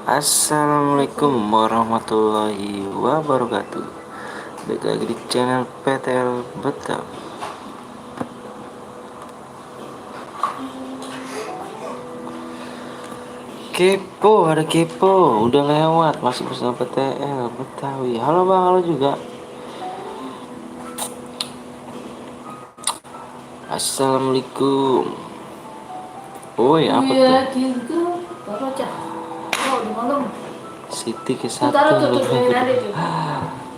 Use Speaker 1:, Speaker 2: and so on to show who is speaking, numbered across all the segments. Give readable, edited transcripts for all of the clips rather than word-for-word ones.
Speaker 1: Assalamualaikum warahmatullahi wabarakatuh. Balik lagi di channel PTL Betal. Kepo, ada kepo, udah lewat, masih bersama PTL Betawi. Halo bang, halo juga. Assalamualaikum. Woi, apa tuh? Siti ke satu.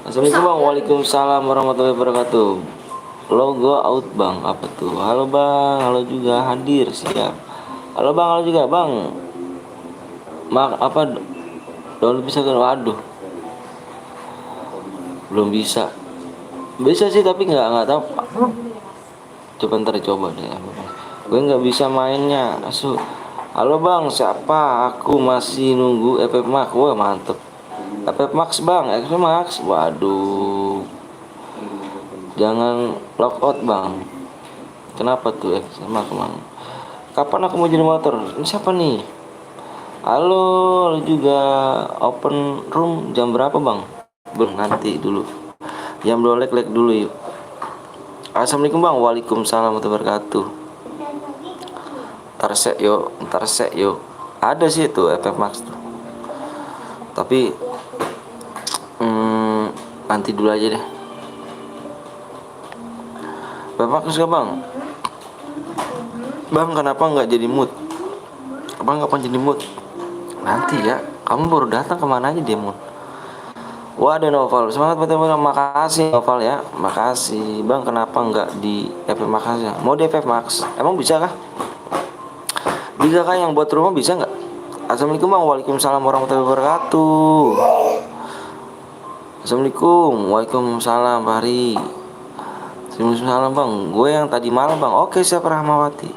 Speaker 1: Assalamualaikum bang. Waalaikumsalam warahmatullahi wabarakatuh. Logo out bang, apa tuh? Halo bang, halo juga hadir siap. Halo bang, halo juga bang. Apa download bisa kan? Waduh, belum bisa. Bisa sih tapi nggak tahu. Coba ntar coba deh. Gue nggak bisa mainnya. Asu. Halo bang, siapa? Aku masih nunggu FF Max. Wah mantep. FF Max bang, FF Max. Waduh. Jangan lockout bang. Kenapa tuh FF Max bang? Kapan aku mau jadi motor? Ini siapa nih? Halo, halo juga. Open room jam berapa bang? Belum, nanti dulu. Jam 2 lek dulu yuk. Assalamualaikum bang. Waalaikumsalam warahmatullahi wabarakatuh. Ntar sek yuk. Ada sih itu FF Max tuh. Tapi nanti dulu aja deh. FF Max gak bang? Bang kenapa nggak jadi mood? Bang kapan jadi mood? Nanti ya. Kamu baru datang kemana aja dia mood? Wah ada Noval, semangat betul-betul. Makasih Noval ya, makasih bang. Kenapa nggak di FF Max aja? Mau di FF Max? Emang bisa kah? Bisa kah yang buat rumah bisa nggak? Assalamualaikum bang. Waalaikumsalam warahmatullahi wabarakatuh. Assalamualaikum. Waalaikumsalam Pak Hari. Assalamualaikum bang. Gue yang tadi malam bang. Oke siap Rahmawati.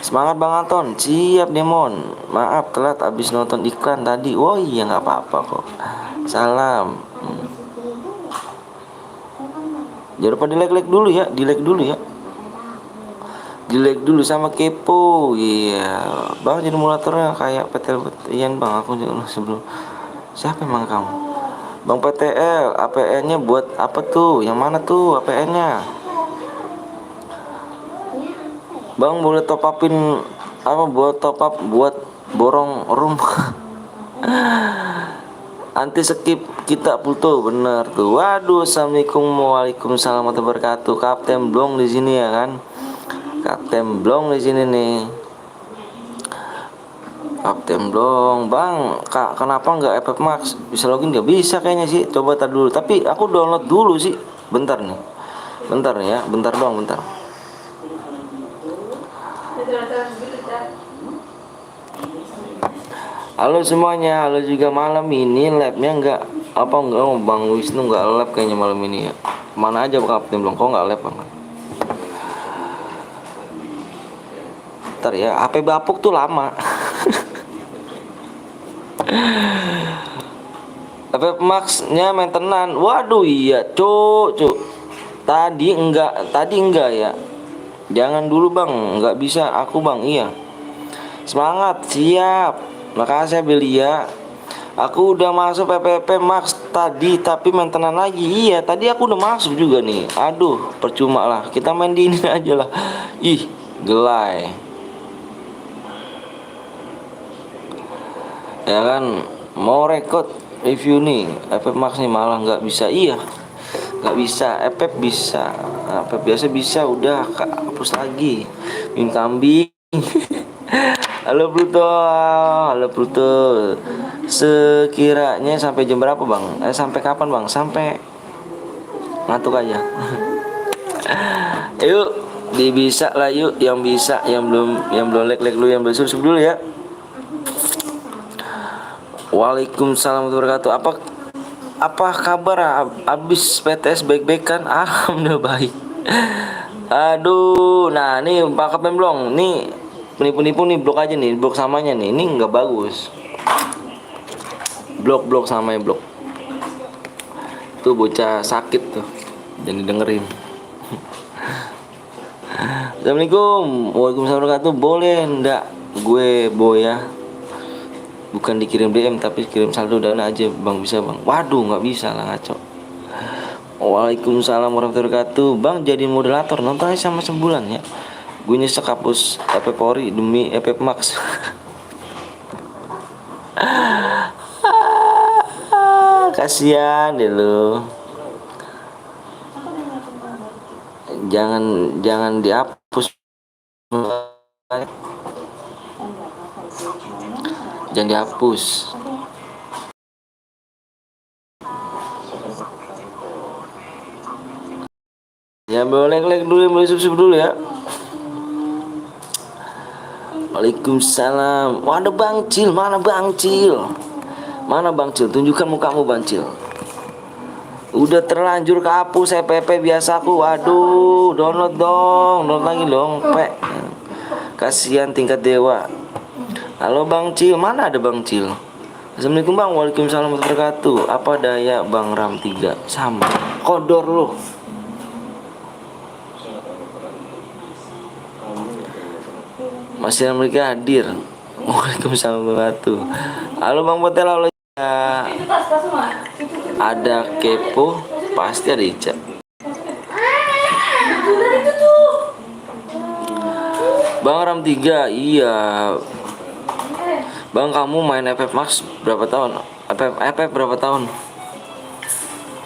Speaker 1: Semangat bang Anton. Siap Demon. Maaf telat abis nonton iklan tadi. Oh iya nggak apa-apa kok. Salam. Jangan lupa di like dulu ya. Di like dulu ya. Di like dulu sama kepo. Iya bang, jadi simulatornya kayak PTL Ian bang. Aku juga sebelum. Siapa emang kamu? Bang PTL, APN nya buat apa tuh? Yang mana tuh APN nya? Bang boleh top upin apa, buat top up buat borong room. Anti skip kita Pluto, bener tuh. Waduh, assalamualaikum waalaikumsalam warahmatullahi wabarakatuh. Kapten Blong di sini ya kan? Kapten Blong di sini nih. Kapten Blong, bang, kenapa nggak FF Max? Bisa login nggak? Bisa kayaknya sih. Coba tar dulu. Tapi aku download dulu sih. Bentar nih. Bentar nih ya. Bentar doang, bentar. Halo semuanya, halo juga. Malam ini labnya nggak Bang Wisnu nggak lab kayaknya malam ini ya. Mana aja Kapten Blong, kok nggak lab bang? Ntar ya, HP bapuk tuh lama. FF Max nya maintenance. Waduh iya cuk. Tadi enggak ya. Jangan dulu bang, nggak bisa aku bang. Iya. Semangat, siap. Makasih Belia. Aku udah masuk PPP Max tadi, tapi maintenance lagi. Iya, tadi aku udah masuk juga nih. Aduh, percuma lah. Kita main di ini aja lah. Ih, gelai. Ya kan, mau record review nih FF Max nih malah nggak bisa. Iya, nggak bisa. FF bisa, FF biasa bisa. Udah hapus lagi. Min kambing. Halo Pluto, halo Pluto. Sekiranya sampai jam berapa bang? Sampai kapan bang? Sampai ngantuk aja. Yuk, bisa lah yuk. Yang bisa, yang belum like dulu, yang belum subscribe dulu ya. Waalaikumsalam warahmatullahi wabarakatuh. Apa kabar? Abis PTS baik-baik kan? Alhamdulillah baik. Aduh, nah nih Pak Kapten Blong, nih penipu-nipu nih, blok aja nih, blok samanya nih, ini nggak bagus. Blok samanya blok. Tuh bocah sakit tuh, jangan dengerin. Assalamualaikum, waalaikumsalam warahmatullahi wabarakatuh. Boleh ndak gue boya? bukan dikirim DM tapi kirim saldo dana aja bang, bisa bang? Waduh nggak bisa lah, ngaco. Waalaikumsalam warahmatullahi wabarakatuh. Bang jadi moderator nonton aja sama sebulan ya. Gue nyesek hapus FF Ori demi FF Max. Kasihan deh lu. Jangan dihapus. Jangan dihapus. Ya boleh like dulu, boleh subscribe dulu ya. Waalaikumsalam. Mana Bang Cil? Mana Bang Cil? Mana Bang Cil? Tunjukkan mukamu Bang Cil. Udah terlanjur kehapus FPP biasaku. Waduh, download dong, download lagi dong, Pe. Kasihan tingkat dewa. Halo Bang Cil, mana ada Bang Cil? Assalamualaikum Bang. Waalaikumsalam warahmatullahi wabarakatuh. Apa daya Bang Ram 3? Sama. Kodor lo. Masih mereka hadir. Waalaikumsalam warahmatullahi wabarakatuh. Halo Bang Potel, halo ya. Ada kepo, pasti ada Ica. Bang Ram 3, iya. Bang kamu main FF Max berapa tahun? FF berapa tahun?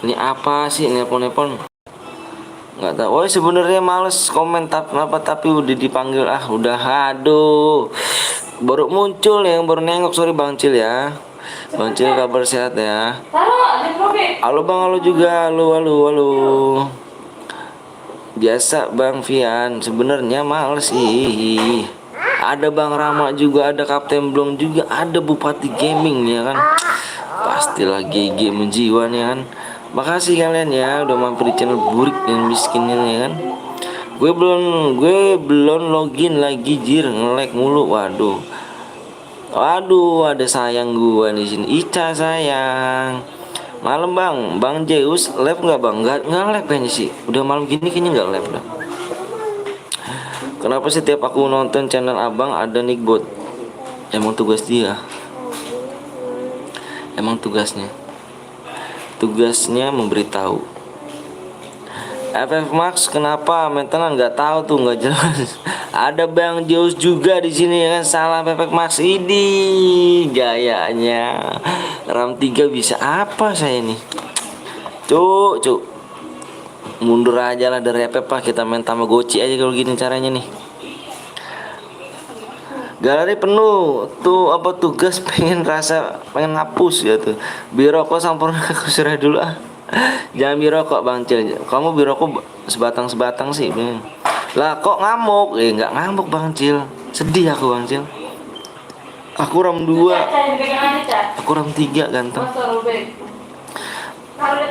Speaker 1: Ini apa sih nepon-nepon? Nggak tahu. Oh sebenarnya males komen tapi udah dipanggil, udah, aduh, baru muncul yang baru nengok. Sorry Bang Cil ya. Bang Cil kabar sehat ya. Halo Bang, halo juga, halo. Biasa Bang Vian, sebenarnya males sih. Ada Bang Rama juga, ada Kapten Blong juga, ada Bupati Gaming ya kan. Pastilah GG menjiwa nih kan. Makasih kalian ya udah mampir di channel Burik dan Miskin ini ya kan. Gue belum login lagi jir, nge-lag mulu. Waduh, ada sayang gue di sini. Ica sayang. Malam Bang Zeus live nggak Bang? Nggak live kayaknya sih. Udah malam gini kayaknya nggak live dah. Kenapa setiap aku nonton channel abang ada nickbot? Emang tugas dia. Emang tugasnya memberitahu. FF Max kenapa maintenance nggak tahu tuh, nggak jelas. Ada Bang Zeus juga di sini ya kan. Salah FF Max ini gayanya. RAM 3 bisa apa saya nih? Cuk. Mundur aja lah dari FF Pak, kita main Tamagotchi aja kalau gini caranya nih. Galeri penuh tuh, apa tugas pengen hapus ya tuh. Birokok sampurna aku sudah dulu Jangan birokok Bang Cil. Kamu birokok sebatang sih Bang. Lah kok ngamuk? Nggak ngamuk Bang Cil. Sedih aku Bang Cil. Aku RAM 2. Aku RAM 3 ganteng.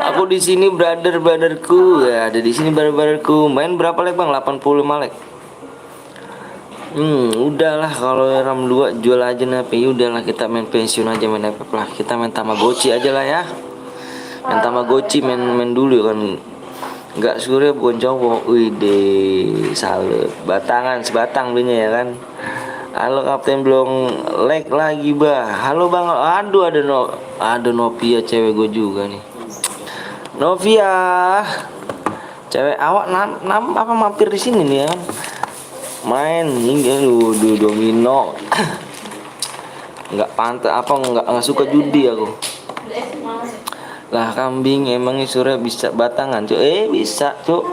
Speaker 1: Aku di sini brotherku ya, ada di sini brotherku. Main berapa leg Bang? 85 leg. Udahlah kalau RAM 2 jual aja nih. Udahlah kita main pensiun aja, main apa lah. Kita main Tamagotchi aja lah ya. Main Tamagotchi main dulu kan. Enggak Surya bukan cowok. Wih salut. Sebatang belinya ya kan. Halo Kapten Blong, like lagi bah. Halo Bang. Aduh ada Novia cewek gue juga nih. Novia. Cewek awak apa mampir di sini nih ya. Main hingga domino. Nggak pantas apa nggak suka judi aku. Lah kambing emangnya Surya bisa batangan cuy? Bisa cuy.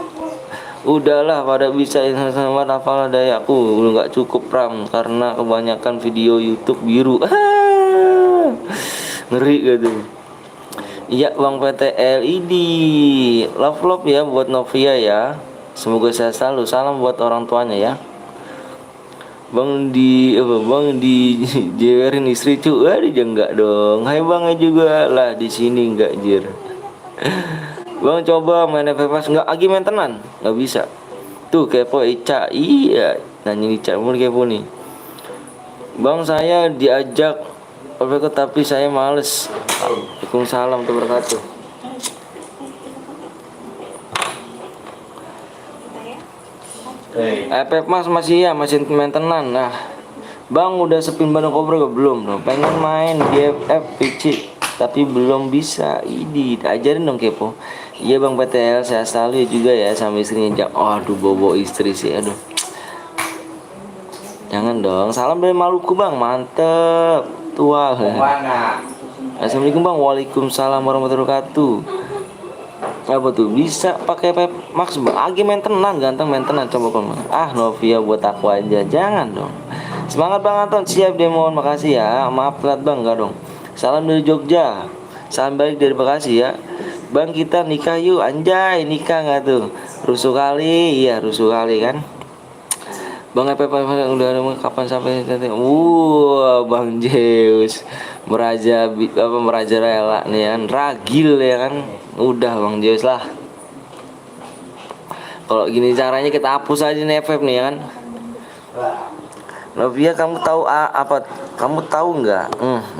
Speaker 1: Udahlah pada bisa sama hafal dayaku udah nggak cukup RAM karena kebanyakan video YouTube biru. Ngeri gitu. Iya Bang PTL ini love ya buat Novia ya. Semoga sehat selalu. Salam buat orang tuanya ya. Bang di jewerin istri cuy, dia enggak dong. Hai Bang juga lah di sini enggak jir. Bang coba main FF enggak lagi main tenan, enggak bisa. Tuh kepo Ica, iya nanya Ica mau kepo nih. Bang saya diajak FF tapi saya males. Waalaikumsalam warahmatullahi wabarakatuh. FF Mas masih main tenan. Nah Bang udah sepin Bandung Cobra gak? Belum dong. Pengen main GFF PC tapi belum bisa. Idi, ajarin dong kepo. Iya Bang PTL, saya selalu ya juga ya sama istrinya. Aduh bobo istri sih, aduh. Jangan dong. Salam dari Maluku Bang, mantep. Tua. Assalamualaikum Bang. Waalaikumsalam warahmatullahi wabarakatuh. Apa tuh bisa pakai pep max Bang? Agi main tenang, ganteng main tenang, coba kon. Novia buat aku aja, jangan dong. Semangat Bang Anton, siap Demon, makasih ya. Maaf telat Bang, enggak dong. Salam dari Jogja. Salam balik dari Bekasi ya. Bang kita nikah yuk, anjay nikah nggak tuh? Rusuh kali, iya rusuh kali kan. Bang Epe udah kapan sampai nanti? Bang Zeus meraja rela nih kan, ragil ya kan. Udah Bang Zeus lah. Kalau gini caranya kita hapus aja nih FF nih ya kan. Novia kamu tahu apa? Kamu tahu nggak?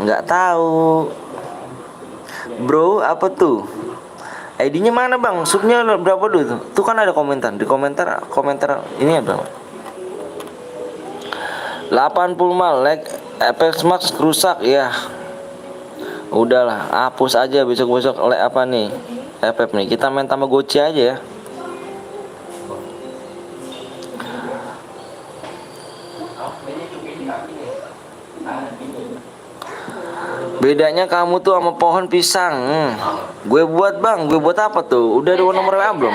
Speaker 1: Nggak tahu. Bro, apa tuh? ID-nya mana Bang? Subnya berapa dulu tuh? Tuh kan ada komentar. Di komentar ini ada 80 like Apex Max rusak ya. Udahlah, hapus aja besok-besok apa nih? FF nih. Kita main Tamagotchi aja ya. Bedanya kamu tuh sama pohon pisang. Gue buat Bang, gue buat apa tuh? Udah ada nomor WA belum?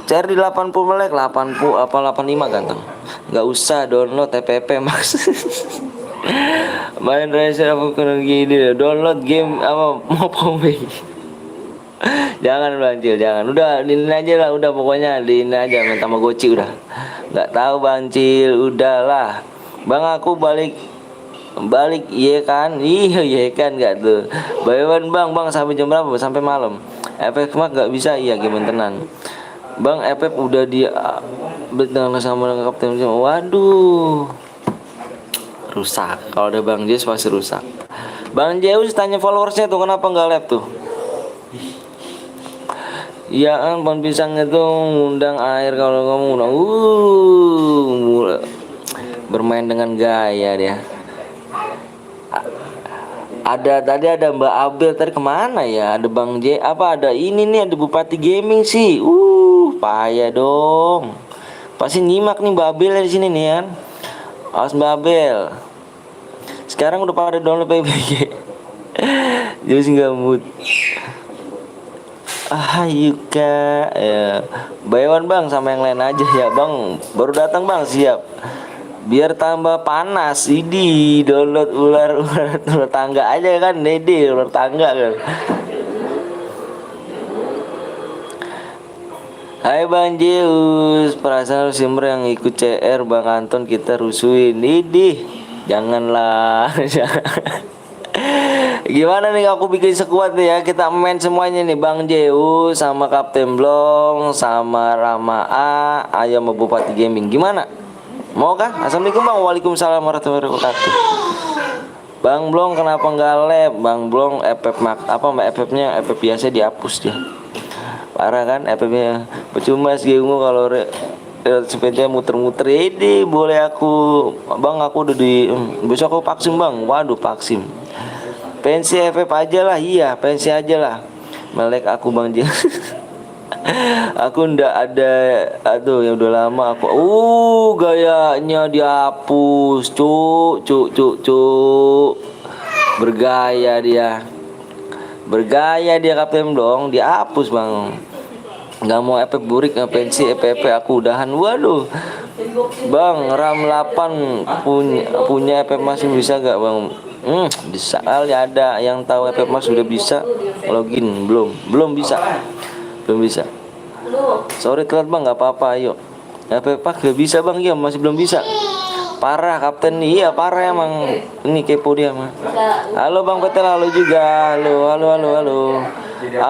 Speaker 1: Cari di 80 melek, 80 apa 85 ganteng. Gak usah download TPP Mas. Main racer apa kurang gini, download game apa mau pombe. Jangan Bang Cil, jangan. Udah ini aja lah, udah pokoknya ini aja main Tamagotchi udah. Gak tahu Bang Cil, udahlah. Bang aku balik iya kan, iya kan gak tuh. Bayawan Bang sampai jam berapa? Sampai malam. Efek mah gak bisa, iya game tenan. Bang FF udah dia dengan sama dengan Kapten. Waduh, rusak. Kalau ada Bang Zeus pasti rusak. Bang Zeus tanya followersnya tuh kenapa nggak live tuh? Iya kan pohon pisang itu ngundang air kalau kamu ngundang. Bermain dengan gaya dia. Ada Mbak Abel tadi kemana ya? Ada Bang J apa ada ini nih, ada Bupati Gaming sih. Payah dong. Pasti nyimak nih Mbak Abel di sini nih kan. Awas Mbak Abel. Sekarang udah pada download PBG. Jadi nggak mood. Yuka ya. Bayawan Bang sama yang lain aja ya Bang. Baru datang Bang, siap. Biar tambah panas, ini download ular tangga aja kan, Dede ular tangga kan. Hai Bang Zeus, perasaan simmer yang ikut CR Bang Anton kita rusuhin, Didi, janganlah. Gimana nih aku bikin sekuat nih ya, kita main semuanya nih Bang Zeus sama Kapten Blong sama Rama A, ayo sama Bupati Gaming, gimana? Mau kah? Assalamualaikum Bang. Waalaikumsalam warahmatullahi wabarakatuh. Bang Blong kenapa nggak lab? Bang Blong FF apa mbak FF-nya FF biasa dihapus dia. Parah kan FF-nya. Percuma sih kalau sepeda muter-muter ini boleh aku Bang aku udah di besok aku vaksin Bang. Waduh vaksin. Pensi FF aja lah, iya pensi aja lah. Melek aku Bang J. Aku ndak ada, aduh ya udah lama aku. Gayanya dihapus, cuk. Bergaya dia Kapten dong, dihapus Bang. Nggak mau FF burik, ngapain sih FF aku udahan. Waduh. Bang, RAM 8 punya FF masih bisa gak Bang? Bisa kali, ada yang tahu FF Mas sudah bisa login belum bisa. Sorry telat Bang, nggak apa-apa, ayo. FF Pak gak bisa Bang, ya masih belum bisa. Parah Kapten, iya parah emang. Ini kepo dia mah. Halo Bang Petel, halo juga. Halo.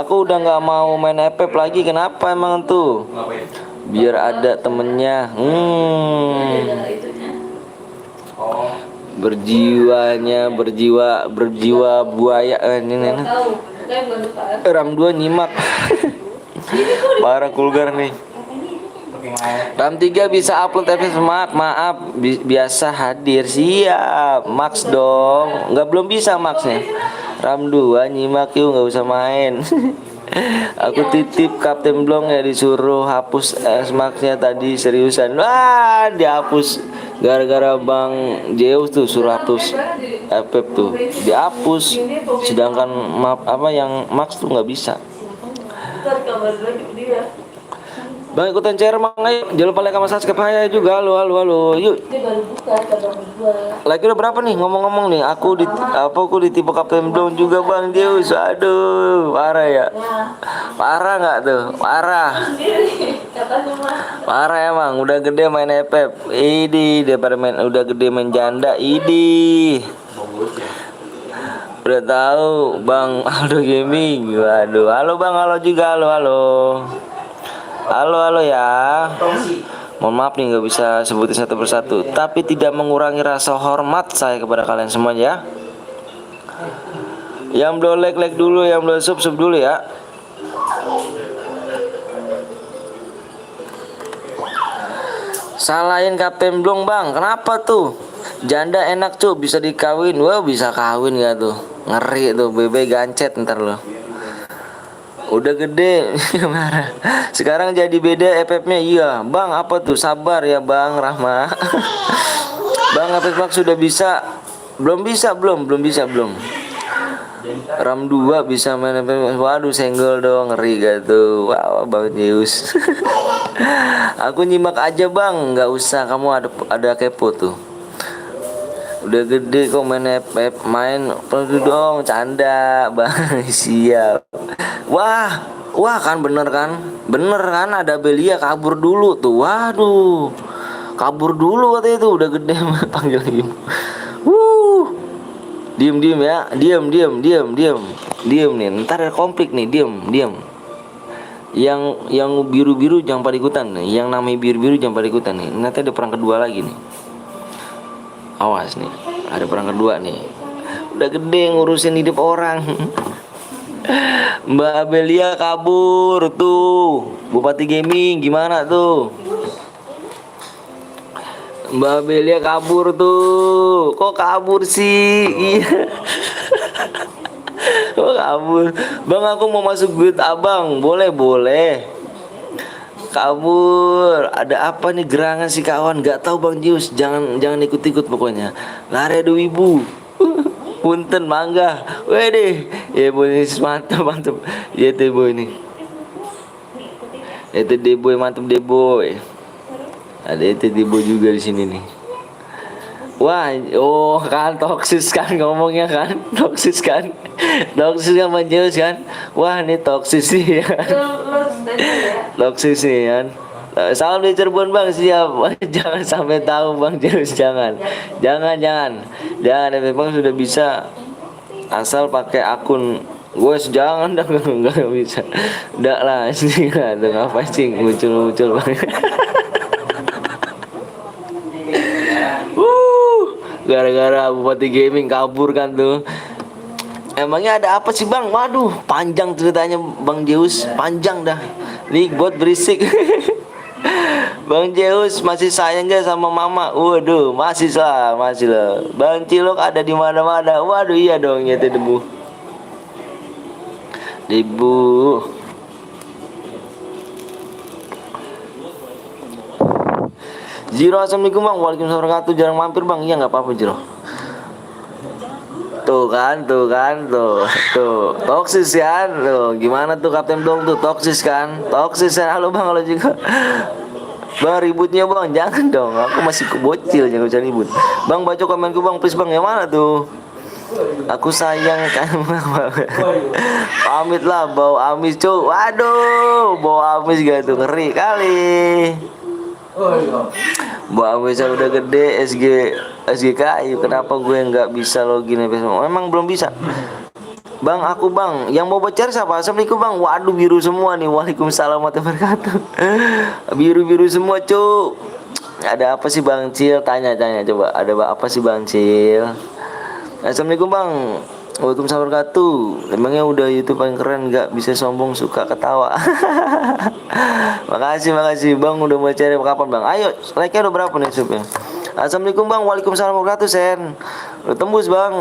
Speaker 1: Aku udah nggak mau main FF lagi, kenapa emang tuh? Biar ada temennya. Berjiwa buaya ini. Orang dua nyimak. Parah kulgar nih. Ram 3 bisa upload FF Smart. Maaf, biasa hadir. Siap. Max dong. Nggak, belum bisa Maxnya. Ram 2 nyimak yuk, nggak usah main. Aku titip Kapten Blong ya, disuruh hapus Maxnya tadi, seriusan. Wah, dihapus gara-gara Bang Zeus tuh suruh hapus FF tuh. Dihapus. Sedangkan map apa yang Max tuh nggak bisa. Bang ikutan share Bang, ayo. Jangan lupa like sama subscribe saya juga. Halo halo halo. Yuk. Like udah berapa nih? Ngomong-ngomong nih, aku ditipu Kapten Blong juga Bang Zeus. Aduh, parah ya. Parah nggak tuh? Parah. Parah emang, udah gede main FF. Idi, daripada main udah gede main janda. Idi. Udah tahu Bang Aldo Gaming. Waduh, halo Bang, halo juga, halo halo. Halo halo ya. Mohon maaf nih nggak bisa sebutin satu persatu, tapi tidak mengurangi rasa hormat saya kepada kalian semua ya. Yang belum like dulu, yang belum sub dulu ya. Salahin Kapten Blong Bang, kenapa tuh? Janda enak tuh, bisa dikawin. Wah, bisa kawin gak tuh? Ngeri tuh, bebe gancet ntar lo. Udah gede. Sekarang jadi beda FF-nya. Iya Bang, apa tuh? Sabar ya Bang Rahma. Bang FF Max sudah bisa? Belum bisa, belum Ram 2 bisa main FF. Waduh, senggol dong, ngeri gak tuh? Wow, Bang Zeus. Aku nyimak aja Bang, nggak usah kamu ada kepo tuh. Udah gede kok main FF, main perlu dong, canda Bang. Siap. Wah kan bener kan ada Belia kabur dulu tuh. Waduh, kabur dulu katanya itu udah gede. Panggil ibu. Diem ya, diem nih, ntar ada konflik nih. Diem. Yang biru jangan pada ikutan nih. Yang namanya biru jangan pada ikutan nih. Nanti ada perang kedua lagi nih. Awas nih, ada perang kedua nih. Udah gede ngurusin hidup orang. Mbak Belia kabur tuh. Bupati Gaming gimana tuh? Mbak Belia kabur tuh. Kok kabur sih? Iya. Kok kabur? Bang, aku mau masuk guild Abang. Boleh. Kabur. Ada apa nih gerangan si kawan? Gak tahu Bang Zeus. Jangan ikut-ikut pokoknya. Lari ada wibu. Punten mangga. Wede. Ya boy, mantap. Ya teh boy nih. Itu deboy mantap deboy. Ada itu deboy juga di sini nih. Wah, oh kan toksis kan ngomongnya kan. Toksis kan Bang Zeus kan. Wah, ini toksis nih ya. Toksis nih kan. Salam di Cirebon Bang, siap. Jangan sampai tahu Bang Zeus, jangan. Memang sudah bisa asal pakai akun. Gue jangan dah, nggak bisa. Udah lah, sih ada ngapa sih muncul Bang. Gara-gara Bupati Gaming kabur kan tuh. Emangnya ada apa sih Bang? Waduh, panjang ceritanya Bang Zeus, panjang dah. Nih buat berisik. Bang Zeus masih sayang gak sama mama? Waduh, masih lah. Bang Cilok ada di mana-mana. Waduh, iya dong, ya debu. Jiro, assalamualaikum Bang. Waalaikumsalam warahmatullahi wabarakatuh. Jarang mampir Bang. Iya nggak apa-apa Jiro. Tuh kan. Toksis kan. Tuh, gimana tuh Kapten Blong tuh, toksis kan. Halo Bang, halo juga. Bang, ributnya Bang, jangan dong. Aku masih kebocil, jangan usah ribut. Bang, baca komenku Bang, please Bang. Yang mana tuh? Aku sayang kan. Pamit lah, bau amis cuy. Waduh, bau amis gak tuh, ngeri kali. Bau amis udah gede. SGKI, kenapa gue nggak bisa login? Memang belum bisa. Bang, aku Bang, yang mau bocor siapa? Assalamualaikum Bang. Waduh, biru semua nih. Waalaikumsalam warahmatullahi wabarakatuh. Biru semua cuy. Ada apa sih Bang Cil? Tanya coba. Ada apa sih Bang Cil? Assalamualaikum Bang. Waalaikumsalam warahmatullahi. Emangnya udah YouTube paling keren, nggak bisa sombong, suka ketawa. Makasih bang, udah mau cari kapan bang? Ayo, like-nya udah berapa nih subnya? Assalamualaikum bang, waalaikumsalam warahmatullahi sen. Udah tembus bang.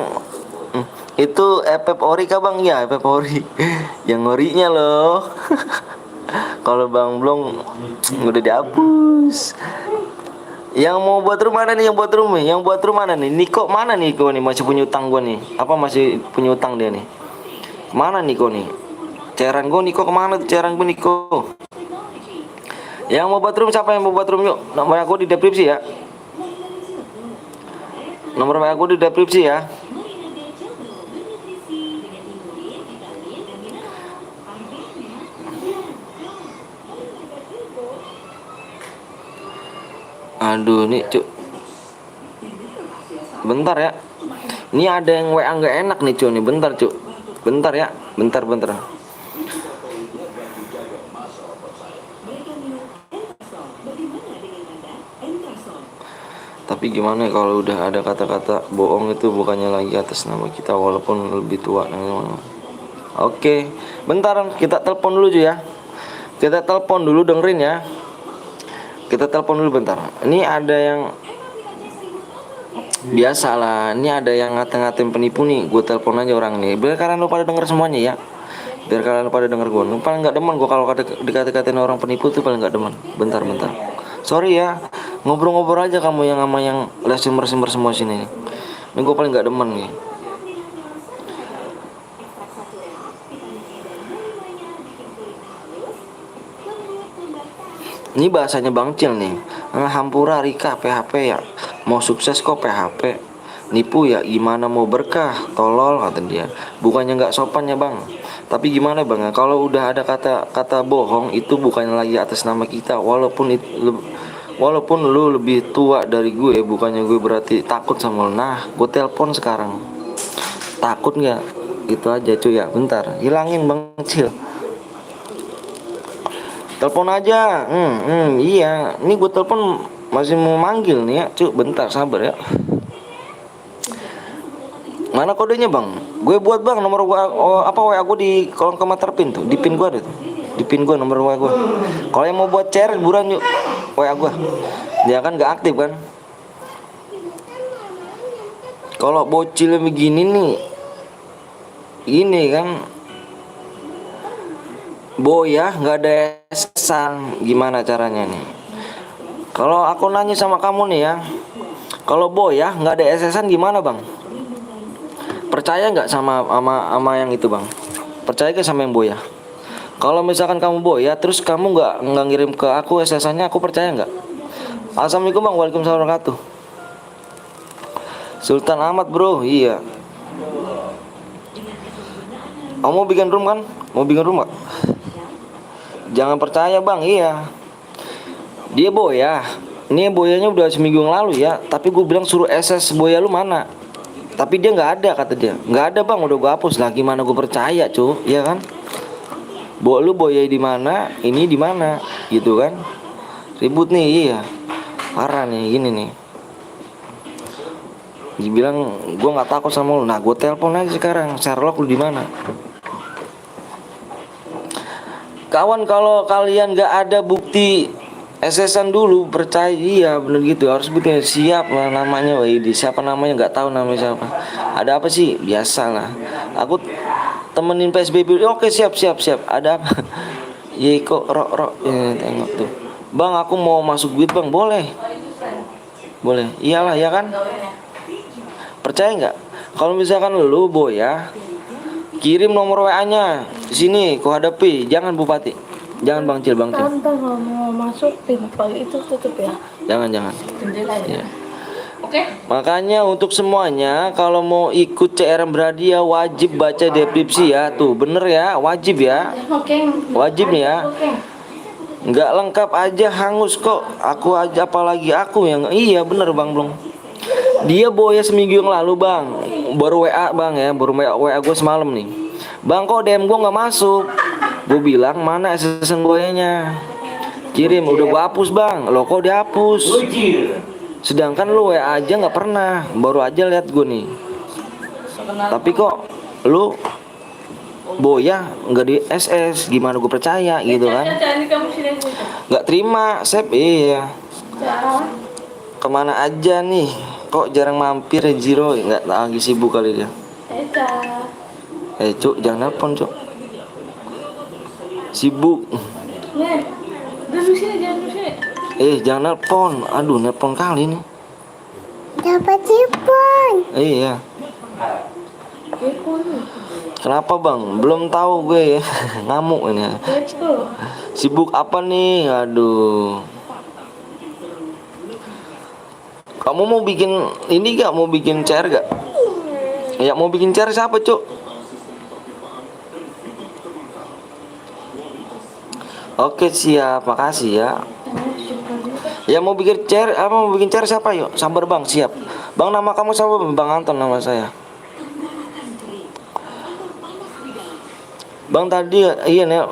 Speaker 1: Itu Epep Ori kah bang? Ya Epep Ori. Yang ngorinya loh. Kalau bang belum udah dihapus. Yang mau buat rumah mana nih? Yang buat rumah? Yang buat rumah mana nih? Niko mana nih? Niko nih masih punya utang gua nih. Apa masih punya utang dia nih? Mana Niko nih? Cairan gua Niko kemana tuh cairan gua Niko? Yang mau buat room siapa yang mau buat room yuk? Nomor aku di deskripsi ya. Nomor aku di deskripsi ya. Aduh nih cuk. Bentar ya. Ini ada yang WA nggak enak nih cuk nih. Bentar cuk. Bentar ya. Bentar. Tapi gimana ya kalau udah ada kata-kata bohong itu bukannya lagi atas nama kita walaupun lebih tua. Oke. Bentar kita telepon dulu aja ya. Kita telepon dulu dengerin ya. Kita telepon dulu bentar. Ini ada yang biasalah, ini ada yang ngatain penipu nih. Gue telepon aja orang nih. Biar kalian lu pada denger semuanya ya. Biar kalian lu pada denger gue. Lu paling nggak demen gue kalau dikata-katain orang penipu tuh paling nggak demen. Bentar. Sorry ya. Ngobrol-ngobrol aja kamu yang sama yang lesimmer semua sini. Ini gue paling nggak demen nih. Ini bahasanya Bang Cil nih. Hampura Rika PHP ya. Mau sukses kok PHP. Nipu ya gimana mau berkah. Tolol kata dia. Bukannya nggak sopan ya bang. Tapi gimana bang ya. Kalau udah ada kata bohong itu bukannya lagi atas nama kita. Walaupun lu lebih tua dari gue. Bukannya gue berarti takut sama lu. Nah gue telepon sekarang. Takut nggak? Itu aja cuy ya. Bentar. Hilangin Bang Cil. Telepon aja. Iya. Ini gue telepon masih mau manggil nih ya. Cuk, bentar sabar ya. Mana kodenya bang? Gue buat bang nomor WA gue di kolom komentar pin tuh. Di pin gue ada tuh. Di pin gue nomor WA gue. Kalau yang mau buat share buruan yuk WA gue. Dia kan gak aktif kan. Kalau bocil begini nih. Ini kan Boya nggak ada esan, gimana caranya nih? Kalau aku nanya sama kamu nih ya, kalau Boya nggak ada esan gimana bang? Percaya nggak sama yang itu bang? Percaya nggak sama yang Boya? Kalau misalkan kamu Boya, terus kamu nggak ngirim ke aku esannya, aku percaya nggak? Assalamualaikum bang, waalaikumsalam warahmatullahi. Sultan Ahmad bro, iya. Kamu mau bikin room kan? Mau bikin room nggak? Jangan percaya bang, iya. Dia Boya. Ini Boyanya udah seminggu yang lalu ya. Tapi gue bilang suruh SS Boya lu mana. Tapi dia nggak ada kata dia. Nggak ada bang, udah gue hapus lah. Gimana gue percaya cu, ya kan? Lu Boya di mana? Ini di mana? Gitu kan? Ribut nih, iya. Parah nih, gini nih. Dibilang gue nggak takut sama lu. Nah gue telepon aja sekarang. Sherlock lu di mana? Kawan kalau kalian gak ada bukti SS-an dulu percaya iya bener gitu harus bukti siap lah namanya Widi siapa namanya nggak tahu namanya siapa ada apa sih biasalah aku temenin PSBB oke siap ada apa ya kok rok tengok tuh bang aku mau masuk duit bang boleh iyalah ya kan percaya nggak kalau misalkan lu Boya kirim nomor WA-nya sini ku hadapi jangan Bupati jangan Bang Cil
Speaker 2: Tante kalau mau masuk pin pagi itu tutup ya
Speaker 1: jangan ya. Oke. Makanya untuk semuanya kalau mau ikut CRM Bradia wajib baca deskripsi ya tuh bener ya wajib ya wajib nih ya nggak lengkap aja hangus kok aku aja apalagi aku yang iya bener bang belum dia Boya seminggu yang lalu bang baru WA bang ya baru WA gue semalam nih bang kok DM gue nggak masuk gue bilang mana SSN Boyanya kirim udah gue hapus bang lo kok dihapus sedangkan lu WA aja nggak pernah baru aja lihat gue nih tapi kok lu boya nggak di SS, gimana gue percaya gitu kan?
Speaker 2: Ini kamu sini aja.
Speaker 1: Nggak terima, Sep. Iya.
Speaker 2: Jangan.
Speaker 1: Kemana aja nih? Kok jarang mampir ya Jiro? Nggak lagi sibuk kali dia.
Speaker 2: Eca.
Speaker 1: Cuk, jangan nelpon, Cuk. Sibuk.
Speaker 2: Nih. Duduk sini, jangan duduk sini.
Speaker 1: Jangan nelpon. Aduh, nelpon kali nih.
Speaker 3: Dapat telepon.
Speaker 1: Iya.
Speaker 2: Telepon.
Speaker 1: Kenapa bang? Belum tahu gue ya. Ngamuk ini.
Speaker 2: Telepon.
Speaker 1: Sibuk apa nih? Aduh. Kamu mau bikin ini gak? Mau bikin chair gak? Ya mau bikin chair siapa, Cuk? Oke siap, makasih ya. Ya mau bikin chair, mau bikin chair siapa yuk? Sabar bang, siap. Bang nama kamu siapa? Bang Anton nama saya. Bang tadi iya nih.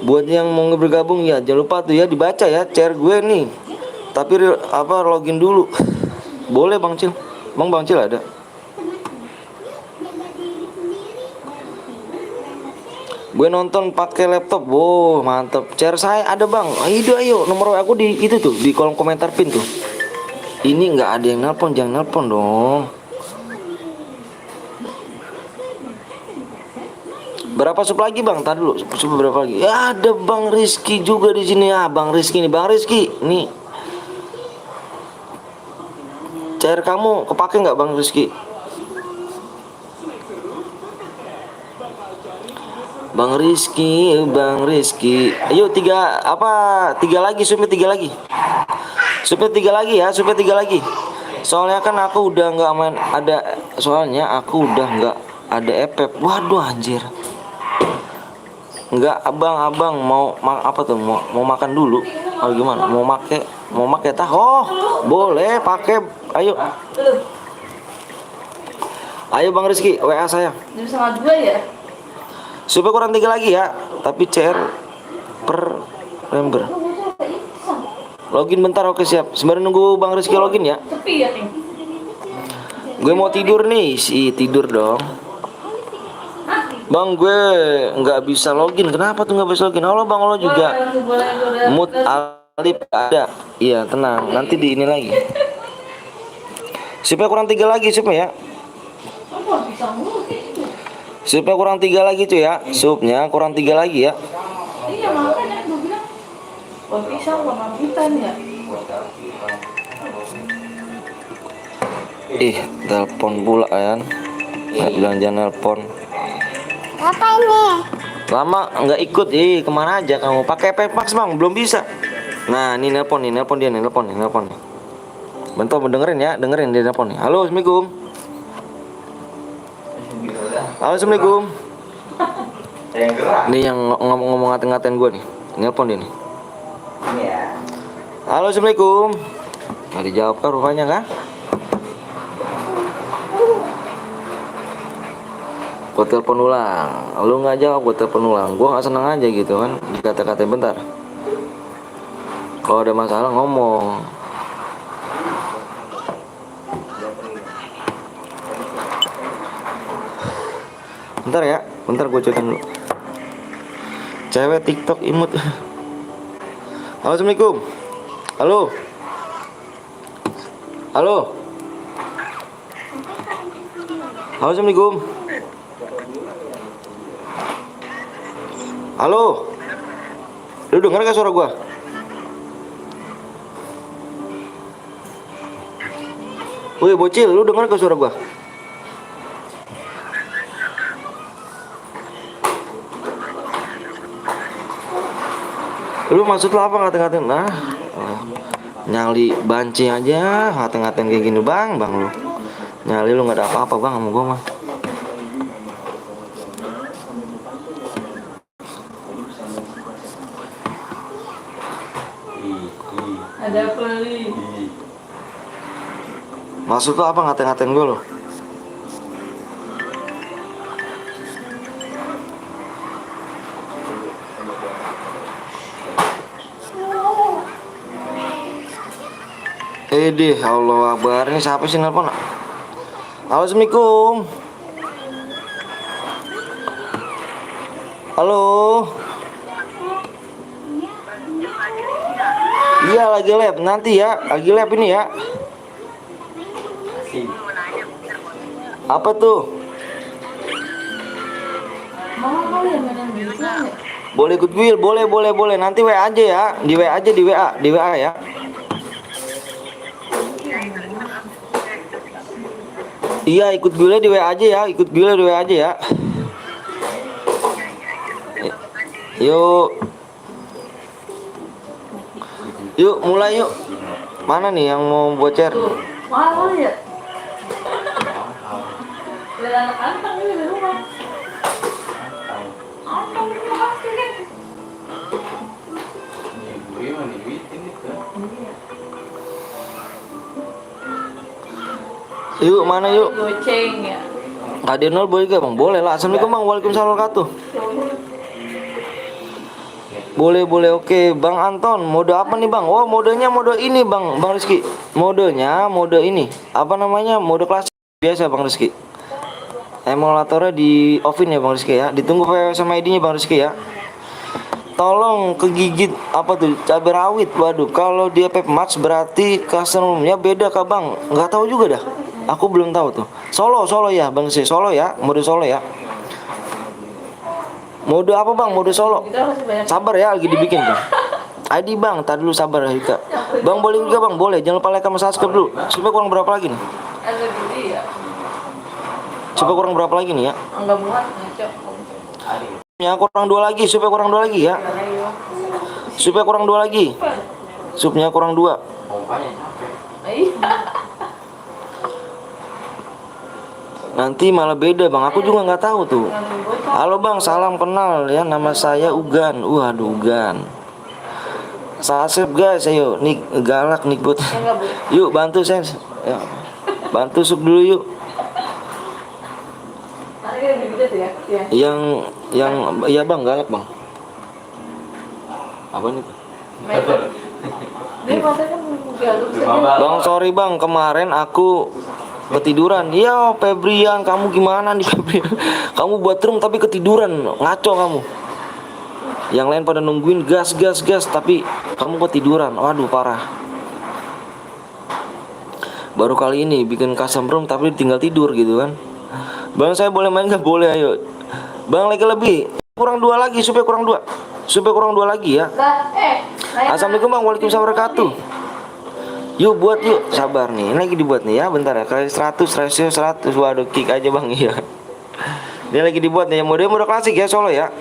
Speaker 1: Buat yang mau bergabung ya jangan lupa tuh ya dibaca ya chair gue nih. Tapi login dulu. Boleh Bang Cil. Bang Cil ada. Gue nonton pakai laptop. Wow, mantep. Chair saya ada, Bang. Ayo nomor aku di itu tuh, di kolom komentar pin tuh. Ini nggak ada yang nelpon, jangan nelpon dong. Berapa sup lagi, Bang? Tadi dulu, sup berapa lagi? Ya, ada Bang Rizky juga di sini ya, Bang Rizky nih, Bang Rizky. Nih. Chair kamu kepake nggak, Bang Rizky? Bang Rizky. Ayo tiga lagi, supnya tiga lagi. Supnya tiga lagi. Soalnya kan aku udah nggak main soalnya aku udah nggak ada FF. Waduh anjir. Enggak, abang mau apa tuh? Mau makan dulu. Oh gimana? Mau make tahu? Oh, boleh pakai. Ayo Bang Rizky, WA saya.
Speaker 2: Jam setengah 2 ya?
Speaker 1: Supaya kurang 3 lagi ya. Tapi CR per member. Login bentar, oke siap. Sembari nunggu Bang Rizky login ya.
Speaker 2: Sepi ya nih.
Speaker 1: Gue mau tidur nih, tidur dong. Bang gue nggak bisa login. Kenapa tuh nggak bisa login? Halo Bang, lo juga. Mood Alip ada. Iya tenang. Nanti di ini lagi. Supaya kurang 3 lagi supaya ya. Supnya kurang 3 lagi tuh ya. Supnya kurang 3 lagi ya.
Speaker 2: Iya makanya gue bilang. Buat pisang sama rambutan ya.
Speaker 1: Telepon pula kan. Nggak bilang jangan nelpon.
Speaker 3: Apa ini?
Speaker 1: Lama nggak ikut, kemana aja kamu? Pakai Pepax Bang, belum bisa. Nah, ini nelpon nih. Bentar, dengerin dia nelpon nih. Halo, Assalamualaikum. Halo, Assalamualaikum. Nih yang ngomong ngatain gue nih. Nelpon dia nih. Halo, Assalamualaikum. Nggak dijawab kan rupanya kan? Gue telepon ulang, lu nggak jawab, gue telepon ulang. Gue nggak seneng aja gitu kan, dikata-katain bentar. Kalau ada masalah ngomong. Bentar gue cekin dulu. Cewek TikTok imut. Halo, Assalamualaikum. Halo. Halo, Assalamualaikum. Halo. Lu denger gak suara gua? Woi bocil, lu denger gak suara gua? Lu maksud lu apa ngatain-ngatain? Nyali banci aja, ngatain-ngatain kayak gini bang lu. Nyali lu gak ada apa-apa bang sama gua mah.
Speaker 2: Ada apa nih?
Speaker 1: Maksud lu apa ngatain-ngatain gue lo? Allah Akbar, ini siapa sih nelpon? Halo, Assalamualaikum. Halo. Iya lagi lab nanti ya, lagi lab ini ya. Apa tuh?
Speaker 2: Mama kali yang main gitu ya.
Speaker 1: Boleh ikut Will, boleh. Nanti WA aja ya, di WA aja di WA ya. Iya ikut Will di WA aja ya, ikut Will di WA aja ya. Yuk. Yuk mulai yuk. Mana nih yang mau bocor?
Speaker 2: Mahal kali ya. Lihat anak-anak ini di rumah. Apa ini pasti kan?
Speaker 1: Yuk mana yuk?
Speaker 2: Goceng ya.
Speaker 1: Kak Denol boleh gak bang? Boleh lah. Assalamualaikum bang. Waalaikumsalam warahmatullahi wabarakatuh. Boleh oke. Bang Anton, mode apa nih bang? Oh modenya mode ini bang Rizky. Modenya mode ini. Apa namanya? Mode klasik biasa bang Rizky. Emulatornya di offin ya bang Rizky ya. Ditunggu VW sama ID-nya bang Rizky ya. Tolong kegigit apa tuh cabai rawit. Waduh, kalau dia Pep Max berarti customnya beda kah bang? Nggak tahu juga dah. Aku belum tahu tuh. Solo ya bang Rizky. Solo ya, mode solo ya. Mode apa bang? Mode solo.
Speaker 2: Kita masih banyak.
Speaker 1: Sabar ya, lagi dibikin bang. ID bang, tadi dulu sabar Hika. Bang boleh juga bang, boleh. Jangan lupa like sama subscribe dulu. Supaya kurang berapa lagi nih?
Speaker 2: Ada gede ya.
Speaker 1: Supaya kurang berapa lagi nih ya?
Speaker 2: Enggak muat ngaco.
Speaker 1: Ya kurang 2 lagi, supaya kurang 2 lagi ya. Supaya kurang 2 lagi. Supnya kurang 2.
Speaker 2: Iya.
Speaker 1: Nanti malah beda bang, aku juga nggak tahu tuh. Halo bang, salam kenal ya, nama saya Ugan. Waduh Ugan. Subscribe guys, ayo. Nik galak nik bot.
Speaker 2: Enggak boleh.
Speaker 1: Yuk bantu Sens. Ya. Bantu sub dulu yuk.
Speaker 2: Nanti kita gede tuh ya. Iya.
Speaker 1: Yang iya bang, galak bang. Apa nih?
Speaker 2: Dia maksudnya kan galak.
Speaker 1: Bang sorry bang, kemarin aku ketiduran. Iya Febrian, kamu gimana nih Febrian? Kamu buat room tapi ketiduran, ngaco kamu. Yang lain pada nungguin gas, tapi kamu ketiduran. Waduh parah. Baru kali ini bikin custom room tapi tinggal tidur gitu kan. Bang saya boleh main nggak? Boleh ayo. Bang lagi lebih. Kurang 2 lagi supaya kurang 2. Supaya kurang 2 lagi ya. Assalamualaikum bang, waalaikumsalam warahmatullahi wabarakatuh. Yuk buat yuk, sabar nih. Ini lagi dibuat nih ya, bentar ya. Kali 100, ratio 100. Waduh, kick aja bang iya. Ini lagi dibuat nih, mode klasik ya solo ya.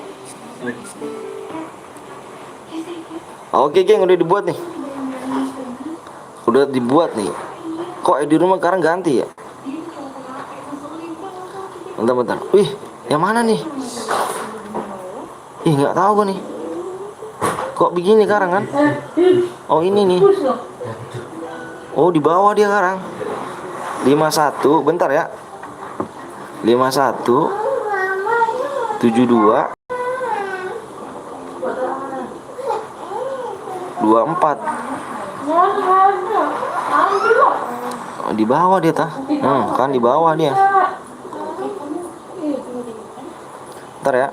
Speaker 1: Oke geng, udah dibuat nih. Udah dibuat nih. Kok di rumah sekarang ganti ya? Bentar. Wih, yang mana nih? Ih, nggak tahu gue nih. Kok begini sekarang kan? Oh ini nih. Oh di bawah dia sekarang 51, bentar ya. 51 72 24. Oh, di bawah dia tah. Kan di bawah dia. Bentar ya.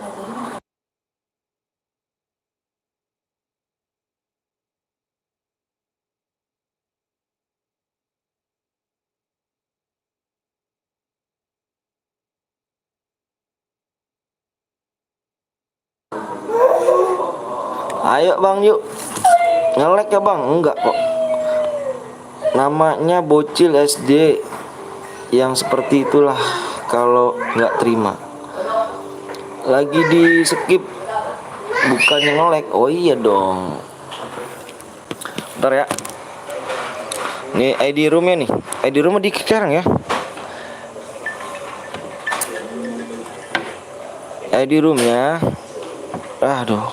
Speaker 1: Ayo bang yuk. Ngelek ya bang? Enggak kok. Namanya bocil SD. Yang seperti itulah kalau nggak terima. Lagi di skip. Bukannya ngelek. Oh iya dong. Bentar ya. Nih ID roomnya nih. ID roomnya di sekarang ya. ID roomnya. Aduh.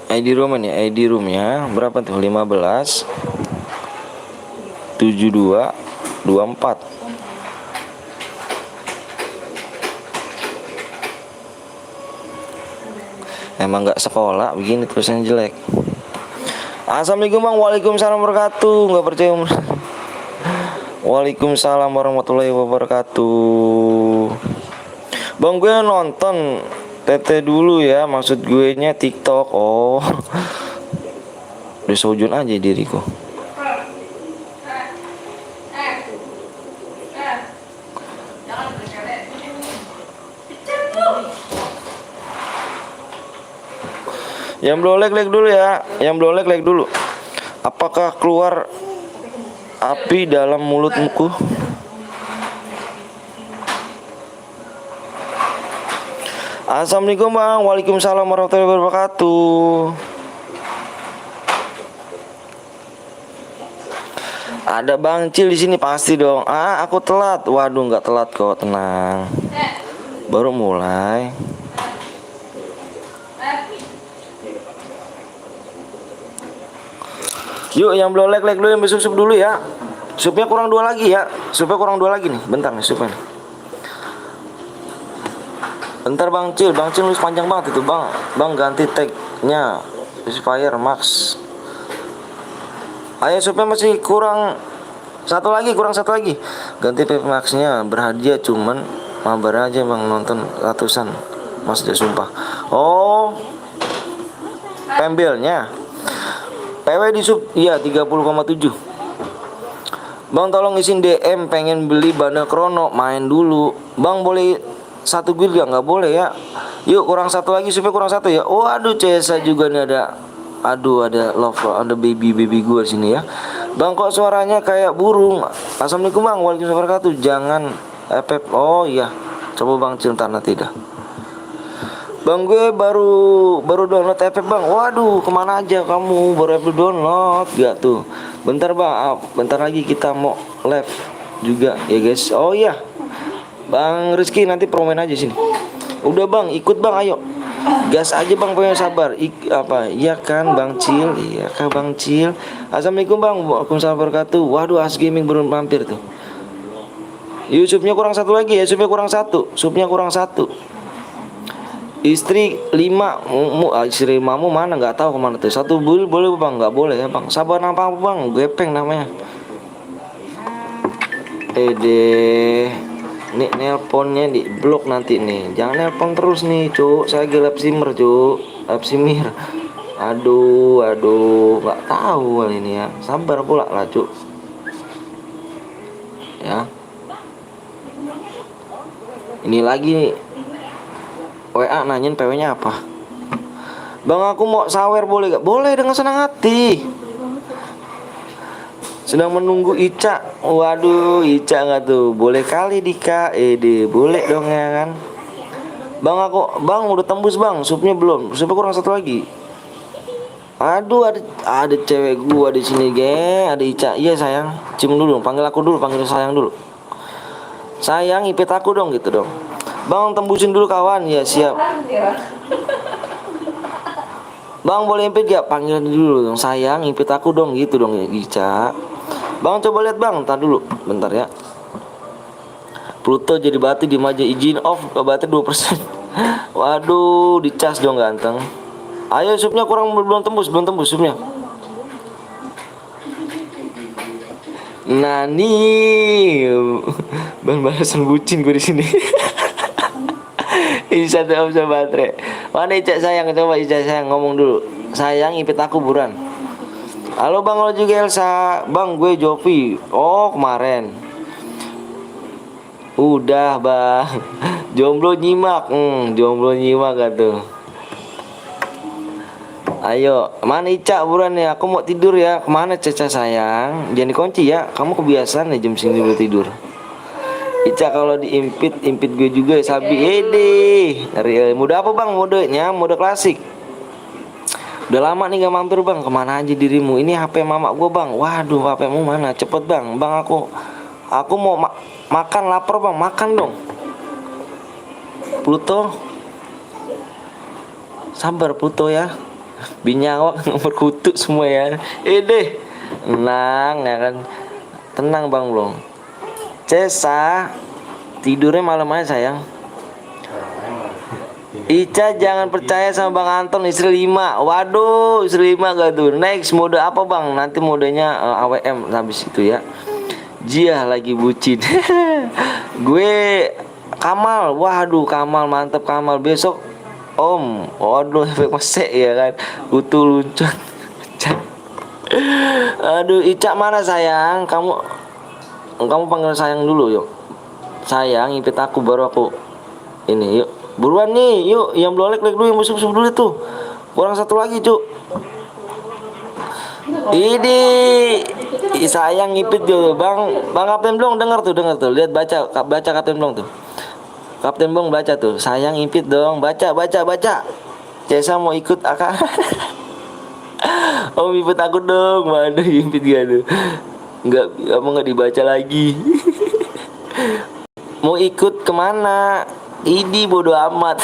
Speaker 1: ID room nih, ID roomnya berapa tuh? 15 72 24. Emang nggak sekolah begini terusnya jelek. Assalamualaikum bang, waalaikumsalam warahmatullahi wabarakatuh. Nggak percaya Waalaikumsalam warahmatullahi wabarakatuh. Bang, gue nonton Tete dulu ya, maksud gue nya TikTok. Oh. Udah sujud aja diriku. Yang belum like dulu ya. Yang belum like dulu. Apakah keluar api dalam mulutmu? Assalamualaikum Bang. Waalaikumsalam warahmatullahi wabarakatuh. Ada Bang Cil di sini pasti dong. Ah, aku telat. Waduh, nggak telat kok, tenang. Baru mulai. Yuk, yang belum like dulu, yang besok sup dulu ya. Supnya kurang 2 lagi ya. Supnya kurang 2 lagi nih. Bentar nih supnya. Bentar Bang Cil nulis panjang banget itu Bang. Bang ganti tag-nya Fire Max. Ayo supnya masih kurang satu lagi. Ganti PV Max-nya berhadiah cuman mabar aja Bang, nonton ratusan. Mas dia sumpah. Oh. Pembelnya. PW di sub iya 30,7. Bang tolong isin DM pengen beli Bandel Krono, main dulu. Bang boleh 1 guild gak? Nggak boleh ya. Yuk kurang 1 lagi supaya kurang 1 ya. Oh aduh Cesa juga nih ada. Aduh ada love, ada baby gue sini ya. Bang kok suaranya kayak burung. Assalamualaikum Bang. Waalaikumsalam warahmatullahi wabarakatuh. Jangan FF. Oh iya. Coba Bang cinta nanti dah. Bang gue baru download FF Bang. Waduh kemana aja kamu baru FF download gak tuh. Bentar Bang, bentar lagi kita mau live juga ya guys. Oh iya Bang Rizky nanti promen aja sini. Udah Bang ikut Bang, ayo gas aja Bang, pengen sabar. Iya kan Bang Cil. Iya kan Bang Cil. Assalamualaikum Bang. Waalaikumsalam wabarakatuh. Waduh As Gaming baru mampir tuh. Yusufnya kurang 1 lagi ya. Supnya kurang 1. Istri 5 istri 5mu mana nggak tahu kemana tuh. 1 boleh Bang, nggak boleh ya Bang. Sabar nampak Bang, gepeng namanya. Nih nelponnya di blok nanti nih. Jangan nelpon terus nih cuk. Saya lagi lap simmer cuk. Aduh nggak tahu ini ya. Sabar pula lah cuk. Ya. Ini lagi WA nanyain PW-nya apa. Bang aku mau sawer boleh gak? Boleh dengan senang hati. Sedang menunggu Ica. Waduh Ica gak tuh? Boleh kali Dika. Boleh dong ya kan. Bang udah tembus Bang. Supnya belum. Supnya kurang 1 lagi. Aduh ada cewek gua di sini geng. Ada Ica. Iya sayang. Cium dulu. Panggil aku dulu. Panggil sayang dulu. Sayang ipet aku dong gitu dong. Bang tembusin dulu kawan. Ya siap. Bang boleh impit gak? Panggil dulu dong. Sayang impit aku dong gitu dong ya Ica. Bang coba lihat Bang. Ntar dulu. Bentar ya. Pluto jadi batu di aja. Izin off baterai 2%. Waduh dicas dong ganteng. Ayo supnya kurang belum tembus supnya. Nah nih Bang balasan bucin gue di sini. Ini 1 opsi baterai. Mana Ica sayang, coba Ica sayang ngomong dulu. Sayang ipit aku buruan. Halo Bang, lo juga Elsa. Bang gue Jovi. Oh kemarin. Udah Bang. Jomblo nyimak. Jomblo nyimak gak tuh. Ayo, mana Ica buruan ya. Aku mau tidur ya. Kemana Caca sayang? Jangan dikunci ya. Kamu kebiasaan ya jam segini udah tidur. Ica kalau diimpit gue juga Sabi. Mode apa Bang? Mode klasik. Udah lama nih gak mampir Bang. Kemana aja dirimu? Ini HP mama gue Bang. Waduh HPmu mana? Cepet Bang. Bang aku mau makan, lapar Bang. Makan dong. Pluto. Sabar Pluto ya. Binyawak nomor kutu semua ya. Tenang ya kan. Tenang Bang belum. Cesa tidurnya malam aja sayang. Ica jangan percaya sama Bang Anton istri 5. Waduh istri 5 gak tuh. Next mode apa Bang? Nanti modenya AWM habis itu ya. Jia lagi bucin. Gue Kamal, waduh Kamal mantep Kamal besok Om, waduh efek mesek ya kan, utuh luncur. Aduh Ica mana sayang, kamu panggil sayang dulu yuk. Sayang ipit aku baru aku ini yuk. Buruan nih yuk, yang belum lek dulu, yang busuk dulu tuh. Kurang satu lagi cuk. Ini sayang ngipit dulu bang Kapten Blong, dengar tuh lihat baca Kapten Blong tuh. Kapten Blong baca tuh, sayang ngipit dong, baca. Cesa mau ikut akak. Oh ngipit aku dong, mana ngipit gak tuh? Nggak dibaca lagi. Mau ikut kemana? Idi bodo amat.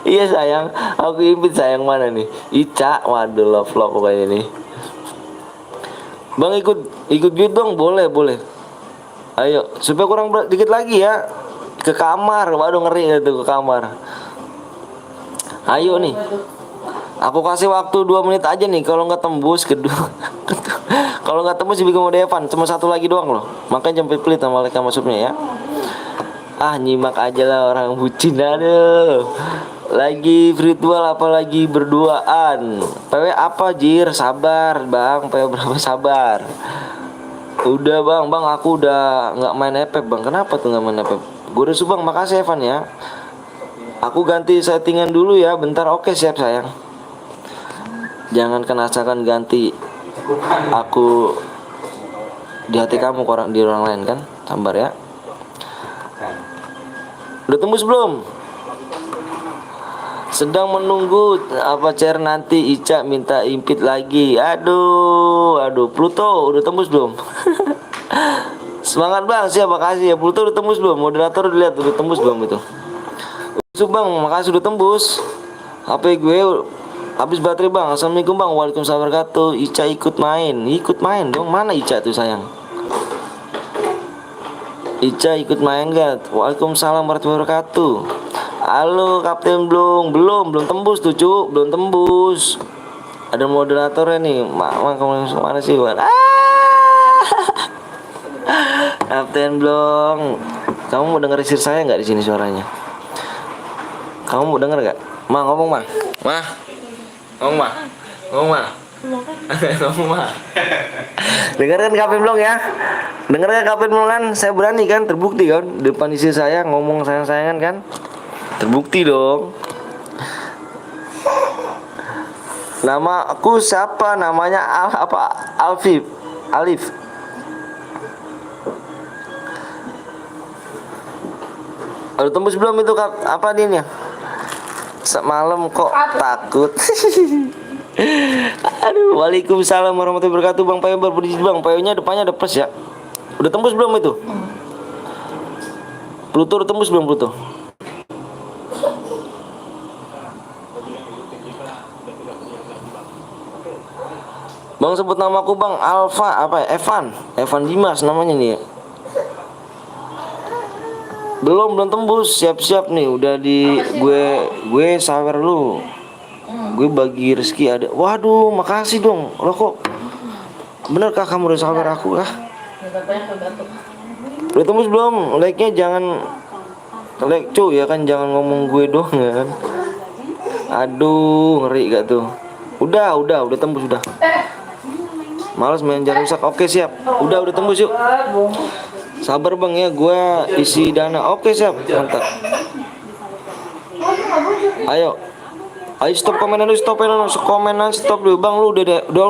Speaker 1: Iya sayang, aku impit sayang mana nih? Ica, waduh love pokoknya nih. Bang ikut gitu dong, boleh. Ayo, supaya kurang dikit lagi ya. Ke kamar, waduh ngeri gitu ke kamar. Ayo nih. Aku kasih waktu 2 menit aja nih, kalau nggak tembus kedua. Kalau nggak tembus bikin mode Evan, cuma satu lagi doang loh. Makanya jemput pelit sama mereka masuknya ya. Ah nyimak aja lah orang bucin, aduh. Lagi virtual apalagi berduaan. PW apa Jir? Sabar bang, PW berapa sabar. Udah bang, aku udah nggak main epep bang. Kenapa tuh nggak main epep? Gue udah subang, makasih Evan ya. Aku ganti settingan dulu ya, bentar. Oke siap sayang. Jangan kenasakan ganti aku di hati kamu di orang lain kan. Sabar ya. Udah tembus belum? Sedang menunggu apa chair nanti Ica minta impit lagi. Aduh Pluto udah tembus belum? Semangat bang, siap makasih ya. Pluto udah tembus belum? Moderator dilihat udah tembus belum itu? Bang, makasih udah tembus. HP gue habis baterai bang. Assalamualaikum bang. Waalaikumsalam warahmatullahi wabarakatuh. Ica ikut main dong. Mana Ica tuh sayang? Ica ikut main gak? Waalaikumsalam warahmatullahi wabarakatuh. Halo Kapten Blong, belum tembus tuh cuk, belum tembus. Ada moderatornya nih, mama kamu mana sih Wan? Kapten Blong, kamu mau denger isir saya nggak di sini suaranya? Kamu mau denger nggak? Ngomong ngomong Dengarkan Kapten Blong ya. Dengarkan Kapten Blong kan, saya berani kan, terbukti kan, depan istri saya ngomong sayang-sayangan kan. Terbukti dong. Nama aku siapa? Namanya Alif. Udah tembus belum itu apa dia? Semalam kok takut. Aduh, waalaikumsalam warahmatullahi wabarakatuh. Bang Payo berbudi bang. Payonya depannya ada plus ya. Udah tembus belum itu? Pluto udah tembus belum Pluto? Bang sebut namaku bang, Alfa apa ya? Evan Dimas namanya nih. Belum tembus, siap-siap nih, udah di gue sawer lu. Gue bagi rezeki ada. Waduh, makasih dong. Lo kok benerkah kamu udah sawer aku kah? Udah tembus belum? Like-nya jangan like cuy ya kan, jangan ngomong gue doang ya kan. Aduh, ngeri gak tuh? Udah tembus udah. Males main jarum rusak. Oke siap. Udah tembus yuk. Sabar bang ya, gue isi dana. Oke siap, mantap. Ayo stop komenan dulu, stop dulu bang. Lu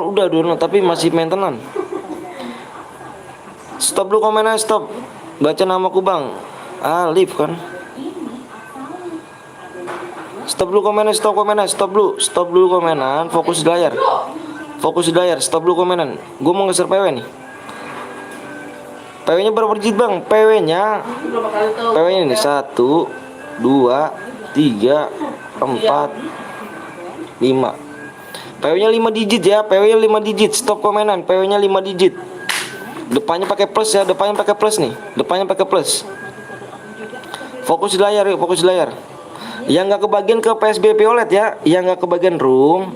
Speaker 1: udah tapi masih maintenance. Stop dulu komenan, stop. Baca namaku bang, Alif kan. Stop dulu komenan, stop dulu komenan. Fokus di layar, stop dulu komenan. Gue mau ngeser PW nih. PW nya berapa digit bang? PW nya ini 1, 2, 3, 4, 5. PW nya 5 digit ya. PW nya 5 digit. Stop komenan. PW nya 5 digit. Depannya pakai plus ya. Depannya pakai plus. Fokus di layar yuk. Yang nggak kebagian ke PSBB OLED ya. Yang nggak kebagian room,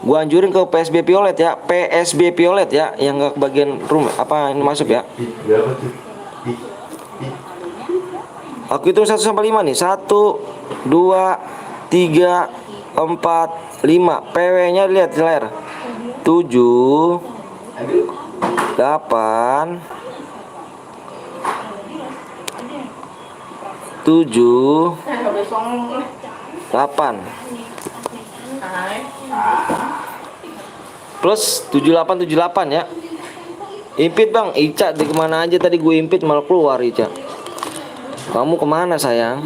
Speaker 1: Gua anjurin ke PSB Violet ya, PSB Violet ya, yang nggak kebagian room apa ini masuk ya. Aku hitung 1 sampai 5 nih. 1 2 3 4 5. PW-nya lihat di layar. 7 8 7
Speaker 2: Udah songong.
Speaker 1: 8
Speaker 2: Hai.
Speaker 1: plus 78 ya. Impit bang, Ica di kemana aja tadi gue impit malah keluar Ica. Kamu kemana sayang?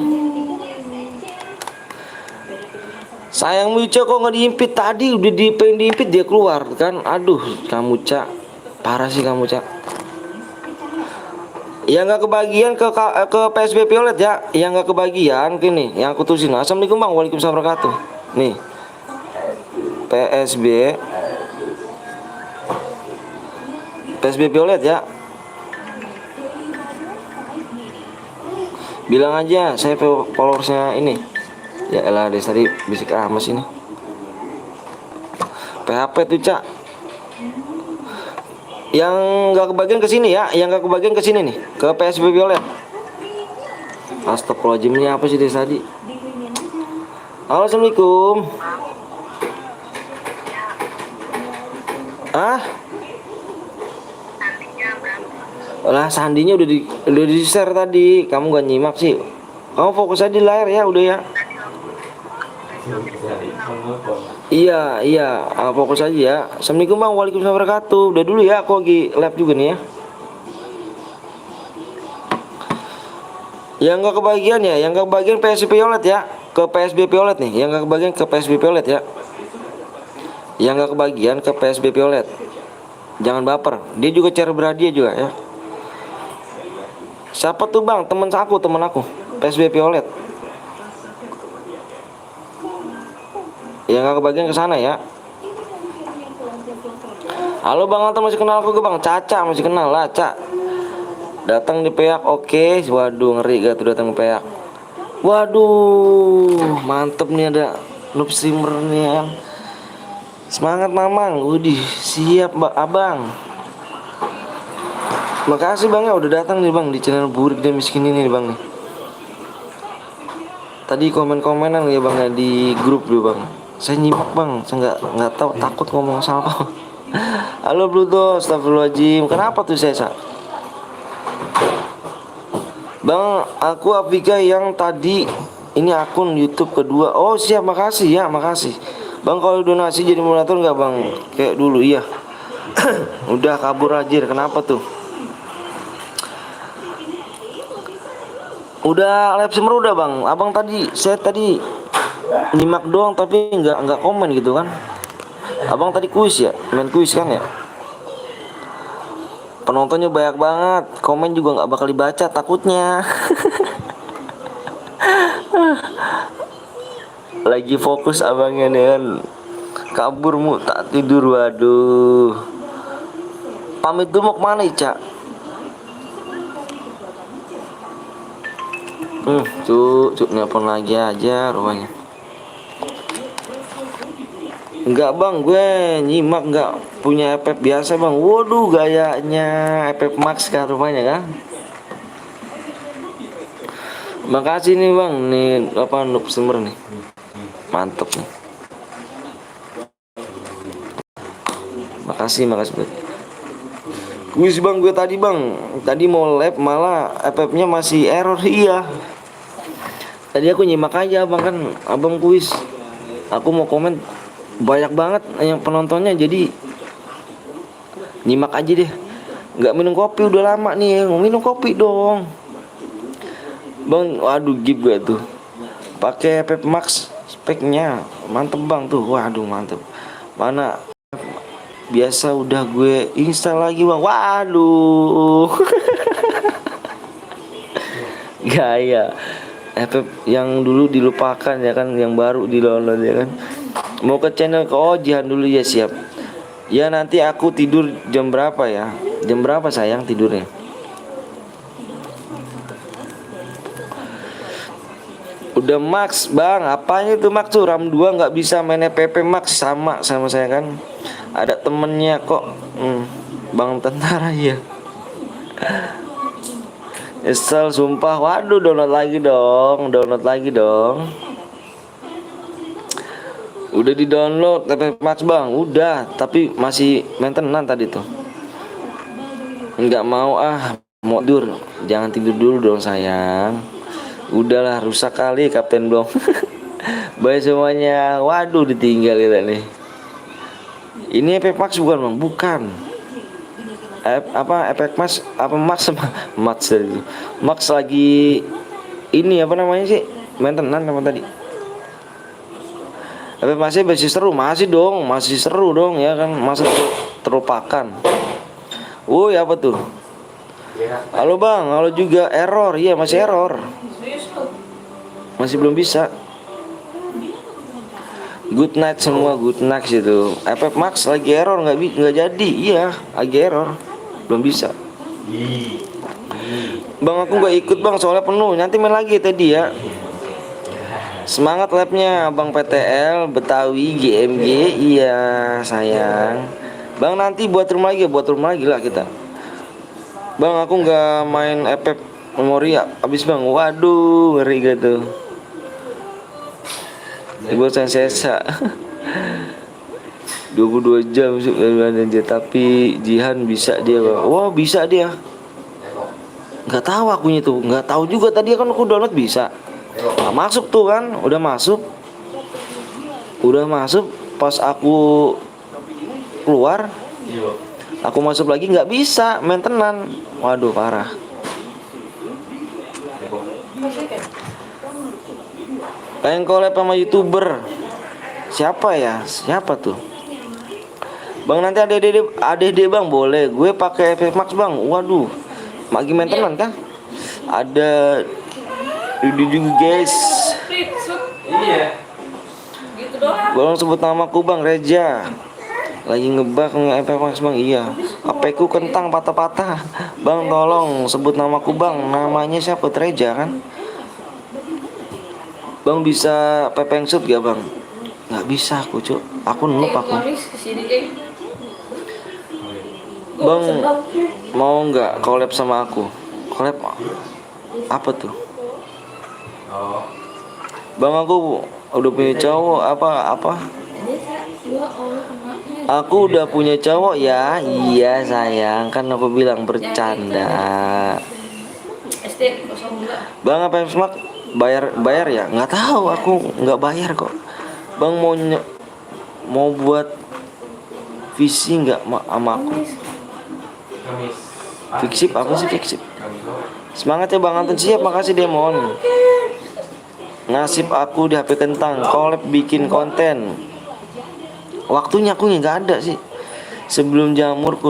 Speaker 1: Sayangmu Ica kok nggak diimpit tadi udah pengen diimpit dia keluar kan? Aduh kamu Ca, parah sih kamu Ca. Yang nggak kebagian ke PSB Violet ya, yang nggak kebagian gini, yang aku tulisin. Assalamualaikum bang, waalaikumsalam warahmatullahi wabarakatuh. Nih PSB Violet ya. Bilang aja saya followersnya ini. Ya elah des tadi bisik amas ini. PHP tuh Cak. Yang nggak kebagian ke sini ya, yang nggak kebagian ke sini nih, ke PSB Violet. Astagfirullahaladzim, ini apa sih des tadi? Halo, assalamualaikum. Ah? Lah sandinya udah di share tadi. Kamu gak nyimak sih. Kamu fokus aja di layar ya, udah ya. Iya, fokus aja ya. Assalamualaikum bang, waalaikumsalam warahmatullahi wabarakatuh. Udah dulu ya, aku lagi live juga nih ya. Yang gak kebagian ya, yang gak kebagian PSB Violet ya. Ke PSB Violet nih, yang gak kebagian ke PSB Violet ya. Yang gak kebagian ke PSB Violet. Jangan baper, dia juga cara berhadiah juga ya. Siapa tuh bang? Temen aku PSB Violet. Yang gak kebagian ke sana ya. Halo bang Anton, masih kenal aku bang? Caca masih kenal lah Cak. Datang di Peak, oke. Waduh ngeri gak tuh datang ke Peak. Waduh mantep nih ada noob streamer nih kan. Semangat mamang, Udih siap mbak abang. Makasih bang ya udah datang nih bang di channel Burik dan Miskin ini nih bang nih. Tadi komen-komenan ya bang ya di grup dulu bang. Saya nyimak bang, saya nggak tahu, takut ngomong salah apa. Halo Bluto, astagfirullahaladzim. Kenapa tuh saya? Bang, aku Afika yang tadi ini akun YouTube kedua. Oh siap, makasih ya, makasih. Bang kalau donasi jadi moderator nggak bang? Kayak dulu iya. Udah kabur aja, kenapa tuh? Udah live semeru udah bang. Abang tadi saya tadi nyimak doang tapi nggak komen gitu kan. Abang tadi kuis ya, main kuis kan ya. Penontonnya banyak banget, komen juga nggak bakal dibaca takutnya. Lagi fokus abangnya nih kan. Kaburmu tak tidur, waduh. Pamit dulu mau kemana Ica? Cuk nelpon lagi aja rumahnya. Enggak bang, gue nyimak nggak punya FF biasa bang. Waduh gayanya FF Max kan rumahnya kan. Makasih nih bang, nih apa noob streamer nih, mantep nih. Makasih bang. Kuis bang gue tadi bang, tadi mau live malah FF-nya masih error iya. Tadi aku nyimak aja bang kan, abang kuis. Aku mau komen banyak banget yang penontonnya jadi nyimak aja deh. Nggak minum kopi udah lama nih, minum kopi dong. Bang, waduh gip gue tuh. Pakai FF Max speknya mantep bang tuh, waduh mantep. Mana biasa udah gue install lagi bang, waduh. Gaya FF yang dulu dilupakan ya kan, yang baru di download ya kan. Mau ke channel ke Jihan dulu ya, siap. Ya nanti aku tidur jam berapa ya? Jam berapa sayang tidurnya? Udah max bang, apanya itu max tuh? RAM 2 nggak bisa main FPP max. Sama saya kan. Ada temennya kok. Bang tentara ya. Esel sumpah. Waduh, download lagi dong. Udah di download FPP max bang. Udah, tapi masih maintenance tadi tuh. Nggak mau mau tidur. Jangan tidur dulu dong sayang. Udahlah, rusak kali Kapten Blong. Bye semuanya. Waduh, ditinggal kita nih. Ini efek max bukan bang? Bukan. Efek max apa max tadi? Max lagi ini apa namanya sih? Maintenance apa tadi? Efek masih masih seru dong ya kan, masa terlupakan. Woi, apa tuh? Halo bang, halo juga. Error, iya masih error. Masih belum bisa. Good night semua, good night itu. FF Max lagi error, nggak jadi. Iya, lagi error, belum bisa. Bang aku nggak ikut bang, soalnya penuh. Nanti main lagi tadi ya. Semangat labnya Bang PTL Betawi GMG. Iya sayang. Bang nanti buat rumah lagi lah kita. Bang aku nggak main FF memori ya. Abis bang, waduh ngeri gitu. Ibu sensesa 22 jam dia, tapi Jihan bisa dia bang. Wah bisa dia. Nggak tahu akunya tuh, nggak tahu juga tadi kan aku download bisa. Nah, masuk tuh kan, udah masuk pas aku keluar, aku masuk lagi nggak bisa maintenance. Waduh parah. Pengen collab sama YouTuber. Siapa ya? Siapa tuh? Bang nanti ada dede bang boleh. Gue pakai FF Max bang. Waduh. Lagi maintenance kan? Ada Dudi juga guys.
Speaker 2: Iya. Gitu doang.
Speaker 1: Bolong sebut namaku bang Reja. Lagi ngebak FF Max bang. Iya. HP ku kentang patah-patah. Bang tolong sebut namaku bang. Namanya siapa? Reja kan? Bang bisa pepeng shoot gak bang? Nggak bisa aku cuk. Aku noob aku. Bang mau nggak collab sama aku? Collab apa tuh? Bang aku udah punya cowok apa? Aku udah punya cowok ya. Iya sayang, kan aku bilang bercanda. Bang apa semak bayar ya? Nggak tahu, aku nggak bayar kok. Bang mau buat visi nggak sama aku? Fiksip apa sih fiksip? Semangat ya Bang Anton, siap, makasih Demon. Nasib aku di HP kentang, collab bikin konten. Waktunya aku nggak ada sih. Sebelum janur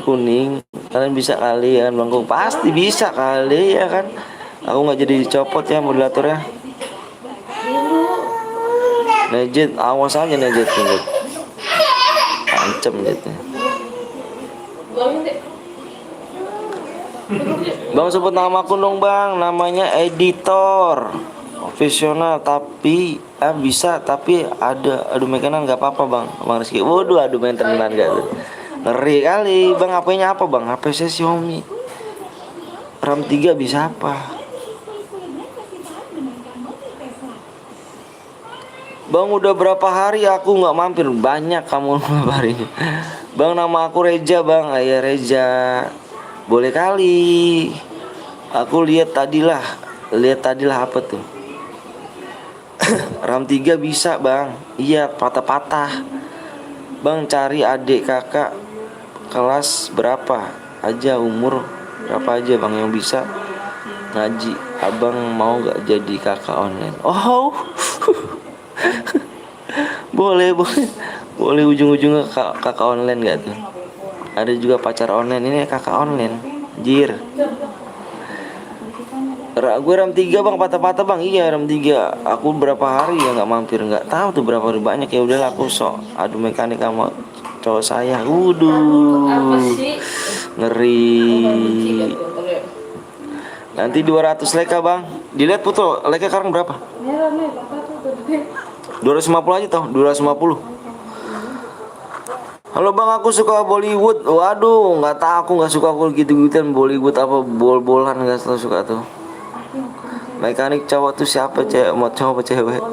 Speaker 1: kuning, kalian bisa kali ya Bang? Pasti bisa kali ya kan? Aku nggak jadi dicopot ya moderatornya. Nejet, awas aja Nejet. Ancam Nejetnya. Bang sebut nama aku dong bang. Namanya editor profesional tapi bisa tapi ada adu mekanan nggak apa-apa bang. Bang Rizky, waduh adu maintenance gak tuh? Ngeri kali bang. HP-nya apa bang? HP saya Xiaomi. RAM 3 bisa apa? Bang udah berapa hari aku nggak mampir? Banyak kamu harinya. Bang nama aku Reja bang. Ayah Reja. Boleh kali. Aku lihat tadilah apa tuh? RAM 3 bisa bang. Iya patah-patah. Bang cari adik kakak kelas berapa aja, umur berapa aja bang yang bisa ngaji. Abang mau gak jadi kakak online? Oh boleh ujung-ujungnya kakak online gak tuh? Ada juga pacar online, ini kakak online. Jir. Gue RAM 3 bang, patah-patah bang. Iya RAM 3. Aku berapa hari ya nggak mampir, nggak tahu tuh berapa hari banyak. Ya udahlah aku sok adu mekanik sama cowok saya. Ngeri. Nanti 200 like kah bang? Dilihat Putu, like sekarang berapa?
Speaker 2: Merah nih, bapak tuh udah gede.
Speaker 1: 250 aja tau, 250. Halo bang, aku suka Bollywood. Waduh, nggak tahu, aku nggak suka aku gitu-gituan Bollywood apa bol-bolan, nggak selalu suka tuh. Mekanik cowok tuh siapa, cewek mau cowok apa cewek?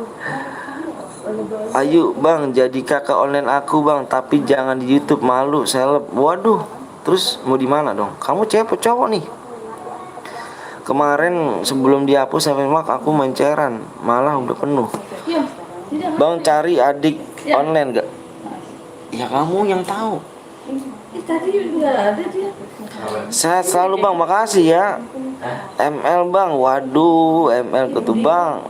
Speaker 1: Ayo bang, jadi kakak online aku bang, tapi jangan di YouTube, malu seleb. Waduh, terus mau di mana dong? Kamu cewek apa cowok nih? Kemarin sebelum dihapus sampai mak aku menceran, malah udah penuh.
Speaker 2: Iya, tidak.
Speaker 1: Bang cari adik online gak? Ya kamu yang tahu.
Speaker 2: Tadi nggak ada dia.
Speaker 1: Sehat selalu bang, makasih ya. ML bang, waduh ML ke tuh bang.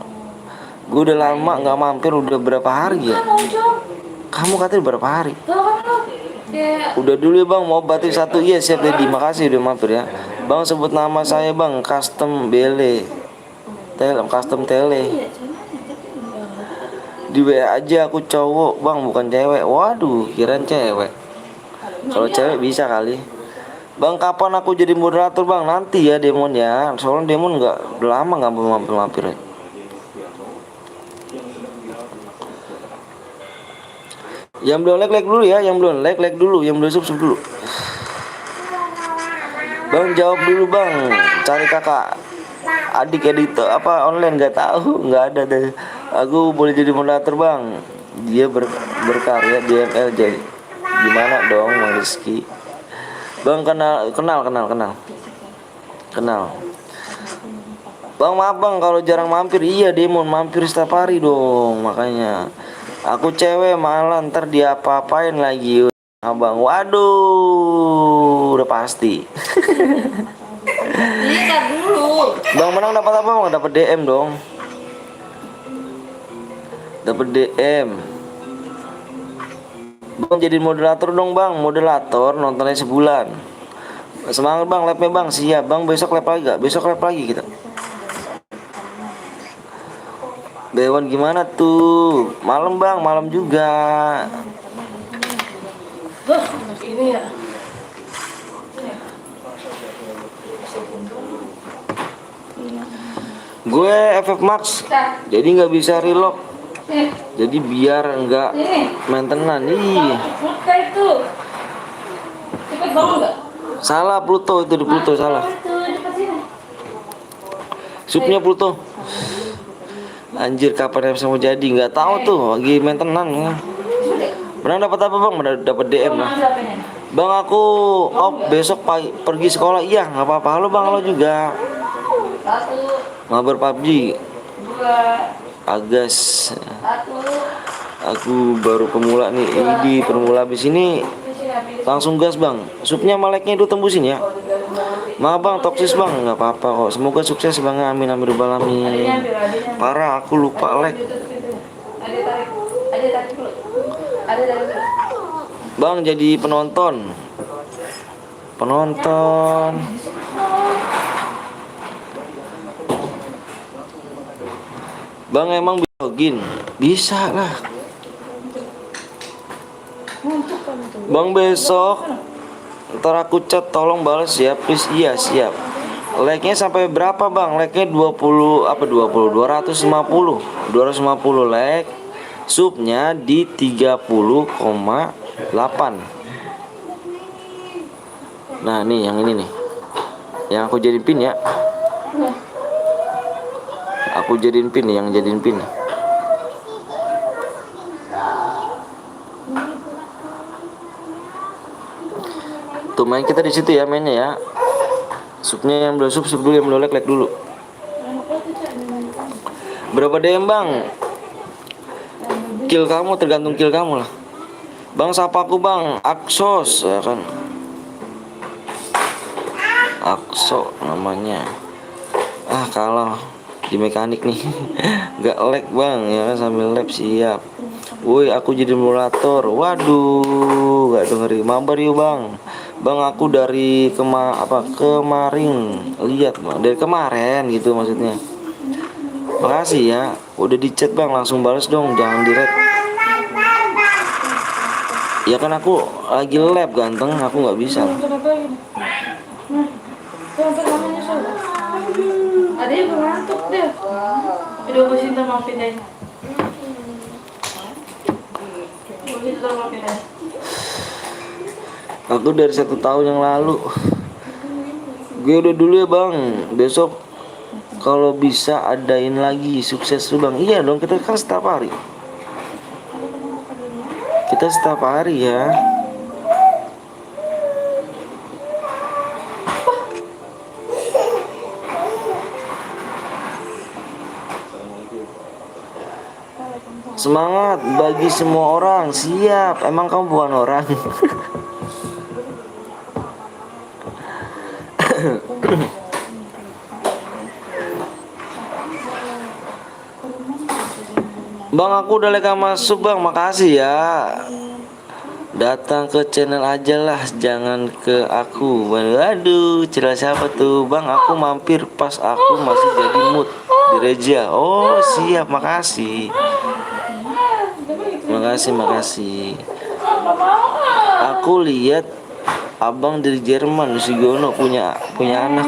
Speaker 1: Gue udah lama nggak mampir, udah berapa hari ya? Kamu katanya berapa hari?
Speaker 2: Tahu kan lo? Kayak
Speaker 1: Udah dulu ya bang, mau batik satu. Iya siap Dedi, makasih udah mampir ya. Bang sebut nama saya bang, custom bele custom tele. Di WA aja aku cowok bang, bukan cewek. Waduh, kirain cewek. Kalau cewek bisa kali. Bang kapan aku jadi moderator bang? Nanti ya Demon ya. Soalnya Demon nggak udah lama nggak mampir-mampir. Yang belum like dulu ya, yang belum like dulu, yang belum subscribe dulu. Bang jawab dulu bang, cari kakak adik editor apa online nggak tahu, nggak ada deh. Aku boleh jadi moderator bang, dia berkarya di ML jadi gimana dong Bang Rizky. Bang kenal. Bang maaf bang kalau jarang mampir. Iya Demon mampir setiap hari dong, makanya aku cewek malah ntar dia apa-apain lagi abang. Waduh, udah pasti.
Speaker 2: lihat dulu.
Speaker 1: Bang menang dapat apa bang? Dapat DM dong. Dapat DM. Bang jadi moderator dong bang, moderator nontonnya sebulan. Semangat bang, live-nya bang, siap bang. Besok live lagi gak? Besok live lagi kita. Dewan gimana tuh? Malam bang, malam juga.
Speaker 2: Loh, ini ya.
Speaker 1: Gue FF Max, jadi nggak bisa relock.
Speaker 2: Nih,
Speaker 1: Jadi biar nggak
Speaker 2: ini.
Speaker 1: maintenance. Iya.
Speaker 2: Buka itu. Cepet bangun nggak?
Speaker 1: Salah Pluto itu, di Pluto salah.
Speaker 2: Itu dekat sini.
Speaker 1: Supnya Pluto. Anjir kapan bisa mau jadi? Nggak tahu tuh, lagi maintenance ya. Menang dapat apa bang? Dapat DM lah. Bang aku besok pagi pergi sekolah. Iya nggak apa-apa. Halo bang, halo juga.
Speaker 2: 1,
Speaker 1: Ngabar PUBG.
Speaker 2: 2,
Speaker 1: Agas.
Speaker 2: 1.
Speaker 1: Aku baru pemula nih. Ini pemula habis ini langsung gas bang. Supnya maleknya itu tembusin ya. Maaf bang, toksis bang. Nggak apa-apa kok. Semoga sukses bang. Amin amin rabbal alamin. Parah aku lupa like.
Speaker 2: Ada tarik dulu. Ada tarik dulu.
Speaker 1: Bang jadi penonton. Bang emang bisa login? Bisa lah. Bang besok ntar aku chat tolong balas ya please. Iya siap. Like-nya sampai berapa bang? Like-nya 20 apa 20 250 like. Subnya di 30,8. Nah nih yang ini nih, yang aku jadiin pin ya. Aku jadiin pin nih, yang jadiin pin nih. Tuh main kita di situ ya mainnya ya. Subnya yang belum sub dulu, yang belum like dulu. Berapa DM bang? Kill kamu tergantung kill kamu lah. Bang sapa aku bang, Aksos ya kan. Akso namanya. Ah kalah di mekanik nih. Gak lag bang ya kan, sambil lab siap. Woi aku jadi moderator. Waduh gak dengerin. Mabar yuk bang. Bang aku dari kemarin lihat bang, dari kemarin gitu maksudnya. Makasih ya, udah di chat bang, langsung balas dong, jangan direct. Ya kan aku lagi lab ganteng, aku nggak bisa.
Speaker 2: Kenapa ini? Nah, namanya soal. Ada yang ngantuk deh. Udah gue Sinta mau pindahin. Gue Sinta mau pindahin.
Speaker 1: Aku dari 1 tahun yang lalu. Gue udah dulu ya bang. Besok kalau bisa adain lagi, sukses tuh bang. Iya dong, kita kan setiap hari. Kita setiap hari ya. Semangat bagi semua orang. Siap. Emang kamu bukan orang? Bang, aku udah leka masuk bang. Makasih ya. Datang ke channel aja lah, jangan ke aku. Waduh, cerita siapa tuh bang? Aku mampir pas aku masih jadi mood di Reja. Oh siap, makasih. Makasih. Aku lihat abang dari Jerman, Sugiyono punya anak.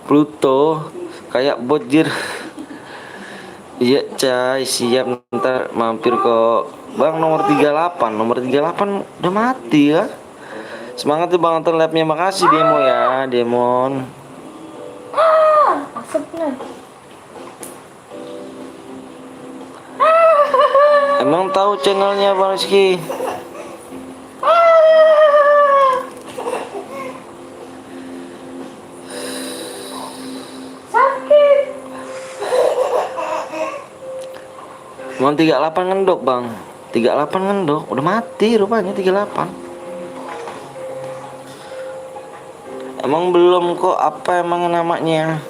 Speaker 1: Pluto kayak bot jir. Iya cai, siap, ntar mampir kok bang. Nomor 38 udah mati ya. Semangat tuh bang, ntar labnya. Makasih Demo ya, Demon.
Speaker 2: Asapnya.
Speaker 1: Emang tahu channelnya Bang Rizky?
Speaker 2: Sakit.
Speaker 1: Emang 38 ngendok bang. 38 ngendok, udah mati rupanya 38. Emang belum kok, apa emang namanya?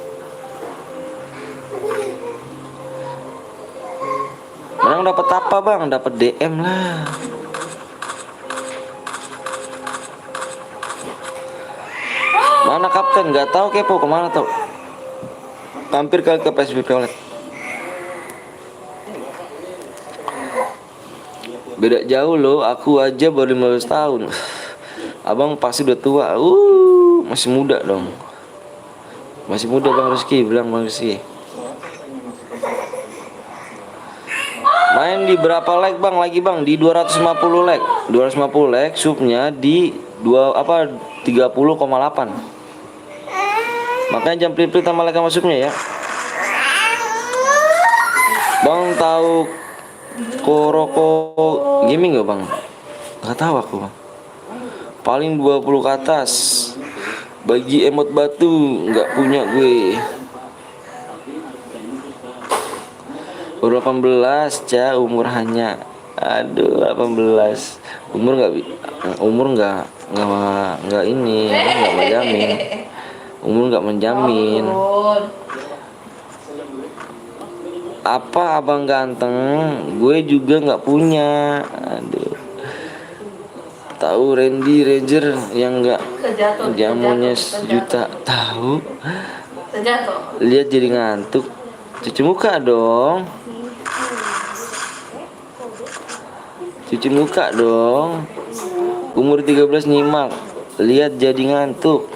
Speaker 1: Bang dapat apa bang? Dapat DM lah. Mana kapten? Gak tahu, kepo kemana tuh? Hampir kali ke PSB Violet. Beda jauh loh, aku aja baru 15 tahun. Abang pasti udah tua. Masih muda dong. Masih muda Bang Rizky, bilang Bang Rizky. Main di berapa like bang? Lagi bang di 250 like. 250 like, subnya di 30,8. Makanya jam plit-plit sama like masuknya ya. Bang tahu Koroko Gaming gak bang? Gak tahu aku bang. Paling 20 ke atas. Bagi emot batu nggak punya gue. Baru 18 ca, umur hanya. Aduh, 18. Umur nggak ini, nggak menjamin. Umur nggak menjamin. Apa abang ganteng? Gue juga nggak punya. Aduh. Tahu Randy Ranger yang nggak jamunya sejuta? Tahu. Lihat jadi ngantuk. Cuci muka dong. Cuci muka dong. Umur 13 nyimak. Lihat jadi ngantuk.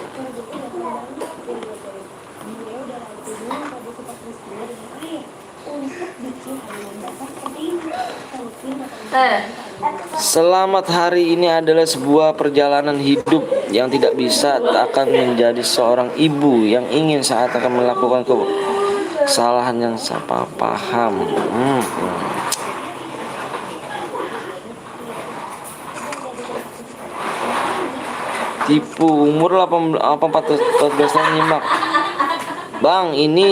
Speaker 1: Selamat, hari ini adalah sebuah perjalanan hidup yang tidak bisa akan menjadi seorang ibu yang ingin saat akan melakukan kesalahan yang salah paham. Tipu umur 14 tahun nyimak. Bang, ini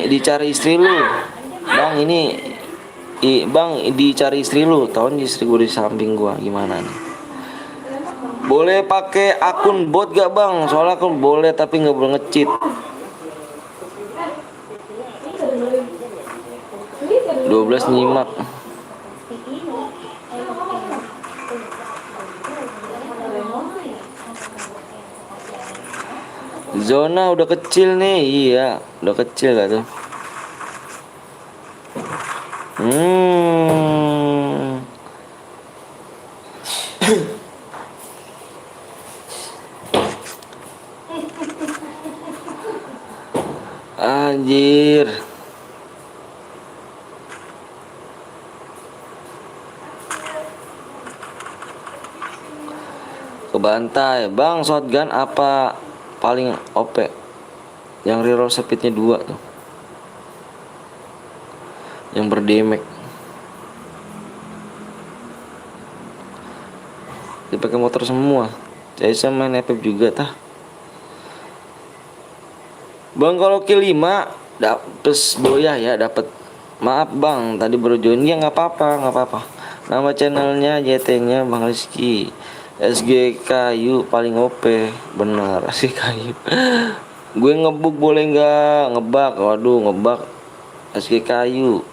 Speaker 1: dicari istri lu. Bang, Bang dicari istri lu. Tahun istri gue di samping gua, gimana nih? Boleh pakai akun bot gak bang? Soalnya aku boleh tapi nggak boleh nge-cheat. 12 nyimak. Zona udah kecil nih. Iya, udah kecil gak tuh? anjir. Kebantai. Bang, shotgun apa paling OP? Yang reroll speednya 2 tuh. Yang berdemek. Dipakai motor semua. Saya main FF juga tah. Bang, kalau kill 5 dapet boya ya, dapat. Maaf bang, tadi baru join. Ya nggak apa-apa. Nama channelnya JT-nya Bang Rizky. SG kayu paling OP. Benar, SG kayu. Gue ngebuk boleh nggak? Ngebak, waduh ngebak. SG kayu.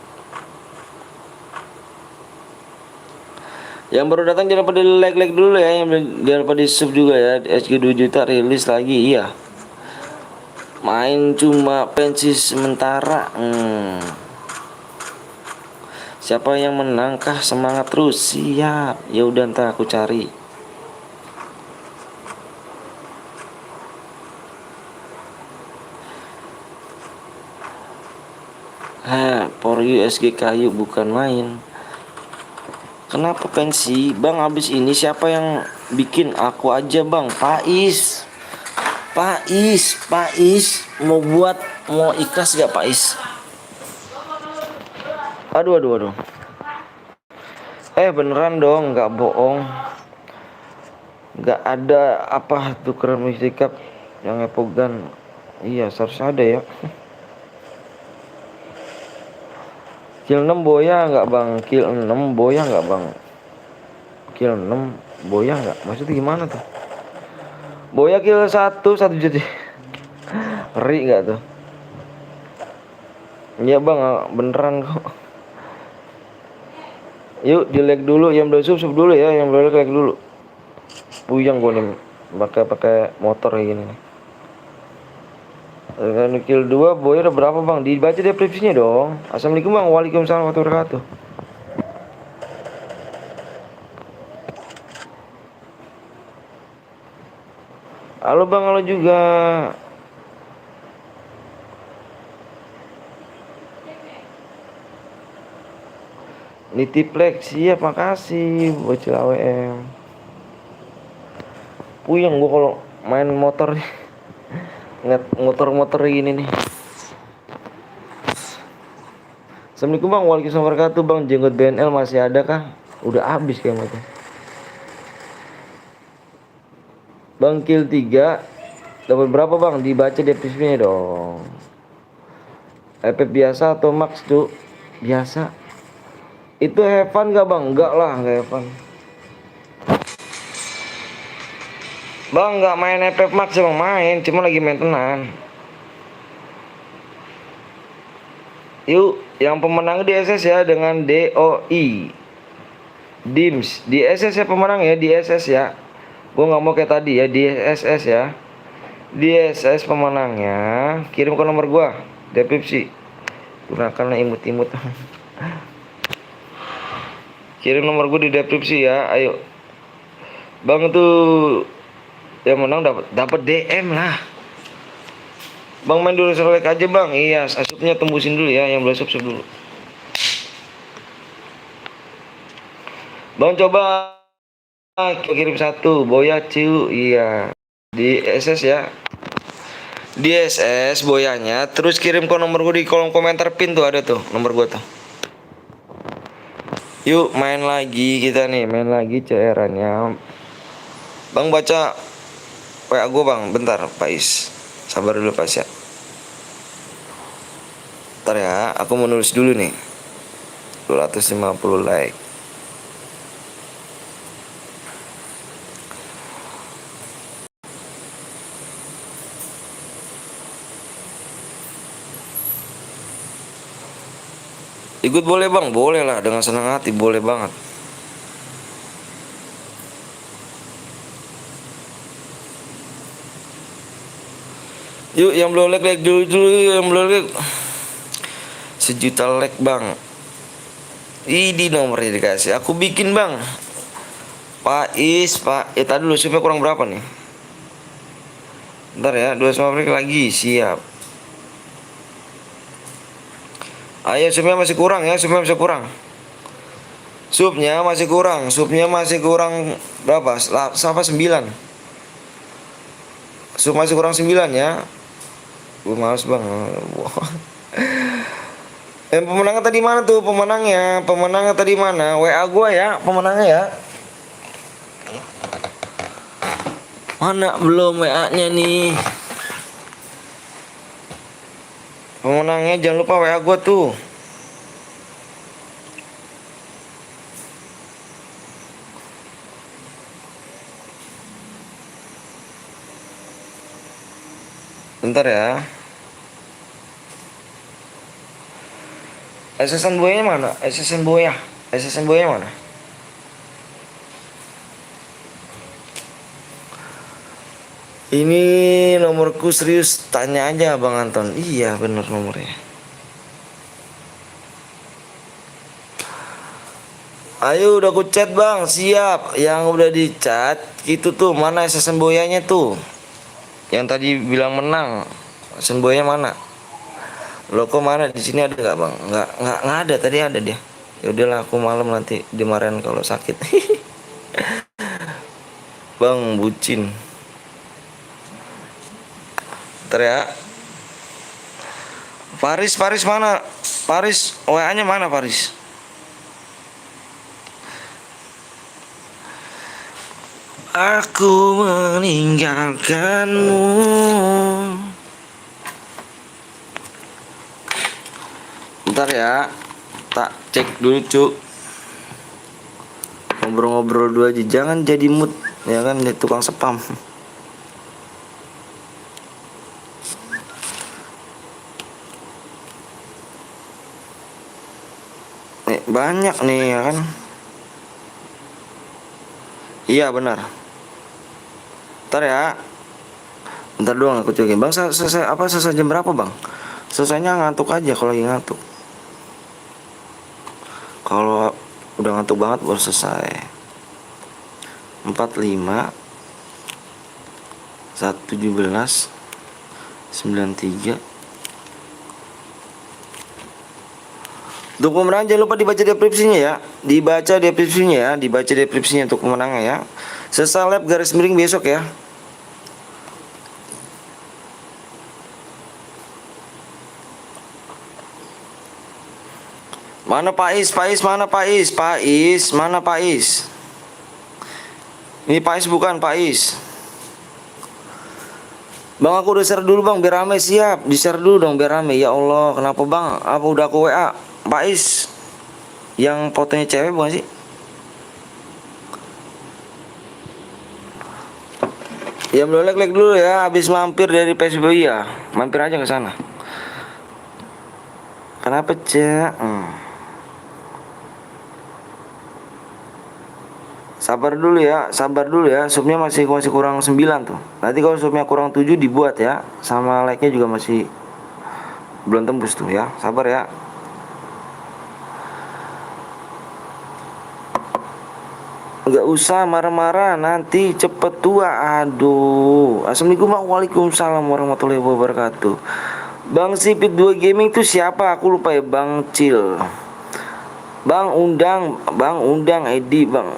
Speaker 1: Yang baru datang jangan pada like dulu ya, yang jangan pada sub juga ya. SG 2 juta rilis lagi, iya. Main cuma pensi sementara. Siapa yang menangkah? Semangat terus. Siap. Ya udah ntar aku cari. For you SG kayu bukan main. Kenapa pensi? Bang, habis ini siapa yang bikin? Aku aja bang. Pais mau ikhlas gak Pais? Aduh. Beneran dong, nggak bohong. Nggak ada apa tukeran mustikap yang epogan. Iya, seharusnya ada ya. Kill 6 boya nggak bang? Kill 6 boya nggak bang? Kill 6 boya nggak? Maksudnya gimana tuh? Boya kill 1 jadi. Ngeri nggak tuh? Iya bang, beneran kok. Yuk di like dulu, yang belum sub dulu ya, yang belum like dulu. Puyang gue nih pakai motor kayak gini nih. Dengan kill 2 boy udah berapa bang? Dibaca deskripsinya dong. Assalamualaikum bang. Waalaikumsalam warahmatullahi wabarakatuh. Halo bang, halo juga. Nitiplex, siap, makasih bocil AWM. Puyeng gua kalau main motor nih. Ngeliat motor-motor gini nih. Assalamualaikum bang, waalaikumsalam warahmatullahi wabarakatuh bang. Jenggot BNL masih ada kah? Udah habis kayaknya tuh. Bang, kill 3 dapat berapa bang? Dibaca deskripsinya dong. FF biasa atau max tuh? Biasa. Itu have fun gak bang? Enggak lah, enggak have fun. Bang, enggak main FF max ya bang, main, cuma lagi maintenance. Yuk, yang pemenang di SS ya dengan DOI Dims. Di SS ya pemenang ya, di SS ya. Gue nggak mau kayak tadi ya, di SS ya. Di SS pemenangnya. Kirim ke nomor gue, deskripsi. Gunakanlah imut-imut. Kirim nomor gue di deskripsi ya, ayo. Bang tuh yang menang dapat DM lah. Bang main dulu selek aja bang. Iya, subnya tembusin dulu ya, yang belum sub dulu. Bang coba kirim 1 boya ciu. Iya, di SS ya. Di SS boyanya, terus kirim ke nomor gue di kolom komentar pin tuh, ada tuh nomor gue tuh. Yuk main lagi kita nih, main lagi CR-nya. Bang baca WA gue bang, bentar Pais. Sabar dulu Pais ya. Bentar ya, aku mau nulis dulu nih. 250 like. Ikut boleh bang, boleh lah, dengan senang hati, boleh banget. Yuk yang belum like dulu, yang belum like 1 juta like bang. Ini nomornya dikasih, aku bikin bang. Pais, tadi dulu supaya kurang berapa nih? Bentar ya, 250 lagi, siap. Ayo, supnya masih kurang ya, supnya masih kurang. Supnya masih kurang berapa? Sampai 9. Sup masih kurang 9 ya. Gue males bang. Pemenangnya tadi mana tuh pemenangnya? Pemenangnya tadi mana? WA gua ya, pemenangnya ya. Mana belum WA-nya nih? Pemenangnya jangan lupa WA gua tuh. Bentar ya. SSN Boyanya mana? SSN Boya. SSN Boyanya mana? Ini nomorku serius, tanya aja Bang Anton. Iya bener nomornya. Ayo udah aku chat bang, siap. Yang udah di chat itu tuh mana SSN Boyanya tuh? Yang tadi bilang menang, SSN Boyanya mana? Lo kok mana di sini ada nggak bang? Nggak ada, tadi ada dia. Ya udahlah aku malam nanti dimarahin kalau sakit. Bang bucin. Ntar ya. Paris mana? Paris WA-nya mana Paris? Aku meninggalkanmu. Bentar ya, tak cek dulu cuk. Ngobrol-ngobrol dulu aja, jangan jadi mood ya kan, jadi tukang spam. Nih, banyak nih ya kan. Iya benar. Bentar ya. Bentar doang aku cekin. Bang selesai jam berapa bang? Selesainya ngantuk aja kalau lagi ngantuk. Kalau udah ngantuk banget baru selesai. 45 117 93. Untuk pemenang jangan lupa dibaca deskripsinya ya. Dibaca deskripsinya untuk pemenangnya ya. Selesai lab garis miring besok ya. Mana Pais? Mana Pais? Ini Pais bukan Pais. Bang aku udah share dulu bang biar rame, siap. Di-share dulu dong biar rame. Ya Allah, kenapa bang? Apa udah aku WA? Pais yang fotonya cewek bukan sih? Ya belum like dulu ya, habis mampir dari PSBB ya. Mampir aja ke sana. Kenapa, Cek? Sabar dulu ya. Supnya masih kurang 9 tuh. Nanti kalau supnya kurang 7 dibuat ya. Sama like-nya juga masih belum tembus tuh ya. Sabar ya. Enggak usah marah-marah, nanti cepet tua. Aduh. Assalamualaikum. Waalaikumsalam warahmatullahi wabarakatuh. Bang Sipit 2 Gaming tuh siapa? Aku lupa ya. Bang Cil. Bang undang Edi bang.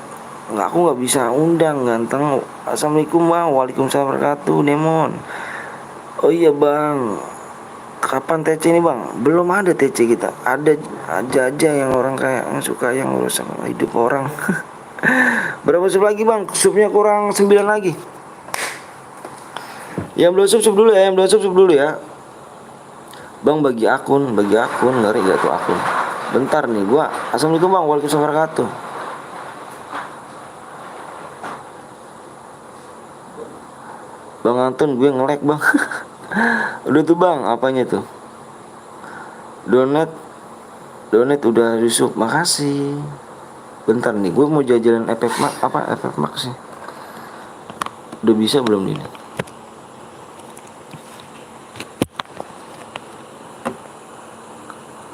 Speaker 1: Enggak, aku nggak bisa undang ganteng. Assalamualaikum bang. Waalaikumsalam wabarakatuh. Demon. Oh iya bang. Kapan TC ini bang? Belum ada TC kita. Ada aja yang orang kayak yang suka yang urusan hidup orang. Berapa sup lagi bang? Supnya kurang 9 lagi. Yang belum sup dulu ya. Bang bagi akun ngeri gak tuh akun. Bentar nih gua. Assalamualaikum bang. Waalaikumsalam wabarakatuh. Bang Anton gue nge-lag bang. Udah tuh bang, apanya tuh? Donate udah disup, makasih. Bentar nih, gue mau jajalan efek max sih. Udah bisa belum ini?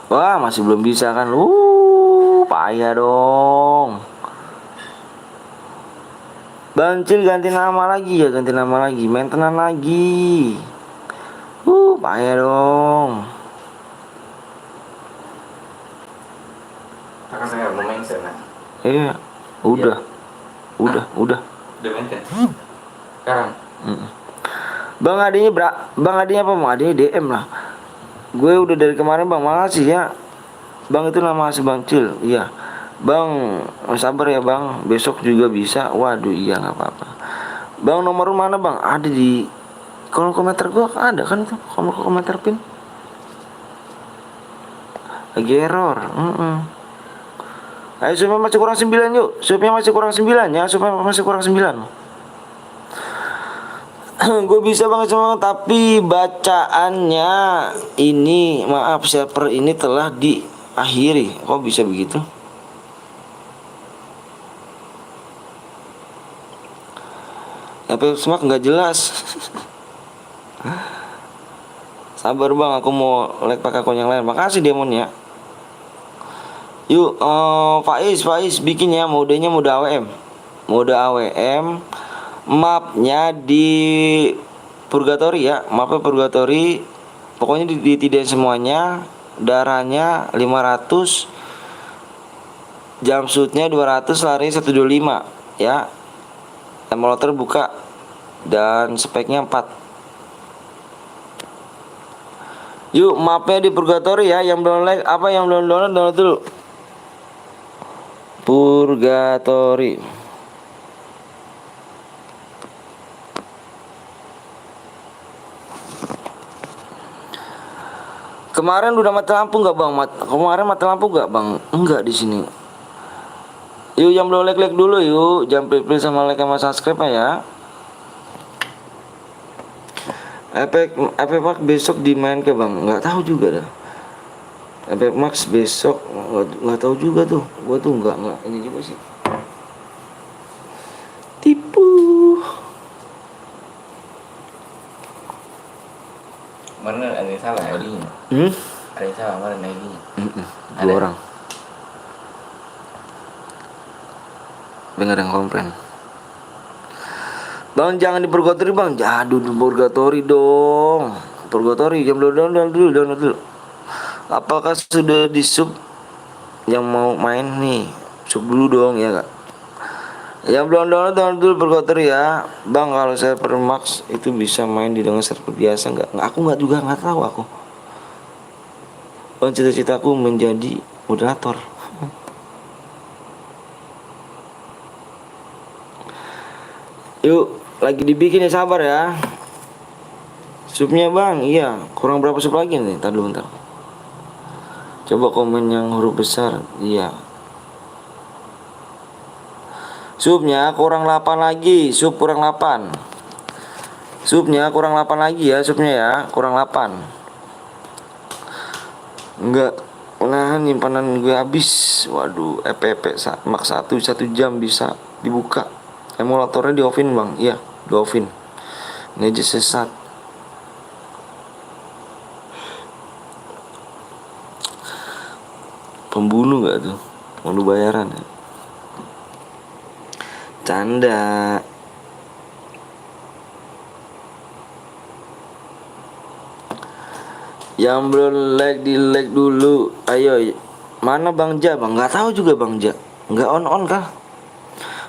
Speaker 1: Wah masih belum bisa kan? Payah dong. Bancil ganti nama lagi, maintenance lagi. Payah dong. Iya. Udah. Udah.
Speaker 4: Udah mainkan. Sekarang.
Speaker 1: Bang Adinya Bang Adinya apa? Bang Adinya DM lah. Gue udah dari kemarin Bang, makasih ya. Bang itu nama asli Bang Cil. Iya. Bang, sabar ya Bang. Besok juga bisa. Waduh, iya nggak apa-apa. Bang, nomor lu mana Bang? Ada di kolom komentar gua, ada kan itu kolom komentar pin. Lagi error. Ayo supaya masih kurang 9 yuk. Supaya masih kurang 9 ya. Supaya masih kurang 9. Gue bisa banget semua, tapi bacaannya ini maaf server ini telah diakhiri. Kok bisa begitu? Tapi semak nggak jelas. Sabar Bang, aku mau like pakai akun yang lain. Makasih Demon ya. Yuk, Faiz bikin ya, modenya mode AWM. Mode AWM, mapnya di Purgatory ya, mapnya Purgatory. Pokoknya ditidakkan semuanya. Darahnya 500, jumpsuitnya 200, lari 125 ya. Emulator buka dan speknya 4. Yuk, mapnya di Purgatory ya. Yang belum like apa, yang belum download dulu. Purgatory. Kemarin udah mati lampu nggak Bang? Kemarin mati lampu nggak Bang? Enggak di sini. Yuk, yang belum like dulu yuk. Jangan pilih sama like sama subscribe ya. Efek Max besok dimain ke Bang? Nggak tahu juga dah. Efek Max besok nggak tahu juga tuh. Gua tuh nggak ini juga sih. Tipu.
Speaker 4: Mana ada yang salah ID-nya? Ada yang salah mana ID-nya?
Speaker 1: 2 orang. Dengar yang komplain. Bang jangan di Purgatory Bang. Aduh di Purgatory dong. Purgatory jam download dulu. Apakah sudah di sub yang mau main nih? Sub dulu dong ya kak. Yang belum download dulu Purgatory ya. Bang kalau saya per max itu bisa main di dengan server biasa nggak? Aku nggak tahu aku. Bang cita-citaku menjadi moderator. Yuk lagi dibikin ya, sabar ya. Subnya Bang, iya. Kurang berapa sub lagi nih? Ntar dulu bentar. Coba komen yang huruf besar. Iya. Subnya kurang 8 lagi. Sub kurang 8. Subnya kurang 8 lagi ya. Subnya ya kurang 8. Enggak nahan nyimpanan gue habis. Waduh, max 1 jam bisa dibuka. Emulatornya di offin Bang. Iya, di offin. Ngejek sesat. Pembunuh gak tuh? Mau bayaran ya? Canda. Yang belum like di like dulu. Ayo. Mana Bang Ja Bang? Nggak tahu juga Bang Ja. Nggak on kah?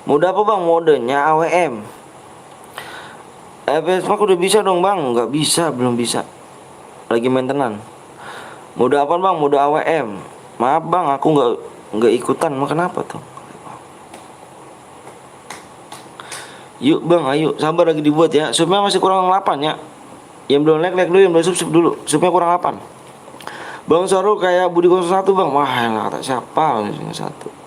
Speaker 1: Mode apa Bang? Modenya AWM. FPS Max udah bisa dong Bang? Nggak bisa, belum bisa. Lagi maintenance. Mode apa Bang? Mode AWM. Maaf Bang, aku nggak ikutan. Mau kenapa tuh? Yuk Bang, ayo. Sabar lagi dibuat ya. Subnya masih kurang 8 ya. Yang belum like dulu, yang belum sub dulu. Subnya kurang 8. Bang Sarul kayak Budi 01 Bang. Wah, elah kata siapa 01.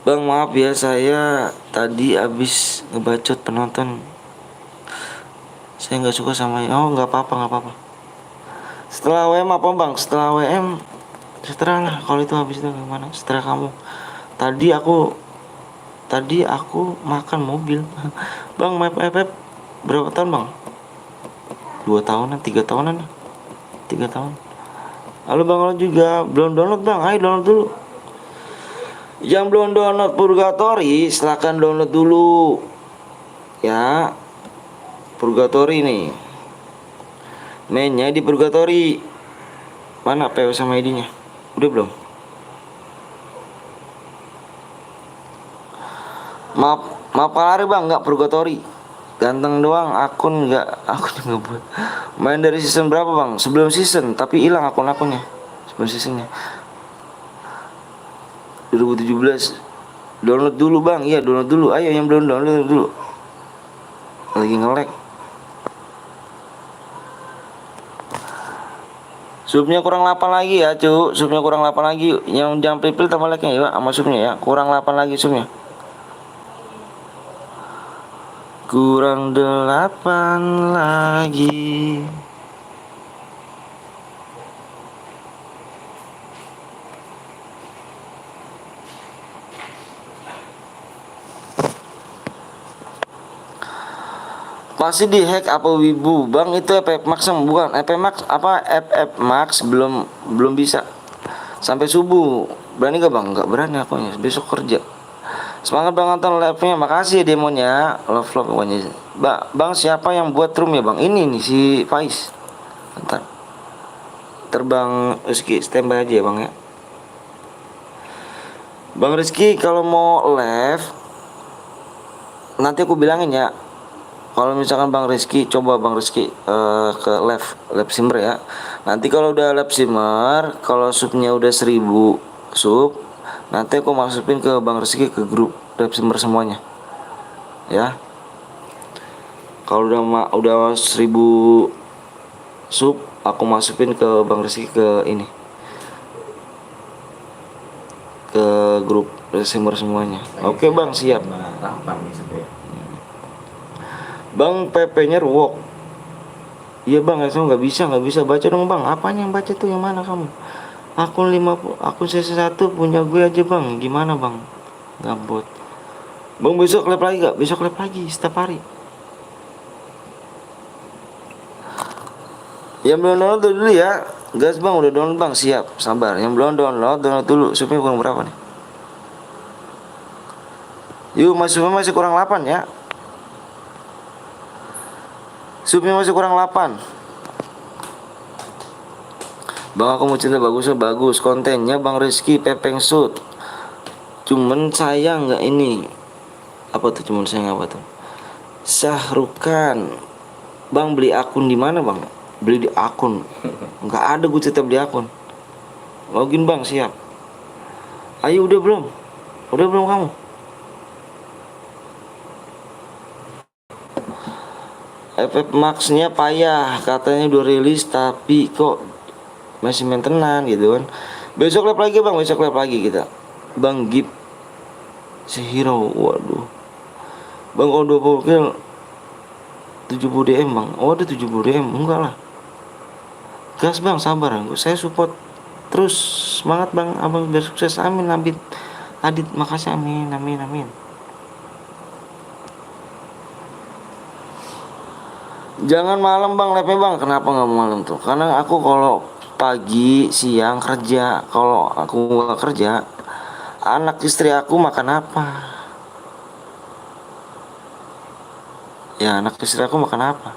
Speaker 1: Bang maaf ya, saya tadi habis ngebacot penonton. Saya nggak suka sama nggak apa-apa. Setelah WM apa Bang? Setelah WM setelah lah, kalau itu habis itu gimana? Setelah kamu. Tadi aku makan mobil. Bang maaf berapa tahun Bang? 2 tahunan, 3 tahunan. 3 tahun. Halo Bang, lo juga belum download Bang? Ayo download dulu. Yang belum download Purgatory silahkan download dulu ya. Purgatory nih, mainnya di Purgatory. Mana PW sama ID nya? Udah belum? Maaf lari bang, nggak purgatory. Ganteng doang, akun nggak buat. Main dari season berapa bang? Sebelum season, tapi hilang akunnya. Sebelum seasonnya 2017. Download dulu bang, iya download dulu. Ayo yang belum download dulu. Lagi nge-lag. Subnya kurang 8 lagi ya cu. Subnya kurang 8 lagi. Yang jangan pilih tambah like-nya ya sama subnya ya. Kurang 8 lagi subnya. Kurang 8 lagi. Pasti dihack apa wibu bang, itu FF Max bukan FF Max, apa FF Max belum bisa sampai subuh. Berani gak bang? Gak berani akunya, besok kerja. Semangat bang nonton live-nya, makasih ya demonya. Love pokoknya. Bang siapa yang buat room ya bang? Ini nih si Faiz. Bentar terbang Rizky, standby aja ya bang ya. Bang Rizky kalau mau live nanti aku bilangin ya. Kalau misalkan Bang Rizky, coba Bang Rizky ke live simmer ya. Nanti kalau udah live simmer, kalau subnya udah 1000 sub, nanti aku masukin ke Bang Rizky ke grup live simmer semuanya. Ya. Kalau udah 1000 sub, aku masukin ke Bang Rizky ke ini. Ke grup live simmer semuanya. Oke Bang, siap.
Speaker 4: Tampan nih sebenarnya.
Speaker 1: Bang PP-nya ruwok. Iya bang, saya nggak bisa baca dong bang. Apanya yang baca tuh, yang mana kamu? Akun 50, akun CS1 punya gue aja bang. Gimana bang? Gabut. Bang besok live lagi gak? Besok live lagi setiap hari. Yang belum download dulu ya. Gas bang, udah download bang, siap. Sabar. Yang belum download dulu. Supaya kurang berapa nih? Yuk masih kurang 8 ya. Subnya masih kurang 8. Bang aku mau cerita bagus kontennya Bang Rizky Pepeng Shoot. Cuman sayang nggak ini. Apa tuh cuman sayang apa tuh? Syahrukan. Bang beli akun di mana bang? Beli di akun. Nggak ada gue cerita beli akun. Login bang, siap. Ayo udah belum? Udah belum kamu? FF Max-nya payah, katanya udah rilis tapi kok masih maintenance gitu kan. Besok live lagi bang, besok live lagi kita. Bang Gip si hero, waduh. Bang kalau 20 kill 70 DM bang. Oh ada 70 DM, enggak lah. Gas bang, sabar. Saya support terus, semangat bang, abang biar sukses. Amin Adit, makasih, amin. Jangan malam bang, live bang. Kenapa nggak malam tuh? Karena aku kalau pagi siang kerja. Kalau aku nggak kerja, anak istri aku makan apa? Ya anak istri aku makan apa?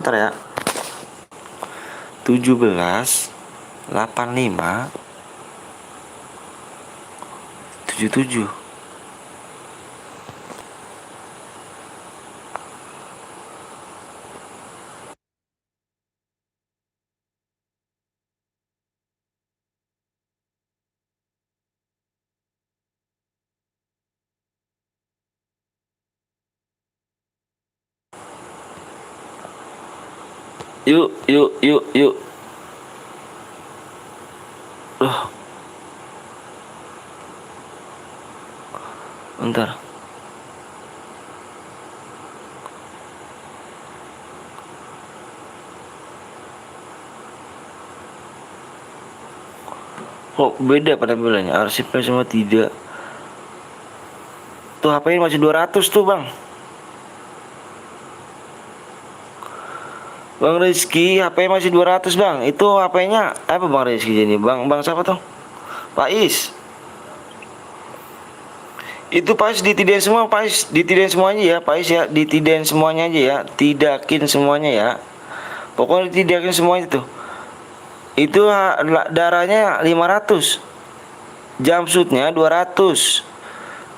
Speaker 1: Ntar ya. 17 85 77. Yuk. Bentar. Kok beda penampilannya? Arsipnya semua tidak. Tuh HP-nya masih 200 tuh bang. Bang Rizky HP masih 200 bang. Itu HP-nya apa bang Rizky jadi? Bang siapa tuh? Pais. Itu Pais ditidain semua, Pais ditidain semuanya ya, Pais ya, ditidain semuanya aja ya, tidakin semuanya ya. Pokoknya ditidakin semuanya tuh. Itu darahnya 500. Jumpsuitnya 200.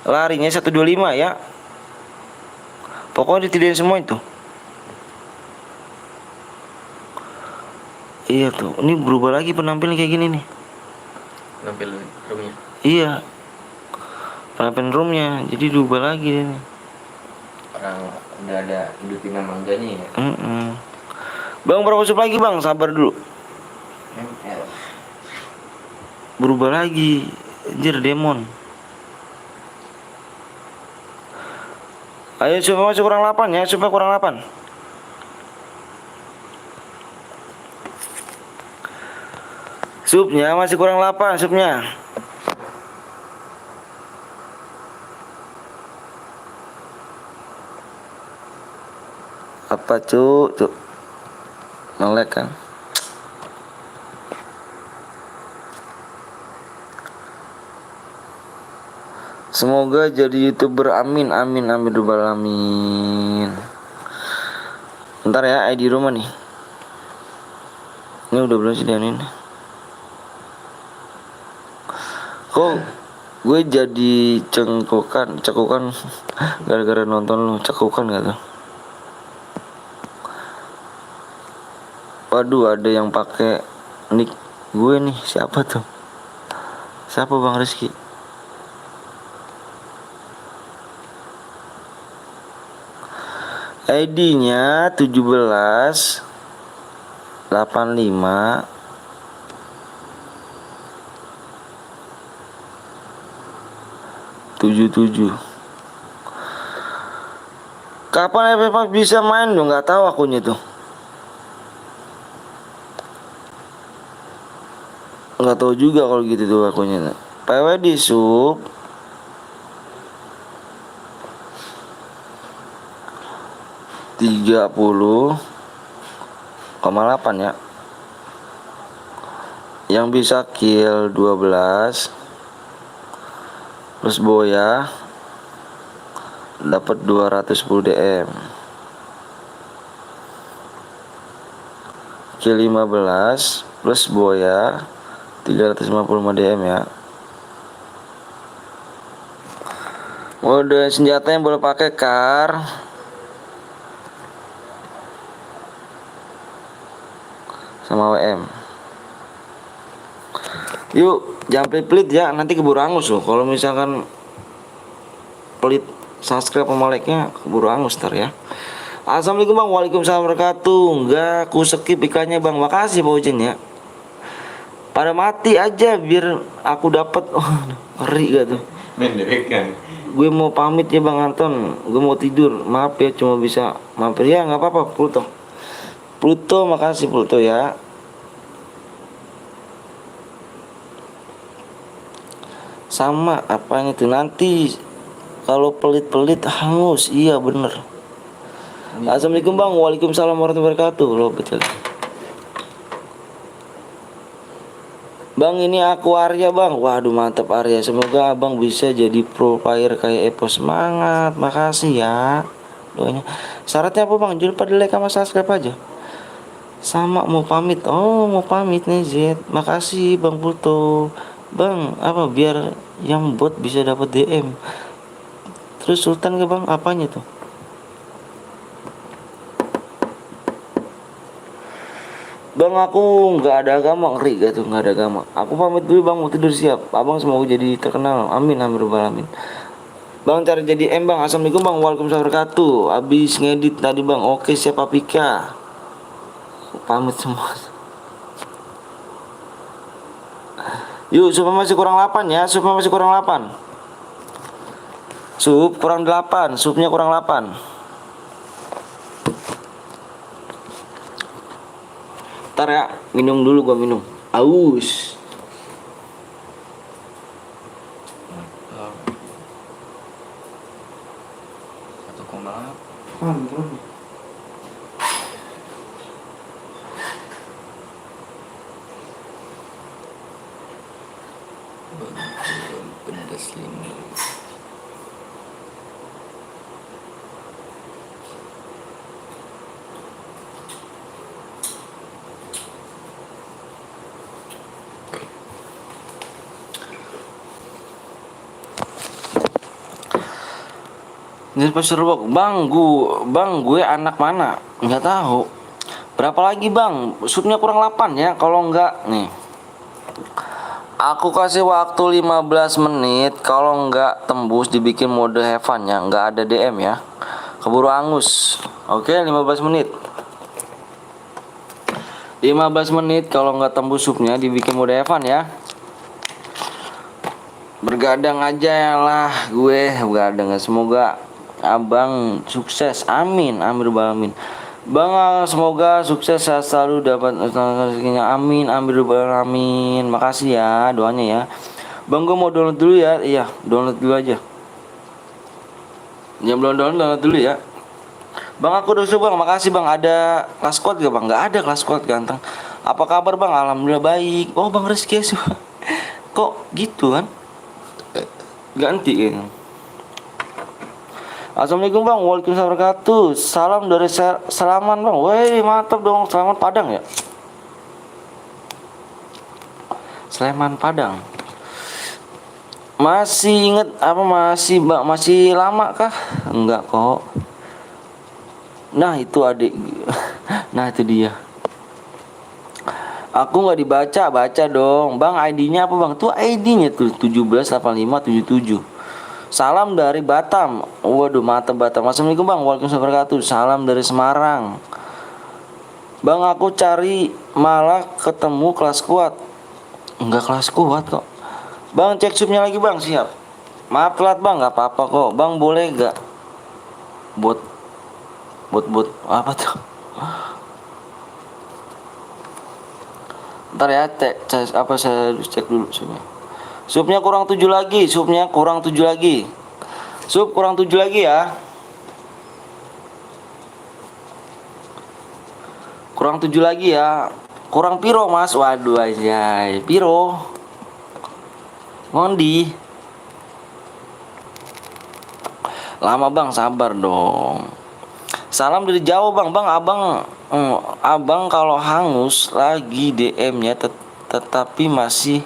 Speaker 1: Larinya 125 ya. Pokoknya ditidain semua itu. Iya tuh, ini berubah lagi penampilan kayak gini nih.
Speaker 4: Nampil roomnya.
Speaker 1: Iya, penampilan roomnya jadi diubah lagi dia nih.
Speaker 4: Orang udah ada hidupin mangganya ya.
Speaker 1: Bang, berapa sup lagi bang? Sabar dulu.
Speaker 4: ML.
Speaker 1: Berubah lagi. Anjir, demon. Ayo supaya masih kurang 8 ya, supaya kurang 8. Supnya masih kurang 8 supnya. Apa cuk? Nolek kan? Semoga jadi YouTuber, amin amin amin rabbal alamin. Bentar ya, ID rumah nih. Ini udah belum sih Danin? Kok gue jadi cekukan gara-gara nonton lu, cekukan gak tuh? Waduh, ada yang pakai nick gue nih, siapa tuh? Siapa Bang Rizky? ID-nya 17 85 77. Kapan FF bisa main dong? Nggak tahu akunnya tuh. Nggak tahu juga kalau gitu tuh akunnya. PW di sub 30,8 ya. Yang bisa kill 12 plus boya dapat 210 DM. Kill 15 plus boya 355 DM ya. Mode senjata yang boleh pakai kar sama WM. Yuk, jangan pelit-pelit ya, nanti keburu angus loh. Kalau misalkan pelit subscribe sama like-nya, keburu angus ntar ya. Assalamualaikum bang, waalaikumsalam wabarakatuh. Enggak, aku skip ikannya bang, makasih Pak Ujen ya. Pada mati aja biar aku dapat. Oh, ngeri gak tuh.
Speaker 4: Mendekan.
Speaker 1: Gue mau pamit ya Bang Anton, gue mau tidur. Maaf ya cuma bisa mampir ya, nggak apa-apa Pluto, makasih Pluto ya. Sama apanya tuh nanti kalau pelit-pelit hangus. Iya bener. Assalamualaikum bang, waalaikumsalam warahmatullahi wabarakatuh. Loh betul. Bang ini aku Arya bang. Waduh mantap Arya. Semoga abang bisa jadi pro player kayak Epo. Semangat. Makasih ya doanya. Syaratnya apa bang? Jangan lupa di like sama subscribe aja. Sama mau pamit. Oh mau pamit nih Z. Makasih bang Pluto. Bang apa biar yang bot bisa dapat DM. Terus Sultan ke bang apanya tuh? Bang aku nggak ada agama, ngeri gak tuh nggak ada agama. Aku pamit dulu bang, mau tidur siap. Abang semoga jadi terkenal, amin amin rabbal alamin. Bang cari jadi M bang. Assalamualaikum bang, waalaikumsalam wabarakatuh. Abis ngedit tadi bang, oke siapa Pika. Aku pamit semua. Yuk supaya masih kurang 8 ya, supaya masih kurang 8. Sup kurang 8, supnya kurang 8. Ntar ya, minum dulu gua minum. Aus.
Speaker 4: Satu koma. Pedas 5.
Speaker 1: Ini Pasir Rebok. Bang, gue anak mana? Nggak tahu. Berapa lagi bang? Supnya kurang 8 ya. Kalau enggak nih, aku kasih waktu 15 menit. Kalau enggak tembus dibikin mode heaven ya. Enggak ada DM ya. Keburu angus. Oke, 15 menit. 15 menit kalau enggak tembus supnya dibikin mode heaven ya. Bergadang aja lah gue, bergadang. Semoga abang sukses, amin, amin amin. Bang, semoga sukses selalu dapat rezekinya, amin, amin amin. Makasih ya doanya ya. Bang, gue mau download dulu ya. Iya, download dulu aja. Yang belum download dulu ya. Bang, aku udah bang, makasih bang. Ada kelas squad gak bang? Gak ada kelas squad ganteng. Apa kabar bang? Alhamdulillah baik. Oh bang Rizky sih. Kok gitu kan? Gantiin. Assalamualaikum bang, waalaikumsalam wabarakatuh. Salam dari Salaman bang. Woi mantap dong, Salaman Padang ya. Sleman Padang. Masih inget apa masih bang? Masih lama kah? Enggak kok. Nah itu adik. Nah itu dia. Aku nggak baca dong. Bang ID-nya apa bang? Tuh ID-nya tuh 178577. Salam dari Batam. Waduh, mantap Batam. Assalamualaikum bang. Waalaikumsalam wabarakatuh. Salam dari Semarang. Bang, aku cari malah ketemu kelas kuat. Enggak kelas kuat kok. Bang, cek supnya lagi bang. Siap. Maaf telat bang. Gak apa-apa kok. Bang, boleh gak bot apa tuh? Ntar ya, apa saya cek dulu supnya. Supnya kurang 7 lagi, supnya kurang 7 lagi. Sup kurang 7 lagi ya. Kurang 7 lagi ya. Kurang piro mas? Waduh aja. Piro? Ngondi. Lama bang, sabar dong. Salam dari Jawa bang. Bang, abang kalau hangus lagi DM-nya tetapi masih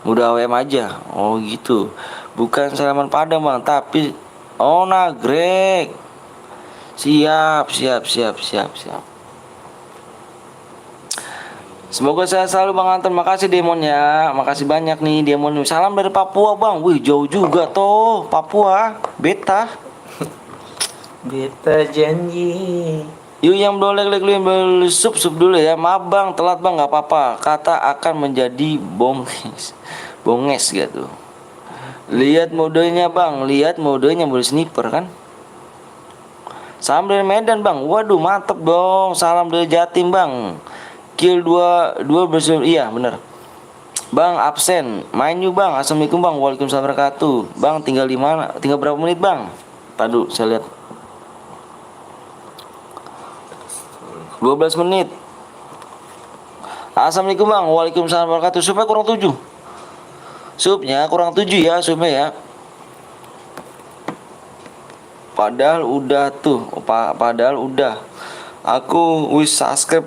Speaker 1: udah WM aja. Oh gitu. Bukan Salaman Padang bang, tapi oh nagrek. Siap. Semoga saya selalu bang Anton. Makasih Demon ya. Makasih banyak nih Demon. Salam dari Papua bang. Wih jauh juga toh Papua. Beta
Speaker 4: janji.
Speaker 1: Yuk yang belum like lu yang belum sub dulu ya. Maaf bang telat bang, nggak apa-apa. Kata akan menjadi bonges gitu. Lihat modenya bang, lihat modenya boleh sniper kan. Salam dari Medan bang. Waduh mantep dong. Salam dari Jatim bang. Kill 2 berhasil. Iya bener. Bang absen. Main yuk bang. Assalamualaikum bang. Waalaikumsalam wabarakatuh. Bang tinggal di mana? Tinggal berapa menit bang? Tadu saya lihat. 12 menit. Assalamualaikum bang. Waalaikumsalam wabarakatuh. Supnya kurang 7. Supnya kurang 7 ya. Supnya ya. Padahal udah tuh. Padahal udah. Aku wis subscribe.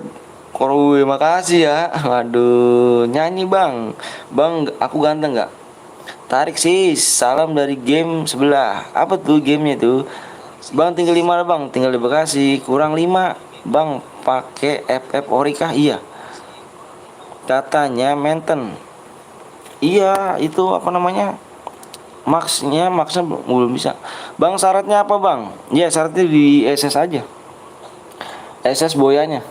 Speaker 1: Korui makasih ya. Waduh. Nyanyi bang. Bang aku ganteng gak? Tarik sih. Salam dari game sebelah. Apa tuh gamenya tuh? Bang tinggal 5 bang. Tinggal di Bekasi. Kurang 5. Bang pakai FF ori kah? Iya. Katanya mainten. Iya, itu apa namanya? Maxnya belum bisa. Bang syaratnya apa, Bang? Ya, syaratnya di SS aja. SS boyanya.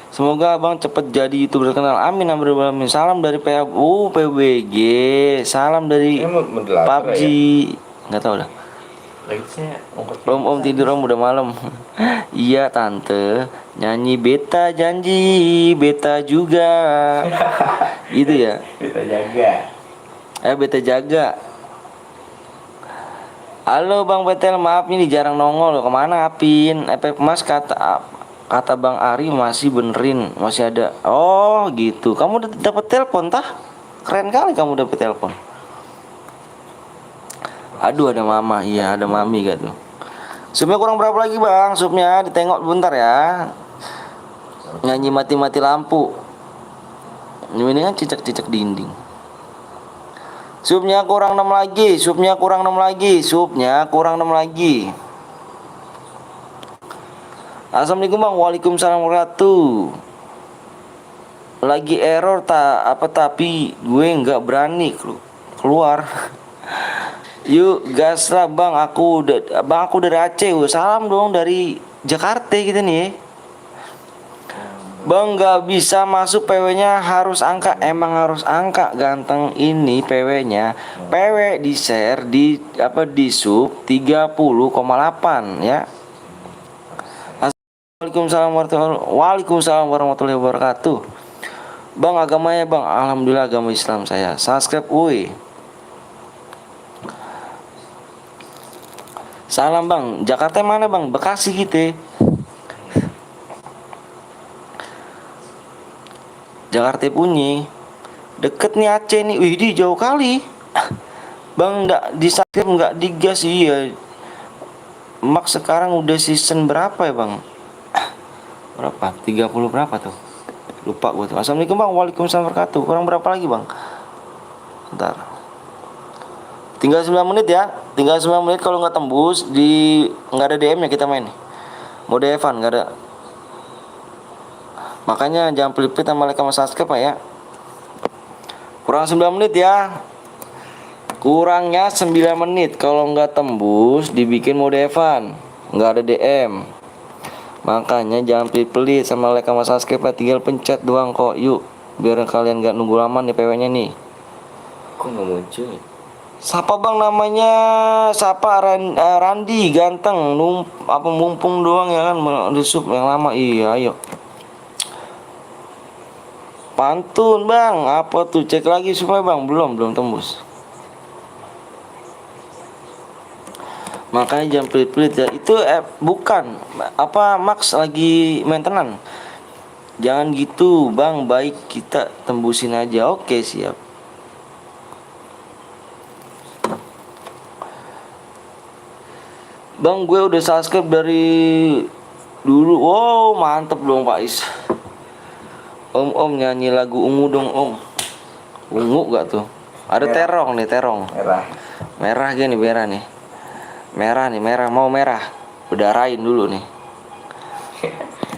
Speaker 1: Semoga abang cepet jadi YouTuber terkenal. Amin amin. Salam dari PUBG. Salam dari PUBG. Nggak tahu dah. Om tidur om udah malam. Iya tante. Nyanyi beta janji, beta juga. Gitu ya.
Speaker 4: Beta jaga.
Speaker 1: Beta jaga. Halo Bang Betel, maaf ini jarang nongol. Kemana Apin? Mas kata Bang Ari masih benerin, masih ada. Oh gitu. Kamu udah dapat telepon tah? Keren kali kamu dapat telepon. Aduh ada mama, iya ada mami gitu. Supnya kurang berapa lagi bang? Supnya ditengok bentar ya. Nyanyi mati-mati lampu. Ini kan cicak-cicak dinding. Supnya kurang 6 lagi, supnya kurang 6 lagi, supnya kurang 6 lagi. Assalamualaikum bang, waalaikumsalam warahmatullahi. Lagi error tapi gue nggak berani keluar. Yuk gas lah bang, aku dari Aceh. Salam dong dari Jakarta gitu nih. Bang nggak bisa masuk PW-nya harus angka. Emang harus angka ganteng ini PW-nya. PW di share di sub 30,8 ya. Waalaikumsalam warahmatullahi wabarakatuh. Bang agamanya bang, alhamdulillah agama Islam saya. Subscribe woi. Salam bang, Jakarta mana bang? Bekasi gitu. Jakarta punya deket nih Aceh nih. Wih di jauh kali. Bang nggak di subscribe nggak digas iya. Max sekarang udah season berapa ya bang? Berapa? 30 berapa tuh? Lupa gue tuh. Assalamualaikum bang, waalaikumsalam warahmatullahi. Kurang berapa lagi bang? Bentar. Tinggal 9 menit ya. Tinggal 9 menit, kalau nggak tembus nggak ada DM nya kita main. Mode Evan nggak ada. Makanya jangan pelit-pelit sama like sama subscribe ya. Kurang 9 menit ya. Kurangnya 9 menit. Kalau nggak tembus dibikin mode Evan. Nggak ada DM. Makanya jangan pelit-pelit sama like sama subscribe ya. Tinggal pencet doang kok. Yuk biar kalian nggak nunggu lama nih PW nya nih.
Speaker 4: Kok nggak muncul?
Speaker 1: Siapa bang namanya? Siapa Randi ganteng mumpung doang ya kan di sub yang lama. Iya ayo. Pantun bang, apa tuh? Cek lagi supaya bang, belum tembus. Makanya jangan pelit-pelit ya. Itu bukan Max lagi maintenance. Jangan gitu bang, baik kita tembusin aja. Oke siap. Bang gue udah subscribe dari dulu. Wow mantep dong Pak Is. Om nyanyi lagu ungu dong om. Ungu gak tuh? Ada merah. terong. Merah gini merah nih. Merah mau merah. Udarain dulu nih.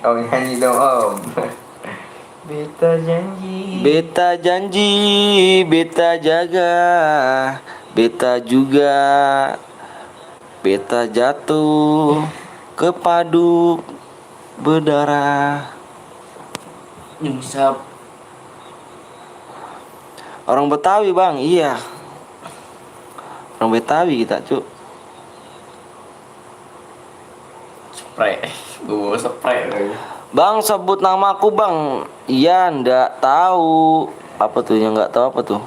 Speaker 4: Om nyanyi dong om. Beta janji,
Speaker 1: beta jaga, beta juga. Beta jatuh ke paduk berdarah.
Speaker 4: nyungsap.
Speaker 1: Orang Betawi bang, iya. Orang Betawi kita cuk.
Speaker 4: Spray. Gue spray lagi.
Speaker 1: Bang sebut namaku bang. Iya ndak tahu. Apa tuh yang nggak tahu apa tuh?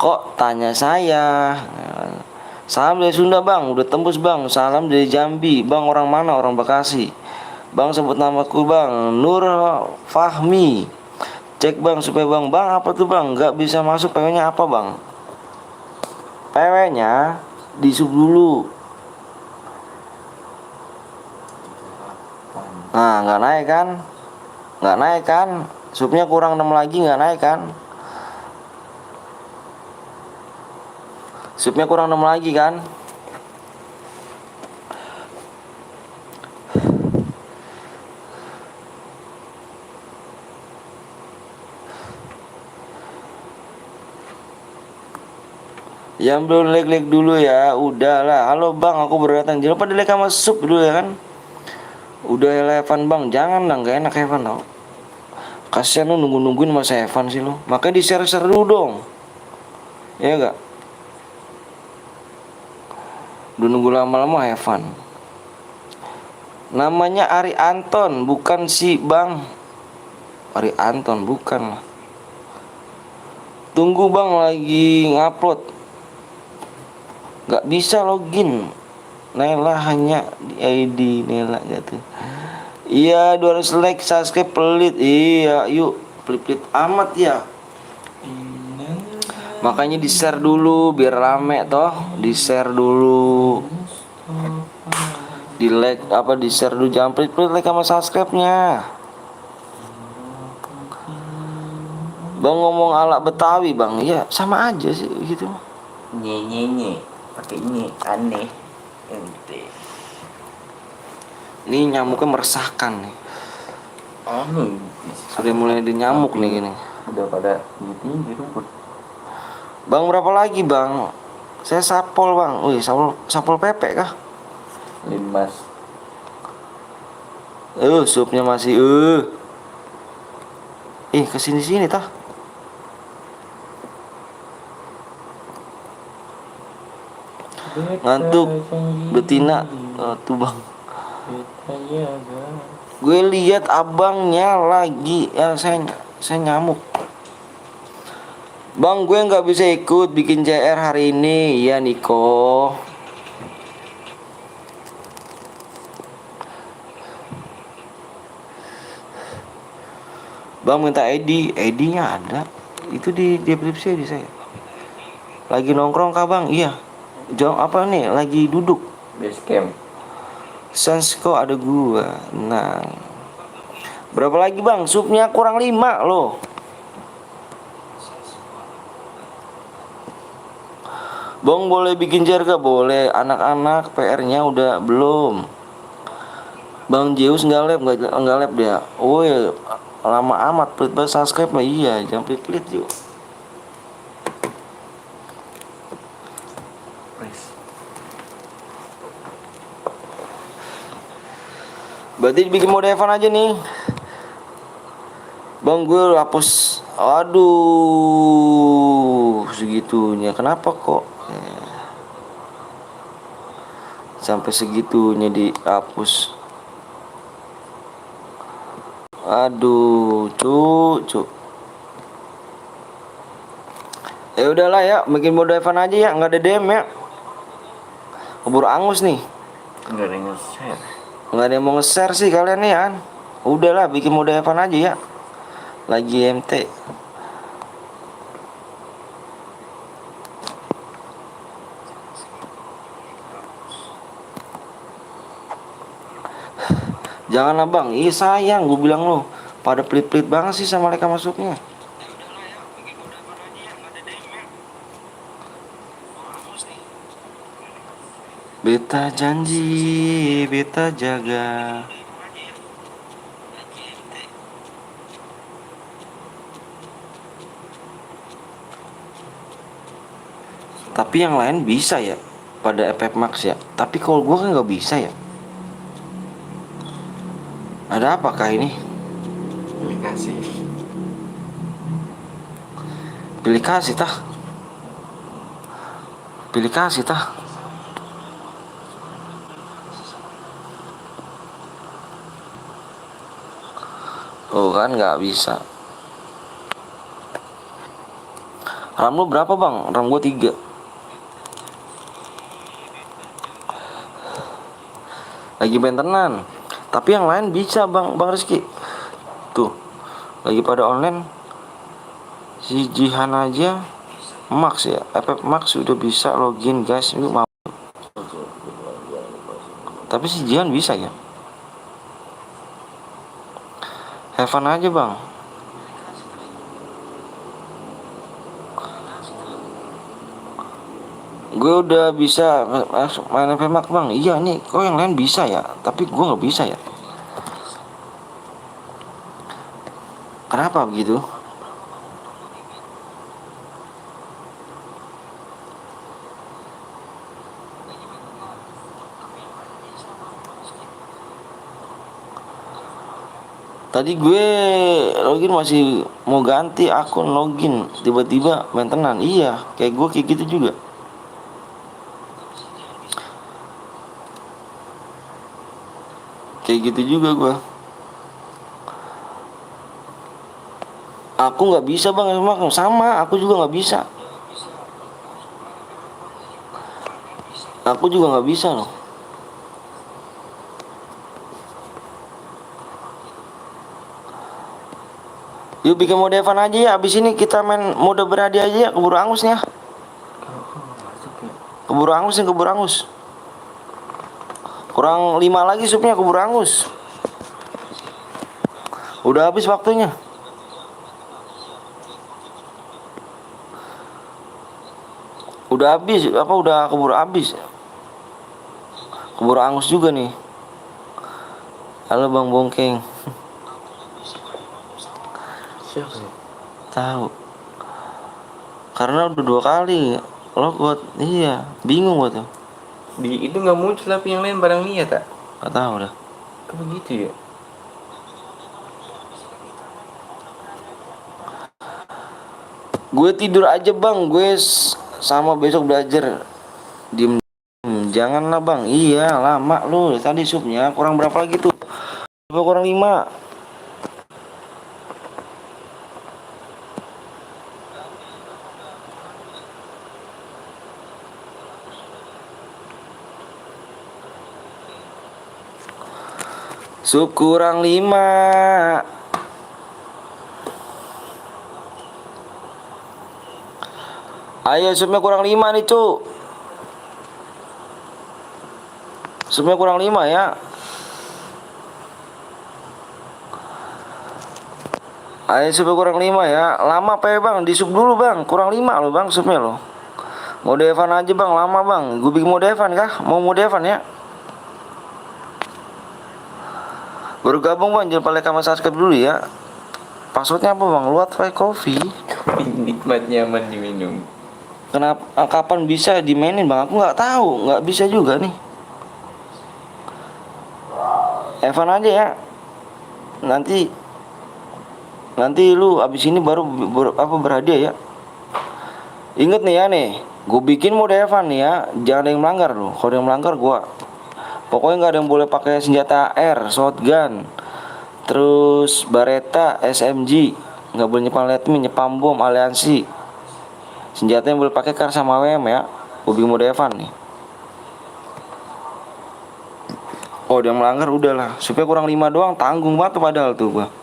Speaker 1: Kok tanya saya? Salam dari Sunda bang, udah tembus bang. Salam dari Jambi, bang orang mana? Orang Bekasi. Bang sebut namaku bang, Nur Fahmi. Cek bang supaya bang apa tuh bang? Nggak bisa masuk PW-nya apa bang? PW-nya di sub dulu. Nah nggak naik kan? Subnya kurang 6 lagi nggak naik kan? Subnya kurang 6 lagi kan? Yang belum like dulu ya. Udahlah. Halo bang, aku baru datang. Jangan lupa di like sama sub dulu ya kan. Udah Evan bang, jangan lah, gak enak Evan tau. Kasian lu nungguin masa Evan sih lu. Makanya di share dulu dong. Iya gak? Udah nunggu lama-lama Evan. Namanya Ari Anton, bukan si bang. Ari Anton bukan lah. Tunggu bang, lagi ngupload. Gak bisa login. Nela hanya di ID Nela gitu. Iya 200 like, subscribe pelit. Iya yuk, pelit amat ya. Makanya di share dulu biar rame toh. Di share dulu. Di like di share dulu, jangan pelit like sama subscribe nya. Bang ngomong ala Betawi bang, ya sama aja sih gitu.
Speaker 4: Nye pakai nye aneh ente.
Speaker 1: Ini nyamuknya meresahkan nih.
Speaker 4: Anu
Speaker 1: Sudah mulai ada nyamuk nih gini.
Speaker 4: udah pada tinggi rumput.
Speaker 1: Bang berapa lagi bang? Saya sapol bang. Wih sapol pepek kah?
Speaker 4: Limas.
Speaker 1: Supnya masih kesini sini tah. Ngantuk betina tuh bang. Gue lihat abangnya lagi saya nyamuk. Bang gue nggak bisa ikut bikin CR hari ini ya Niko. Bang minta ID-nya ada. Itu di deskripsi di saya. Lagi nongkrong kah bang? Iya. Jom apa nih? Lagi duduk.
Speaker 4: Base camp.
Speaker 1: Sansko ada gua. Nah. Berapa lagi bang? Supnya kurang 5 loh. Bang boleh bikin jarga? Boleh. Anak-anak PR-nya udah belum. Bang Zeus nggak lab dia. Woi, lama amat pelit banget subscribe mah. Iya, jangan pelit yuk. Berarti bikin mode Evan aja nih. Bang gue hapus. Aduh, segitunya. Kenapa kok? Sampai segitunya dihapus. Aduh, cuk. Ya udahlah ya, bikin mode Evan aja ya, nggak ada DM ya. Keburu angus nih.
Speaker 4: Enggak ada yang nge-share.
Speaker 1: Nggak ada yang mau nge-share sih kalian nih kan. Udahlah bikin mode Evan aja ya. Lagi MT. Janganlah bang, iya sayang gue bilang lo. Pada pelit-pelit banget sih sama mereka masuknya. Beta janji, beta jaga. Tapi yang lain bisa ya pada FF Max ya. Tapi kalau gue kan nggak bisa ya. Ada apakah ini? Pilih kasih tah. Oh kan nggak bisa. RAM lu berapa bang? RAM gue 3. Lagi bentenan. Tapi yang lain bisa bang Rizky. Tuh lagi pada online. Si Jihan aja Max ya. FF Max udah bisa login guys. Ini mau. Tapi si Jihan bisa ya. Have fun aja bang. Gue udah bisa main FF Max bang. Iya nih, kok yang lain bisa ya. Tapi gue nggak bisa ya. Kenapa begitu? Tadi gue login masih mau ganti akun login, tiba-tiba maintenance. Iya, kayak gue kayak gitu juga. Kayak gitu juga gue. Aku nggak bisa bang, sama. Aku juga nggak bisa. Aku juga nggak bisa loh. Yuk bikin mode Evan aja ya. Abis ini kita main mode berhadiah aja ya. Keburu angusnya. Keburu angus. Kurang 5 lagi supnya keburu angus. Udah habis waktunya. Udah habis, apa udah keburu habis? Keburu angus juga nih. Halo Bang Bongkeng.
Speaker 4: Siapa sih?
Speaker 1: Tahu. Karena udah 2 kali lo buat, iya, bingung gua tuh.
Speaker 4: Di itu nggak muncul tapi yang lain barang lihat tak?
Speaker 1: Gak tahu dah.
Speaker 4: Kok begitu ya?
Speaker 1: Gue tidur aja bang, sama besok belajar. Diem, janganlah bang. Iya lama lu. Tadi supnya kurang berapa lagi tuh? Kurang 5. Sup kurang 5. Ayo supnya kurang 5 nih cu. Supnya kurang 5 ya. Ayo supnya kurang 5 ya. Lama apa ya bang? Di sup dulu bang. Kurang 5 loh bang supnya loh. Mode Evan aja bang, lama bang. Gue bikin mode Evan kah? Mau mode Evan ya? Baru gabung bang, jangan pakai sama subscribe dulu ya. Passwordnya apa bang? Luat Five Coffee.
Speaker 4: Nikmat nyaman diminum.
Speaker 1: Kenapa? Kapan bisa dimainin bang? Aku nggak tahu, nggak bisa juga nih. Evan aja ya. Nanti lu abis ini baru berhadiah ya. Ingat nih ya nih, gue bikin mode Evan nih ya. Jangan ada yang melanggar loh. Kalau ada yang melanggar gue, pokoknya nggak ada yang boleh pakai senjata R, shotgun, terus Beretta, SMG, nggak boleh nyepam letmi, nyepam bom, aliansi. Senjata yang boleh pakai kar sama WM ya. Gue bikin mode Evan nih. Oh dia melanggar udahlah. Supaya kurang 5 doang, tanggung banget tuh padahal tuh gua.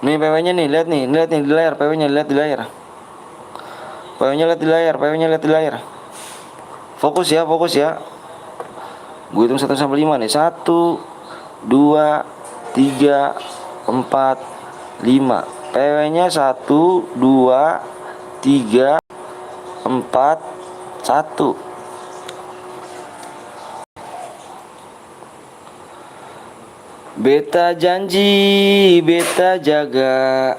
Speaker 1: Nih PW-nya nih, lihat nih di layar, PW-nya lihat di layar. PW-nya lihat di layar. Fokus ya. Gue hitung 1 sampai 5 nih. 1 2 3 4 5. PW-nya 1 2 3 4 1. Beta janji, beta jaga.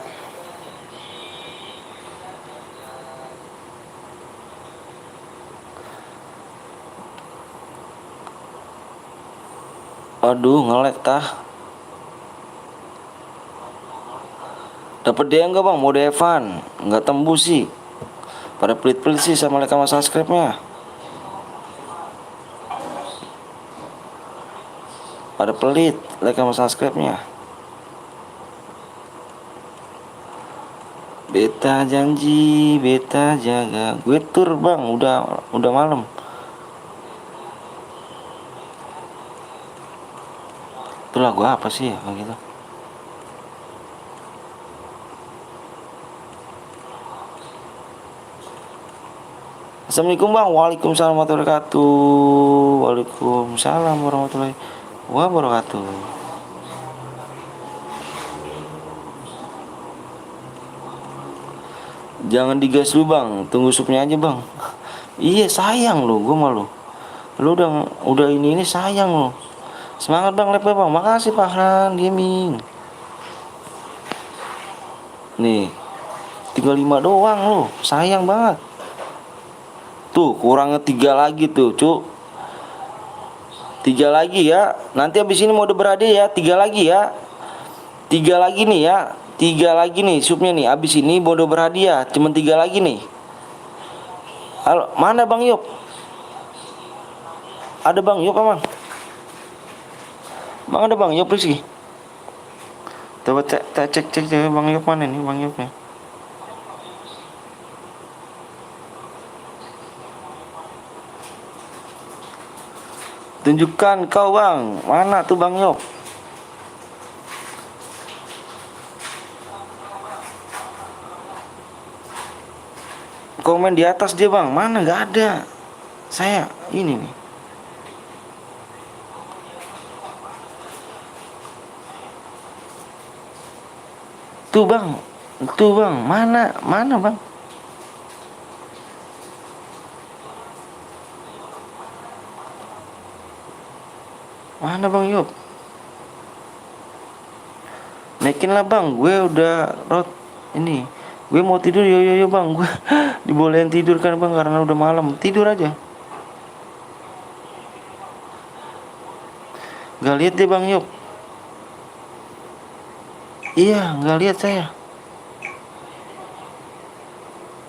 Speaker 1: Aduh, nge-lag tah. Dapat dia enggak bang? Mode Evan nggak tembus sih. Pada pelit-pelit sih sama like sama subscribe-nya. Pada pelit like sama subscribe-nya. Beta janji, beta jaga. Gue tur bang, udah malam. Itu lagu apa sih ya gitu? Assalamualaikum bang. Waalaikumsalam warahmatullahi wabarakatuh. Waalaikumsalam warahmatullahi wabarakatuh. Jangan digas dulu bang, tunggu supnya aja bang. Iya sayang lo, gue malu. Lo udah ini sayang lo. Semangat bang, lep bang. Makasih Pak Han Gaming. Nih, tinggal 5 doang lo, sayang banget. Tuh kurangnya 3 lagi tuh cuk. 3 lagi ya. Nanti habis ini mode berhadiah ya. 3 lagi ya. 3 lagi nih ya. 3 lagi nih supnya nih. Habis ini mode berhadiah. Cuman 3 lagi nih. Halo, mana Bang Yop? Ada Bang Yop emang? Bang ada Bang Yop Rizky? Coba cek Bang Yop mana nih Bang Yopnya? Tunjukkan kau bang, mana tuh Bang Yop? Komen di atas dia bang, mana nggak ada. Saya ini nih. Tuh bang, tuh bang, mana bang? Mana bang Yop? Naikin lah bang, gue udah ini. Gue mau tidur, yo bang, gue dibolehin tidur kan bang karena udah malam. Tidur aja. Gak lihat deh bang Yop. Iya, gak lihat saya.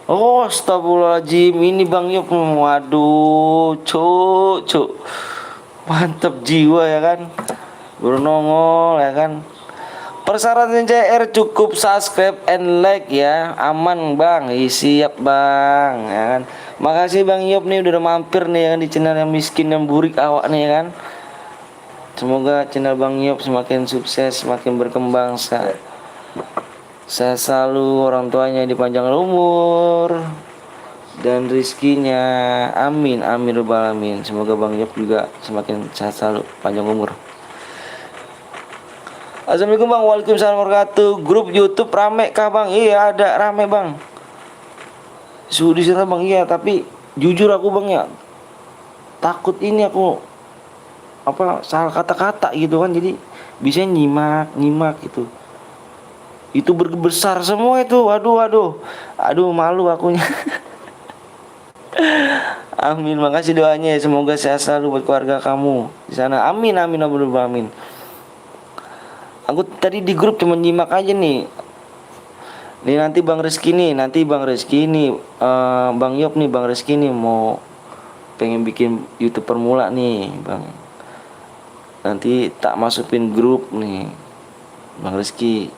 Speaker 1: Oh, astagfirullahaladzim, ini bang Yop. Waduh, cuk. Mantap jiwa ya kan. Baru nongol ya kan. Persyaratan CR cukup subscribe and like ya. Aman bang, siap bang ya kan. Makasih bang Yop nih udah mampir nih ya kan di channel yang miskin dan burik awak nih ya kan. Semoga channel bang Yop semakin sukses, semakin berkembang. Saya selalu orang tuanya dipanjang umur dan rizkinya. Amin rabbal alamin. Semoga bang Yop juga semakin sehat selalu, panjang umur. Assalamualaikum bang, waalaikumsalam warahmatullahi wabarakatuh. Grup YouTube rame kah bang? Iya ada, rame bang. Suhu di sana bang, iya. Tapi jujur aku bang ya, takut ini aku salah kata-kata gitu kan. Jadi bisa nyimak gitu. Itu besar semua itu. Aduh malu akunya. Amin, makasih doanya. Semoga sehat selalu buat keluarga kamu di sana. Amin. Aku tadi di grup cuma nyimak aja nih. Nih nanti Bang Rizky nih, Bang Yop nih, Bang Rizky nih mau pengen bikin YouTube permula nih, Bang. Nanti tak masukin grup nih, Bang Rizky.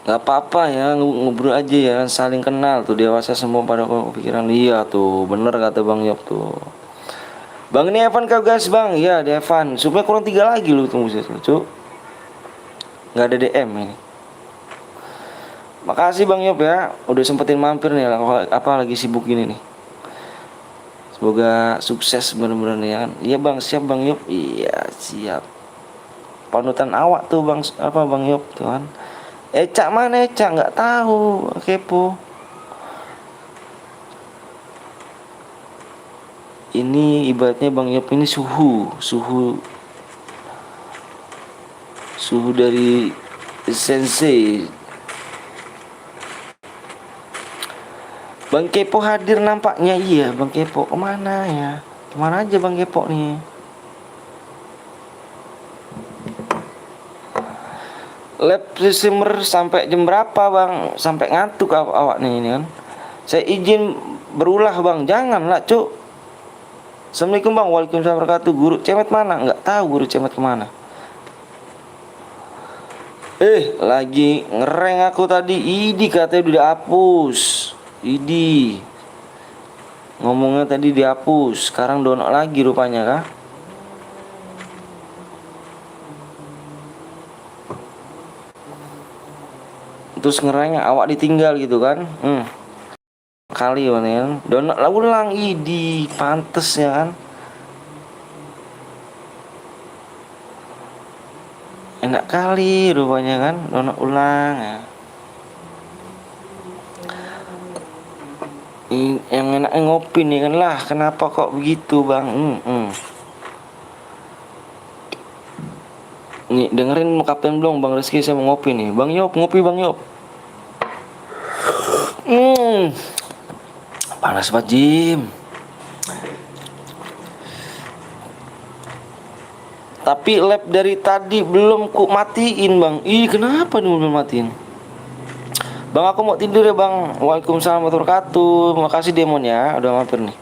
Speaker 1: Gak apa-apa ya, ngobrol aja ya, saling kenal tuh, dewasa semua pada kepikiran. Iya tuh, bener kata Bang Yop tuh. Bang ini Evan kau guys bang, iya ada Evan. Supaya kurang 3 lagi lu tunggu sih, cuk. Gak ada DM ini. Makasih Bang Yop ya, udah sempetin mampir nih, lagi sibuk gini nih. Semoga sukses bener-bener ya kan. Iya bang, siap Bang Yop. Iya siap. Panutan awak tuh bang, Bang Yop tuh kan. Ecak mana Ecak, nggak tahu, kepo. Ini ibaratnya Bang Yop ini suhu dari sensei. Bang Kepo hadir nampaknya. Iya Bang Kepo kemana ya, kemana aja Bang Kepo nih. Lab streamer sampai jam berapa bang? Sampai ngantuk awak nih ini kan. Saya izin berulah bang, janganlah cuk. Assalamualaikum bang, waalaikumsalam warahmatullahi wabarakatuh. Guru cemet mana? Nggak tahu guru cemet kemana. Lagi ngereng aku tadi. Idi katanya udah dihapus. Idi ngomongnya tadi dihapus. Sekarang download lagi rupanya kah? Terus ngerengnya awak ditinggal gitu kan. Kali mana ya, download ulang. Idi pantes ya kan. Enak kali rupanya kan, download ulang ya. Yang enak ngopi nih kan lah. Kenapa kok begitu bang? Nih dengerin kapten belum Bang Rizky, saya mau ngopi nih. Bang Yop ngopi Bang Yop. Panas banget Jim. Tapi lab dari tadi belum ku matiin bang. Kenapa nih belum matiin? Bang aku mau tidur ya bang. Waalaikumsalam warahmatullahi wabarakatuh. Makasih Demon ya, udah mampir nih.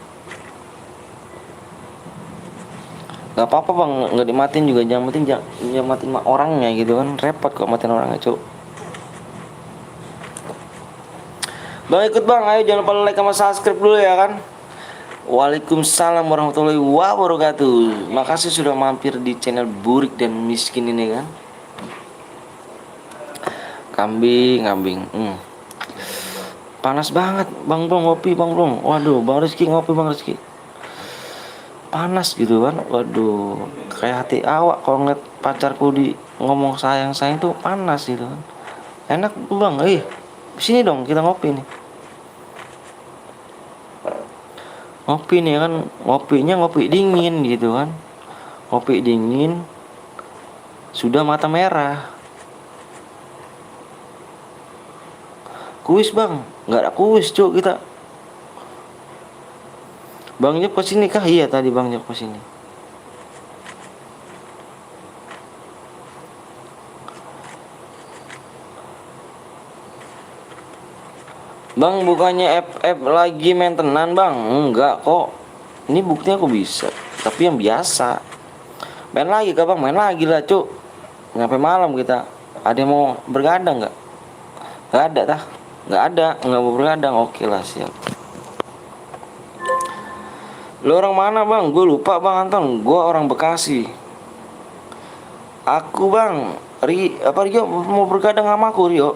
Speaker 1: Gak apa-apa bang, nggak dimatiin juga. Jangan matiin orangnya gitu kan. Repot kok matiin orangnya cuk. Bang ikut bang, ayo jangan lupa like sama subscribe dulu ya kan. Waalaikumsalam warahmatullahi wabarakatuh. Makasih sudah mampir di channel Burik dan Miskin ini kan. Kambing. Panas banget bang ngopi bang. Waduh Bang Rizky ngopi Bang Rizky. panas gitu kan. Waduh, kayak hati awak kalau ngeliat pacarku di ngomong sayang sayang tuh panas gitu kan. Enak tuh bang, sini dong kita ngopi nih. Ngopi nih kan, ngopinya ngopi dingin gitu kan. Ngopi dingin, sudah mata merah. Kuis bang, nggak ada kuis cuk kita. Bang Jep kesini kah? Iya tadi Bang Jep kesini. Bang bukannya FF lagi maintenance bang? Enggak kok. Ini buktinya aku bisa. Tapi yang biasa. Main lagi kah bang? Main lagi lah cuk. Sampai malam kita. Ada yang mau bergadang nggak? Nggak ada tah? Nggak ada. Nggak mau bergadang. Oke lah siap. Lo orang mana bang? Gue lupa bang Anton. Gue orang Bekasi. Aku bang Rio mau bergadang sama aku Rio.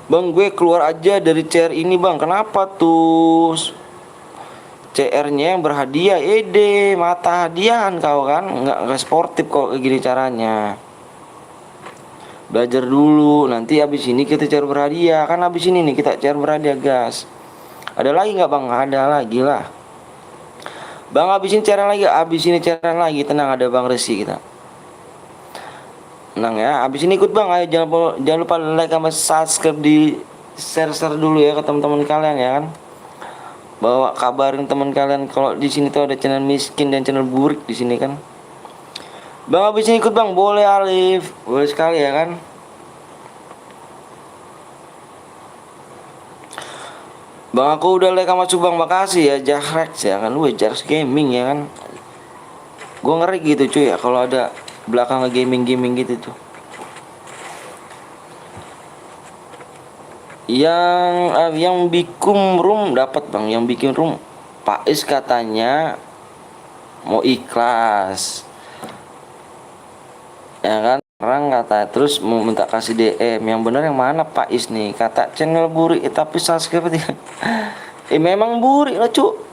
Speaker 1: Bang gue keluar aja dari CR ini bang. Kenapa tuh? CR-nya yang berhadiah. Mata hadiahan kau kan. Nggak sportif kok kayak gini caranya. Belajar dulu. Nanti abis ini kita CR berhadiah. Kan abis ini nih kita CR berhadiah gas. Ada lagi nggak bang? Ada lagi lah. Bang abis ini CR lagi. Abis ini CR lagi. Tenang ada bang Resi kita. Tenang ya, abis ini ikut bang, ayo jangan lupa like sama subscribe di share dulu ya ke teman-teman kalian ya kan. Bawa kabarin teman kalian kalau di sini tuh ada channel miskin dan channel burik di sini kan. Bang abis ini ikut bang, boleh Alif, boleh sekali ya kan. Bang aku udah like sama Subang, makasih ya Jahrex ya kan, Jahrex Gaming ya kan. Gue ngeri gitu cuy ya kalau ada belakang gaming gitu tuh. Yang bikin room dapat bang, yang bikin room Pak Is katanya mau ikhlas ya kan, orang kata terus mau minta kasih DM. Yang bener yang mana Pak Is nih? Kata channel burik tapi subscribe dia. Memang burik lah cuk.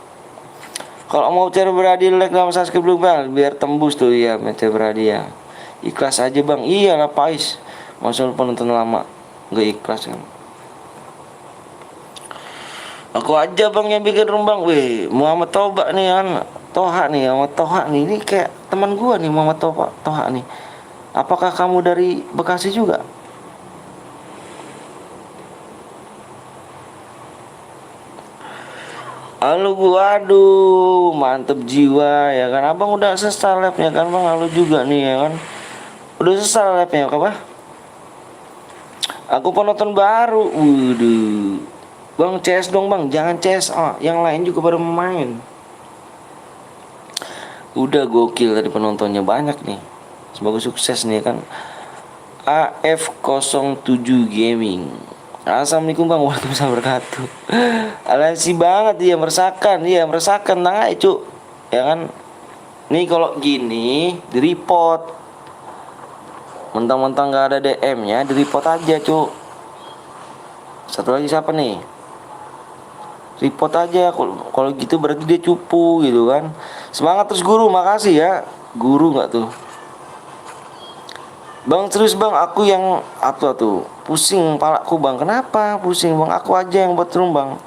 Speaker 1: Kalau mau cari berhadiah like sama subscribe dulu bang, biar tembus tuh ya cari berhadiah. Ikhlas aja bang, iyalah Pais. Masa lu penonton lama nggak ikhlas kan? Aku aja bang yang bikin room bang. Weh Muhammad Toba nih kan, Muhammad Toha nih. Ini kayak teman gua nih Muhammad Toha nih. Apakah kamu dari Bekasi juga? Halo gua, aduh mantep jiwa ya kan. Abang udah selesai live-nya kan bang. Halo juga nih ya kan. Udah selesai live-nya apa? Aku penonton baru. Waduh. Bang CS dong bang. Jangan CS. Yang lain juga pada main. Udah gokil tadi penontonnya banyak nih. Semoga sukses nih kan. AF07 Gaming. Assalamualaikum bang, waalaikumsalam wabarakatuh. Alansi banget dia meresahkan, nah cu, ya kan? Nih kalau gini di report, mentang-mentang nggak ada DM-nya, di report aja cu. Satu lagi siapa nih? Report aja, kalau gitu berarti dia cupu gitu kan? Semangat terus guru, makasih ya, guru nggak tuh? Bang terus bang, aku yang apa tuh pusing palaku bang. Kenapa pusing bang? Aku aja yang buat room bang.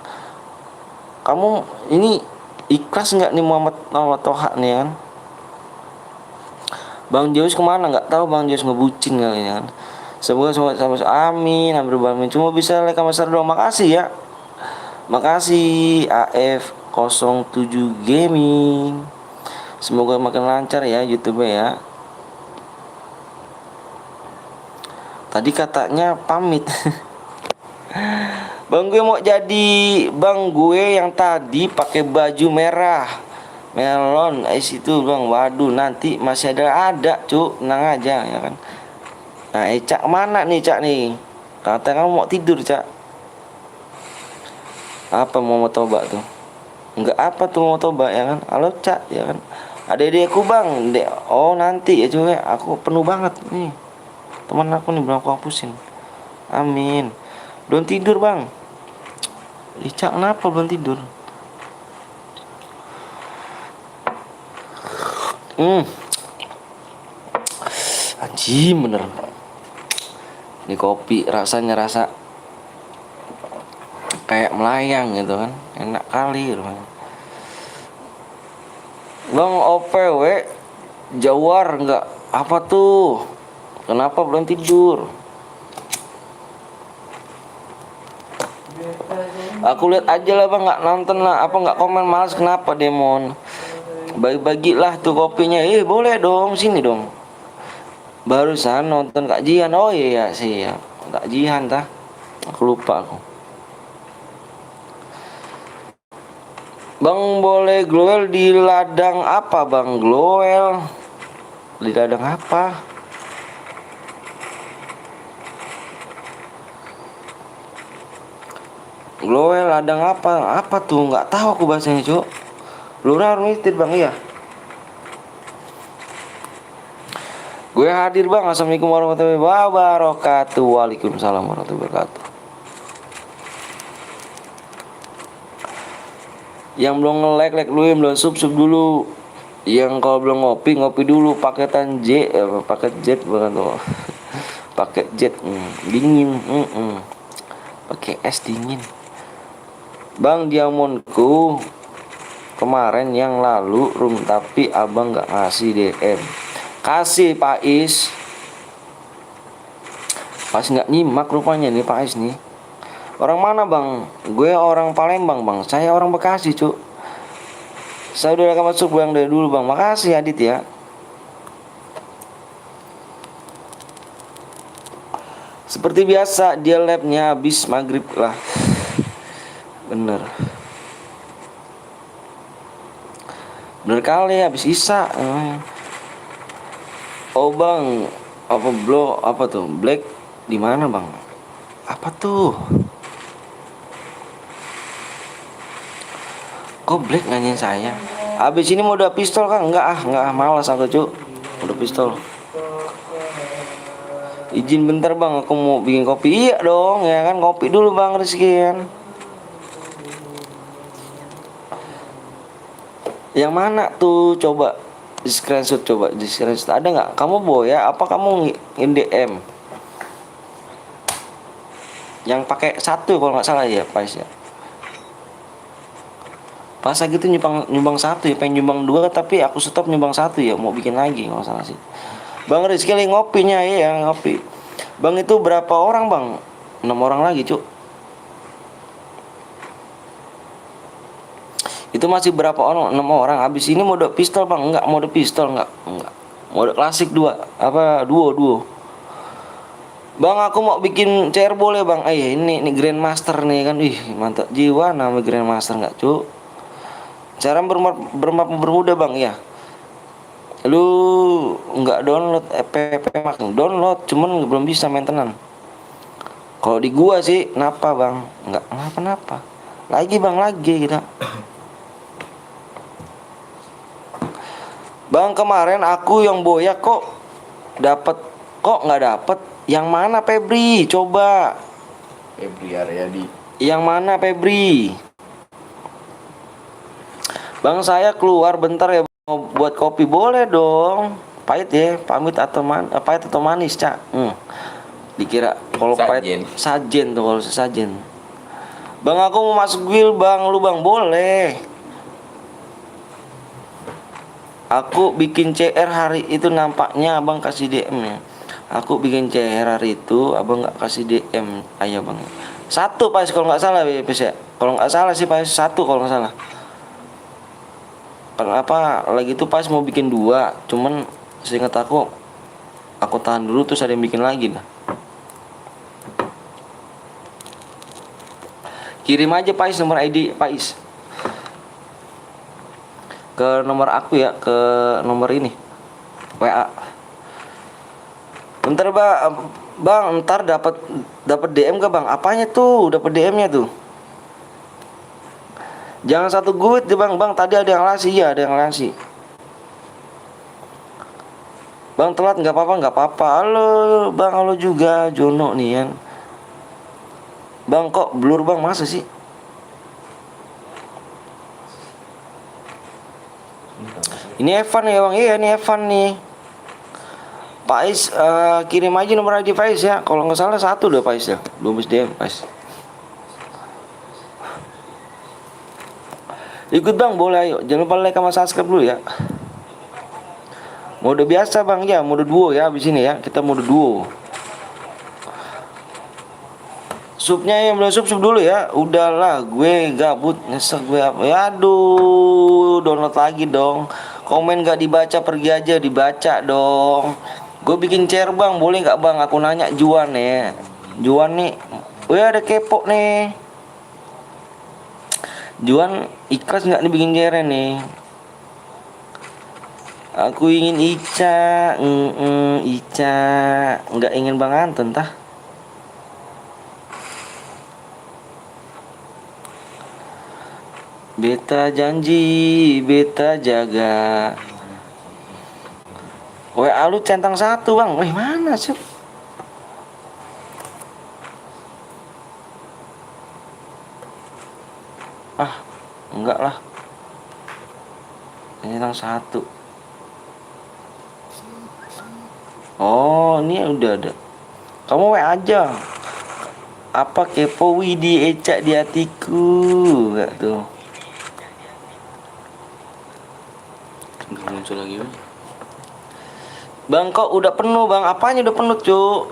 Speaker 1: Kamu ini ikhlas nggak nih Muhammad Toha nih kan? Bang Jus kemana? Nggak tahu bang Jus ngebucin kali ya kan. Semoga sama amin, amin. Cuma bisa like sama share doang. Makasih ya. Makasih AF07 Gaming. Semoga makin lancar ya YouTube ya. Tadi katanya pamit. Bang gue mau jadi bang gue yang tadi pakai baju merah melon itu bang. Waduh nanti masih ada cuk, tenang aja ya kan. Nah Cak mana nih Cak nih? Kata kamu mau tidur Cak. Apa mau toba tuh? Enggak apa tuh mau toba ya kan? Halo Cak ya kan. Adek-adekku bang. Oh nanti ya cuy, aku penuh banget nih. Teman aku nih belum aku hapusin. Amin. Belum tidur bang. Cak kenapa belum tidur? Anjing bener. Ini kopi rasanya rasa kayak melayang gitu kan, enak kali gitu. Bang OPW Jawar nggak apa tuh? Kenapa belum tidur? Aku lihat aja lah bang, nggak nonton lah, apa nggak komen, malas kenapa Demon? Bagi-bagilah tuh kopinya, boleh dong, sini dong. Barusan nonton Kak Jihan, oh iya sih ya, Kak Jihan tah, aku lupa aku. Bang boleh glowel di ladang apa bang? Glowel di ladang apa? Glowel ladang apa? Apa tuh? Nggak tahu aku bahasanya cuk. Lurah Armisted bang, iya. Gue hadir bang. Assalamualaikum warahmatullahi wabarakatuh. Waalaikumsalam warahmatullahi wabarakatuh. Yang belum nge-like dulu, yang belum sub dulu. Yang kalau belum ngopi dulu. Paketan J, paket jet bukan tuh. Paket jet dingin. Pakai es dingin. Bang Diamondku kemarin yang lalu room tapi abang nggak ngasih DM. Kasih Pak Is. Pas nggak nyimak rupanya nih Pak Is nih. Orang mana bang? Gue orang Palembang bang. Saya orang Bekasi cuk. Saya udah masuk bang dari dulu bang. Makasih Adit ya. Seperti biasa dia labnya habis maghrib lah. Bener kali habis Isa. Oh bang, apa tuh? Black di mana bang? Apa tuh? Kok Black nanyain saya? Abis ini mau udah pistol kan? Enggak malas aku cuk. Udah pistol. Izin bentar bang, aku mau bikin kopi. Iya dong, ya kan, kopi dulu bang Rizky kan. Yang mana tuh coba di screenshot, ada nggak? Kamu boya apa kamu nge-DM? Yang pakai satu kalau nggak salah ya Pas ya. Pas gitu nyumbang satu ya, pengen nyumbang dua tapi aku stop nyumbang satu ya, mau bikin lagi nggak salah sih. Bang Rizky ngopinya ya ngopi. Bang itu berapa orang bang? 6 orang lagi cuk. Itu masih berapa orang? 6 orang. Habis ini mode pistol bang? Enggak, mode pistol enggak. Mode klasik 2. Apa duo. Bang aku mau bikin CR boleh bang? Ini Grandmaster nih kan. Mantap jiwa nama Grandmaster enggak cuk. Cara bermuda bang ya. Lu enggak download app Max? Download cuman belum bisa maintenance. Kalau di gua sih kenapa bang? Enggak kenapa. Lagi bang kita. Bang kemarin aku yang boya kok nggak dapet. Yang mana Febri? Coba.
Speaker 4: Febri Aryadi.
Speaker 1: Yang mana Febri? Bang saya keluar bentar ya mau buat kopi, boleh dong. Pahit ya, pahit atau manis cak. Dikira kalau pahit sajen tuh, kalau sajen. Bang aku mau masuk guild bang, lu bang boleh. Aku bikin CR hari itu nampaknya abang kasih DM ya. Aku bikin CR hari itu abang nggak kasih DM. Ayo bang. 1 Pas kalau nggak salah ya. Kalau nggak salah sih Pas 1 kalau nggak salah. Kenapa lagi itu Pas mau bikin 2, cuman seingat aku tahan dulu terus ada yang bikin lagi dah. Kirim aja Pas nomor ID Pas ke nomor aku ya, ke nomor ini WA. Bentar bang, ntar dapat DM gak bang? Apanya tuh? Dapat DM-nya tuh? Jangan satu guit deh bang. Tadi ada yang lasi ya, ada yang lasi. Bang telat nggak apa-apa. Halo bang, halo juga Jono nih kan. Bang kok blur bang, masa sih? Ini Evan ya bang, iya ini Evan nih. Pak Is kirim aja nomor ID Pak Is ya. Kalau nggak salah 1 deh Pak Is ya. Belum DM Pak Is. Ikut bang boleh ayo. Jangan lupa like sama subscribe dulu ya. Mode biasa bang ya, mode duo ya abis ini ya. Kita mode duo. Supnya yang belum sup dulu ya. Udahlah gue gabut nyesek gue apa. Ya aduh, download lagi dong. Komen gak dibaca pergi aja, dibaca dong. Gue bikin share bang, boleh nggak bang? Aku nanya Juan ya. Juan nih, wih ada kepo nih. Juan ikhlas nggak nih bikin share nih? Aku ingin Ica, Ica, nggak ingin Bang Anton tah. Beta janji, beta jaga. WA lu centang 1 bang. Wih mana sih? Ah, enggak lah. Centang 1. Oh, ini udah ada. Kamu WA aja. Apa kepo Widi Eca di hatiku? Enggak tuh. Enggak muncul lagi bang. Bang kok udah penuh bang? Apanya udah penuh cuk?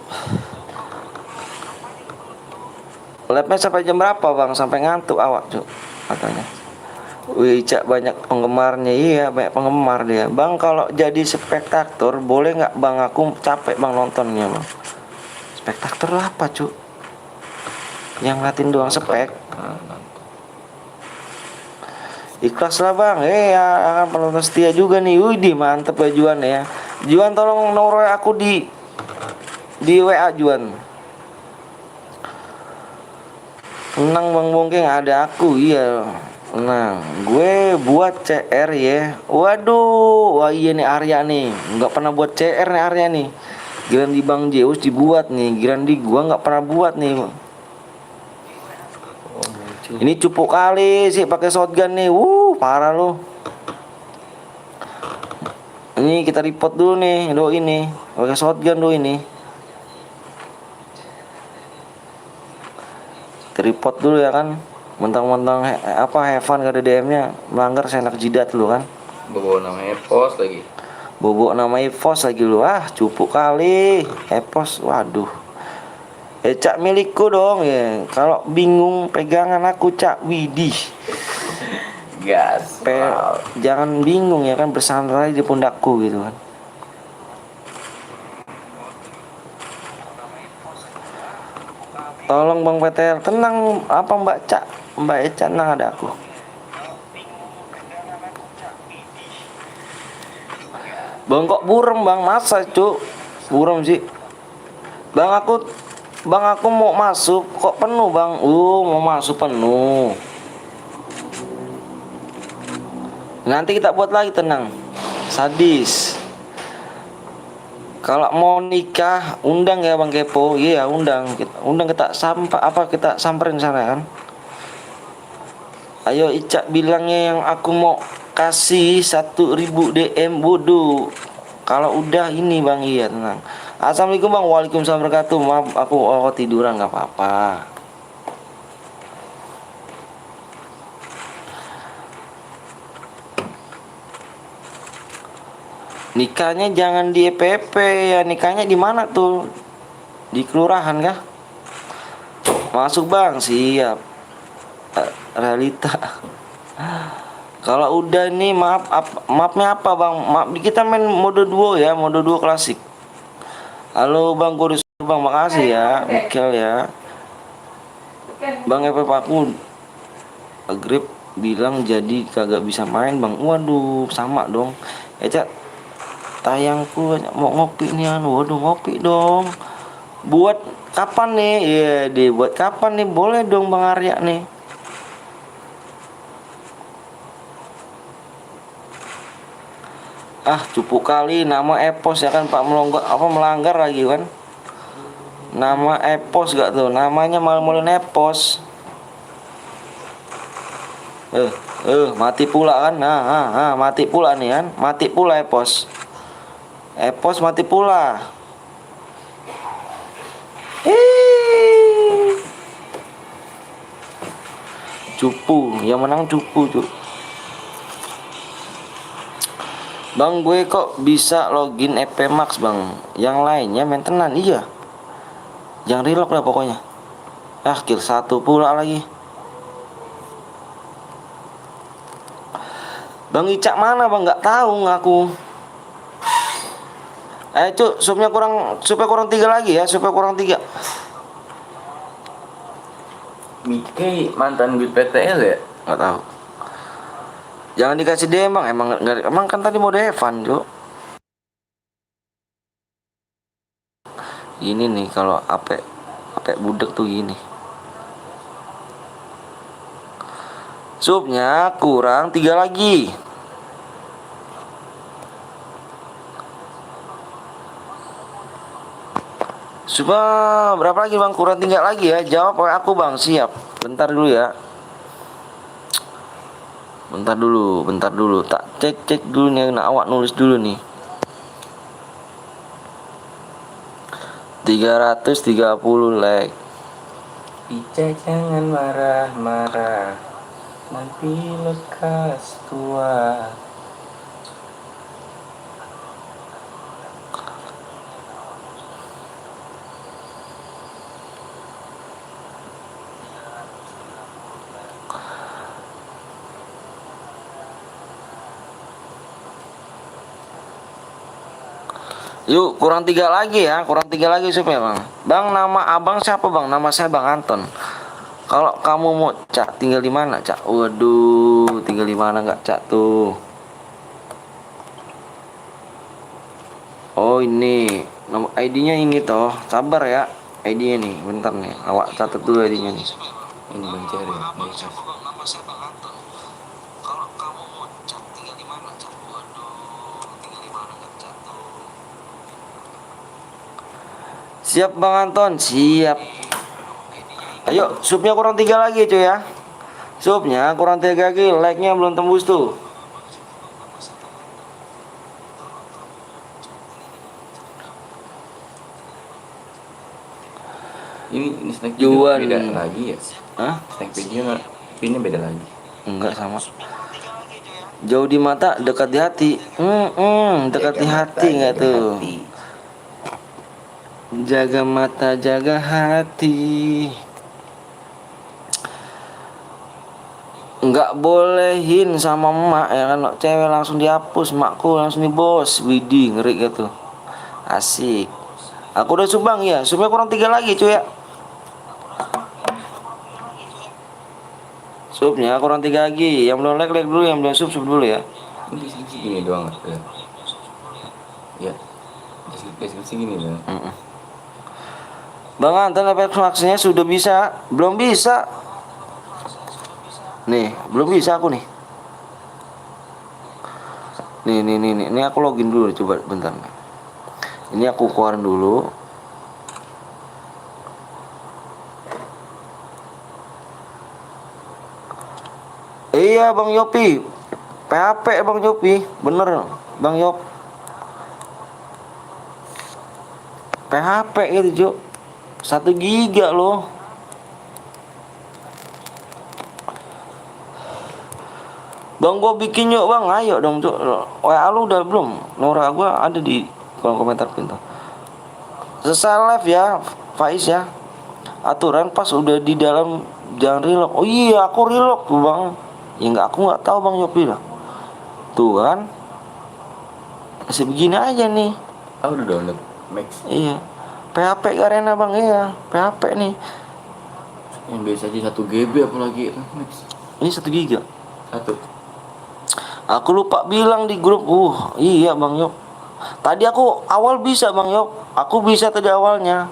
Speaker 1: Labnya sampai jam berapa bang? Sampai ngantuk awak cuk katanya. Wih Cak banyak penggemarnya. Iya banyak penggemar dia. Bang kalau jadi spektator boleh nggak bang? Aku capek bang nontonnya bang. Spektator apa cuk? Yang ngatin doang spek. Ikhlas lah bang. Ya penonton setia juga nih. Widih mantep ya Juan ya. Juan tolong nomor aku di WA Juan. Tenang bang Bongkeng ada aku iya. Tenang. Gue buat CR ya. Waduh. Wah iya nih Arya nih. Nggak pernah buat CR nih Arya nih. Giran di Bang Zeus dibuat nih. Giran di gua nggak pernah buat nih bang. Ini cupu kali sih pakai shotgun nih. Parah loh. Ini kita report dulu nih, do ini. Pakai shotgun do ini. Kita report dulu ya kan. Mentang-mentang Heaven gak ada DM-nya, melanggar senak jidat lu kan.
Speaker 4: Bawa nama Epos lagi.
Speaker 1: Bobo nama Evos lagi lu. Cupu kali. Epos, waduh. Cak milikku dong ya. Kalau bingung pegangan aku Cak Widih.
Speaker 4: Gas.
Speaker 1: Jangan bingung ya kan, bersandar di pundakku gitu kan. Tolong Bang PTL tenang apa Mbak Cak. Mbak Eca tenang ada aku. Bang kok burem bang, masa cuk burem sih bang, aku mau masuk kok penuh bang. Mau masuk penuh. Nanti kita buat lagi tenang. Sadis. Kalau mau nikah undang ya bang Kepo. Iya undang kita samperin sana kan. Ayo Icak bilangnya yang aku mau kasih 1.000 DM bodoh. Kalau udah ini bang iya tenang. Assalamualaikum bang. Waalaikumsalam warahmatullahi wabarakatuh. Maaf aku tiduran nggak apa-apa. Nikahnya jangan di EPP ya. Nikahnya di mana tuh? Di kelurahan kah? Masuk bang siap. Realita. Kalau udah nih maafnya apa bang? Maaf kita main mode duo ya, mode duo klasik. Halo bang Kurus bang, makasih ya Mikel ya. Bang FF aku grip bilang jadi kagak bisa main bang. Waduh sama dong. Cak tayangku mau ngopi nih waduh ngopi dong. Buat kapan nih? Iya dibuat kapan nih? Boleh dong bang Arya nih. Cupu kali nama Epos ya kan Pak melanggar lagi kan. Nama Epos gak tuh? Namanya malah Epos. Mati pula kan. Mati pula nih kan. Mati pula Epos. Epos mati pula. Cupu, yang menang cupu, Cuk. Bang, gue kok bisa login EP Max, Bang? Yang lainnya maintenance, iya. Yang relock lah pokoknya. Kill 1 pula lagi. Bang Icak mana, Bang? Nggak tahu ngaku. Cuk, supnya kurang 3 lagi ya, supnya kurang 3.
Speaker 4: Mike mantan gue PTL ya?
Speaker 1: Nggak tahu. Jangan dikasih DM, Bang. Emang kan tadi mau Devan, Cuk. Ini nih kalau apek budek tuh gini. Supnya kurang 3 lagi. Supa berapa lagi, Bang? Kurang 3 lagi ya. Jawab oleh aku, Bang. Siap. Bentar dulu ya. Bentar dulu. Tak cek dulu nih. Nah, awak nulis dulu nih. 330 like.
Speaker 4: Ica jangan marah-marah, nanti lekas tua.
Speaker 1: Yuk, kurang 3 lagi ya. Kurang 3 lagi supaya, Bang. Bang, nama abang siapa, Bang? Nama saya Bang Anton. Kalau kamu mau Cak, tinggal di mana, Cak? Waduh, tinggal di mana nggak, Cak tuh? Oh, ini. Nama ID-nya ini toh. Sabar ya. ID-nya nih, bentar nih. Awak catat dulu ID-nya nih.
Speaker 4: Ini Bang Cari ya?
Speaker 1: Nama saya Bang Anton. Kalau kamu mau Cak, tinggal di mana, Cak? Waduh, tinggal di mana nggak, Cak tuh? Siap, Bang Anton, siap. Ayo, supnya kurang 3 lagi, cuy ya. Supnya kurang 3 lagi, like-nya belum tembus tuh.
Speaker 4: Ini snack video
Speaker 1: Juan.
Speaker 4: beda lagi ya?
Speaker 1: Hah?
Speaker 4: Snack video ini beda lagi.
Speaker 1: Enggak sama. Jauh di mata, dekat di hati. Dekat di hati enggak tuh? Jaga mata, jaga hati. Enggak bolehin sama emak ya kan, cewek langsung dihapus, makku langsung dibos. Widih, ngeri gitu. Asik. Aku udah subang ya, subnya kurang 3 lagi cuy ya. Subnya kurang 3 lagi. Yang belum like dulu, yang belum sub dulu ya.
Speaker 4: Ini deskripsi gini doang ya? Ya, deskripsi gini doang.
Speaker 1: Bang Anton, efek maksudnya sudah bisa? Belum bisa. Nih, belum bisa aku nih. Nih aku login dulu, coba bentar. Ini aku keluarin dulu. Iya Bang Yopi, PHP Bang Yopi, bener Bang Yop. PHP gitu Cuk, 1 giga loh. Bang, gua bikin yuk Bang, ayo dong Cuk. WA lu udah belum? Nora gua ada di kolom komentar pintu. Selesai live ya Faiz ya. Aturan pas udah di dalam jangan relock. Oh iya, aku relock tuh Bang. Ya enggak, aku nggak tahu Bang Yopi lah. Tuh kan, masih begini aja nih.
Speaker 4: Ah, udah download Max.
Speaker 1: Iya, PHP Garena Bang, iya PHP nih.
Speaker 4: Yang biasa aja 1 GB apalagi Max.
Speaker 1: Ini 1 giga.
Speaker 4: 1.
Speaker 1: Aku lupa bilang di grup. Iya Bang Yop. Tadi aku awal bisa Bang Yop. Aku bisa tadi awalnya.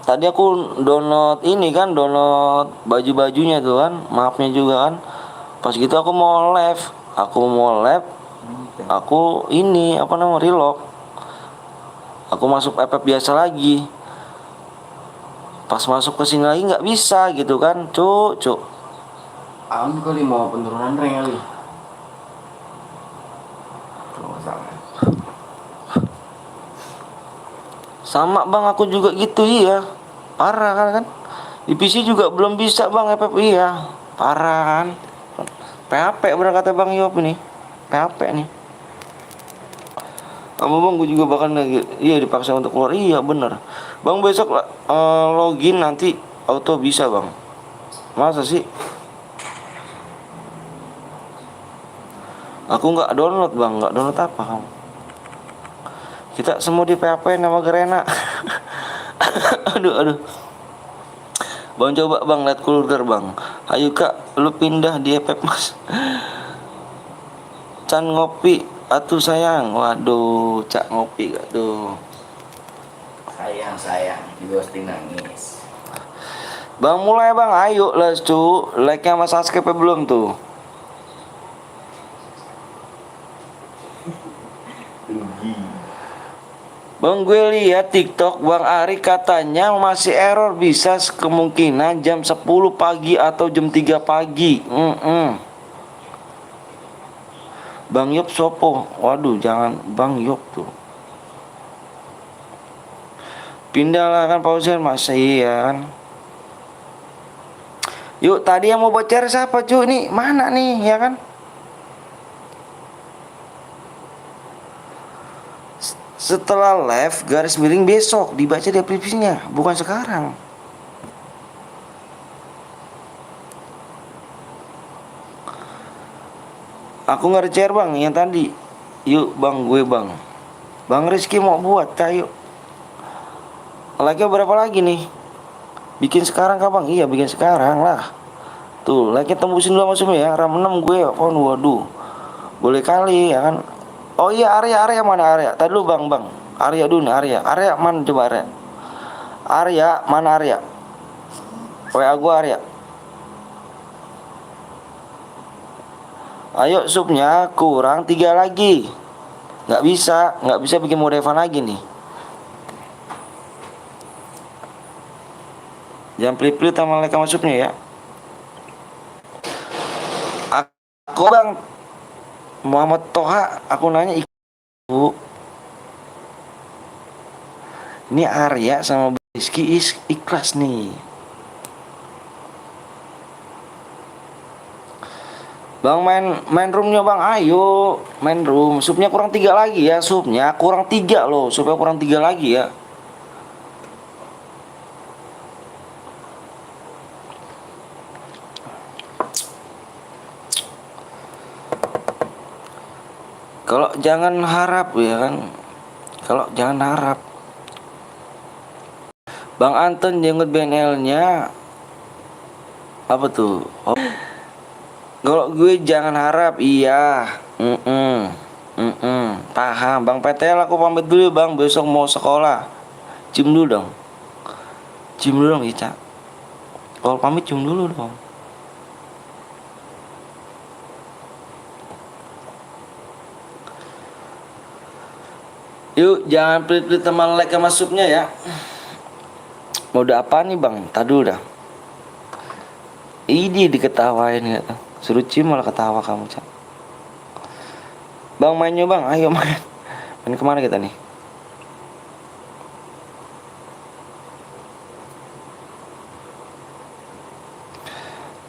Speaker 1: Tadi aku download ini kan, download baju-bajunya tuh kan, maafnya juga kan. Pas gitu aku mau live, aku ini apa namanya relock. Aku masuk app biasa lagi. Pas masuk ke sini lagi nggak bisa gitu kan, cuk.
Speaker 4: Aku kali mau penurunan rank kali. Kalau nggak salah.
Speaker 1: Sama bang, aku juga gitu, iya. Parah kan. Di PC juga belum bisa bang FF, iya. Parah kan. PHP bener kata bang Yop ini. PHP nih. Kamu bang, gue juga bahkan lagi, iya dipaksa untuk keluar, iya bener. Bang besok login nanti auto bisa bang. Masa sih? Aku nggak download bang, nggak download apa kamu? Kita semua di PHP nama Gerena. aduh. Bang coba bang lihat kultur bang. Ayo kak, lu pindah di FF mas. Can ngopi atuh sayang. Waduh, cak ngopi gak tuh.
Speaker 4: Sayang, di ghosting nangis.
Speaker 1: Bang mulai bang, ayo let's cu. Like-nya mas subscribe belum tuh?
Speaker 4: Rugi.
Speaker 1: Bang gue lihat TikTok Bang Ari katanya masih error, bisa kemungkinan jam 10 pagi atau jam 3 pagi. Bang Yop sopo. Waduh, jangan Bang Yop tuh. Pindahlah kan pausen mas, iya kan. Yuk tadi yang mau bocor siapa cu? Nih mana nih ya kan? Setelah live garis miring besok dibaca deskripsinya, bukan sekarang. Aku nge-share bang yang tadi. Yuk bang, gue bang. Bang Rizky mau buat, ayo. Like-nya berapa lagi nih? Bikin sekarang kah bang? Iya bikin sekarang lah. Tuh, like-nya tembusin dulu maksudnya ya. RAM 6 gue, waduh. Boleh kali ya kan. Oh iya, Arya mana Arya? Tadi dulu bang. Arya dulu nih, Arya mana coba Arya? Arya mana Arya? WA gua Arya. Ayo subnya kurang 3 lagi. Nggak bisa bikin modifan lagi nih. Jangan pelit-pelit sama like sama subnya ya. Aku bang Muhammad Toha, aku nanya ibu. Ini Arya sama Rizky ikhlas nih. Bang main roomnya bang, ayo main room. Supnya kurang 3 lagi ya, supnya kurang 3 loh, supnya kurang 3 lagi ya. Kalau jangan harap ya kan, kalau jangan harap. Bang Anton jenggot BNL-nya apa tuh? Oh. Kalau gue jangan harap, iya. Paham. Bang PTL aku pamit dulu bang, besok mau sekolah. Cium dulu dong. Ica. Kalau pamit cium dulu dong. Yuk jangan pelit-pelit sama like sama subnya ya. Mode apa nih bang? Tadu dah. Ini diketawain gitu. Suruh cium malah ketawa kamu cak. Bang mainnya bang, ayo main. Main kemana kita nih?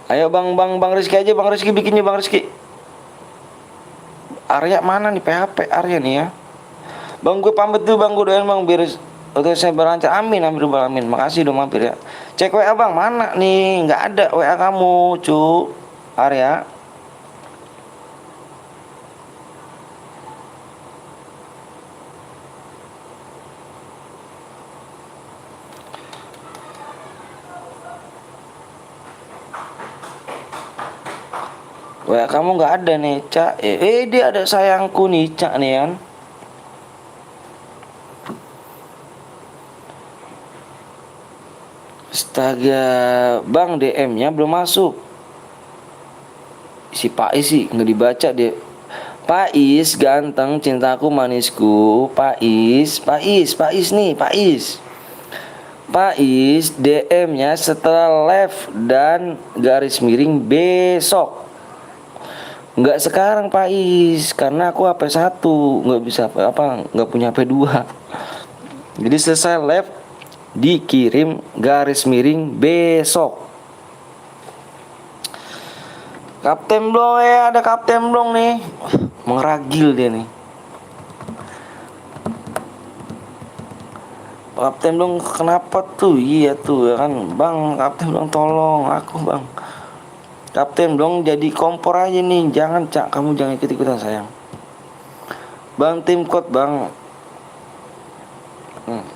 Speaker 1: Ayo bang Rizky aja, bang Rizky bikinnya bang Rizky. Arya mana nih PHP Arya nih ya? Bang gue pamit dulu bang, gue doain bang biar saya berlancar, amin amin. Makasih udah mampir ya. Cek WA bang, mana nih? Nggak ada WA kamu cu Arya. WA kamu nggak ada nih cak. Dia ada sayangku nih cak nih kan. Astaga, bang DM-nya belum masuk. Si Pais sih nggak dibaca dia. Pais ganteng cintaku manisku. Pais nih Pais. Pais DM-nya setelah live dan garis miring besok. Nggak sekarang Pais, karena aku HP 1 nggak bisa nggak punya HP 2. Jadi selesai live dikirim garis miring besok. Kapten Blong ya, ada Kapten Blong nih. Mengeragil dia nih. Kapten Blong kenapa tuh? Iya tuh ya kan, Bang. Kapten Blong tolong aku, Bang. Kapten Blong jadi kompor aja nih. Jangan, Cak, kamu jangan ikut-ikutan sayang. Bang tim code, Bang.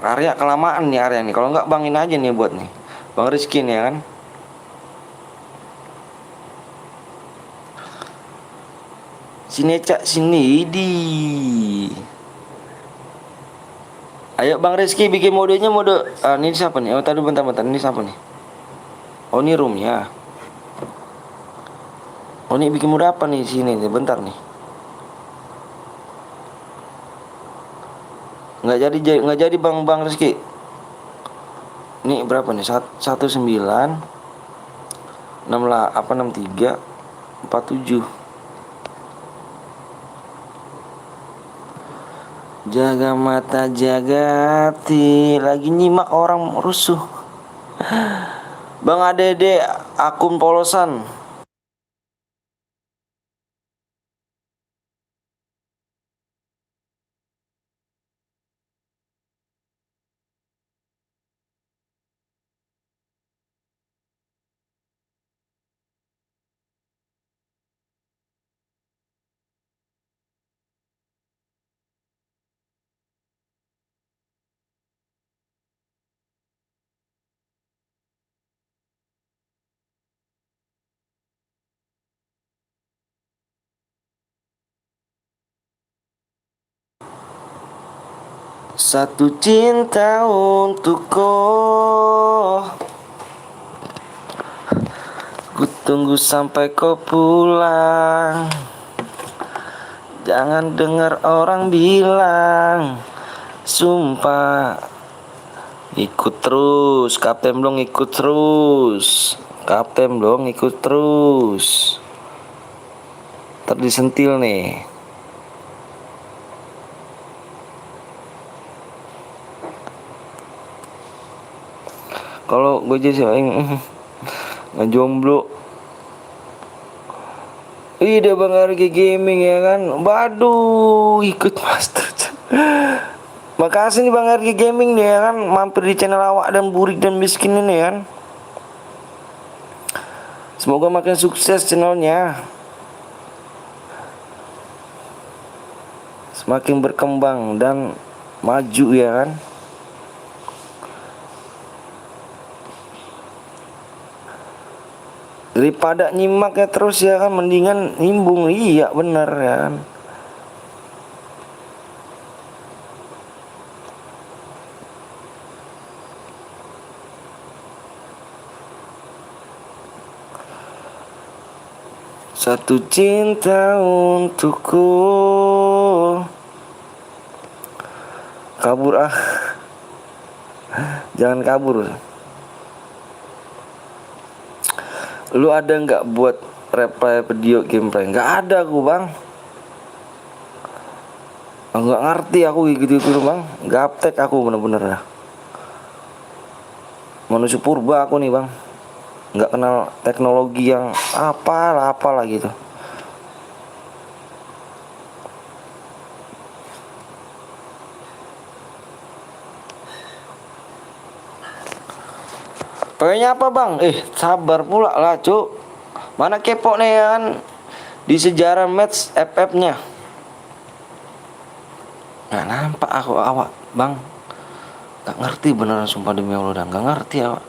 Speaker 1: Area kelamaan nih area nih. Kalau nggak bangin aja nih buat nih. Bang Rizky nih ya kan. Sini Cak, sini di. Ayo Bang Rizky bikin modenya mode. Ini siapa nih? Oh tadi bentar-bentar, ini siapa nih? Oh ini roomnya. Oh ini bikin mode apa nih sini nih? Bentar nih. Nggak jadi Bang Rizky. Ini berapa nih? 19 63 47. Jaga mata jaga hati. Lagi nyimak orang rusuh. Bang Adede akun polosan. Satu cinta untukku. Ku tunggu sampai kau pulang. Jangan dengar orang bilang. Sumpah. Ikut terus, Kapten Blong ikut terus. Kapten Blong ikut terus. Terdisentil nih. Kalau gue jadi ngejomblo. Ide Bang RG Gaming ya kan. Waduh, ikut master. Makasih nih Bang RG Gaming nih ya kan, mampir di channel awak dan burik dan miskin ini kan. Semoga makin sukses channelnya. Semakin berkembang dan maju ya kan. Daripada nyimak ya terus ya kan, mendingan nimbung. Iya bener ya kan. Satu cinta untukku. Kabur ah. Jangan kabur. Lu ada nggak buat reply video gameplay? Nggak ada aku Bang. Nggak ngerti aku gitu Bang. Gaptek aku bener-bener dah. Manusia purba aku nih Bang. Nggak kenal teknologi yang apalah gitu. Pengennya apa Bang? Sabar pula lah cuk. Mana kepo nih kan di sejarah match FF-nya. Nggak nampak aku awak Bang. Nggak ngerti beneran sumpah demi Allah, nggak ngerti awak.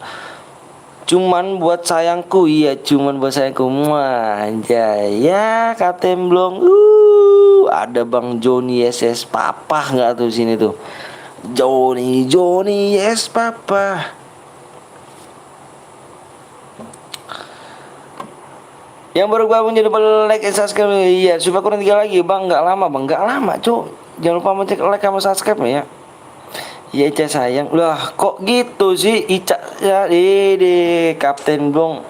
Speaker 1: Cuman buat sayangku, iya cuman buat sayangku. Anjay ya Kapten Blong. Ada Bang Joni SS Papa nggak tuh sini tuh. Joni yes Papa. Yang baru gabung jadi like and subscribe. Iya supaya kurang 3 lagi Bang. Nggak lama Bang, nggak lama cuk. Jangan lupa mencek like sama subscribe ya. Ya Ica sayang. Lah kok gitu sih Ica ya Kapten Blong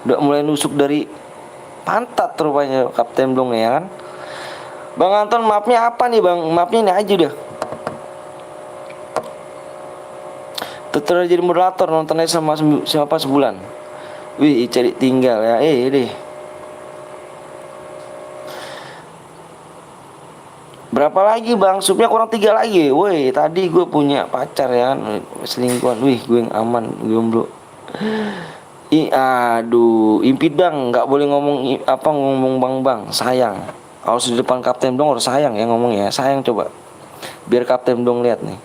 Speaker 1: udah mulai nusuk dari pantat rupanya Kapten Blong ya kan. Bang Anton maafnya apa nih bang? Maafnya ini aja udah. Terus jadi moderator nonton aja sama siapa sebulan. Wih Ica tinggal ya deh. Berapa lagi bang? Supnya kurang 3 lagi. Woi tadi gue punya pacar ya kan, selingkuhan. Wih gue yang aman jomblo. Aduh impit bang, nggak boleh ngomong bang sayang. Kalau di depan Kapten dong harus sayang ya ngomong ya. Sayang coba. Biar Kapten dong lihat nih.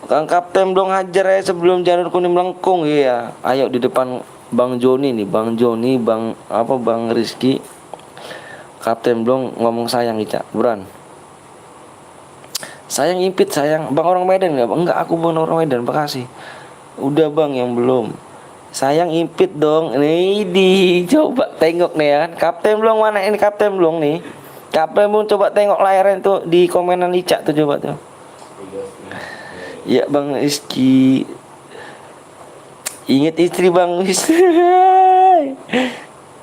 Speaker 1: Kang Kapten dong hajar ya sebelum janur kuning melengkung ya. Ayo di depan Bang Joni nih, Bang Rizky. Kapten Blong ngomong sayang Ica, buran. Sayang impit sayang, bang orang Medan nggak? Enggak, aku bukan orang Medan, Bekasi. Udah bang yang belum. Sayang impit dong, nih coba tengok nih ya kan. Kapten Blong mana ini Kapten Blong nih? Kapten Blong coba tengok layarnya tuh di komenan Ica tuh coba tuh. Ya bang Rizky. Ingat istri bang istri.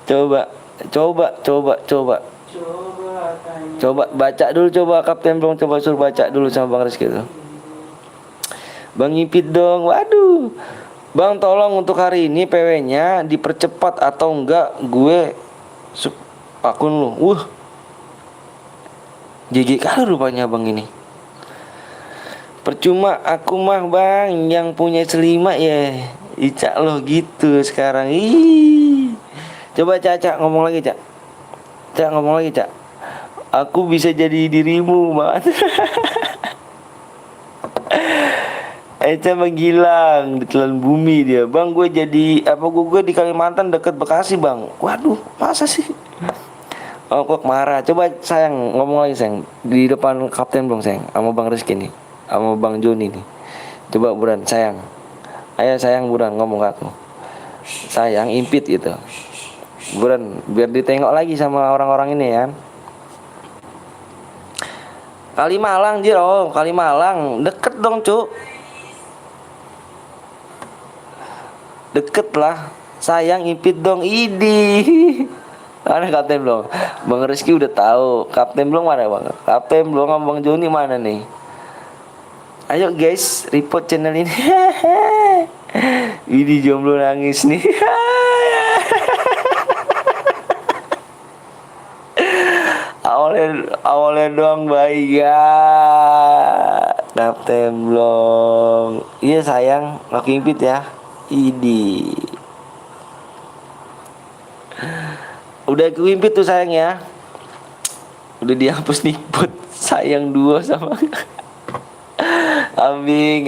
Speaker 1: Coba baca dulu coba Kapten Blong coba suruh baca dulu sama Bang Rizky itu. Bang ngipit dong. Waduh. Bang tolong untuk hari ini PW-nya dipercepat atau enggak gue akun lu. GG kali rupanya bang ini. Percuma aku mah bang yang punya selima ya. Ica loh gitu sekarang. Coba Caca ngomong lagi Cak. Cak ngomong lagi Cak. Aku bisa jadi dirimu banget. Eca menghilang ditelan bumi dia. Bang gue jadi gue di Kalimantan deket Bekasi bang. Waduh masa sih. Oh kok marah. Coba sayang ngomong lagi sayang di depan Kapten Blong sayang sama Bang Rizky nih sama Bang Joni nih. Coba buran sayang. Ayo sayang buran ngomong ke aku. Sayang impit gitu. Buran biar ditengok lagi sama orang-orang ini ya. Kalimalang Kalimalang deket dong cuk. Deket lah. Sayang impit dong Mana Kapten Blong? Bang Rizky udah tahu. Kapten Blong mana bang? Kapten Blong sama Bang Joni mana nih? Ayo guys report channel ini. Ini jomblo nangis nih. awalnya doang baik ya Kapten Blong. Iya sayang aku impit ya. Udah aku impit tuh sayang ya. Udah dihapus nih buat sayang 2 sama Ambing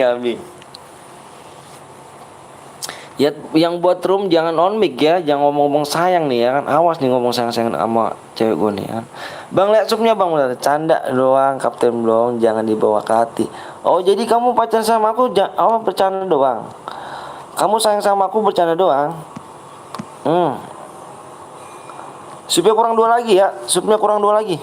Speaker 1: ya yang buat room jangan on mic ya, jangan ngomong-ngomong sayang nih ya kan. Awas nih ngomong sayang-sayang sama cewek gue nih kan. Bang lihat supnya bang udah canda doang Kapten Blong, jangan dibawa ke hati. Oh jadi kamu pacaran sama aku bercanda doang. Kamu sayang sama aku bercanda doang. Supnya kurang 2 lagi ya. Supnya kurang 2 lagi.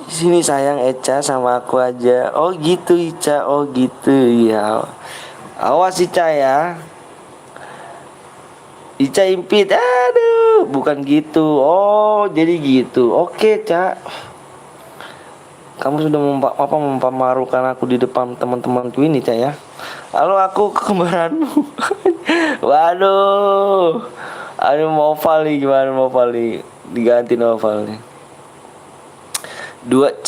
Speaker 1: Sini sayang Eca sama aku aja. Oh gitu Ica. Oh gitu ya. Awas Ica ya. Ica impit. Aduh, bukan gitu. Oh, jadi gitu. Oke, Cak. Kamu sudah memarukan aku di depan teman-temanku ini, Cak ya. Lalu aku kembaranmu. Waduh. Aduh, Noval nih gimana Noval nih? Diganti Noval nih. 2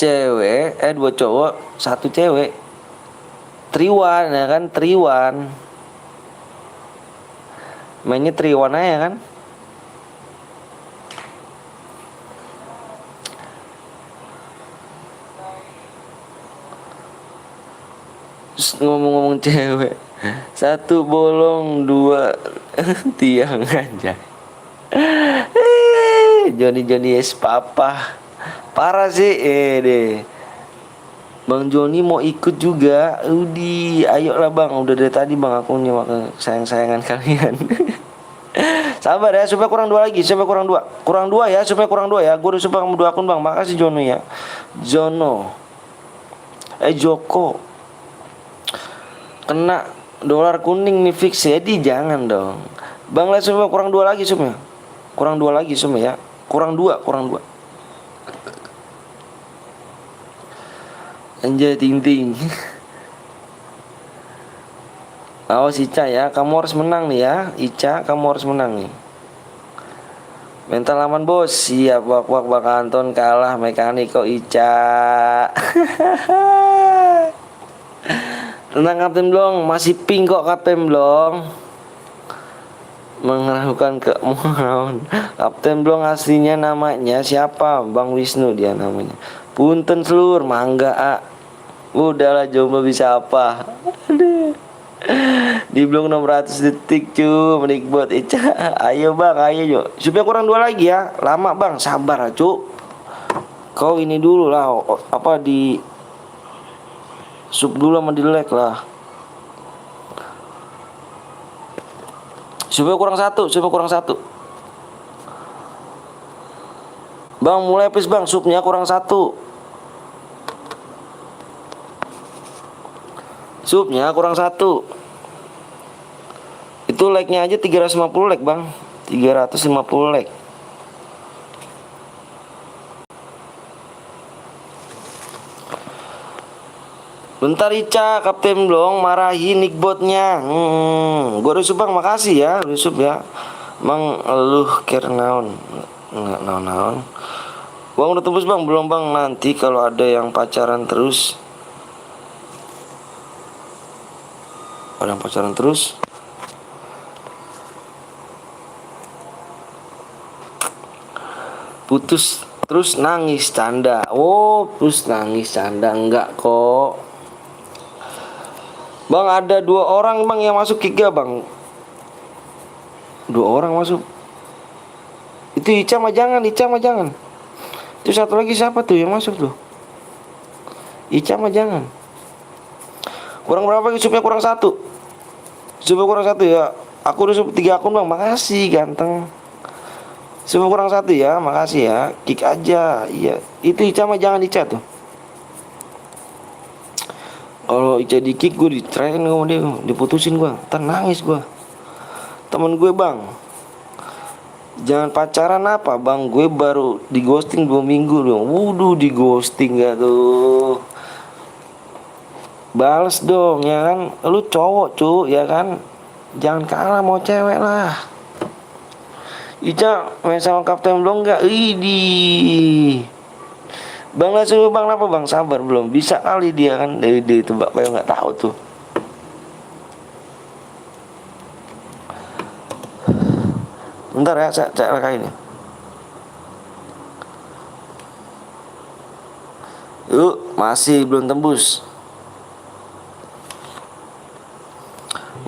Speaker 1: cowok, 1 cewek. Triwan ya kan, Triwan. Mainnya Triwan aja kan. Ngomong-ngomong cewek, 1 bolong 2 tiang aja. Joni es papa. Parah sih deh. Bang Joni mau ikut juga. Ayolah bang. Udah dari tadi bang aku nyimak sayang-sayangan kalian. Sabar ya, supaya kurang 2 lagi, supaya kurang 2. Kurang 2 ya, supaya kurang 2 ya. Gue udah supaya kamu 2 akun bang. Makasih Jono ya. Joko. Kena dolar kuning nih fix. Jadi jangan dong. Bang lihat supaya kurang 2 lagi supaya. Kurang 2 lagi supaya ya. Kurang 2. Anjay ting. Awas Ica ya, kamu harus menang nih ya. Ica, kamu harus menang nih. Mental aman bos. Siap Bak Anton kalah mekanik kok Ica. Tenang Kapten Blong, masih pink kok Kapten Blong. Mengharapkan kemohon. Kapten Blong aslinya namanya siapa? Bang Wisnu dia namanya. Punten seluruh mangga A. Udahlah jomblo bisa apa? Aduh. Di blok 600 detik cu menikbot Ica. Ayo bang, ayo yuk. Supaya kurang 2 lagi ya. Lama bang, sabar cu. Kau ini dulu lah. Apa di sub dulu sama di like lah. Supaya kurang 1. Bang mulai please bang, subnya kurang 1. Subnya kurang 1. Itu like-nya aja 350 like bang. 350 like. Bentar Ica, Kapten Blong marahin nickbotnya. Gue Rusub bang, makasih ya Rusub ya. Mang lu kernaon. Enggak naon. Bang udah tembus bang, belum bang. Nanti kalau ada yang pacaran terus. Ada yang pacaran terus. Putus terus nangis canda. Oh, terus nangis canda enggak kok. Bang ada 2 orang bang yang masuk kick bang. 2 orang masuk. Itu Ica mah jangan. Itu satu lagi siapa tuh yang masuk tuh? Ica mah jangan. Kurang berapa lagi supaya kurang 1. Supaya kurang 1 ya. Aku udah 3 akun bang, makasih ganteng. Supaya kurang 1 ya, makasih ya. Kick aja, iya. Itu Ica mah jangan Ica tuh. Kalau Ica di kick gue ditrain sama dia, diputusin gue, ntar nangis gue. Temen gue bang, jangan pacaran apa bang, gue baru di ghosting 2 minggu dong. Wuduh di ghosting gak tuh. Bales dong ya kan. Lu cowok cu ya kan. Jangan kalah mau cewek lah. Ica main sama Kapten Blong gak? Idi. Bang lah suruh bang apa bang, sabar belum bisa kali dia kan. Dari dia itu Mbak Payo gak tahu tuh. Bentar ya saya rekain ya. Yuk masih belum tembus.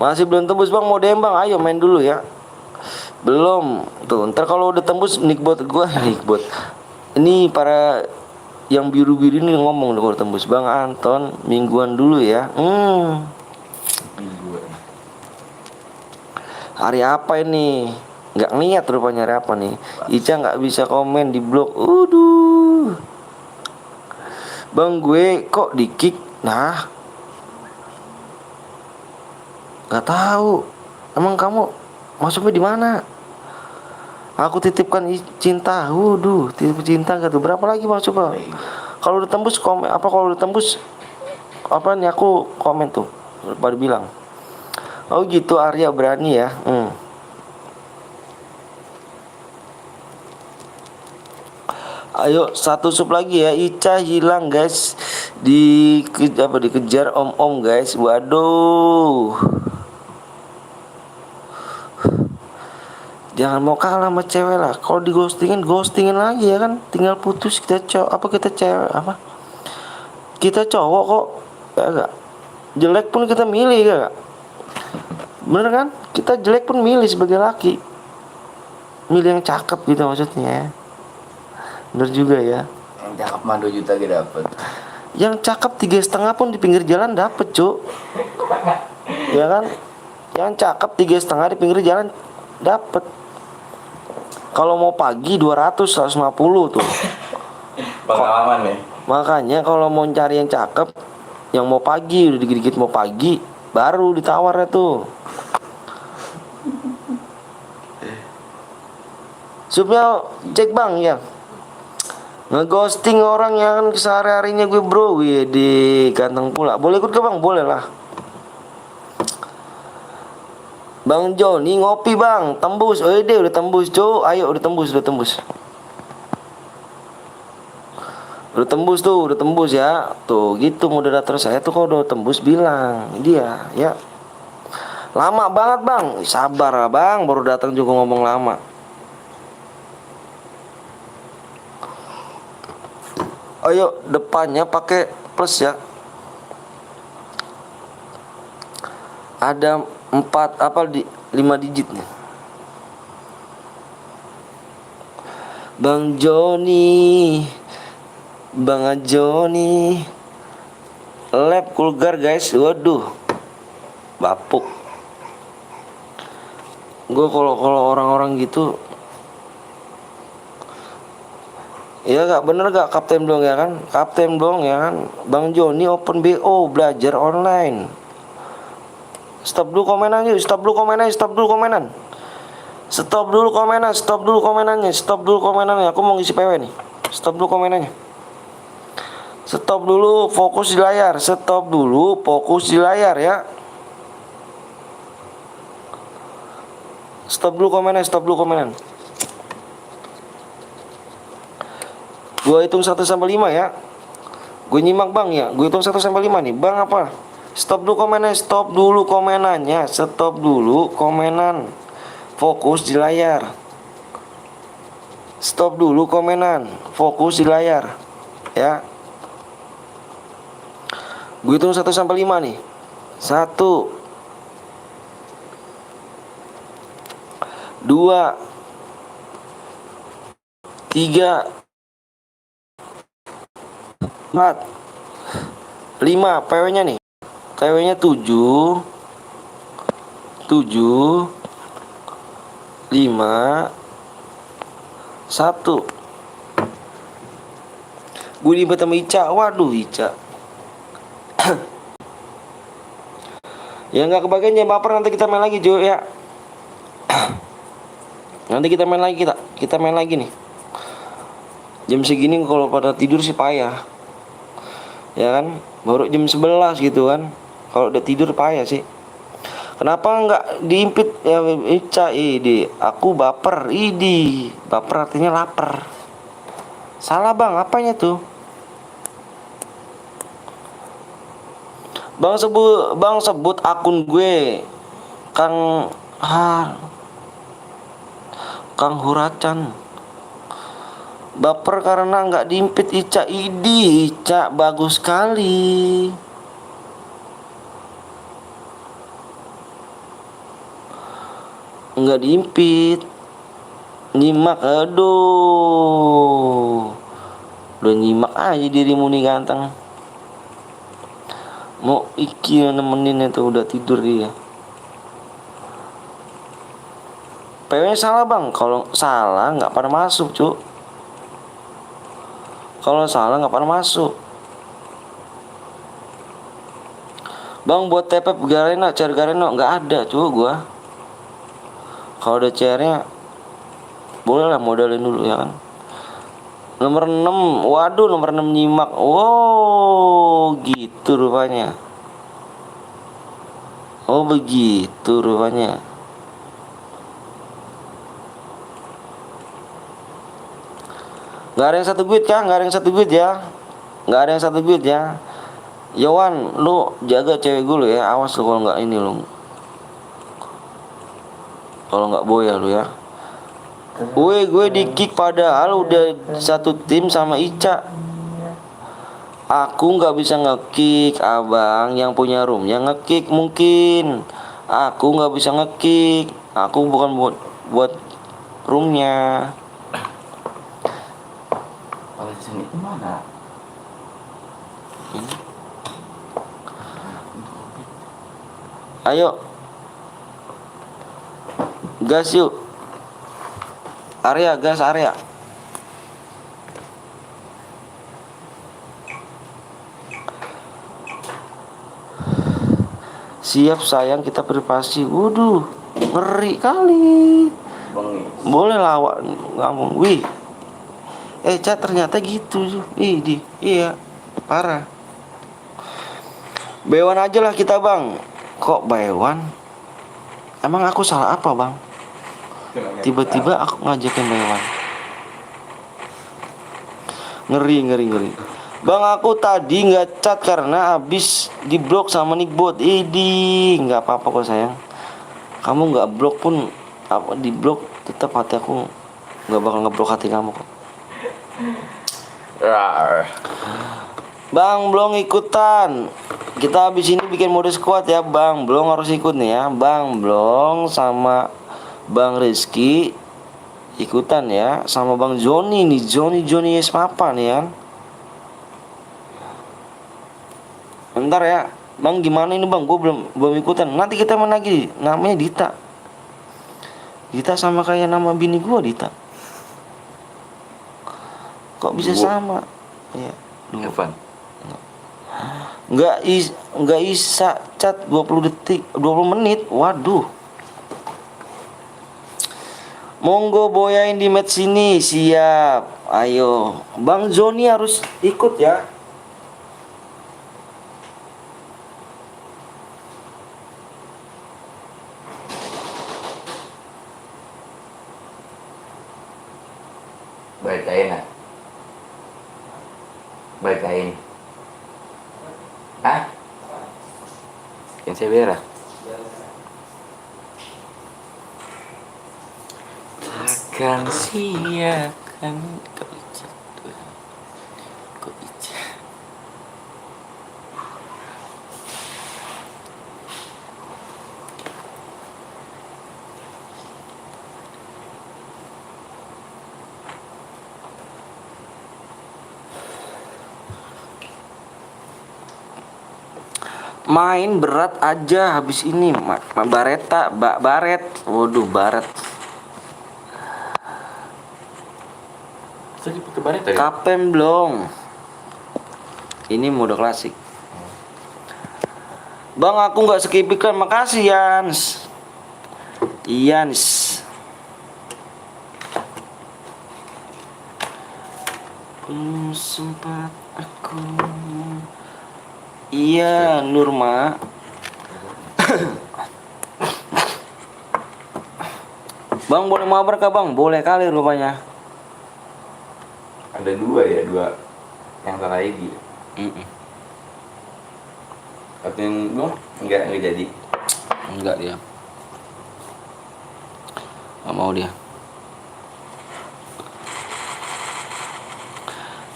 Speaker 1: Masih belum tembus bang, mau DM bang, ayo main dulu ya. Belum tuh, ntar kalau udah tembus nickbot gue. Nickbot ini para yang biru-biru ini ngomong kalau tembus. Bang Anton mingguan dulu ya. Hari apa ini? Nggak niat rupanya hari apa nih. Ica nggak bisa komen di blog. Bang gue kok di kick. Nah nggak tahu. Emang kamu masuknya di mana? Aku titipkan cinta. Titip cinta gak tuh? Berapa lagi masuk bang? Kalau udah tembus komen apa? Kalau udah tembus apa nih aku komen tuh. Baru bilang. Oh gitu Arya berani ya. Ayo 1 sub lagi ya. Ica hilang guys. Dikejar om guys. Waduh. Jangan mau kalah sama cewek lah. Kalau di ghostingin lagi ya kan. Tinggal putus kita kita cowok kok ya gak. Jelek pun kita milih ya gak. Bener kan? Kita jelek pun milih sebagai laki. Milih yang cakep gitu maksudnya. Bener juga ya.
Speaker 4: Yang cakep mah 2 juta gak dapet.
Speaker 1: Yang cakep 3,5 pun di pinggir jalan dapet cu. Ya kan. Yang cakep 3,5 di pinggir jalan dapet. Kalau mau pagi 200 150 tuh.
Speaker 4: Pengalaman nih.
Speaker 1: Makanya kalau mau cari yang cakep, yang mau pagi, udah dikit-dikit mau pagi, baru ditawarnya tuh. Supnya cek bang ya. Ngeghosting orang yang sehari-harinya gue bro, di ganteng pula. Boleh ikut ke bang? Boleh lah. Bang Joni ngopi bang, tembus. Oh dia udah tembus cu, ayo udah tembus. Udah tembus ya. Tuh gitu moderator saya tuh kalau udah tembus bilang dia ya. Lama banget bang, sabar lah bang, baru datang juga ngomong lama. Ayo depannya pakai plus ya. Ada 5 digit nih. Bang Joni, Bang Joni, lab kulgar guys. Waduh, bapuk. Gue kalau orang-orang gitu, ya gak bener gak kapten dong ya kan? Kapten dong ya kan? Bang Joni open BO, belajar online. Stop dulu komenan yuk, stop dulu komenannya. Stop dulu komenannya. Aku mau ngisi PW nih. Stop dulu komenannya. Stop dulu, fokus di layar ya. Stop dulu komenan. Gue hitung 1 sampai 5 ya. Gue nyimak bang ya. Gue hitung 1 sampai 5 nih. Bang apa? Stop dulu komenan. Fokus di layar. Stop dulu komenan. Fokus di layar. Ya. Gue hitung 1 sampai 5 nih. 1 2 3 4 5 PW-nya nih. PW-nya 7 5 1. Gue ribet sama Ica. Waduh Ica. Ya nggak kebagian jangan baper, nanti kita main lagi Jo ya. Nanti kita main lagi nih. Jam segini kalau pada tidur sih payah. Ya kan? Baru jam 11 gitu kan. Kalau udah tidur payah sih. Kenapa nggak diimpit ya Ica? Aku baper. Baper artinya lapar. Salah bang, apanya tuh? Bang sebut akun gue Kang Huracan. Baper karena nggak diimpit Ica. Ica bagus sekali. Nggak diimpit. Nyimak, aduh. Udah nyimak aja dirimu nih ganteng. Mau Iki nemenin itu udah tidur dia. PW salah bang. Kalau salah nggak pada masuk cu. Bang buat TP Gareno, cari Gareno nggak ada cu gua. Kalau ada CR-nya boleh lah modalin dulu ya kan. Nomor 6, waduh nomor 6 nyimak. Oh gitu rupanya. Oh begitu rupanya. Gak ada yang satu guide kan? Gak ada yang satu guide ya. Yowan, lu jaga cewek gue lu ya. Awas lu kalau nggak ini lu. Kalau nggak boya lu ya. Gue di kick padahal udah satu tim sama Ica. Aku nggak bisa ngekick, abang yang punya roomnya ngekick mungkin. Aku nggak bisa ngekick. Aku bukan buat roomnya.
Speaker 4: Kalau sini kemana?
Speaker 1: Ayo, gas yuk. Area gas area. Siap sayang, kita privasi. Waduh, ngeri kali.
Speaker 4: Bang,
Speaker 1: Boleh lawak ngomong. Wih. Chat ternyata gitu. Iya, parah. Bewan aja lah kita, Bang. Kok Bewan? Emang aku salah apa, Bang? Tiba-tiba aku ngajakin Bewan. Ngeri. Bang, aku tadi nggak chat karena abis diblok sama Nickbot. Idi, nggak apa-apa kok sayang. Kamu nggak blok pun, apa diblok tetap hati aku nggak bakal ngeblok hati kamu kok.
Speaker 4: rar.
Speaker 1: Bang, belum ikutan. Kita habis ini bikin mode squad ya, Bang. Belum harus ikut nih ya, Bang. Belum sama Bang Rizky ikutan ya, sama Bang Joni nih, Joni yes papa nih kan. Bentar ya, Bang, gimana ini Bang? Gue belum ikutan. Nanti kita main lagi. Namanya Dita. Dita sama kayak nama bini gue, Dita. Kok bisa
Speaker 4: Dua.
Speaker 1: sama? Ya.
Speaker 4: Evan.
Speaker 1: Nggak bisa chat 20 detik, 20 menit. Waduh. Monggo boyain di match sini. Siap. Ayo. Bang Joni harus ikut ya.
Speaker 4: Bacain lah. Bacain. Hah? Yang saya berak. Takkan sia-siakan kau ijat Tuhan. Kau ijat.
Speaker 1: Main berat aja habis ini. Bareta, Baret. Waduh, Baret.
Speaker 4: Tadi pakai baret tadi.
Speaker 1: Kapten belum. Ini mode klasik. Bang, aku nggak skip-iklan. Makasih Yans. Belum sempat aku. Iya, Nurma. Bang, boleh mabar kah Bang? Boleh kali rupanya.
Speaker 4: Ada dua yang salah ID. Satu yang belum enggak jadi.
Speaker 1: Enggak dia. Nggak mau dia.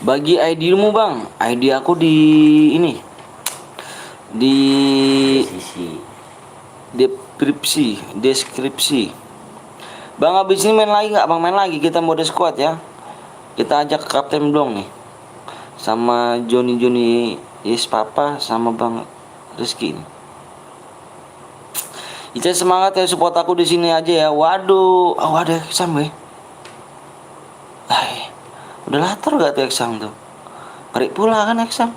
Speaker 1: Bagi ID-mu Bang. ID aku di ini. Di
Speaker 4: Sisi.
Speaker 1: deskripsi. Bang, habis ini main lagi nggak Bang? Main lagi, kita mode squad ya. Kita ajak Kapten Blong nih, sama Joni Yes Papa sama Bang Rizky nih. Ica semangat ya, support aku di sini aja ya. Waduh, ada exam ya. Udah latar gak tuh exam tuh? Ngeri pula kan exam.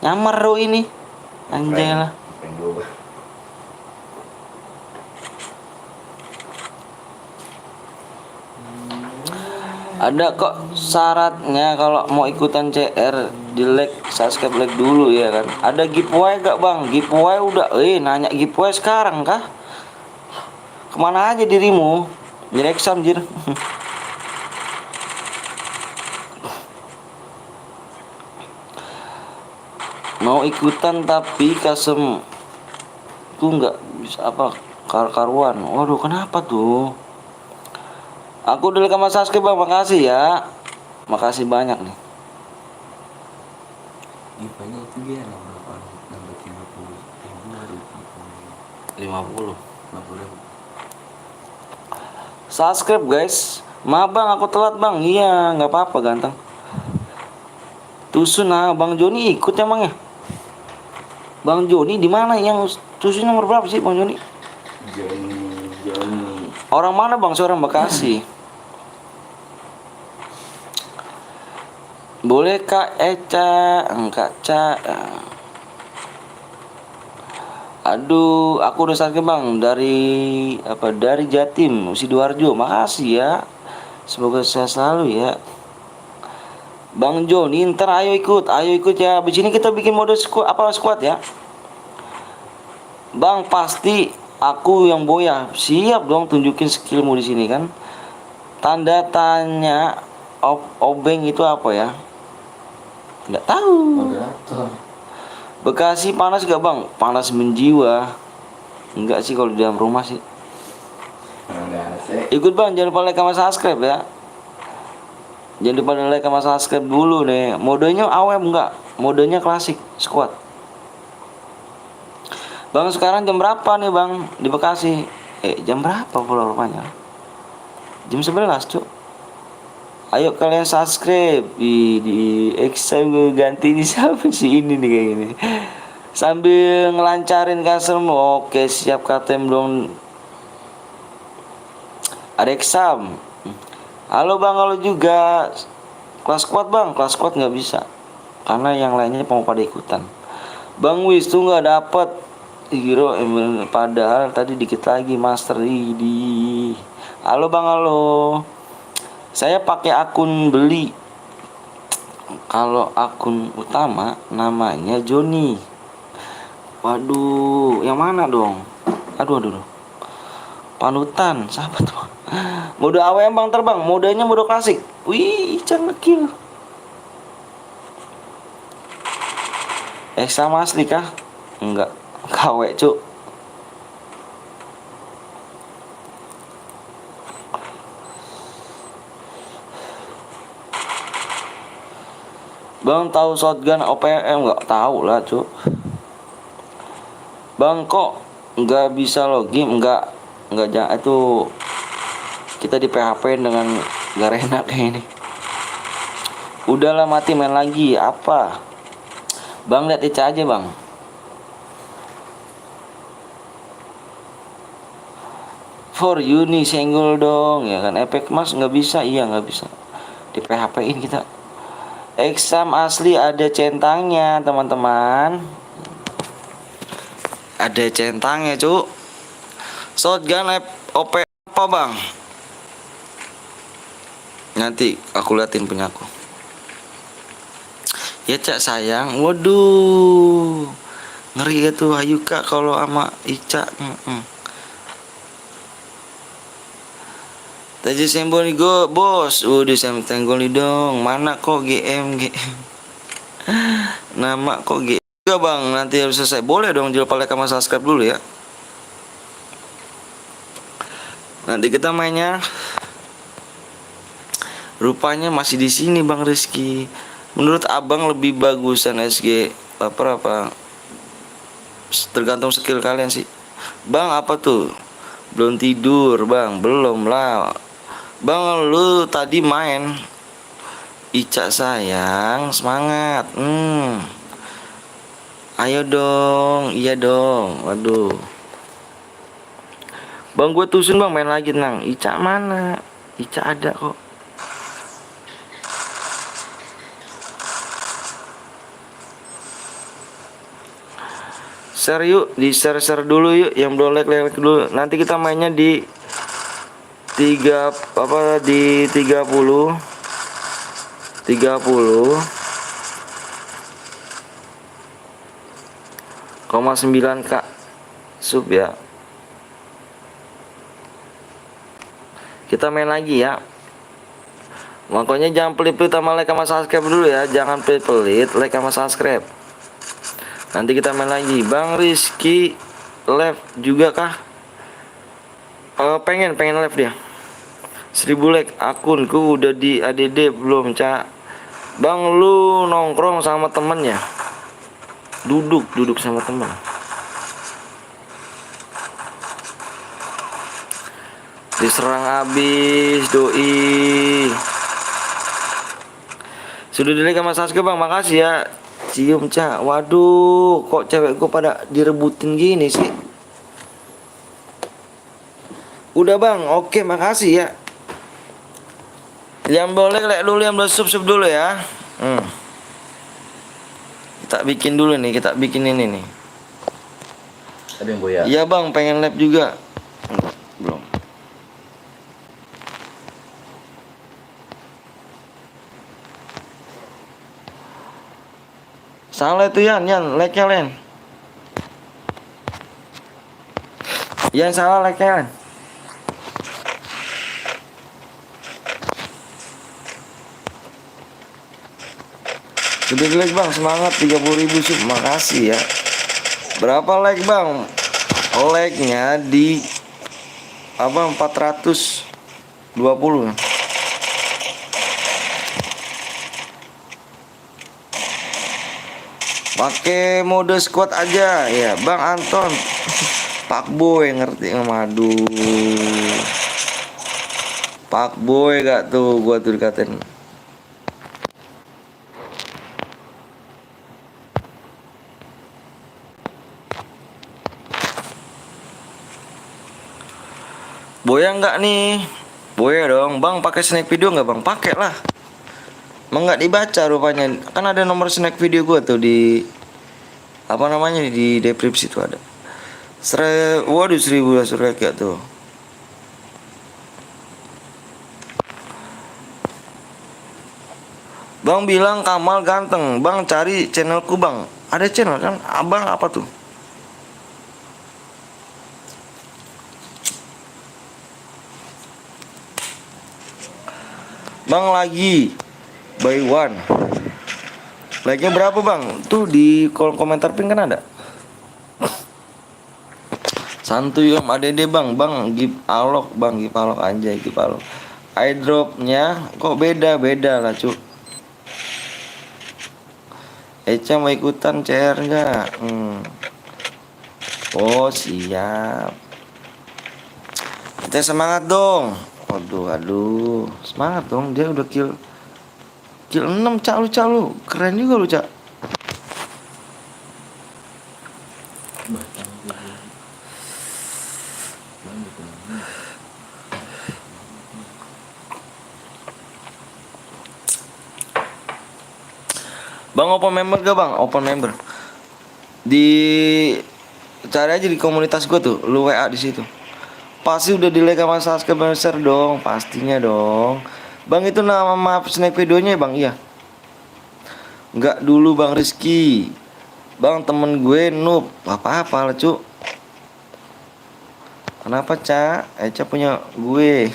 Speaker 1: Nyamar ro ini. Anjay lah. Ada kok syaratnya kalau mau ikutan CR, di like, subscribe, like dulu ya kan. Ada giveaway gak Bang? Giveaway udah, nanya giveaway sekarang kah? Kemana aja dirimu? Direksam jir. Mau ikutan tapi kasem tuh nggak bisa apa karuan. Waduh, kenapa tuh? Aku udah sama Sasuke Bang, makasih ya. Makasih banyak nih.
Speaker 4: Gipanya itu dia berapa? Nambah 50.000 baru
Speaker 1: 50.
Speaker 4: 50.000.
Speaker 1: Subscribe guys. Maaf Bang, aku telat Bang. Iya, nggak apa-apa ganteng. Tusun Bang Joni ikut emang ya? Bang Joni di mana yang Tusun nomor berapa sih Bang Joni?
Speaker 4: Joni
Speaker 1: Orang mana bang? Seorang Bekasi. Boleh Kak Eca, Kak Ca. Aduh, aku udah sakit bang dari apa? Dari Jatim, Sidoarjo. Makasih ya. Semoga sehat selalu ya. Bang Joni, ntar ayo ikut ya. Di sini kita bikin mode squad apa squad ya. Bang pasti aku yang boya. Siap dong tunjukin skillmu di sini kan. Tanda tanya obeng itu apa ya? Nggak tahu.
Speaker 4: Moderator.
Speaker 1: Bekasi panas gak bang? Panas menjiwa. Enggak sih kalau di dalam rumah sih.
Speaker 4: Enggak sih.
Speaker 1: Ikut bang, jangan lupa like sama subscribe ya. Jangan lupa like sama subscribe dulu nih. Modenya AWM enggak? Modenya klasik squad. Bang sekarang jam berapa nih bang di Bekasi? Jam berapa pula rupanya? Jam 11 cuk. Ayo kalian subscribe di exam gue ganti di siapa sih ini nih kayak gini. Sambil ngelancarin customer. Oke siap KTM dong. Ada exam. Halo bang, halo juga. Kelas squad bang, kelas squad nggak bisa karena yang lainnya mau pada ikutan. Bang Wis tuh nggak dapet hero, padahal tadi dikit lagi master di. Halo bang, halo. Saya pakai akun beli. Kalau akun utama namanya Joni. Waduh, yang mana dong? Aduh. Panutan, sahabat tuh. Mode AWM bang terbang, modenya mode klasik. Wih, jangan kill. Sama asli kah? Enggak, KW cuk. Bang tahu shotgun OPM nggak? Tahu lah cuk. Bang kok nggak bisa login? Nggak jangan itu kita di PHP dengan Garena kayak ini. Udahlah mati main lagi apa? Bang lihat Ica aja bang. For you nih senggol dong ya kan. Efek mas nggak bisa, iya nggak bisa. Di PHP in kita. Exam asli ada centangnya teman-teman. Ada centangnya cuk. Shotgun OP apa bang? Nanti aku liatin punya aku. Ya cak sayang. Waduh, ngeri ya tuh Ayu kak kalau sama Ica. Tadi sembol nih go bos. Udah saya tenggol nih dong. Mana kok GM. Nama kok GM juga bang. Nanti harus selesai. Boleh dong jual like sama subscribe dulu ya. Nanti kita mainnya. Rupanya masih di sini bang Rizky. Menurut abang lebih bagusan SG apa? Tergantung skill kalian sih. Bang apa tuh? Belum tidur bang. Belum lah. Bang lu tadi main. Ica sayang semangat. Ayo dong. Iya dong. Waduh. Bang gue tusun bang main lagi tenang. Ica mana? Ica ada kok. Share yuk, di share dulu yuk yang belum like dulu. Nanti kita mainnya di 30 0,9 kak sub ya. Kita main lagi ya. Makanya jangan pelit-pelit sama like sama subscribe dulu ya. Jangan pelit-pelit like sama subscribe. Nanti kita main lagi. Bang Rizky live juga kah? Pengen live dia. 1000 like akunku udah di ADD belum cak. Bang lu nongkrong sama temennya. Duduk sama temen. Diserang abis doi. Sudah di like sama subscribe bang, makasih ya. Cium cak. Waduh, kok cewek gue pada direbutin gini sih. Udah bang, oke makasih ya. Yang boleh like dulu, yang belum sub dulu ya. Kita bikin dulu nih, kita bikin ini nih.
Speaker 4: Ada yang boya.
Speaker 1: Iya bang, pengen live juga. Belum. Salah itu Yan, like-nya Len. Yan salah like-nya Yan. Gede like bang, semangat 30.000 sub, makasih ya. Berapa like bang? Like-nya di apa 420. Pakai mode squad aja ya Bang Anton. Pak Boy ngerti ngomadu. Pak Boy gak tuh gua tuh dikatain. Boya nggak nih? Boya dong, Bang. Pakai snack video nggak Bang? Pakai lah. Emang nggak dibaca rupanya. Kan ada nomor snack video gua tuh di apa namanya di deskripsi itu ada. Waduh 1000 surek ya tuh. Bang bilang Kamal ganteng. Bang cari channelku Bang. Ada channel kan? Abang apa tuh? Bang lagi by one. Like-nya berapa Bang? Tuh di kolom komentar pink kan ada. Santuy Om ADD Bang. Bang give alok Bang, give alok anjay, give alok. Airdropnya kok beda-beda lah cu. Eca mau ikutan CR nggak? Oh siap. Kita semangat dong. Aduh, semangat dong. Dia udah kill 6 cak lu. Keren juga lu cak. Bang open member gak Bang? Open member. Di cari aja di komunitas gue tuh, lu WA di situ. Pasti udah di like sama subscriber dong, pastinya dong. Bang itu nama maaf snack videonya ya Bang, iya. Enggak dulu Bang Rizky. Bang temen gue noob, apa-apa lah cu. Kenapa Ca? Eca punya gue.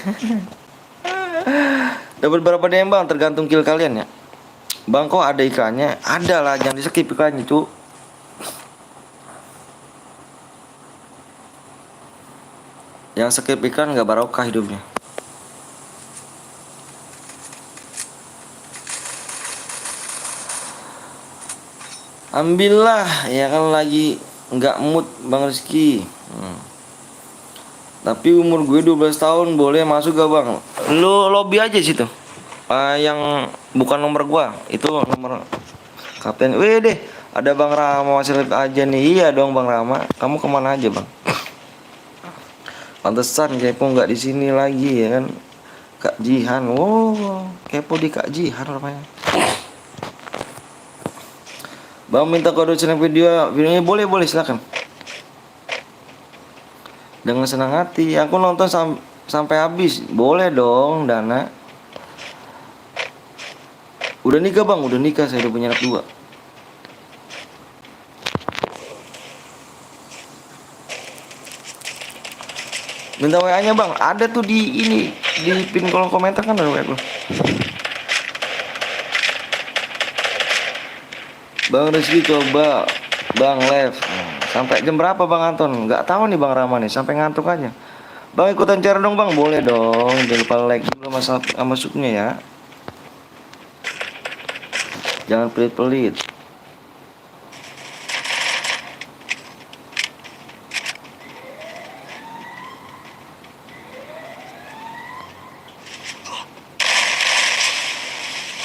Speaker 1: Dapat berapa DM Bang? Tergantung kill kalian ya. Bang kok ada iklannya? Ada lah, jangan di skip iklannya cu. Yang skip iklan gak barokah hidupnya. Ambillah ya kan lagi nggak mood Bang Rizky. Tapi umur gue 12 tahun boleh masuk gak Bang? Lu lobby aja situ. Yang bukan nomor gua, itu nomor kapten. Wih deh, ada Bang Rama masih live aja nih. Iya dong Bang Rama. Kamu kemana aja Bang? Pantesan kepo nggak di sini lagi ya kan? Kak Jihan, wow, kepo di Kak Jihan rupanya. Bang minta kode channel videonya boleh silakan. Dengan senang hati, aku nonton sampai habis, boleh dong Dana. Udah nikah Bang, udah nikah, saya udah punya anak 2. Minta WA-nya Bang, ada tuh di ini, di pin kolom komentar kan ada WA gue. Bang Rizky coba Bang live. Sampai jam berapa Bang Anton? Nggak tahu nih Bang Rama nih, sampai ngantuk aja. Bang ikutan share dong Bang, boleh dong. Jangan lupa like dulu sama subnya ya. Jangan pelit-pelit.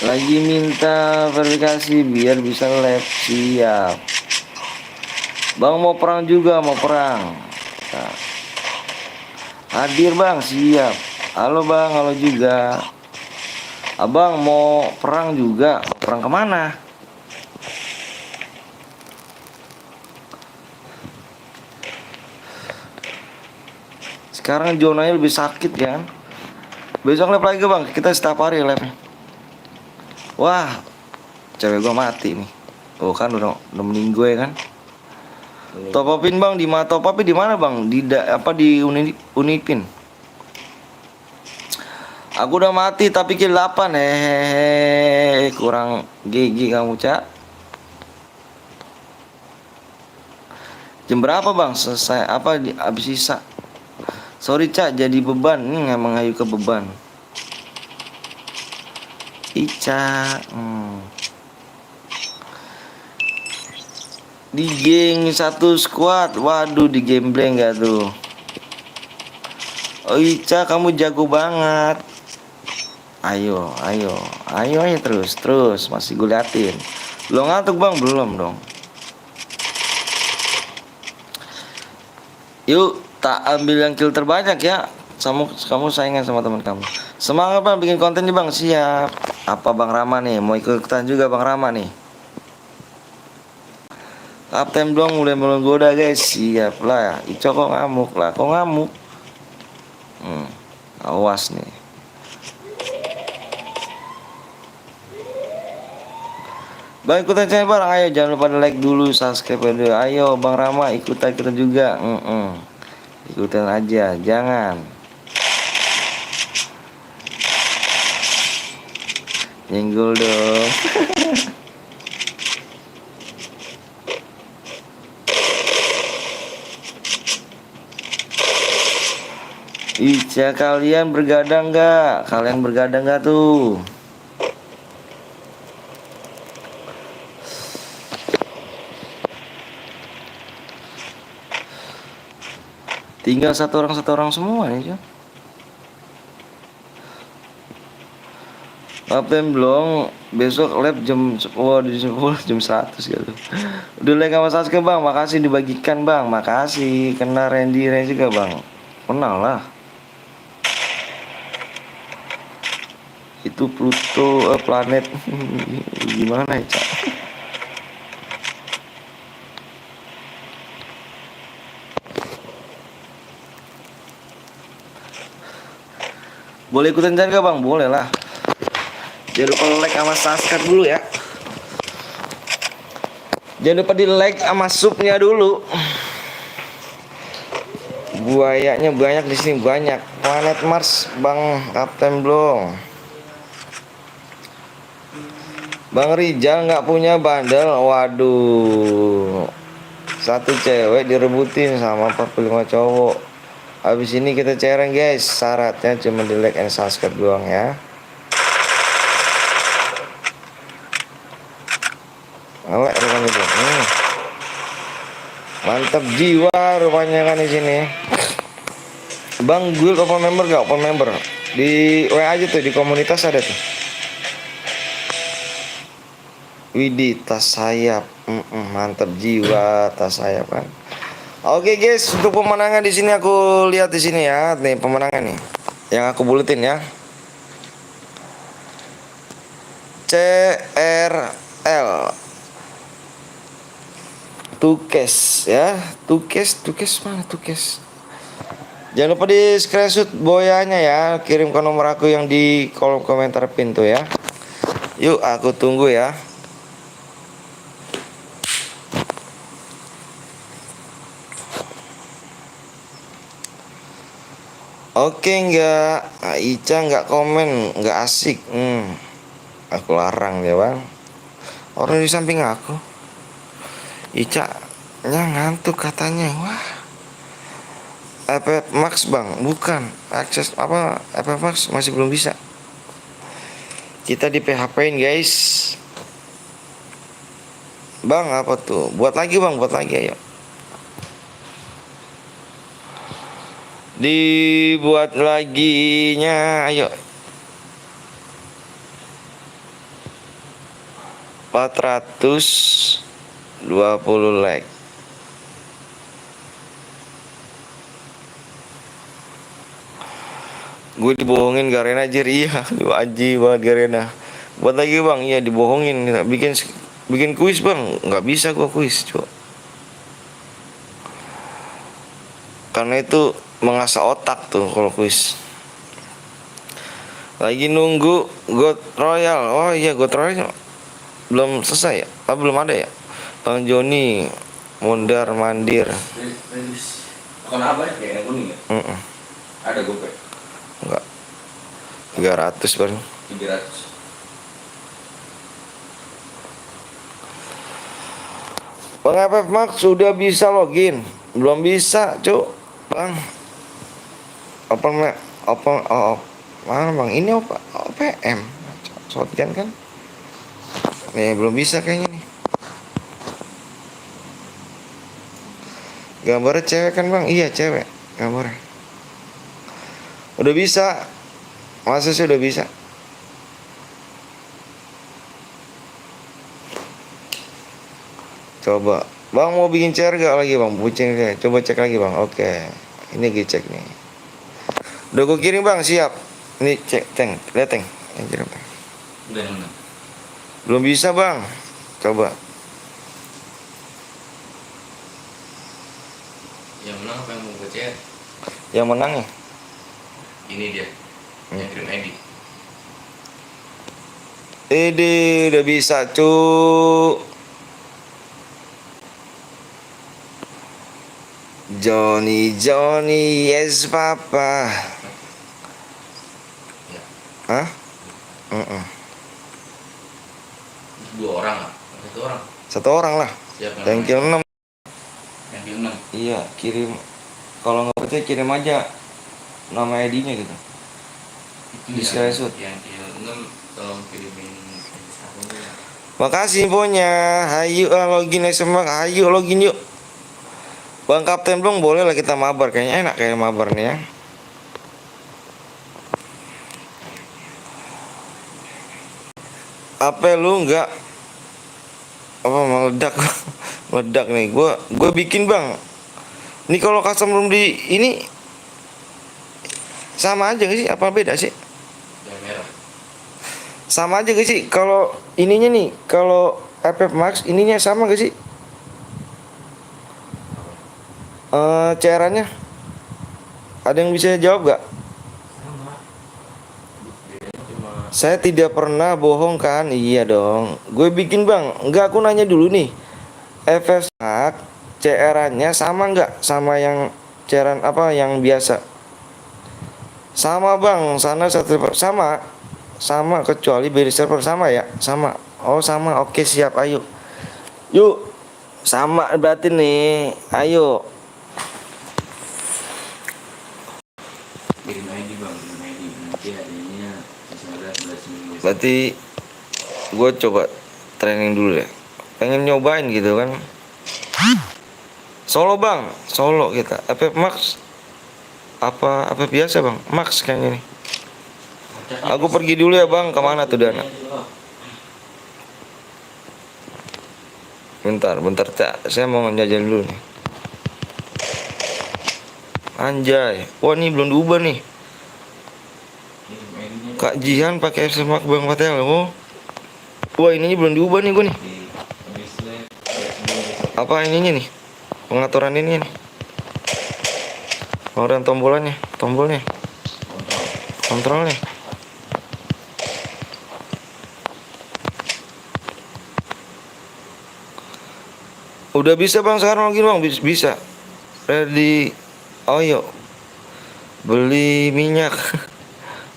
Speaker 1: Lagi minta verifikasi biar bisa live. Siap Bang mau perang juga, mau perang. Nah. Hadir bang, siap. Halo bang, halo juga. Abang mau perang juga. Perang kemana? Sekarang zonanya lebih sakit kan. Besok live lagi bang, kita setiap hari live. Wah, cewek gua mati nih. Oh kan udah meninggal ya kan. Top upin bang, di mana top upin di mana bang? Di Unipin. Aku udah mati tapi kill 8. Hehehe, kurang gigi kamu, Cak. Jam berapa bang? Selesai apa habis sisa? Sorry Cak, jadi beban. Ini emang ayu ke beban. Ica. Di geng satu squad. Waduh, di gambling gak tuh? Oh Ica, kamu jago banget. Ayo terus masih gue liatin. Belum ngantuk bang? Belum dong. Yuk, tak ambil yang kill terbanyak ya. Kamu saingan sama teman kamu. Semangat bang, bikin konten nih bang. Siap. Apa bang Rama nih? Mau ikutan juga bang Rama nih? Kapten dong mulai menggoda guys. Siap lah. Ico kok ngamuk lah. Kok ngamuk? Awas nih. Bang ikutan channel bareng, ayo jangan lupa like dulu, subscribe dulu. Ayo bang Rama ikutan kita juga. Ikutan aja, jangan. Nyenggol dong. Ica, kalian bergadang nggak? Kalian bergadang nggak tuh? Tinggal satu orang semua nih, Cok. Kapten belum, besok lab jam 10 jam 100 gitu. Udah like sama Sasuke bang, makasih dibagikan bang, makasih. Kena Randy juga bang, kenal lah. Itu Pluto planet gimana ya Cak? Boleh ikutan jaga bang, boleh lah. Jangan lupa like sama subscribe dulu ya. Jangan lupa di like sama subnya dulu. Buayanya banyak di sini, banyak. Planet Mars bang Kapten belum. Bang Rijal nggak punya bandel, waduh. Satu cewek direbutin sama 45 cowok. Habis ini kita cereng guys, syaratnya cuma di like and subscribe doang ya. Ngelek rupanya tuh. Mantap jiwa rupanya kan di sini. Bang guild open member gak? Open member di WA aja tuh, di komunitas ada tuh. Widih, tas sayap. Mantap jiwa, tas sayap kan. Oke guys, untuk pemenangan di sini aku lihat di sini ya. Nih pemenangan nih. Yang aku buletin ya. CRL Tukes ya. Tukes mana Tukes? Jangan lupa di screenshot boyanya ya. Kirim ke nomor aku yang di kolom komentar pintu ya. Yuk aku tunggu ya. Oke enggak, Ica enggak komen, enggak asik. Aku larang ya bang. Orang di samping aku, Ica ngantuk katanya. Wah, FF Max bang, bukan akses apa FF Max masih belum bisa. Kita di PHP-in guys. Bang apa tuh? Buat lagi bang, buat lagi ayo. Dibuat laginya ayo. 420 like. Gue dibohongin Garena anjir. Iya, lu aji banget Garena. Buat lagi bang, iya dibohongin. Bikin kuis bang, nggak bisa gua kuis coba. Karena itu mengasah otak tuh kalau kuis. Lagi nunggu God Royal. Oh iya, God Royal belum selesai ya? Belum ada ya? Bang Joni mondar mandir.
Speaker 4: Bukan apa ya, kayak yang kuning ya? Ada GoPay.
Speaker 1: Enggak. 300 baru.
Speaker 4: 300.
Speaker 1: Bang FF Max sudah bisa login? Belum bisa, Cuk. Bang. Mana Bang? Ini OPM. Shotgun kan? Nih, belum bisa kayaknya nih. Gambarnya cewek kan Bang? Iya, cewek gambarnya. Udah bisa. Masa sih udah bisa? Coba. Bang mau bikin share gak lagi Bang? Bucin deh. Coba cek lagi Bang. Oke. Ini cek nih. Udah gue kirim Bang, siap. Ini cek, lihat Teng.
Speaker 4: Udah yang mana?
Speaker 1: Belum bisa Bang. Coba.
Speaker 4: Yang menang apa yang mau gue chat?
Speaker 1: Yang menang ya?
Speaker 4: Ini dia. Yang kirim ID.
Speaker 1: Ini udah bisa Cuk. Johnny, yes papa.
Speaker 4: Ya.
Speaker 1: Hah?
Speaker 4: Dua orang lah. Satu orang.
Speaker 1: Satu orang lah.
Speaker 4: Siapa
Speaker 1: Yang kirim 6.
Speaker 4: Yang kirim 6.
Speaker 1: Iya, kirim. Kalau nggak percaya kirim aja nama ID-nya gitu. Di screenshot.
Speaker 4: Yang kirim 6 tolong kirimin akunnya.
Speaker 1: Makasih infonya. Hayu login SMA. Hayu login yuk. Bang Kapten Blong boleh lah kita mabar. Kayaknya enak kayak mabar nih ya. Apa lu nggak meledak? Meledak nih. Gue bikin Bang. Ini kalau custom room di ini sama aja gak sih? Apa beda sih?
Speaker 4: Yang merah.
Speaker 1: Sama aja gak sih? Kalau ininya nih, kalau FF Max ininya sama gak sih? Cairannya ada yang bisa jawab gak? Saya tidak pernah bohong kan? Iya dong. Gue bikin Bang. Enggak, aku nanya dulu nih. FF Max cairannya sama nggak sama yang cairan apa yang biasa? Sama Bang. Sana sama kecuali beda server sama ya? Sama. Oh sama. Oke siap. Ayo. Yuk. Sama berarti nih. Ayo.
Speaker 4: Kirim ID bang, kirim ID. Nanti adanya 19
Speaker 1: Berarti gue coba training dulu ya. Pengen nyobain gitu kan. Solo Bang, solo kita. FF Max apa biasa Bang? Max kayaknya nih. Aku pergi dulu ya Bang. Kemana tuh Dana? Bentar Cak. Saya mau njajal dulu nih. Anjay. Wah ini belum diubah nih. Kak Jihan pakai FF Max Bang Patel. Oh. Wah ininya belum diubah nih gue nih. Apa ininya nih? Pengaturan ini nih. Pengaturan tombolnya. Kontrolnya. Udah bisa Bang sekarang login Bang, bisa. Ready. Oh yuk. Beli minyak.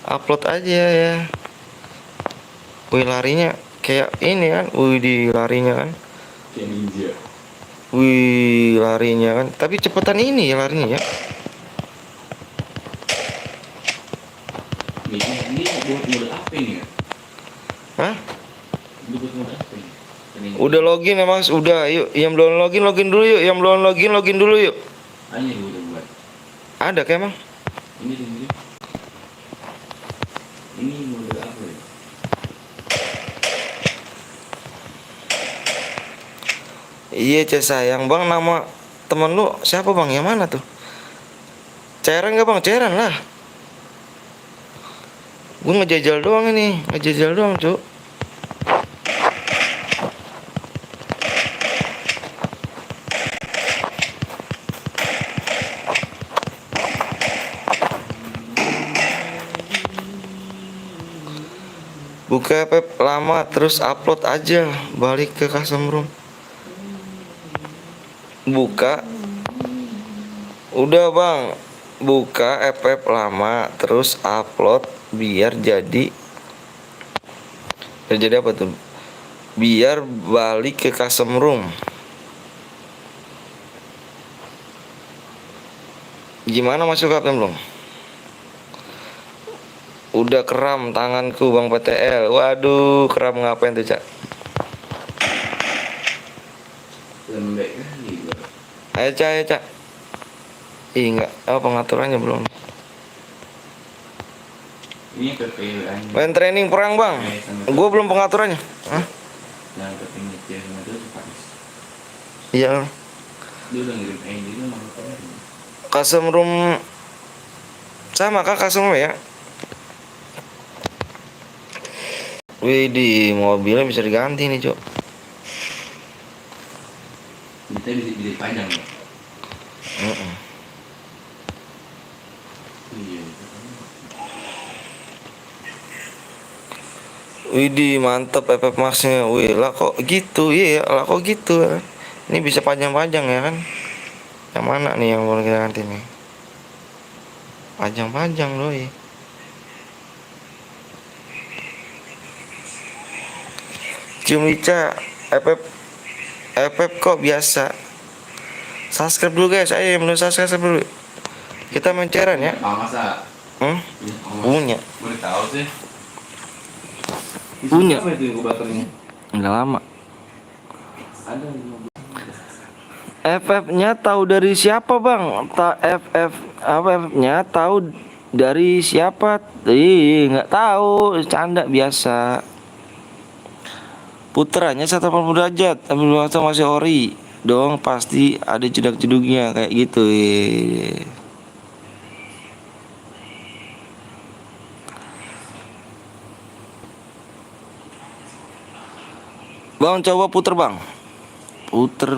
Speaker 1: Upload aja ya. Wih larinya kayak ini kan. Wih di larinya kan.
Speaker 4: Kayak ninja.
Speaker 1: Wih larinya kan. Tapi cepetan ini ya larinya ya.
Speaker 4: Ini buat mode apa ini ya?
Speaker 1: Hah?
Speaker 4: Ini buat mode apa ini?
Speaker 1: Udah login ya Mas, udah. Yuk, yang belum login dulu yuk. Yang belum login dulu yuk.
Speaker 4: Hanya gue udah buat.
Speaker 1: Ada kayak Bang?
Speaker 4: Ini. Ini mode apa ya?
Speaker 1: Iya Cek sayang Bang, nama temen lu siapa Bang? Yang mana tuh? Cairan gak Bang? Cairan lah. Gue ngejajal doang ini, ngejajal doang, Cuk. Buka app lama terus upload aja, balik ke custom room. Buka. Udah, Bang. Buka app lama terus upload biar jadi apa tuh? Biar balik ke custom room. Gimana masuk update belum? Udah kram tanganku Bang PTL. Waduh, kram ngapain tuh, Cak?
Speaker 4: Lembek kali gua.
Speaker 1: Ayo, Cak, ayo, Cak. Ih, enggak. Pengaturannya belum.
Speaker 4: Ini kepikiran.
Speaker 1: Main training perang, Bang. Gue belum pengaturannya. Hah?
Speaker 4: Yang kepingin itu Paris.
Speaker 1: Iya.
Speaker 4: Dia udah ngirim ID itu mau kemarin.
Speaker 1: Custom room sama kah custom room ya? Wih, di mobilnya bisa diganti nih, Cok.
Speaker 4: Kita bisa panjang ya. Iya.
Speaker 1: Widih, mantep FF Max-nya. Wih, lah kok gitu? Iya, lah kok gitu? Ini bisa panjang-panjang ya kan? Yang mana nih yang mau kita ganti nih? Panjang-panjang loh ya. Cium Ica, FF kok biasa. Subscribe dulu guys, ayo yang belum subscribe dulu. Kita main cairan ya.
Speaker 4: Masa?
Speaker 1: Punya.
Speaker 4: Boleh tahu sih.
Speaker 1: Punya.
Speaker 4: Apa itu yang baterainya?
Speaker 1: Enggak lama.
Speaker 4: Ada.
Speaker 1: FF-nya tahu dari siapa, Bang? FF-nya tahu dari siapa? Ih, nggak tahu, canda biasa. Puterannya 180 derajat, ambil waktu masih ori. Dong pasti ada jedak-jeduknya kayak gitu. Bang, coba puter, Bang. Puter.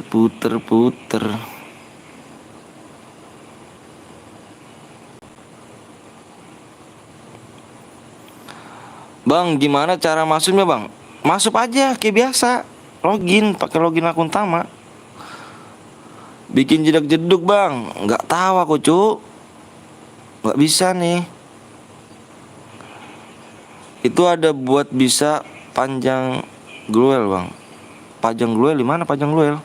Speaker 1: Bang, gimana cara masuknya, Bang? Masuk aja kayak biasa. Login, pakai login akun utama. Bikin jedak-jeduk, Bang. Nggak tahu aku, Cuk. Nggak bisa nih. Itu ada buat bisa panjang Gluel, Bang. Pajang Gluel di mana pajang Gluel?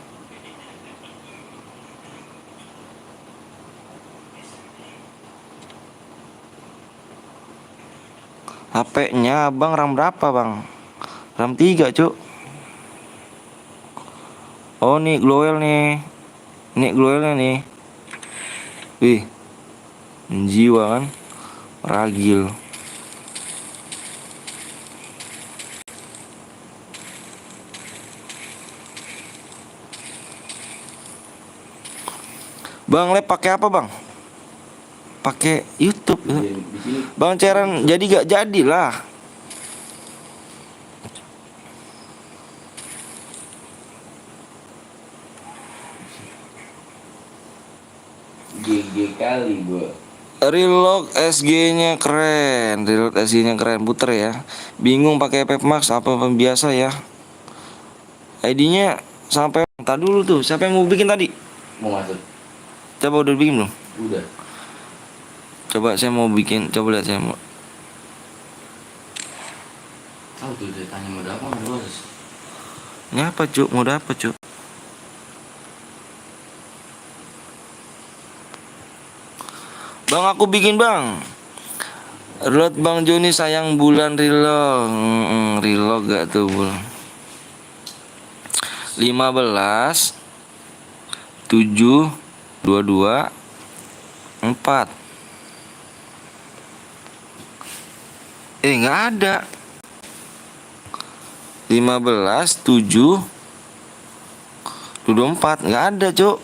Speaker 1: HP-nya Bang RAM berapa, Bang? RAM 3, Cuk. Oh, nih Gluel nih. Ini Gluelnya nih. Wih. Jiwa kan. Ragil. Bang, lab pakai apa, Bang? Pakai YouTube ya. Bang cairan jadi gak jadilah.
Speaker 4: GG kali gua.
Speaker 1: Reload SG-nya keren. Reload SG-nya keren, puter ya. Bingung pakai FF Max apa biasa ya. ID-nya sampai entar dulu tuh. Siapa yang mau bikin tadi?
Speaker 4: Mau masuk?
Speaker 1: Coba udah bikin belum?
Speaker 4: Udah.
Speaker 1: Coba saya mau bikin, coba lihat saya mau.
Speaker 4: Tahu tuh dia tanya mau apa bos?
Speaker 1: Ini apa, Cuk? Mau apa, Cuk? Bang, aku bikin, Bang. Reload Bang Joni sayang bulan reload. Reload gak tuh bulan? 15 7 22 4. Nggak ada. 15 7 24 nggak ada, Cuk.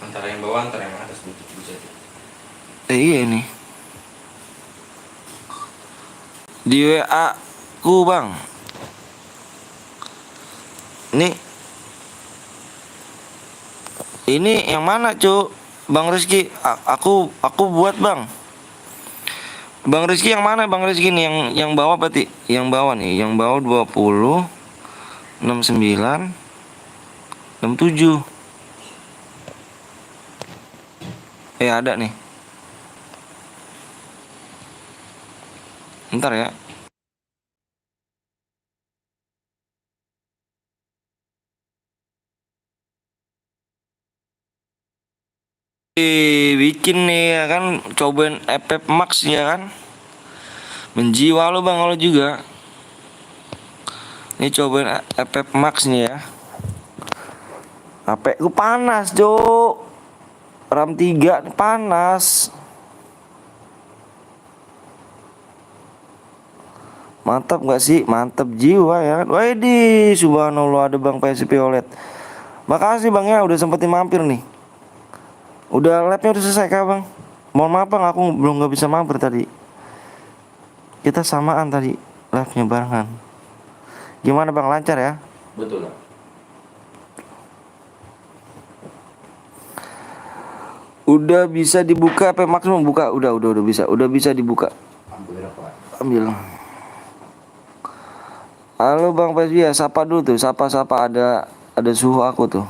Speaker 4: Antara yang bawah antara yang atas bisa.
Speaker 1: Iya nih. Di WA ku bang. Ini yang mana cu? Bang Rizky, aku buat bang. Bang Rizky yang mana Bang Rizky nih yang bawah berarti? Yang bawah nih, yang bawah 20 69 67. Ada nih. Ntar ya. Bikin nih ya kan, cobain FF Max ya kan. Menjiwa lo bang lo juga. Ini cobain FF Max nih ya. HP ku panas Cuk. RAM 3 panas. Mantap gak sih? Mantap jiwa ya kan. Waduh, subhanallah ada Bang PSP OLED. Makasih Bang ya udah sempetin mampir nih. Udah labnya udah selesai kah Bang? Mohon maaf Bang, aku belum gak bisa mampir tadi. Kita samaan tadi labnya barengan. Gimana Bang, lancar ya?
Speaker 4: Betul lah.
Speaker 1: Udah bisa dibuka apa maksimum buka? Udah bisa. Udah bisa dibuka. Ambil. Halo Bang PSP ya, sapa dulu tuh, sapa ada suhu aku tuh.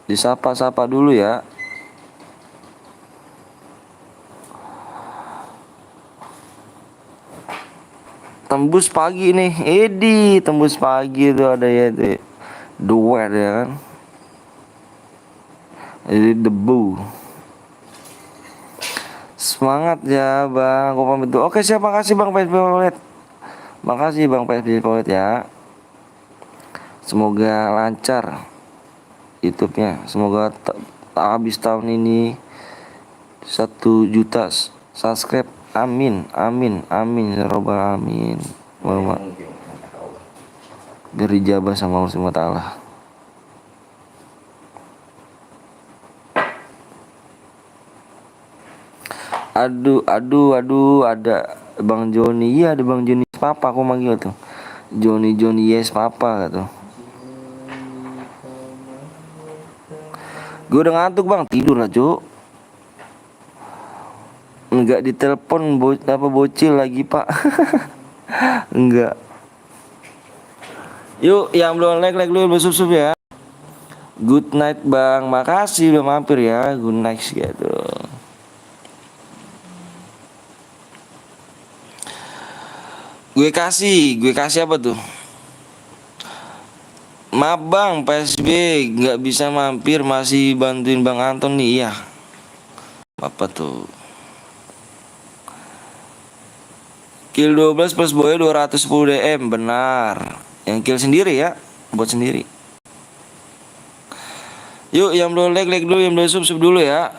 Speaker 1: Disapa-sapa dulu ya. Tembus pagi nih, tembus pagi tuh ada ya tuh. Dua ya kan. Jadi debu. Semangat ya Bang, aku pamit dulu. Oke siap, makasih Bang PSP OLED. Makasih Bang PSP OLED ya. Semoga lancar YouTube-nya. Semoga habis tahun ini 1 juta subscribe. Amin ya robbal alamin. Biar dijabah sama Allah SWT. Aduh, ada Bang Joni. Iya ada Bang Joni Papa, aku manggil tuh. Joni yes Papa gitu. Gue udah ngantuk Bang, tidur lah Cuk. Enggak ditelepon bocil lagi Pak. Enggak. Yuk yang belum like dulu, bersub ya. Good night Bang, makasih udah mampir ya. Good night gitu. Gue kasih apa tuh? Maaf Bang, PSB nggak bisa mampir, masih bantuin Bang Anton nih. Iya. Apa tuh? Kill 12 plus boya 210 DM, benar. Yang kill sendiri ya, buat sendiri. Yuk yang belum like dulu, yang belum sub dulu ya.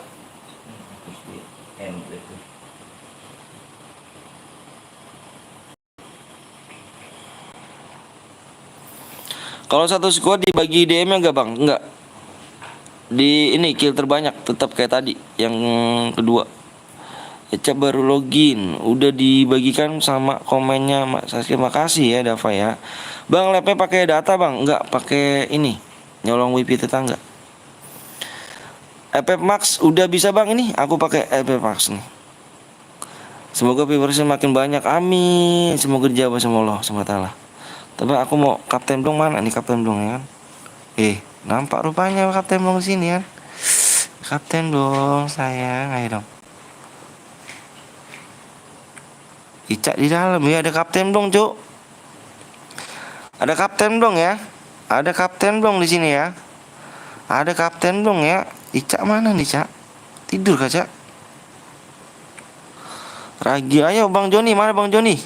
Speaker 1: Kalau satu squad dibagi DM-nya enggak Bang? Enggak. Di ini kill terbanyak tetap kayak tadi yang kedua. Eca baru login, udah dibagikan sama komennya Mas Saskia, makasih ya Dava ya. Bang labnya pakai data Bang? Enggak, pakai ini nyolong wifi tetangga. FF Max udah bisa Bang ini, aku pakai FF Max nih. Semoga viewersnya makin banyak, amin. Semoga dijawab sama Allah SWT. Tapi aku mau Kapten Blong, mana nih Kapten Blong ya kan? Nampak rupanya Kapten Blong sini kan? Kapten Blong sayang, ayo dong. Ica di dalam ya, ada Kapten Blong Cuk. Ada Kapten Blong ya. Ada Kapten Blong di sini ya. Ada Kapten Blong ya. Ica mana nih Cak? Tidur kah Cak? Ragi, ayo Bang Joni, mana Bang Joni?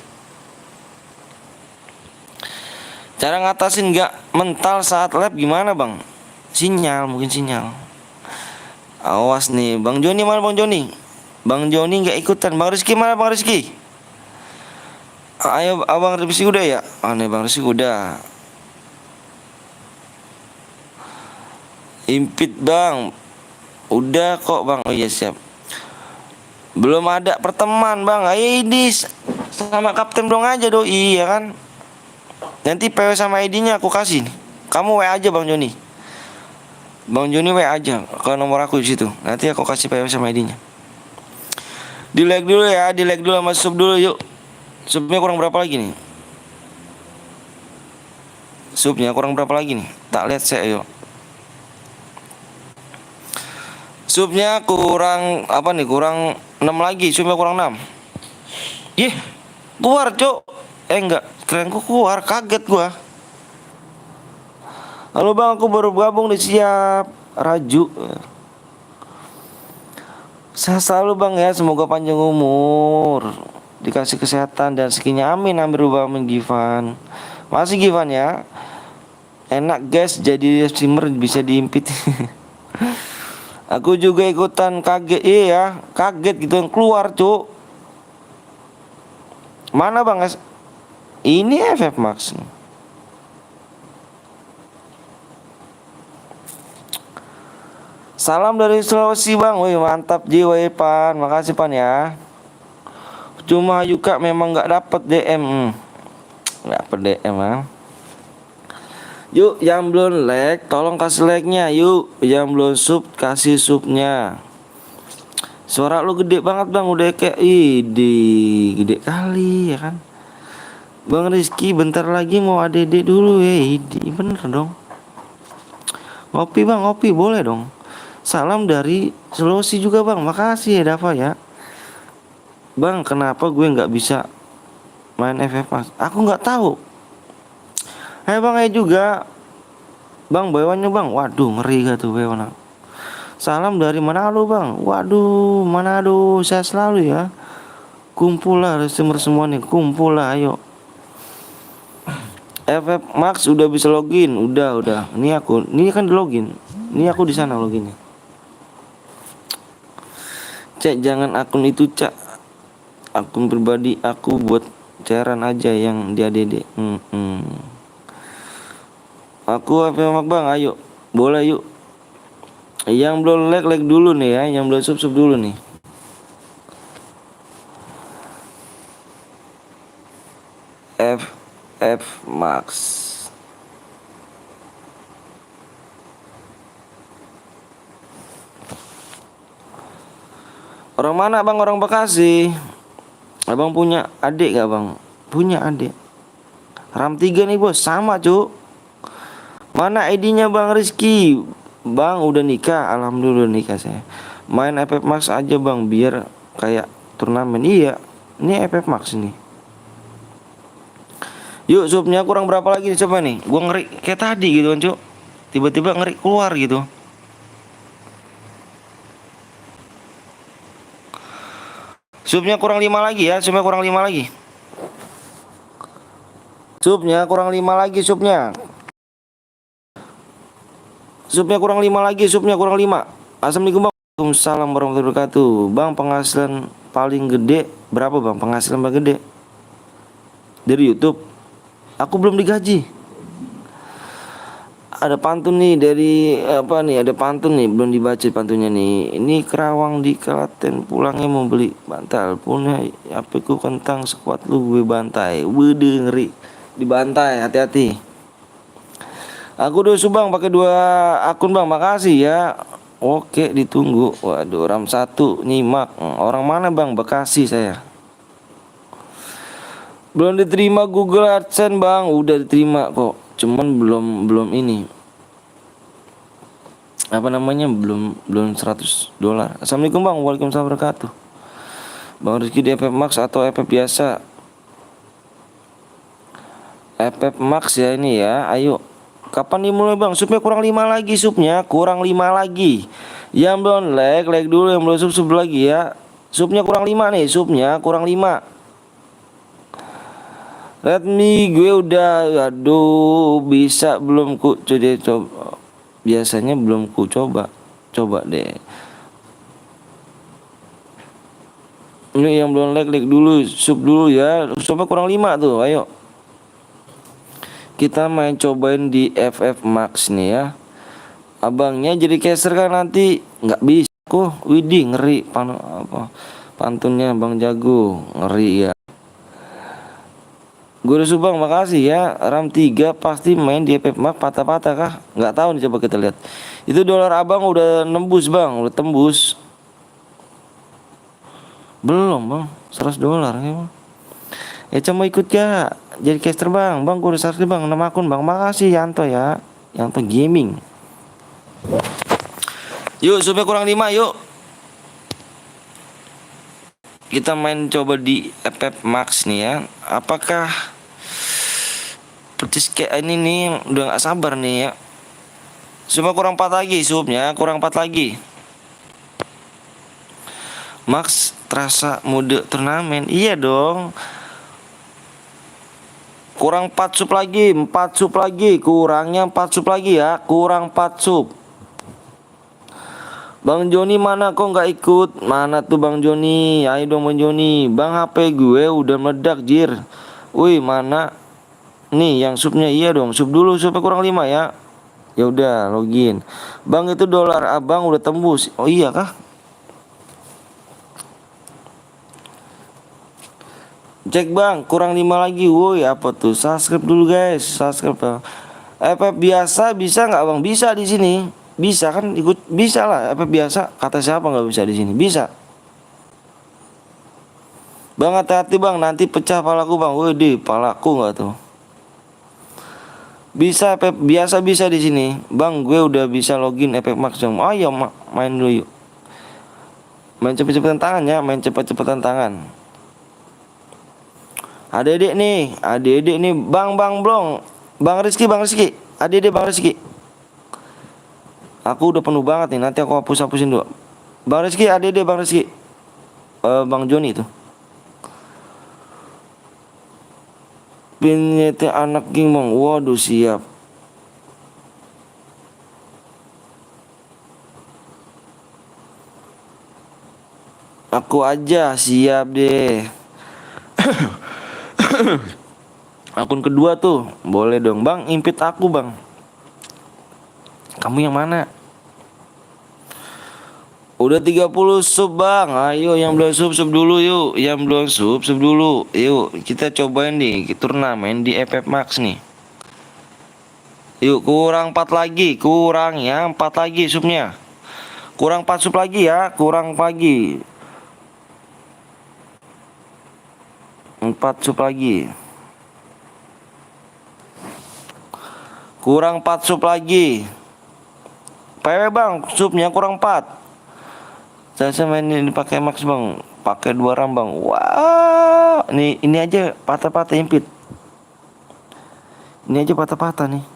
Speaker 1: Cara ngatasin gak mental saat lab gimana Bang? Mungkin sinyal. Awas nih, Bang Joni mana Bang Joni? Bang Joni gak ikutan. Bang Rizky mana Bang Rizky? Ayo Abang Rizky udah ya? Nih Bang Rizky udah. Impit Bang. Udah kok Bang. Oh iya siap. Belum ada perteman bang. Ini sama Kapten dong aja doi ya kan. Nanti PW sama ID-nya aku kasih nih. Kamu WA aja Bang Joni. Bang Joni WA aja ke nomor aku di situ. Nanti aku kasih PW sama ID-nya. Di like dulu ya, di like dulu sama sub dulu yuk. Subnya kurang berapa lagi nih? Subnya kurang berapa lagi nih? Tak lihat saya yuk. Subnya kurang apa nih? Kurang 6 lagi. Subnya kurang 6. Yeh, keluar cok. Enggak, keren keluar, kaget gua. Halo bang, aku baru gabung nih, siap. Raju. Sehat selalu bang ya, semoga panjang umur, dikasih kesehatan dan rezekinya, amin amin rubah amin. Givan, masih Givan ya. Enak guys, jadi streamer bisa diimpit. Aku juga ikutan kaget, iya kaget gitu yang keluar cuk. Mana bang? Ini FF Max. Salam dari Sulawesi bang. Wih mantap jiwa Pan. Makasih Pan ya. Cuma Yuka memang nggak dapet DM. Nggak dapet DM ah. Yuk yang belum like tolong kasih like-nya. Yuk yang belum sub kasih subnya. Suara lu gede banget bang. Udah kayak gede kali ya kan. Bang Rizky bentar lagi mau ADD dulu ya. Bener dong. Ngopi bang, ngopi boleh dong. Salam dari Sulawesi juga bang. Makasih ya Dava ya. Bang kenapa gue gak bisa main FF Max? Aku gak tahu. Hai bang juga. Bang bayawannya bang. Waduh ngeri gak tuh bayawan. Salam dari Manado bang. Waduh Manado, saya selalu ya. Kumpul lah resumer semua nih. Kumpul lah ayo. FF Max udah bisa login, udah. Ini kan di login. Ini aku di sana loginnya. Cek jangan akun itu cak. Akun pribadi aku buat cairan aja yang di ADD. Aku FF Max bang, ayo. Boleh yuk. Yang belum like dulu nih ya, yang belum sub dulu nih. FF Max. Orang mana bang? Orang Bekasi. Abang punya adik gak bang? Punya adik. RAM 3 nih bos, sama cuk. Mana ID-nya bang Rizky? Bang udah nikah, alhamdulillah nikah saya. Main FF Max aja bang, biar kayak turnamen. Iya, ini FF Max nih. Yuk subnya kurang berapa lagi nih coba nih. Gua ngeri kayak tadi gitu kan cuk. Tiba-tiba ngeri keluar gitu. Subnya kurang 5 lagi ya. Subnya kurang 5 lagi. Subnya kurang 5 lagi subnya. Subnya kurang 5 lagi. Subnya kurang 5. Assalamualaikum bang. Waalaikumsalam warahmatullahi wabarakatuh. Bang penghasilan paling gede berapa bang? Penghasilan paling gede dari YouTube. Aku belum digaji. Ada pantun nih dari apa nih? Ada pantun nih belum dibaca pantunnya nih. Ini Kerawang di Klaten pulangnya mau beli bantal. Punya apiku kentang sekuat lu gue bantai. Wede ngeri. Dibantai hati-hati. Aku udah subang pakai 2 akun bang. Makasih ya. Oke ditunggu. Waduh RAM 1 nyimak. Orang mana bang? Bekasi saya. Belum diterima Google AdSense bang, udah diterima kok. Cuman belum ini. Apa namanya? Belum $100. Assalamualaikum bang, waalaikumsalam wabarakatuh. Bang Rizky di FF Max atau FF biasa? FF Max ya ini ya. Ayo. Kapan dimulai bang? Subnya kurang 5 lagi subnya, kurang 5 lagi. Yang belum like dulu, yang belum sub lagi ya. Subnya kurang 5 nih, subnya kurang 5. Redmi gue udah, aduh bisa belum ku coba. Biasanya belum ku coba deh. Ini yang belum like dulu, sub dulu ya. Subnya kurang 5 tuh, ayo. Kita main cobain di FF Max nih ya. Abangnya jadi caster kan nanti nggak bisa. Widih ngeri Pantunnya Bang Jago, ngeri ya. Guru Subang, makasih ya. RAM 3 pasti main di FF Max patah-patah kah? Nggak tahu nih, coba kita lihat. Itu dolar abang udah nembus bang, udah tembus. Belum bang, 100 dolar ya bang. Ya cuma ikut ya, jadi caster bang. Bang guru sakti bang, nama akun bang. Makasih Yanto ya, Yanto Gaming. Yuk supaya kurang 5 yuk. Kita main coba di FF Max nih ya. Apakah petis kayak ini nih, udah gak sabar nih ya. Supaya kurang 4 lagi subnya, kurang 4 lagi. Max terasa mode turnamen. Iya dong. Kurang 4 sub lagi, 4 sub lagi. Kurangnya 4 sub lagi ya, kurang 4 sub. Bang Joni mana kok nggak ikut? Mana tuh Bang Joni? Ayo dong Bang Joni. Bang HP gue udah meledak jir. Wih mana? Nih yang subnya iya dong. Sub dulu supaya kurang 5 ya. Ya udah login. Bang itu dolar abang udah tembus. Oh iya kah? Cek bang, kurang 5 lagi. Woi apa tuh? Subscribe dulu guys. Subscribe bang. FF biasa bisa nggak bang? Bisa di sini. Bisa kan ikut, bisa lah. FF biasa. Kata siapa nggak bisa di sini? Bisa. Bang hati-hati bang, nanti pecah palaku bang. Woi di palaku nggak tuh? Bisa FF biasa bisa di sini. Bang gue udah bisa login FF Max dong. Ayo main dulu yuk. Main cepet-cepetan tangan ya, main cepet-cepetan tangan. Adik-adik nih, bang blong, bang Rizky, adik-adik bang Rizky. Aku udah penuh banget nih, nanti aku hapusin dulu. Bang Rizky, adik-adik bang Rizky, bang Joni itu. Pinjete anak king bang, waduh siap. Aku aja siap deh. Akun kedua tuh boleh dong bang, impit aku bang. Kamu yang mana? Udah 30 sub bang. Ayo yang belum sub dulu yuk. Yang belum sub dulu. Yuk kita cobain nih turnamen di FF Max nih. Yuk kurang 4 lagi. Kurang ya 4 lagi subnya. Kurang 4 sub lagi ya. Kurang lagi 4 sub lagi. Kurang 4 sub lagi. PW bang, subnya kurang 4. Saya main ini pakai Max bang, pakai 2 RAM bang. Wah, ini aja patah-patah impit. Ini aja patah-patah nih.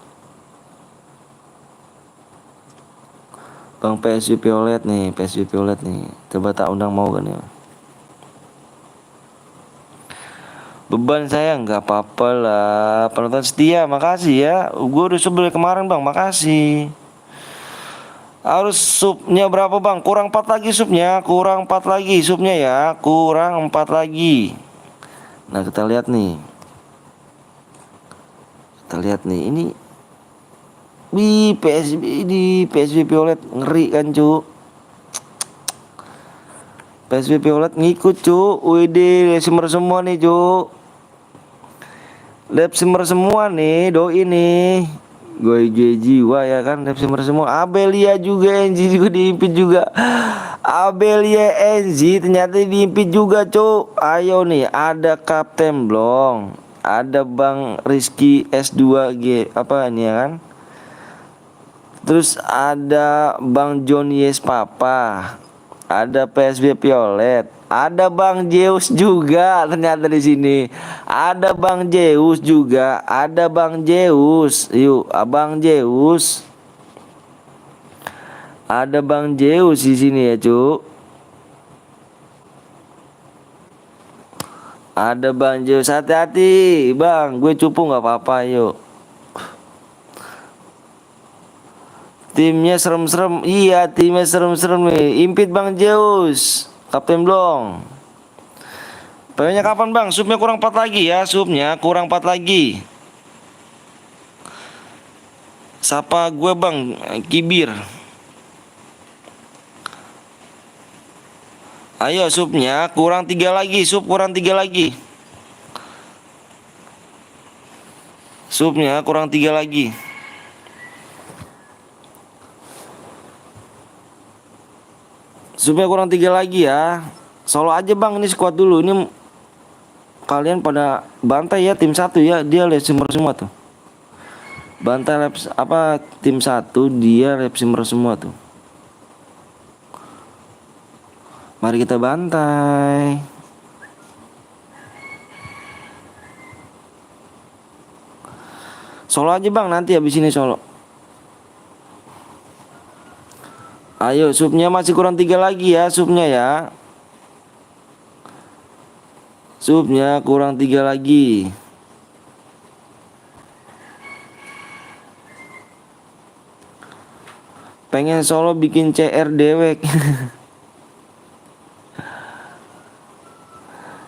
Speaker 1: Bang PSVP OLED nih, Coba tak undang mau kan ya? Beban saya nggak apa-apa lah. Penonton setia, makasih ya. Gue udah sebel kemarin bang, makasih. Harus subnya berapa bang? Kurang 4 lagi subnya. Kurang 4 lagi subnya ya. Kurang 4 lagi. Nah kita lihat nih. Ini di PSVP OLED ngeri kan cu. PSVP OLED ngikut cu. Widih semua nih cu. Lab simmer semua nih, doi nih. Gue jiwa ya kan, lab simmer semua. Abelia juga NG juga diimpit juga. Abelia NG ternyata diimpit juga, Cuk. Ayo nih, ada Kapten Blong, ada Bang Rizky S2G apa ini ya kan? Terus ada Bang John Yes Papa. Ada PSVP OLED, ada Bang Zeus juga ternyata di sini. Ada Bang Zeus juga, ada Bang Zeus. Yuk, Abang Zeus. Ada Bang Zeus di sini ya, Cuk. Ada Bang Zeus, hati-hati, Bang. Gue cupu nggak apa-apa, yuk. Timnya serem-serem. Iya, timnya serem-serem nih. Impit Bang Zeus, Kapten Blong. PW-nya kapan bang? Subnya kurang 4 lagi ya. Subnya kurang 4 lagi. Sapa gue bang Kibir. Ayo supnya kurang 3 lagi, sup kurang 3 lagi. Supnya kurang 3 lagi. Supnya kurang 3 lagi ya. Solo aja bang, ini squad dulu. Ini kalian pada bantai ya tim 1 ya. Dia lab simmer semua tuh. Bantai lab apa tim 1 dia lab simmer semua tuh. Mari kita bantai. Solo aja bang, nanti habis ini solo. Ayo supnya masih kurang 3 lagi ya supnya ya. Supnya kurang 3 lagi. Pengen solo bikin CR dewek.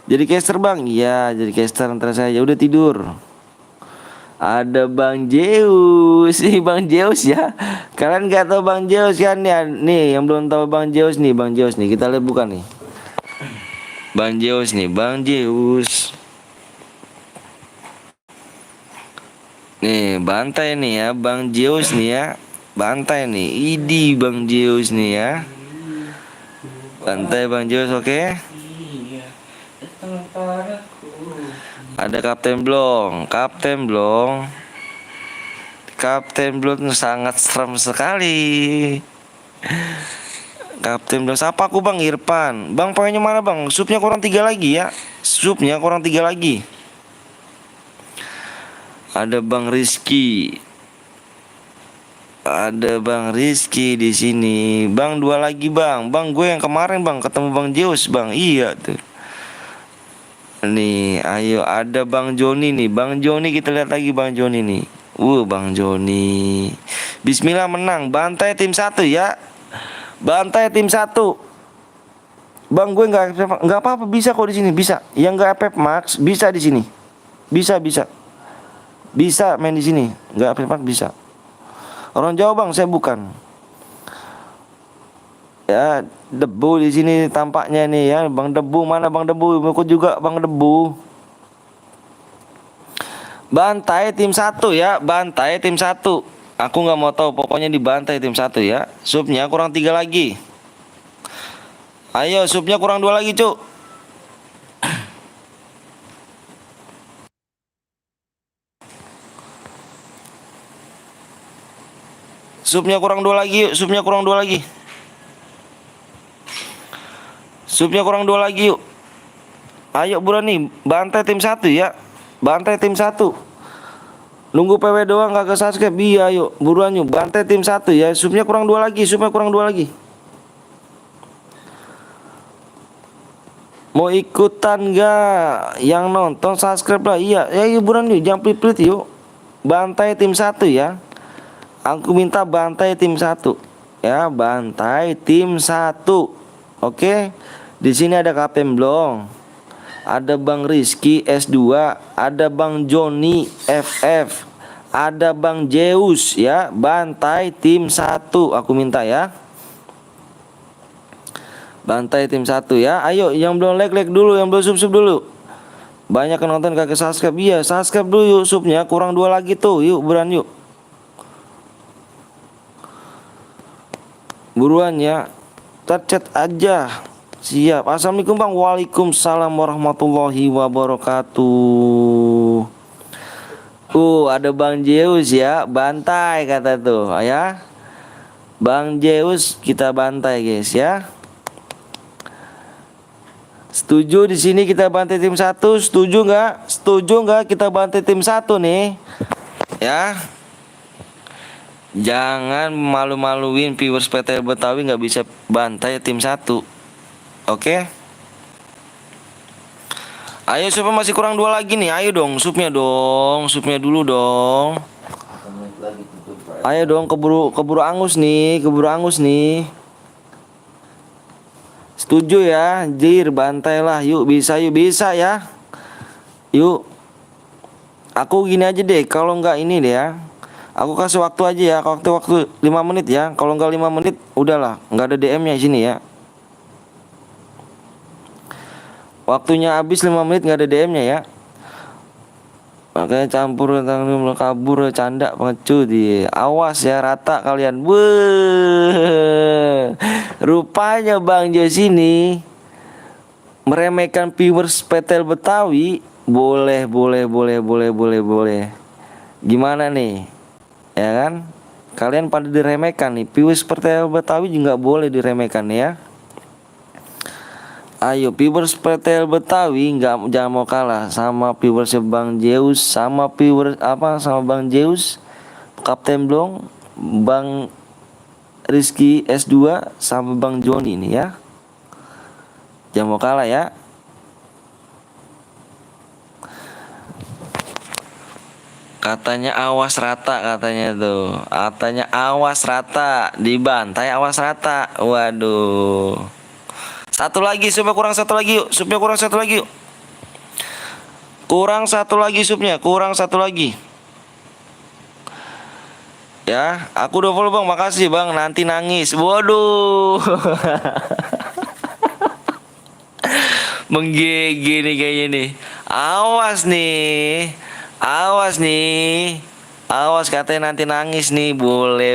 Speaker 1: Jadi caster bang? Iya jadi caster ntar saya udah tidur. Ada Bang Zeus, nih Bang Zeus ya. Kalian gak tahu Bang Zeus kan ya? Nih yang belum tahu Bang Zeus nih, Bang Zeus nih. Kita lihat bukan nih. Bang Zeus nih, Bang Zeus. Nih, bantai nih ya, Bang Zeus nih ya. Bantai nih, idi Bang Zeus nih ya. Bantai Bang Zeus, oke? Ada Kapten Blong, Kapten Blong. Kapten Blong sangat serem sekali. Kapten Blong, siapa aku Bang Irfan. Bang poinnya mana Bang? Supnya kurang 3 lagi ya. Supnya kurang 3 lagi. Ada Bang Rizky. Ada Bang Rizky di sini. Bang 2 lagi Bang. Bang gue yang kemarin Bang ketemu Bang Zeus Bang. Iya tuh. Nih, ayo ada Bang Joni nih. Bang Joni kita lihat lagi Bang Joni nih. Bang Joni. Bismillah menang. Bantai tim 1 ya. Bantai tim 1. Bang gue nggak apa-apa bisa kok di sini bisa. Yang nggak FF Max bisa di sini. Bisa. Bisa main di sini. Nggak FF Max bisa. Orang Jawa Bang, saya bukan. Ya, debu di sini tampaknya nih ya, Bang Debu mana Bang Debu? Aku juga Bang Debu. Bantai tim 1 ya, bantai tim 1. Aku nggak mau tahu, pokoknya dibantai tim 1 ya. Supnya kurang 3 lagi. Ayo, supnya kurang 2 lagi, Cuk. Supnya kurang 2 lagi, yuk. Supnya kurang 2 lagi. Supnya kurang 2 lagi yuk. Ayo buruan nih, bantai tim 1 ya. Bantai tim 1. Nunggu PW doang gak ke subscribe. Iya yuk, buruan yuk. Bantai tim 1 ya. Supnya kurang 2 lagi, supnya kurang 2 lagi. Mau ikutan gak? Yang nonton subscribe lah. Iya, ya yuk buruan yuk, jangan pelit-pelit yuk. Bantai tim 1 ya. Aku minta bantai tim 1. Ya, bantai tim 1. Oke. Di sini ada Kapten Blong, ada Bang Rizky S2, ada Bang Joni FF, ada Bang Zeus ya. Bantai tim 1 aku minta ya. Bantai tim 1 ya. Ayo yang belum like dulu, yang belum sub dulu. Banyak yang nonton kagak subscribe. Iya, subscribe dulu yuk, subnya kurang 2 lagi tuh. Yuk buruan yuk. Buruan ya. Chat aja. Siap. Assalamualaikum Bang. Waalaikumsalam warahmatullahi wabarakatuh. Ada Bang Zeus ya. Bantai kata tuh ya. Bang Zeus kita bantai guys ya. Setuju di sini kita bantai tim 1? Setuju nggak? Setuju nggak kita bantai tim 1 nih? Ya. Jangan malu-maluin viewers PT Betawi nggak bisa bantai tim 1. Oke. Ayo supnya masih kurang 2 lagi nih. Ayo dong supnya dong. Supnya dulu dong. Ayo dong keburu angus nih. Keburu angus nih. Setuju ya. Jir bantai lah. Yuk bisa ya. Yuk. Aku gini aja deh. Kalau nggak ini deh ya. Aku kasih waktu aja ya. Waktu 5 menit ya. Kalau nggak 5 menit udahlah. Nggak ada DM-nya di sini ya. Waktunya habis 5 menit nggak ada DM-nya ya. Makanya campur tentang kabur canda pengecut di. Awas ya Rata kalian. Weh. Rupanya Bang Jos ini meremehkan viewers Petel Betawi. Boleh. Gimana nih? Ya kan? Kalian pada diremehkan nih. Viewers Petel Betawi juga boleh diremehkan ya. Ayo viewers Petel Betawi jangan mau kalah sama viewers Bang Zeus, sama Bang Zeus, Kapten Blong, Bang Rizky S2 sama Bang Joni ini ya. Jangan mau kalah ya. Katanya awas Rata katanya tuh. Katanya awas Rata, dibantai awas Rata. Waduh. Satu lagi supnya kurang satu lagi yuk. Supnya kurang satu lagi yuk. Kurang satu lagi supnya, kurang satu lagi. Ya, aku udah follow Bang, makasih Bang. Nanti nangis. Waduh. Menggigil nih kayaknya nih. Awas nih. Awas nih. Awas katanya nanti nangis nih. Boleh.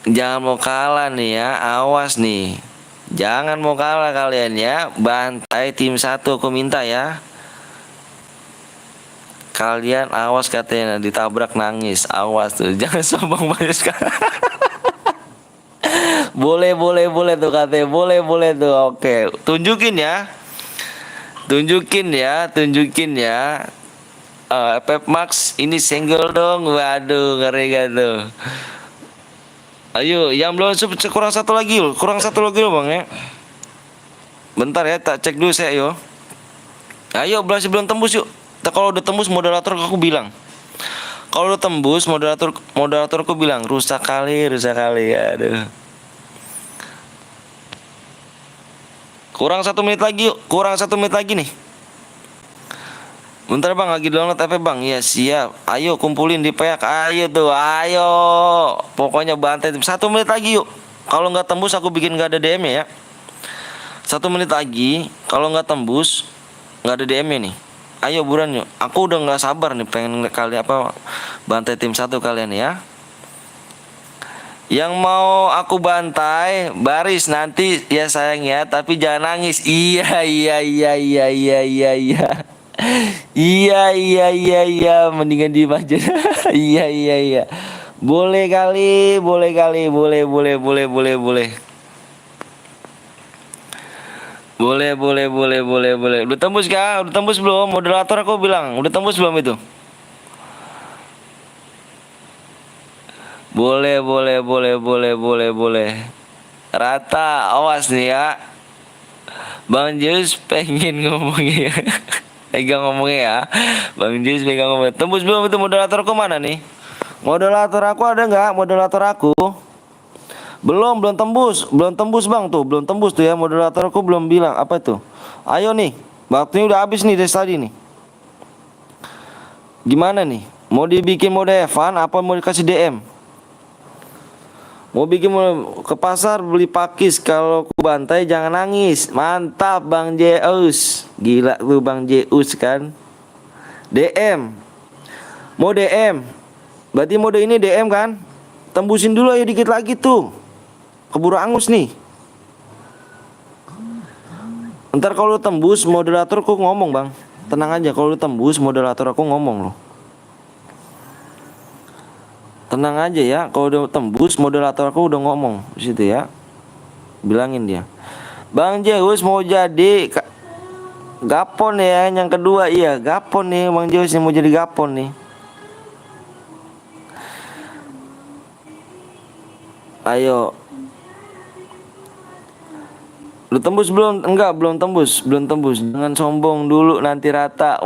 Speaker 1: Jangan mau kalah nih ya. Awas nih. Jangan mau kalah kalian ya. Bantai tim 1 aku minta ya. Kalian awas katanya ditabrak nangis. Awas tuh. Jangan sombong banget sekarang. Boleh tuh katanya. Boleh tuh. Oke, tunjukin ya. Tunjukin ya. Pep Max ini single dong. Waduh, ngeri gak tuh. Ayo, yang belum kurang satu lagi loh. Kurang satu lagi loh Bang ya. Bentar ya, tak cek dulu saya yo. Ayo, belum tembus yuk. Kalau udah tembus moderator aku bilang. Kalau udah tembus moderatorku bilang rusak kali. Aduh. Kurang 1 menit lagi yuk. Kurang 1 menit lagi nih. Bentar Bang, lagi download apa Bang? Ya siap. Ayo kumpulin di peak. Ayo tuh, ayo. Pokoknya bantai 1 menit lagi yuk. Kalau nggak tembus aku bikin nggak ada DM ya. 1 menit lagi. Kalau nggak tembus nggak ada DM nih. Ayo buruan yuk. Aku udah nggak sabar nih pengen kali bantai tim 1 kalian ya. Yang mau aku bantai baris nanti ya sayang ya. Tapi jangan nangis. Iya. Iya, mendingan diem aja. Iya. Boleh kali. Boleh. Udah tembus kah? Udah tembus belum? Moderator aku bilang, udah tembus belum itu? Boleh. Rata, awas nih ya. Bang Zeus pengen ngomongnya. Pegang ngomongnya ya. Bang Zeus pegang ngomongnya. Tembus belum itu moderatorku mana nih? Moderator aku ada nggak? Moderator aku belum tembus Bang tuh. Belum tembus tuh ya. Moderatorku belum bilang apa tuh. Ayo nih. Waktunya udah habis nih dari tadi nih. Gimana nih? Mau dibikin mode Evan apa mau dikasih DM? Mau bikin ke pasar beli pakis, kalau ku bantai jangan nangis. Mantap Bang Zeus. Gila tuh Bang Zeus kan. DM. Mau DM. Berarti mode ini DM kan? Tembusin dulu ayo dikit lagi tuh. Keburu angus nih. Ntar kalau tembus moderatorku ngomong Bang. Tenang aja, kalau tembus moderator aku ngomong loh. Tenang aja ya, kalau udah tembus moderator aku udah ngomong di situ ya. Bilangin dia. Bang Zeus mau jadi Gapon ya, yang kedua iya Gapon nih, Bang Zeus yang mau jadi Gapon nih. Ayo. Lu tembus belum? Enggak, belum tembus. Jangan sombong dulu nanti Rata.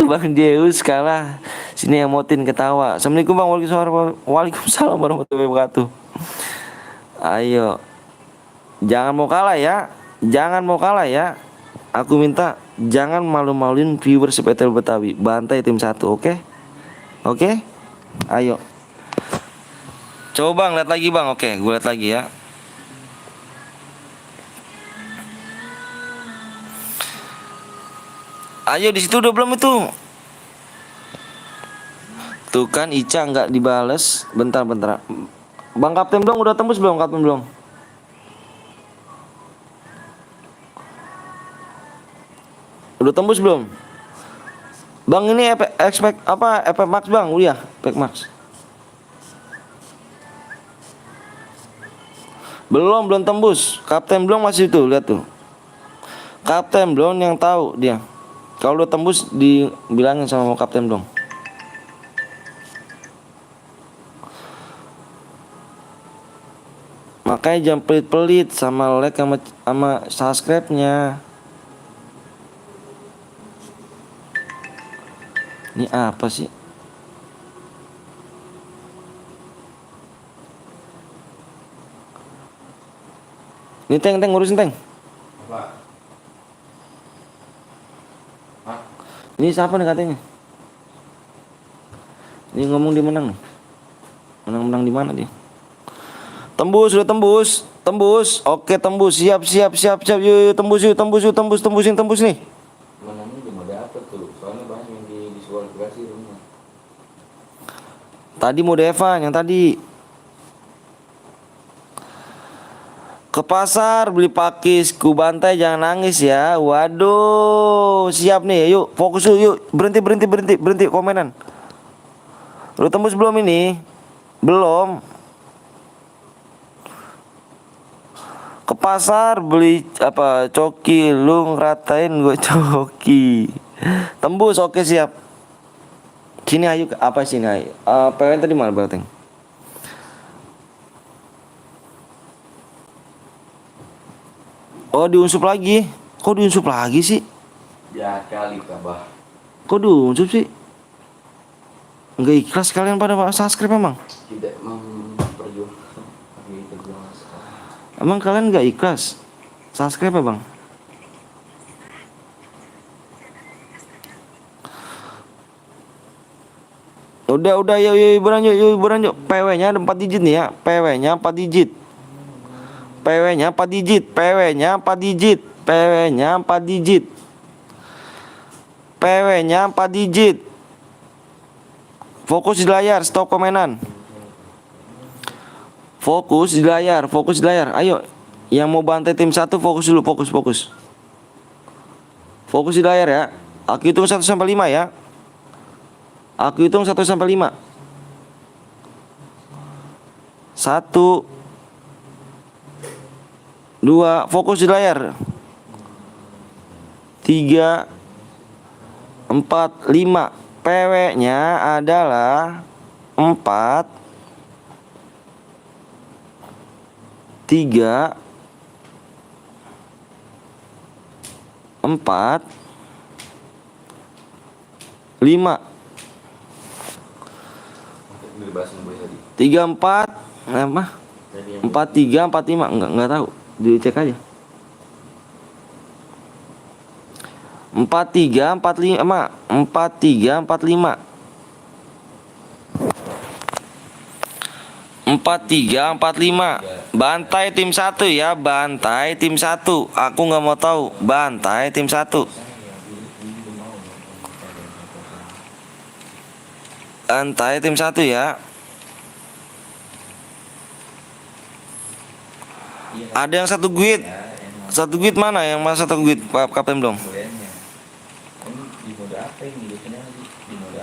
Speaker 1: Bang Zeus kalah. Sini yang motin ketawa. Assalamualaikum Bang. Waalaikumsalam warahmatullahi wabarakatuh. Ayo. Jangan mau kalah ya. Aku minta jangan malu-maluin viewers Petel Betawi. Bantai tim 1, oke? Oke? Ayo. Coba Bang, lihat lagi Bang. Oke, gue lihat lagi ya. Ayo di situ udah belum itu? Tuh kan Ica nggak dibales. Bentar. Bang Kapten belum udah tembus belum Kapten belum? Udah tembus belum? Bang ini expect apa? Efek Max Bang, udah efek Max. Belum tembus. Kapten belum masih itu, lihat tuh. Kapten belum yang tahu dia. Kalau udah tembus dibilangin sama Kapten belum. Makanya jangan pelit-pelit sama like sama subscribe-nya. Ini apa sih? Ini Teng ngurusin Teng.
Speaker 4: Apa? Hah?
Speaker 1: Ini siapa nih katanya? Ini ngomong di menang nih. Menang di mana dia? Tembus, udah tembus. Oke, tembus. Siap. Yuk, tembusin nih.
Speaker 4: Menangnya udah mau dapet tuh. Soalnya banyak yang diskualifikasi rumah.
Speaker 1: Tadi mau Devan yang tadi. Ke pasar beli pakis, ku bantai jangan nangis ya. Waduh, siap nih. Yuk, fokus yuk. Berhenti komenan. Lu tembus belum ini? Belum. Ke pasar beli apa? Coki, lu ngeratain gue coki. Tembus, oke siap. Sini ayo, apa sini ayo? PWN tadi mana berarti? Oh diunsup lagi. Kok diunsup lagi sih?
Speaker 4: Ya kali kabah.
Speaker 1: Kok diunsup sih? Enggak ikhlas kalian pada subscribe emang?
Speaker 4: Tidak memperjuangkan tapi perjuangan sekarang.
Speaker 1: Emang kalian enggak ikhlas subscribe ya bang? Udah yuk beranjak. PW-nya ada 4 digit nih ya. PW-nya 4 digit. PW-nya 4 digit. PW-nya 4 digit. PW-nya 4 digit. PW-nya 4 digit. Fokus di layar, stop komenan. Fokus di layar. Ayo, yang mau bantai tim 1 fokus dulu, fokus. Fokus di layar ya. Aku hitung 1 sampai 5 ya. Aku hitung 1 sampai 5. 1 2, fokus di layar. 3 4 5. PW-nya adalah 4 3 4 5.
Speaker 4: Bebasin boy tadi.
Speaker 1: 3 4 apa? 4 3 4 5 enggak tahu. Dicek aja. 4 3 4 5 4 3 4 5. 4 3 4 5. Bantai tim 1 ya, bantai tim 1. Aku nggak mau tahu, bantai tim 1. Bantai tim 1 ya. Ada yang 1 guit. 1 guit mana? Yang mana 1 guit? Kapten belum?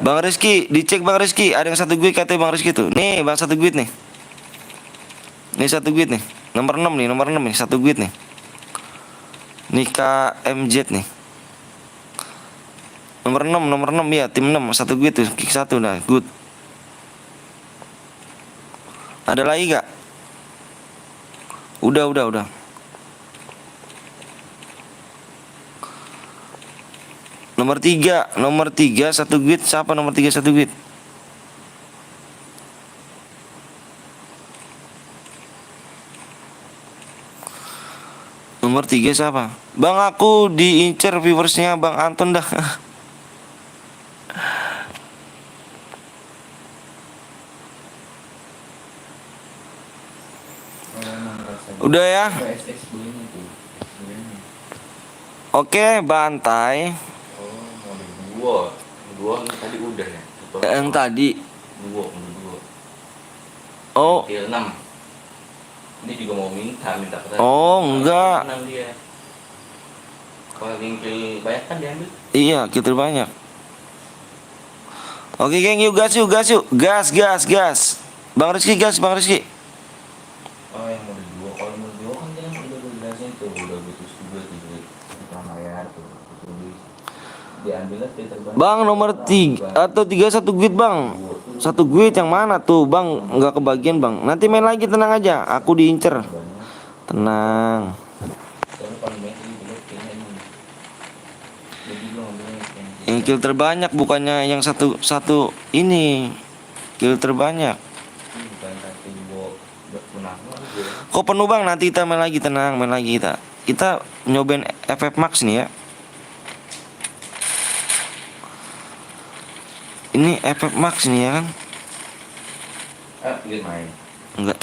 Speaker 1: Bang Rizky, dicek Bang Rizky. Ada yang 1 guit katanya Bang Rizky tuh. Nih, Bang 1 guit nih. Ini 1 guit nih. Nomor 6 nih, 1 guit nih. Nika MZ nih. Nomor 6 ya, tim 6, 1 guit tuh, kick 1 dah, good. Ada lagi gak? Udah. Nomor 3 1 guit. Siapa nomor 3 1 guit? Nomor 3 siapa? Bang, aku diincer viewersnya Bang Anton dah. Udah ya. Oke, bantai.
Speaker 4: Dua tadi udah ya.
Speaker 1: Yang tadi.
Speaker 4: Dua.
Speaker 1: Oh.
Speaker 4: Kill 6. Ini juga mau minta ke tadi.
Speaker 1: Oh, enggak.
Speaker 4: 6 dia. Kalau kill banyak kan diambil.
Speaker 1: Iya, kill terbanyak. Oke, geng, yuk. Gas. Bang Rizky.
Speaker 4: Oh, yang mau dua. Kalau mau dua kan dia udah jelasin tuh, udah butuh juga tuh bayar tuh. Diambil aja terbanyak.
Speaker 1: Bang, nomor 3 atau 31 guit, Bang. 1 guit yang mana tuh, Bang? Enggak kebagian, Bang. Nanti main lagi, tenang aja. Aku diincer. Tenang. Yang kill terbanyak bukannya yang satu ini. Kill terbanyak. Kok penuh, Bang? Nanti kita main lagi, tenang, main lagi kita. Kita nyobain FF Max nih ya. Ini FF Max nih ya kan?
Speaker 4: Main.
Speaker 1: Enggak.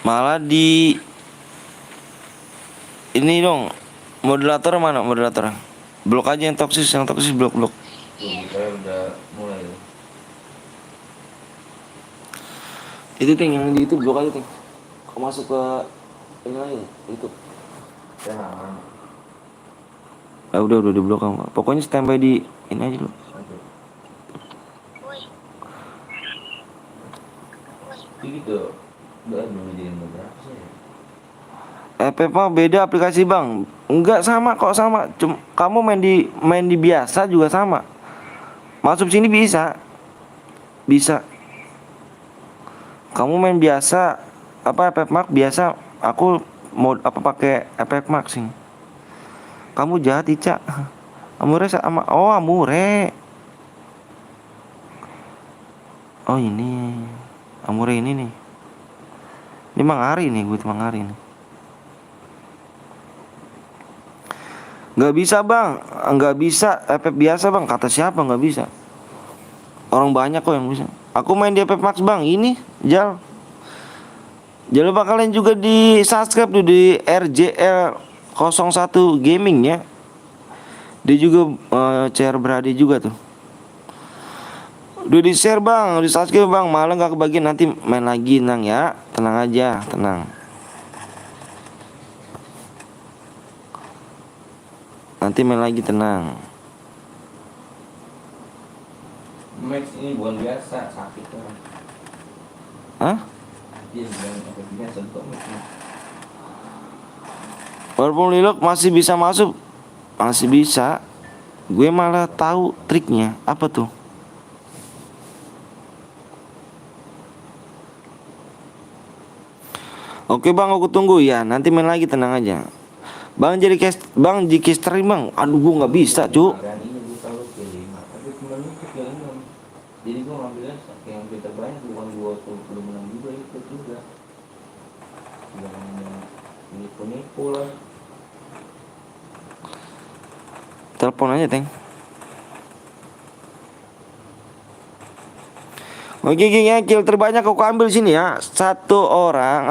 Speaker 1: Malah di ini dong. Moderator mana moderator? Blok aja yang toksis blok.
Speaker 4: Tuh, kita udah mulai.
Speaker 1: Itu ting yang di YouTube blok aja ting. Kau masuk ke ini lagi YouTube.
Speaker 4: Jangan.
Speaker 1: Ah, udah di blok kamu. Pokoknya standby di ini aja dulu.
Speaker 4: Gitu. Udah jadi berapa sih?
Speaker 1: FF mah beda aplikasi, Bang. Enggak sama kok, sama. Kamu main di biasa juga sama. Masuk sini bisa. Kamu main biasa apa FF Max biasa, aku mau apa pakai FF Max ini. Kamu jahat, Ica. Amure sama Amure. Oh ini. Amure ini nih. Ini Mangari nih, gue Mangari nih. Nggak bisa, Bang. Nggak bisa FF biasa, Bang. Kata siapa nggak bisa? Orang banyak kok yang bisa. Aku main di FF Max, Bang. Ini Jal. Jangan lupa kalian juga di subscribe tuh di RJL01 Gaming ya. Dia juga CR Berade juga tuh. Udah di share, Bang, di subscribe, Bang. Malah nggak kebagian, nanti main lagi, Nang ya. Tenang aja, tenang. Nanti main lagi, tenang.
Speaker 4: Max ini bukan biasa, sakit kan.
Speaker 1: Hah?
Speaker 4: Dia bukan biasa kok Max.
Speaker 1: Walaupun Lilok masih bisa masuk, masih bisa. Gue malah tahu triknya. Apa tuh? Oke, Bang, aku tunggu ya. Nanti main lagi, tenang aja. Bang jadi caster, Bang. Aduh, gua nggak bisa, Cuk.
Speaker 4: Jadi gue ngambilnya yang kita banyak, bukan 20 menang juga, ikut juga. Jangan nipu lah.
Speaker 1: Telepon aja, Teng. Oke, geng ya, kill terbanyak aku ambil sini ya.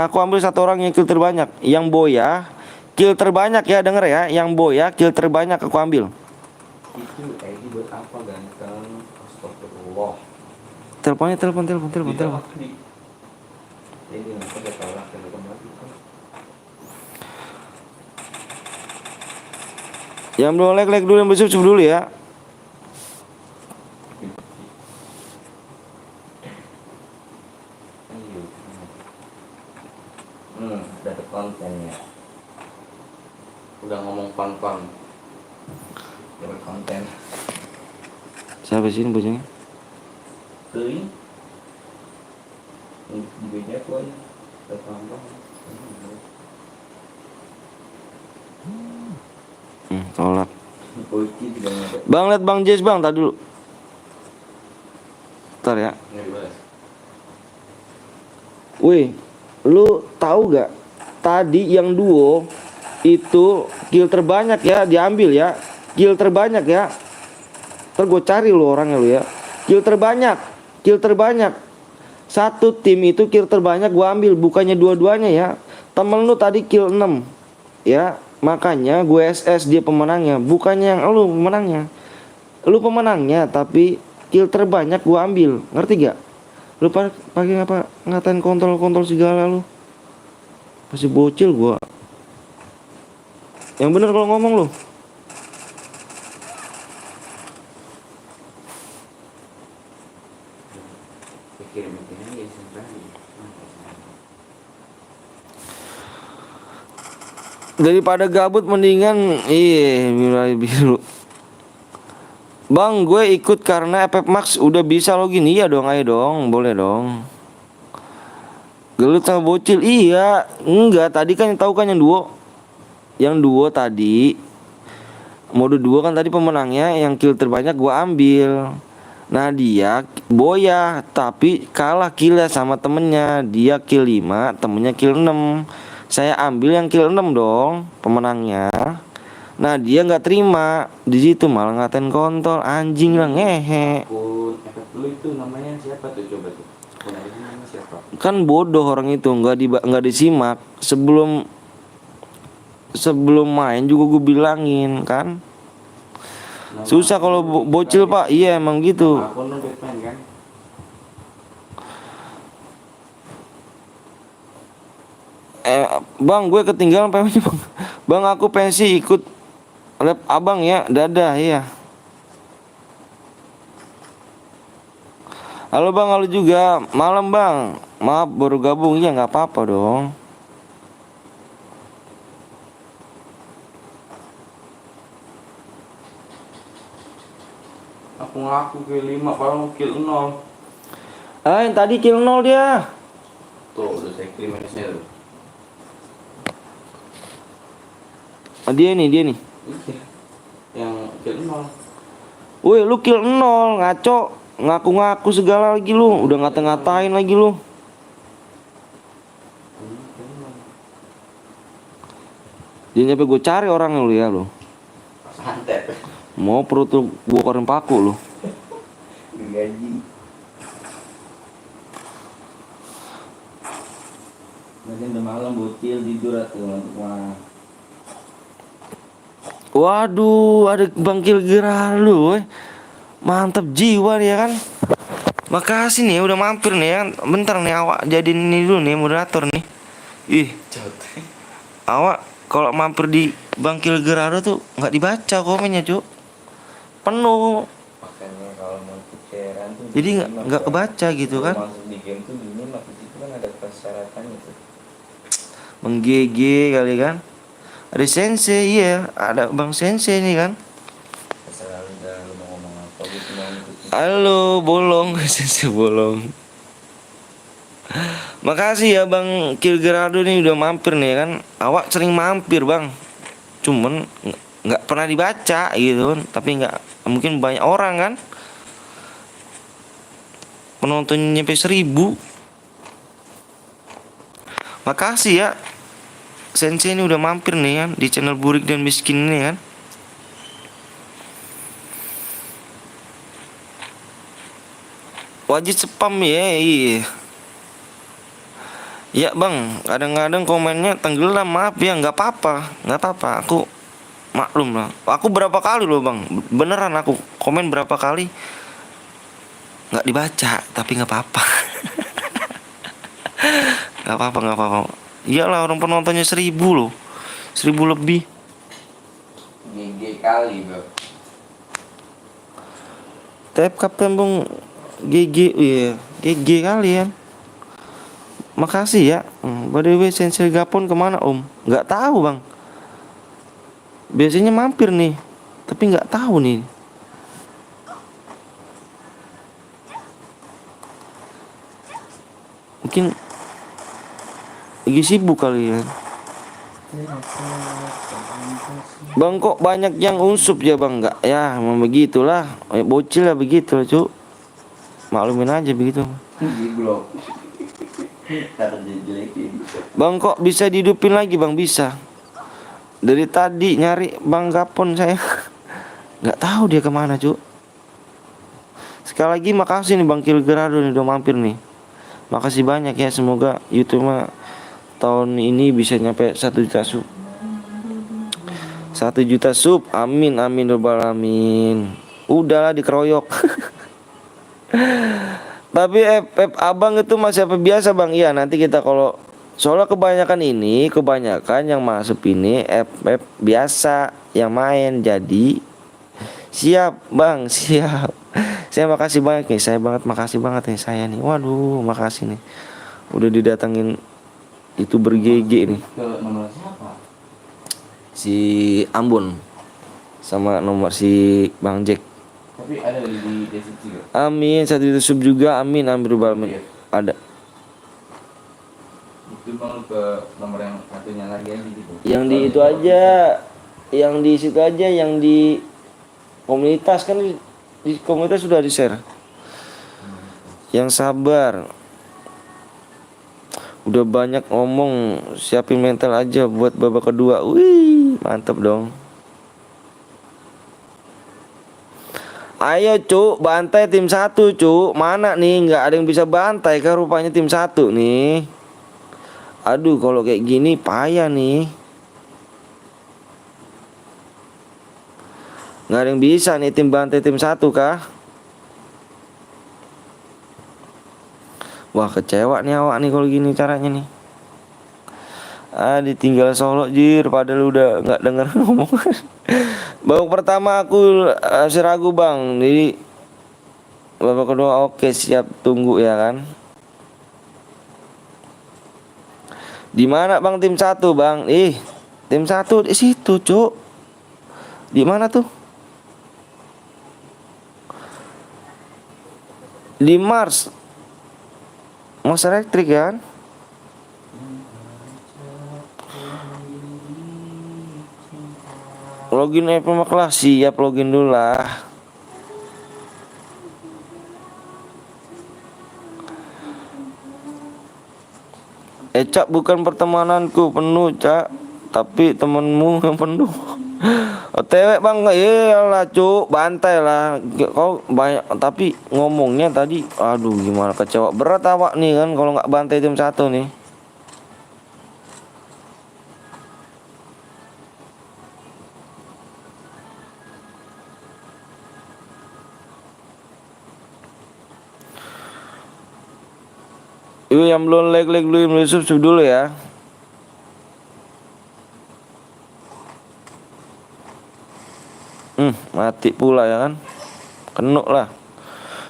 Speaker 1: Aku ambil satu orang yang kill terbanyak. Yang Boya, kill terbanyak ya, denger ya. Yang Boya, kill terbanyak aku ambil.
Speaker 4: Itu ID buat apa ganteng? Astagfirullah.
Speaker 1: Telepon.
Speaker 4: Jadi nggak ada kalah telepon lagi kan.
Speaker 1: Yang belum like dulu, yang besuk dulu ya.
Speaker 4: Dapet kontennya. Udah ngomong kon. Dapet konten.
Speaker 1: Siapa sih ini bojongnya?
Speaker 4: Kering. Di beda tuh aja. Udah tambah.
Speaker 1: Tolak. Bang, lihat Bang Jess, Bang, tadi dulu. Ntar ya. Wih, lu tahu gak? Tadi yang duo itu kill terbanyak ya, diambil ya. Kill terbanyak ya. Ntar gue cari lu orangnya lu ya. Kill terbanyak. Satu tim itu kill terbanyak gue ambil, bukannya dua-duanya ya. Temen lu tadi kill 6 ya. Makanya gue SS dia pemenangnya, bukannya yang lu pemenangnya. Lu pemenangnya tapi kill terbanyak gua ambil. Ngerti gak? Lu pakai apa ngatain kontrol segala lu. Masih bocil gua. Yang bener kalau ngomong lu.
Speaker 4: Pikir-pikir aja sebenarnya.
Speaker 1: Daripada gabut mendingan mulai biru. Bang, gue ikut karena FF Max udah bisa login. Iya dong, ayo dong, boleh dong. Gelut sama bocil. Iya, enggak, tadi kan yang tahu kan yang duo. Yang duo tadi mode duo kan tadi pemenangnya yang kill terbanyak gua ambil. Nah, dia boya tapi kalah killnya sama temennya. Dia kill 5, temennya kill 6. Saya ambil yang kill 6 dong, pemenangnya. Nah, dia nggak terima. Di situ malah ngatain kontol, anjing lah, ngehe.
Speaker 4: Akun efek lu itu namanya siapa tuh, coba tuh? Akun itu namanya siapa?
Speaker 1: Kan bodoh orang itu, nggak disimak. Sebelum main juga gue bilangin kan. Susah kalau bocil pak. Iya emang gitu.
Speaker 4: Akun lu Batman kan?
Speaker 1: Bang, gue ketinggalan pensi bang. Bang, aku pensi ikut lab abang ya. Dadah ya. Halo bang, halo juga. Malam bang. Maaf baru gabung. Ya nggak apa-apa dong.
Speaker 4: Aku ngaku kill 5 padahal kill 0.
Speaker 1: Yang tadi kill 0 dia.
Speaker 4: Tuh udah saya kirim mesnya tuh.
Speaker 1: Dia nih.
Speaker 4: Iya. Yang kill 0.
Speaker 1: Woi, lu kill 0, ngaco. Ngaku-ngaku segala lagi lu. Udah ngata-ngatain lagi lu. Dia nyampe gue cari orang lu ya lu.
Speaker 4: Santet.
Speaker 1: Mau perut lu gua korin paku lu.
Speaker 4: Gaji. Nanti udah malam bocil tidur tuh ngantuk mah.
Speaker 1: Waduh, ada bangkil gerah lu. Mantap jiwa nih ya kan. Makasih nih udah mampir nih ya. Bentar nih awak jadiin ini dulu nih moderator nih. Ih, awak kalau mampir di bangkil gerah tuh nggak dibaca komennya, Cuk. Penuh.
Speaker 4: Makanya kalau mau keceran tuh
Speaker 1: Jadi nggak kebaca gitu kan.
Speaker 4: masuk di game tuh gini masuk itu kan ada persyaratannya tuh.
Speaker 1: Meng-GG kali kan. Ada sensei, iya, ada Bang Sensei nih kan.
Speaker 4: Selalu udah lu mau ngomong apa gitu mau ngikutin.
Speaker 1: Halo, bolong, sensei bolong. Makasih ya Bang Kilgerado nih udah mampir nih kan. Awak sering mampir Bang. Cuman nggak pernah dibaca gitu kan. Tapi nggak mungkin banyak orang kan. Penontonnya nyampe 1000. Makasih ya Sensei ini udah mampir nih kan di channel Burik dan Miskin ini kan. Wajib spam ya, iya. Ya bang, kadang-kadang komennya tenggelam, maaf ya, nggak apa-apa, aku maklum lah. Aku berapa kali loh bang, beneran aku komen berapa kali nggak dibaca, tapi nggak apa-apa. Nggak apa-apa. Iyalah orang penontonnya 1000 loh, 1000 lebih.
Speaker 4: GG kali bro.
Speaker 1: Tap Kapten Bung GG, iya GG kalian. Makasih ya. By the way, Sensei Gapon kemana om? Nggak tahu bang. Biasanya mampir nih, tapi nggak tahu nih. Mungkin lagi sibuk kali ya. Bang kok banyak yang unsup ya bang? Nggak ya, memang begitulah. Bocil lah begitu cuk. Maklumin aja begitu.
Speaker 4: Di blok. Taruh dijelekin.
Speaker 1: Bang kok bisa dihidupin lagi bang? Bisa. Dari tadi nyari Bang Gapon saya. Nggak tahu dia kemana cuk. Sekali lagi makasih nih Bang Kilgerado nih udah mampir nih. Makasih banyak ya, semoga YouTube tahun ini bisa nyampe 1 juta sub. 1 juta sub, amin amin robbal alamin. udahlah dikeroyok. Tapi abang itu masih apa biasa bang? Iya nanti kita kalau soalnya kebanyakan yang masuk ini biasa yang main, jadi siap bang siap. Saya makasih banyak nih, makasih banget nih saya nih. Waduh makasih nih, udah didatangin itu ber-GG nih.
Speaker 4: Ke nomor siapa?
Speaker 1: Si Ambon sama nomor si Bang Jack.
Speaker 4: Tapi ada di deskripsi juga.
Speaker 1: Amin, satu YouTube juga, amin, amin. Ada.
Speaker 4: Itu bang ke nomor yang satunya lagi aja gitu.
Speaker 1: Yang di itu aja, yang di situ aja, yang di komunitas kan di komunitas sudah di share. Yang sabar. Udah banyak ngomong, siapin mental aja buat babak kedua. Wih, mantap dong. Ayo cuk, bantai tim 1 cuk. Mana nih, nggak ada yang bisa bantai kan rupanya tim 1 nih. Aduh kalau kayak gini payah nih. Nggak ada yang bisa nih tim bantai tim 1 kah? Wah kecewa nih awak nih kalau gini caranya nih. Ditinggal Solo jir, padahal udah nggak denger ngomong. Babak pertama aku masih ragu bang. Jadi babak kedua oke siap, tunggu ya kan. Di mana bang tim 1 bang? Tim 1 di situ cuk. Di mana tuh? Di Mars. Mars Elektrik kan? Login apa kelas? Siap login dulu lah. Cak bukan pertemananku penuh cak, tapi temenmu yang penuh. OTW bang, iyalah cuk, bantai lah. Kau banyak, tapi ngomongnya tadi, aduh gimana kecewa berat awak nih kan kalau nggak bantai tim 1 nih. Yang belum like dulu, yang belum subscribe dulu ya. Mati pula ya kan. Kenuk lah.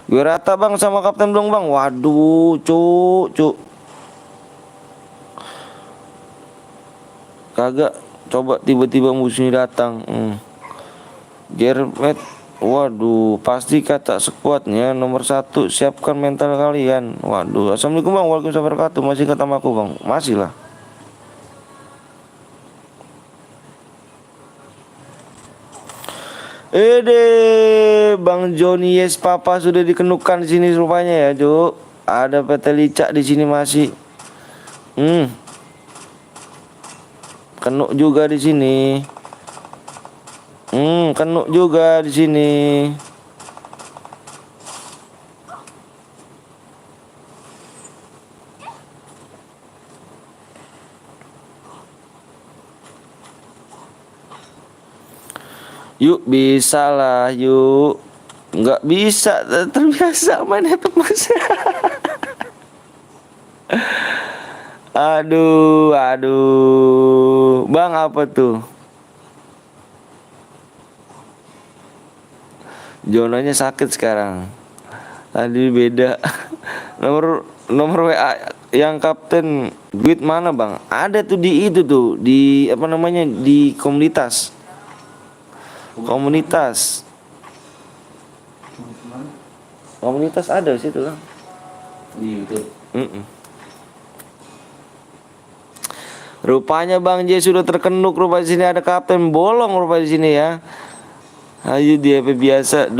Speaker 1: Gue rata bang sama kapten dong bang. Waduh cuk. Kagak, coba tiba-tiba musuhnya datang. Germet. Waduh, pasti kata sekuatnya nomor 1, siapkan mental kalian. Waduh, assalamualaikum bang, waalaikumsalam warahmatullahi wabarakatuh. Masih kata aku bang, masih lah. Bang Joni Yes Papa sudah dikenukan di sini rupanya ya, Cuk. Ada Petelica di sini masih. Kenuk juga di sini. Kenuk juga di sini. Yuk bisa lah yuk. Nggak bisa, terbiasa main Epic Mas. Aduh. Bang apa tuh? Jonanya sakit sekarang. Tadi beda. Nomor WA yang kapten duit mana bang? Ada tuh di itu tuh, di apa namanya, di komunitas. Komunitas ada di situ kan?
Speaker 4: Di YouTube.
Speaker 1: Rupanya Bang J sudah terkenuk, rupanya di sini ada kapten bolong rupanya di sini ya. Ayo dia biasa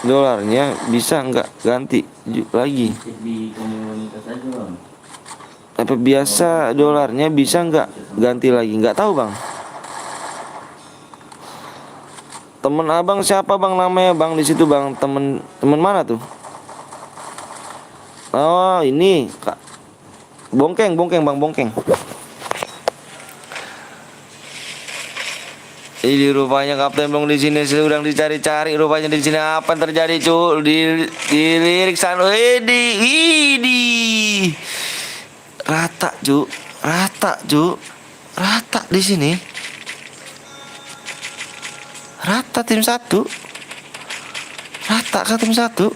Speaker 1: dolarnya bisa nggak ganti lagi?
Speaker 4: Di komunitas aja bang.
Speaker 1: Apa biasa dolarnya bisa nggak ganti lagi? Nggak tahu bang. Temen abang siapa bang namanya bang di situ bang? Temen mana tuh? Oh ini kak. Bongkeng bang, bongkeng. Ini rupanya Kapten Bong di sini sedang dicari-cari. Rupanya di sini apa yang terjadi, cu? Dilirik sana. Ini. Rata, cu. Rata di sini. Rata tim 1. Rata ke tim 1.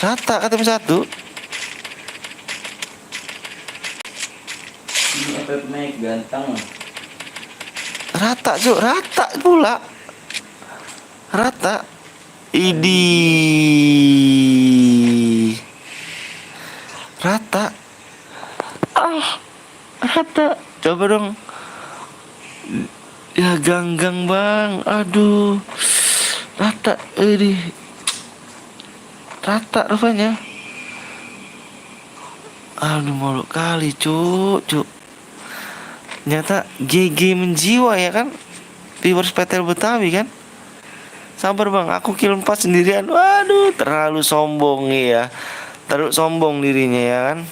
Speaker 1: Rata ke tim 1.
Speaker 4: Ini FF naik ganteng.
Speaker 1: Rata, cu. Rata pula. Rata. Idi. Rata. Rata. Coba dong. Ya ganggang, Bang. Aduh. Rata. Ini. Rata rupanya. Aduh, malu kali, cu. Ternyata GG menjiwa ya kan. Viewers PTL Betawi kan. Sabar, Bang, aku kill 4 sendirian. Waduh, terlalu sombong ya. Terlalu sombong dirinya ya kan.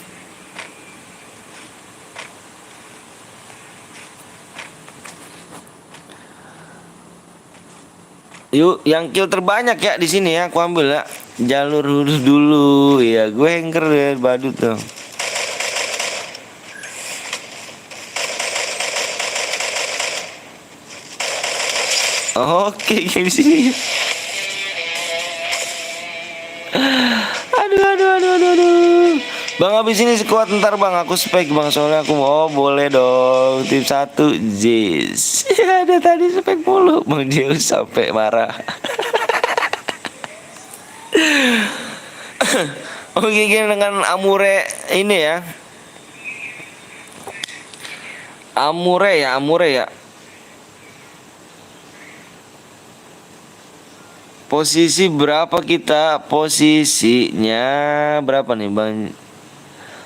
Speaker 1: Yuk, yang kill terbanyak ya di sini ya, aku ambil ya. Jalur huruf dulu ya, gue anchor ya, badut dong. Oke, kayak di sini. Aduh. Bang, habis ini sekuat ntar, Bang. Aku spek, Bang, soalnya aku mau boleh dong. Tim 1 Jis. Ya, ada tadi spek mulu. Bang Jius sampai marah. Oke, gini dengan Amure ini ya. Amure ya. Posisi berapa kita? Posisinya berapa nih, Bang?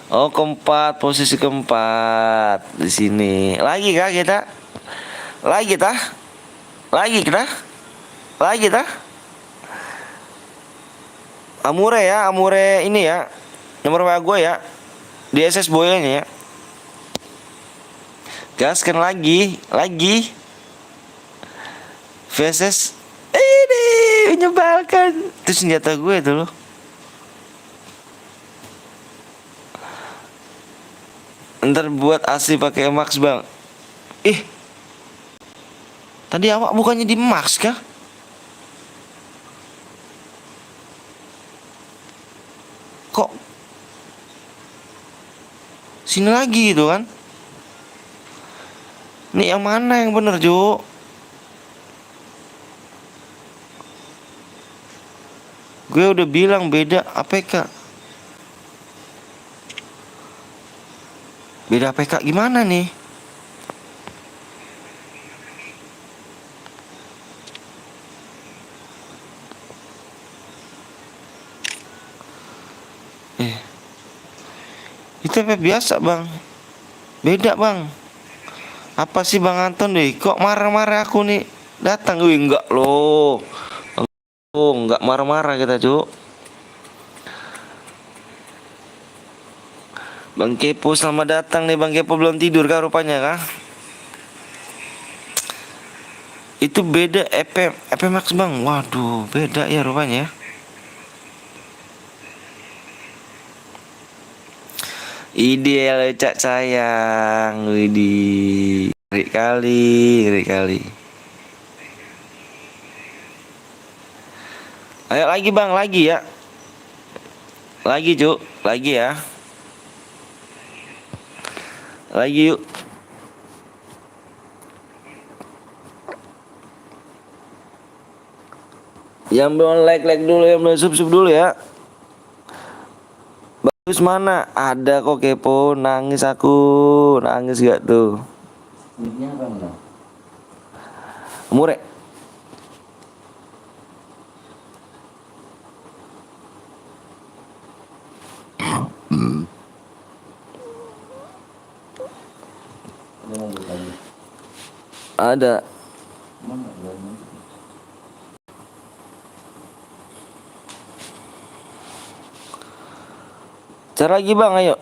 Speaker 1: Oh, keempat, posisi keempat di sini. Lagi kah kita? Lagi kita? Amure ini ya. Nomor WA gue ya. Di SS Boynya ya. Gaskan lagi. VSS ini menyebalkan. Itu senjata gue itu loh. Ntar buat asli pakai max, Bang. Tadi awak bukannya di max kah? Kok sini lagi gitu kan? Ini yang mana yang bener, Jo? Gue udah bilang beda APK. Beda APK gimana nih? Itu apa biasa, Bang? Beda, Bang. Apa sih, Bang Anton deh? Kok marah-marah aku nih? Datang gue enggak loh. Oh, enggak marah-marah kita, Cuk. Bang Kepo, selamat datang nih, Bang Kepo. Belum tidur kah rupanya kah? Itu beda EP Max, Bang. Waduh, beda ya rupanya. Ideal, Cak sayang. Widih. Ngeri kali. Ayo lagi, Bang, lagi ya. Lagi, Cuk. Lagi ya. Lagi yuk. Yang belum like dulu, yang belum sub dulu ya. Bagus mana? Ada kok Kepo. Nangis aku. Nangis gak tuh?
Speaker 4: Duitnya apa enggak?
Speaker 1: Murek.
Speaker 4: Ada mobil lagi.
Speaker 1: Ada.
Speaker 4: Mana belum?
Speaker 1: Cara lagi, Bang, ayo.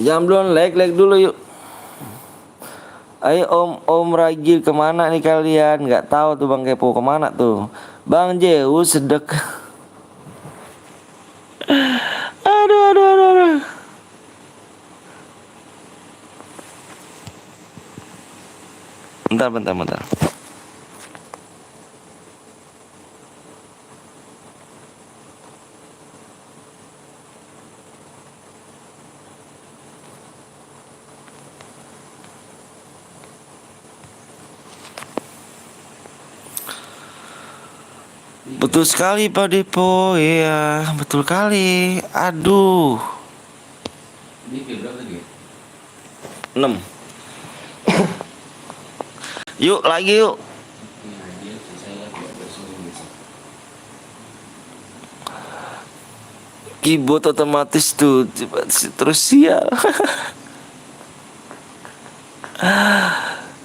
Speaker 1: Jangan belum like dulu yuk. Ayo Om Ragil kemana nih kalian? Nggak tahu tuh Bang Kepo kemana tuh. Bang Zeus sedek. Aduh. Bentar. Betul sekali Pak Depo, iya betul kali. Aduh.
Speaker 4: Dikit berapa tadi?
Speaker 1: 6. Yuk lagi yuk.
Speaker 4: Iya, dia saya tidak bersungguh.
Speaker 1: Keyboard otomatis tuh terus sial.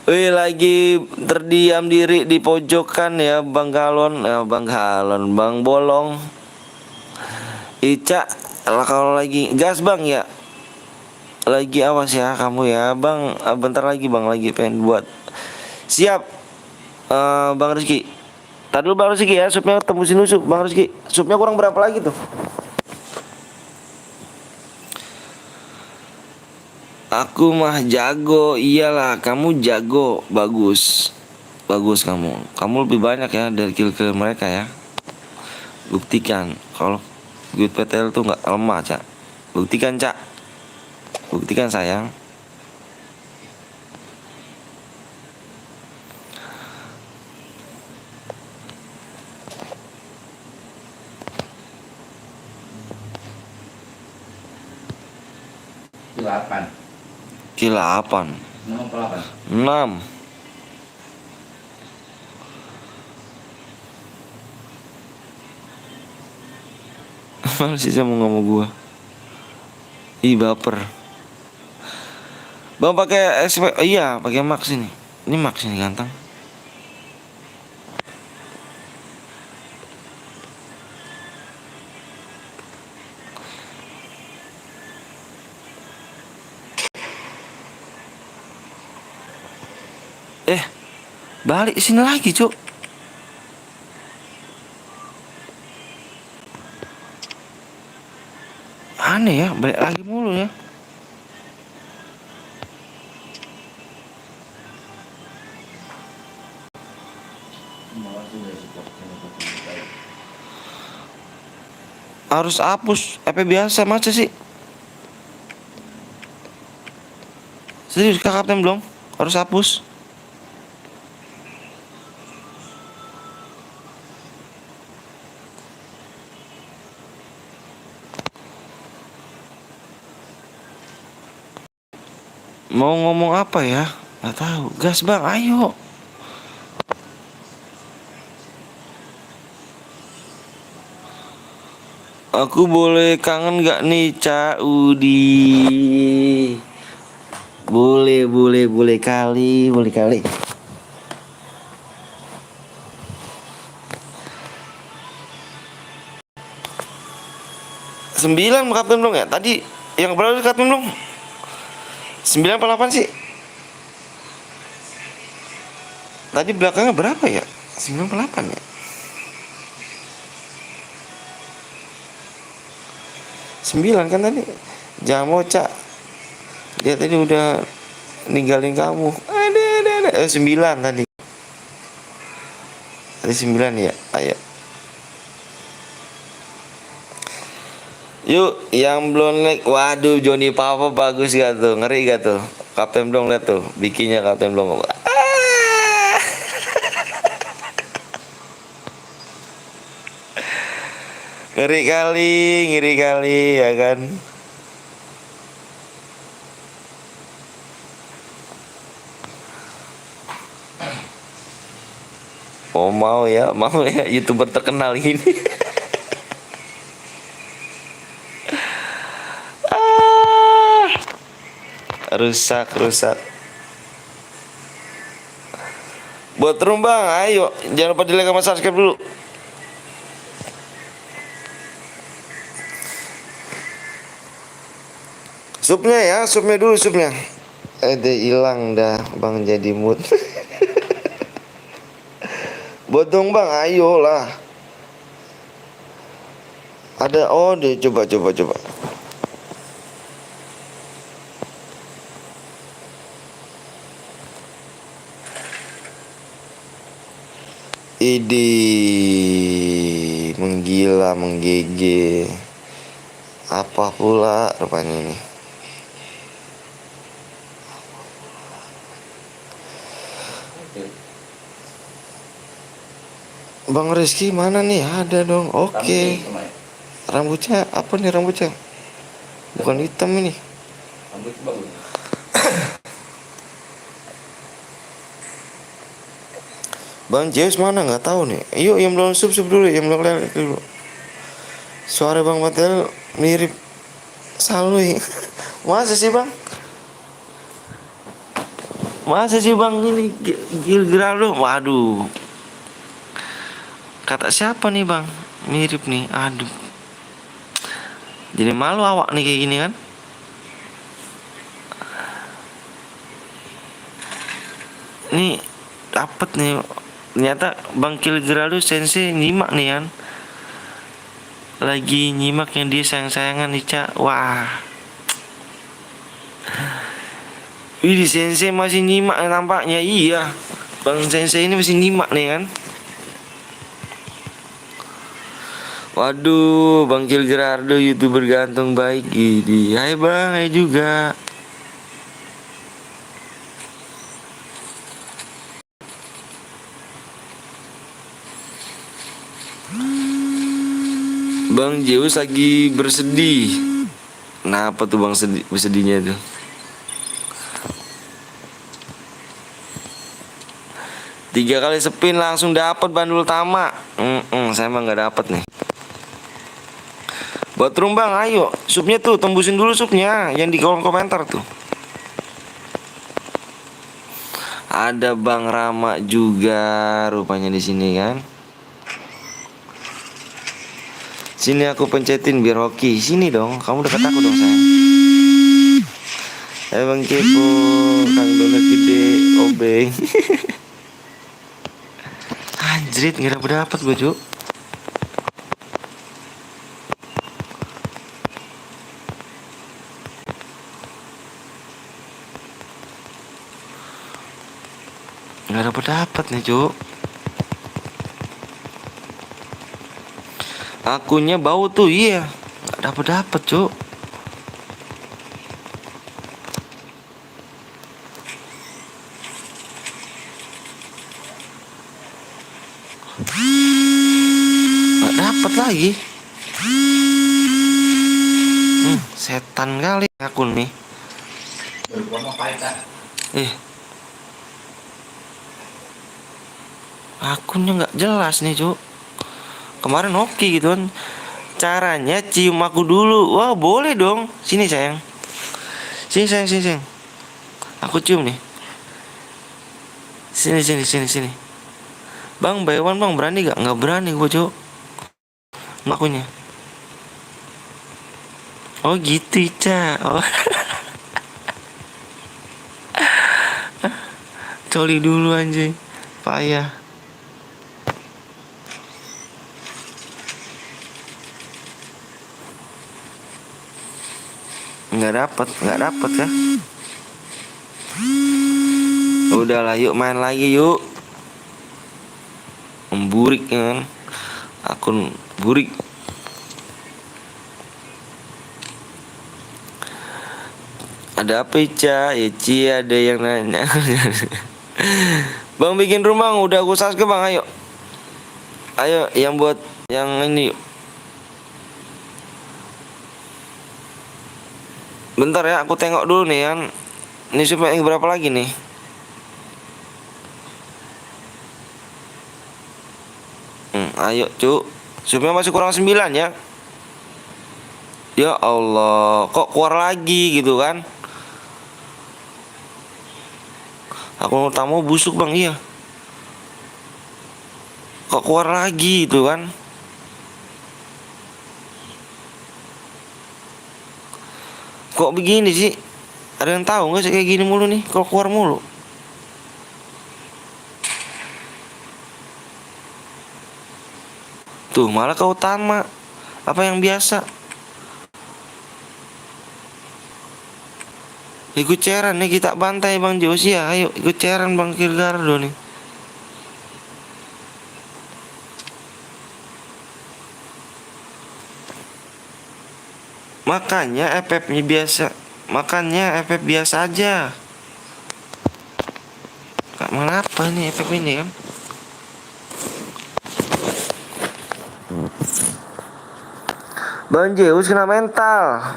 Speaker 1: Wih lagi terdiam diri di pojokan ya Bang Bang Bolong. Ica kalau lagi gas Bang ya. Lagi awas ya kamu ya Bang. Bentar lagi Bang lagi pengen buat. Siap. Bang Rizky. Tadi dulu Bang Rizky ya, supnya tembusin dulu Bang Rizky. Supnya kurang berapa lagi tuh? Aku mah jago, iyalah kamu jago, bagus kamu lebih banyak ya dari kill ke mereka ya. Buktikan kalau Good PTL tuh nggak lemah Cak. Buktikan sayang. Kill 8 6. Malah sih mau ngomong gua. Ih baper. Bang pakai SP, iya pakai Max ini. Ini Max ini ganteng. Balik sini lagi, Cuk. Aneh ya, balik lagi mulu ya. Harus hapus EP biasa masa sih? Serius Kak Kapten belum? Harus hapus. Mau ngomong apa ya? Gak tahu. Gas Bang, ayo. Aku boleh kangen gak nih Cak Udi? Boleh kali. 9 Kapten belum ya? Tadi yang berapa Kapten belum? 9 apa 8 sih? Tadi belakangnya berapa ya? 9 apa 8 ya? 9 kan tadi. Jangan Cak. Dia tadi udah ninggalin kamu. Ada. 9 tadi. Tadi 9 ya. Ayo. Yuk, yang belum like, waduh Johnny Papa bagus gak tuh, ngeri gak tuh, Kapten Blong lihat tuh, bikinnya Kapten Blong. Ngeri kali ya kan. Oh mau ya YouTuber terkenal ini. Rusak. Buat room Bang, ayo jangan lupa di like sama subscribe dulu. Supnya ya, supnya dulu supnya. Hilang dah bang jadi mood. Buat dong bang, ayolah. Ada deh, coba. Idi menggila, menggege. Apa pula rupanya ini? Bang Rizky mana nih? Ada dong. Oke. Rambutnya apa nih rambutnya? Bukan hitam ini.
Speaker 4: Rambut bagus.
Speaker 1: Bang Zeus mana nggak tahu nih. Yuk yang belum sub dulu, yang belum lele dulu. Suara Bang Matel mirip Salwi. Masa sih bang? Masa sih bang ini Gilgeraldo? Waduh. Kata siapa nih bang? Mirip nih. Aduh. Jadi malu awak nih kayak gini kan? Nih dapet nih. Ternyata Bang Gilgeraldo Sensei nyimak nih kan. Lagi nyimak yang dia sayang-sayangan Ica. Wah. Ini Sensei masih nyimak nampaknya. Iya. Bang Sensei ini masih nyimak nih kan. Waduh, Bang Gilgeraldo YouTuber gantung baik gini. Hai bang, hai juga. Bang Zeus lagi bersedih. Kenapa tuh bang bersedihnya tuh? Tiga kali spin langsung dapat bandul tamak. Saya emang nggak dapat nih. Buat room bang, ayo supnya tuh tembusin dulu supnya yang di kolom komentar tuh. Ada Bang Rama juga rupanya di sini kan. Sini aku pencetin biar hoki. Sini dong, kamu deket aku dong sayang. Bang Kepo, Kang Donat gede, obeng. Anjrit, nggak dapet gue cuk. Nggak dapet nih cuk. Akunnya bau tuh, iya. Nggak dapet cuk. Nggak dapet lagi. Setan kali akun nih. Akunnya nggak jelas nih cuk. Kemarin oke gitu kan. Caranya cium aku dulu. Wah boleh dong. Sini sayang. Sini sayang. Aku cium nih. Sini. Bang Baywan bang berani gak? Nggak berani gue cuk. Akunya. Oh gitu Ica. Oh. Coli dulu anjing. Payah. Nggak dapet ya. Udahlah yuk main lagi yuk. Memburik kan. Akun burik. Ada apa Ica? Ya Ci ada yang nanya. Bang bikin rumah udah aku subscribe bang, ayo yang buat yang ini yuk. Bentar ya, aku tengok dulu nih kan. Ini supaya yang berapa lagi nih? Ayo cuk. Supaya masih kurang 9 ya. Ya Allah, kok keluar lagi gitu kan? Aku tamu busuk bang, iya. Kok keluar lagi gitu kan? Kok begini sih? Ada yang tahu nggak sih kayak gini mulu nih? Kalau keluar mulu. Tuh malah kau utama. Apa yang biasa? Ikut cairan nih kita bantai Bang Josia. Ayo ikut cairan Bang Kirgardo nih. Makanya FF-nya biasa. Makanya FF biasa aja. Kak mengapa nih FF ini kan? Bang Zeus kena mental.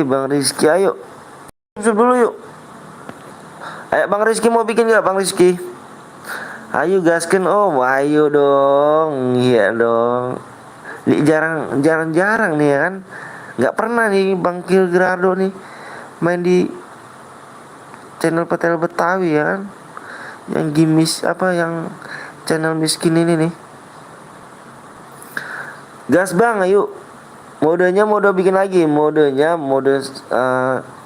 Speaker 1: Bang Rizky ayo. Masuk dulu yuk. Ayo Bang Rizky mau bikin gak Bang Rizky? Ayo gasken om, ayo dong, iya dong. Ini jarang nih ya kan. Nggak pernah nih Bang Kirgardo nih main di channel Petel Betawi ya kan. Yang gimis apa yang channel miskin ini nih. Gas Bang, ayo. Modenya mode bikin lagi, modenya mode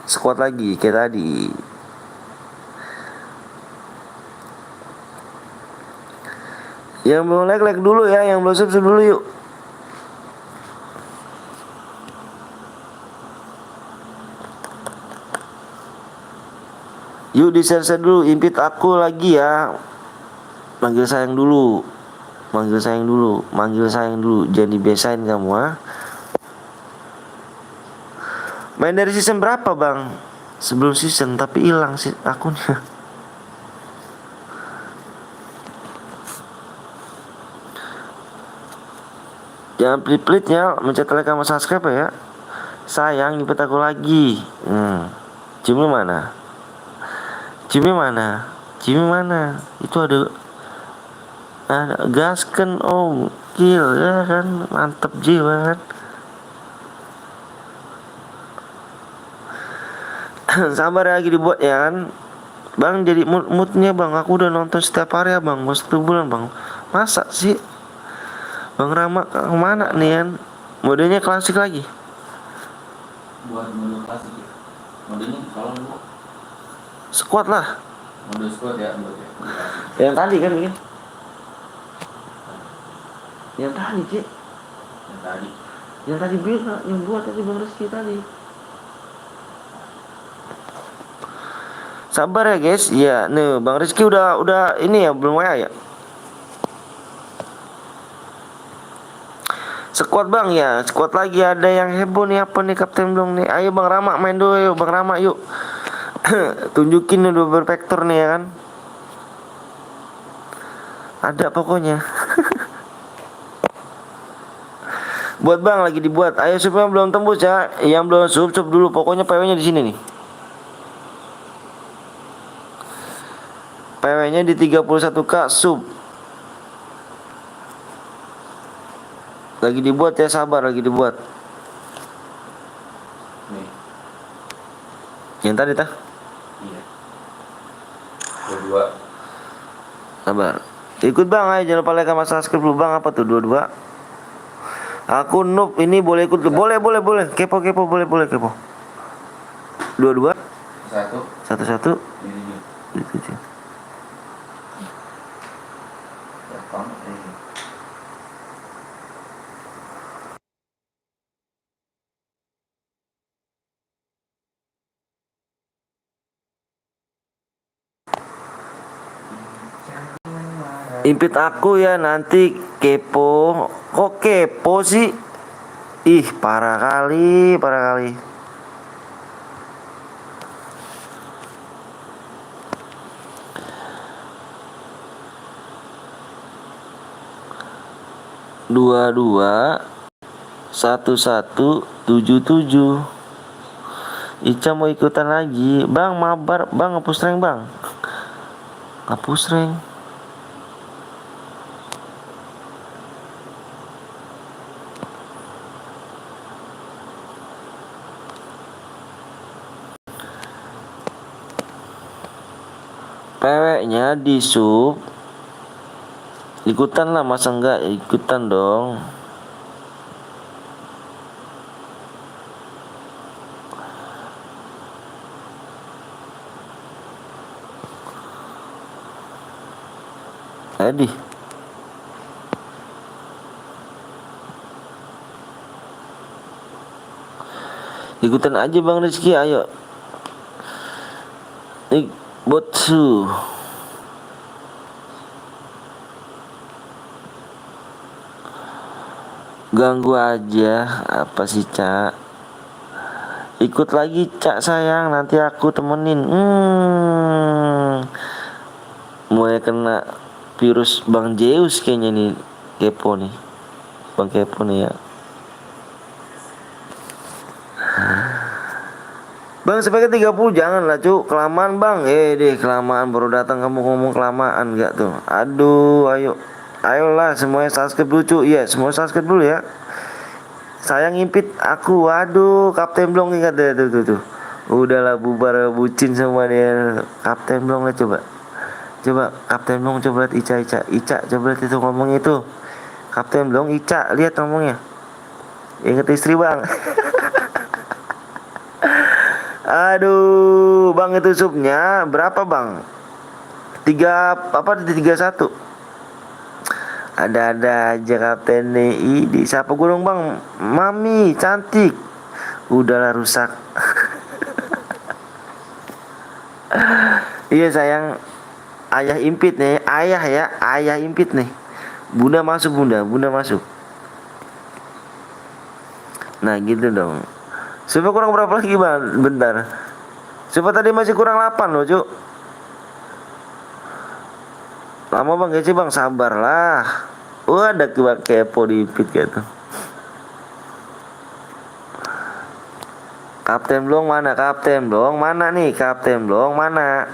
Speaker 1: squad lagi kayak tadi. Yang belum like dulu ya, yang belum subscribe dulu yuk. Yuk di share dulu, impit aku lagi ya. Manggil sayang dulu. Manggil sayang dulu. Jangan dibesain kamu ha. Main dari season berapa bang? Sebelum season tapi hilang sih akunnya. Jangan pelit-pelitnya mencet like sama subscribe ya. Sayang nyipet aku lagi. Cumi mana? Itu ada gasken om kill ya kan, mantep jiwa kan. Sabar lagi dibuat ya kan bang, jadi moodnya bang. Aku udah nonton setiap hari ya bang, 1 bulan bang. Masa sih Bang Rama kemana nih kan? Modenya klasik lagi.
Speaker 4: Buat mode klasik ya. Modenya kalau lu
Speaker 1: Squad lah.
Speaker 4: mode squad ya, mode klasik.
Speaker 1: Yang tadi kan bikin. Yang tadi cik. Yang tadi bilang, yang buat tadi Bang Rizky tadi. Sabar ya guys. Ya nih Bang Rizky udah ini ya, belum WA ya. Squad bang ya, squad lagi. Ada yang heboh nih, apa nih Kapten Blong nih. Ayo Bang Rama main dulu yuk Bang Rama yuk. Tunjukin udah bervektor nih ya kan. Ada pokoknya. Buat bang lagi dibuat. Ayo subnya belum tembus ya. Yang belum sub dulu. Pokoknya PW-nya di sini nih. PW-nya di 31k sub. Lagi dibuat ya, sabar lagi dibuat.
Speaker 4: Nih.
Speaker 1: Yang tadi tah?
Speaker 4: Iya. Kedua.
Speaker 1: Sabar. Ikut bang, ayo jangan lupa like sama subscribe dulu bang. Apa tuh 22? Aku noob ini boleh ikut. Boleh. Kepo boleh kepo. 22 11
Speaker 4: Ini
Speaker 1: 7.
Speaker 4: rekam ini.
Speaker 1: Impit aku ya nanti kepo. Kok kepo sih? Ih parah kali. 22 1177. Ica mau ikutan lagi bang, mabar bang, ngapus rank bang, ngapus rank. PW-nya di sub. Ikutan lah, masa enggak ikutan dong. Aduh. Ikutan aja Bang Rizky, ayo. Botsu. Ganggu aja, apa sih Cak? Ikut lagi Cak sayang, nanti aku temenin. Mulai kena virus Bang Zeus kayaknya nih, kepo nih. Bang kepo nih ya. Bang sebagai 30 jangan lah Cuk, kelamaan Bang. Deh kelamaan, baru datang kamu ngomong kelamaan gak tuh. Aduh, ayolah semuanya subscribe dulu Cuk. Iya, semua subscribe dulu ya. Sayang impit aku, waduh, Kapten Blong ingat deh tuh. Udahlah bubar bucin semua dia. Kapten Blong lah coba. Coba Kapten Blong coba lihat Ica coba lihat itu ngomong itu. Kapten Blong Ica lihat ngomongnya. Ingat istri Bang. Aduh, Bang itu supnya berapa Bang? 31. Ada aja Kapten nih. Di siapa gunung Bang? Mami cantik. Udahlah rusak. Iya sayang. Ayah impit nih. Ayah impit nih. Bunda masuk. Nah gitu dong. Coba kurang berapa lagi Bang? Bentar. Coba tadi masih kurang 8 loh Cuk. Lama Bang Gece Bang, sabarlah. Ada kepo di pit gitu. Kapten Blong mana nih? Kapten Blong mana?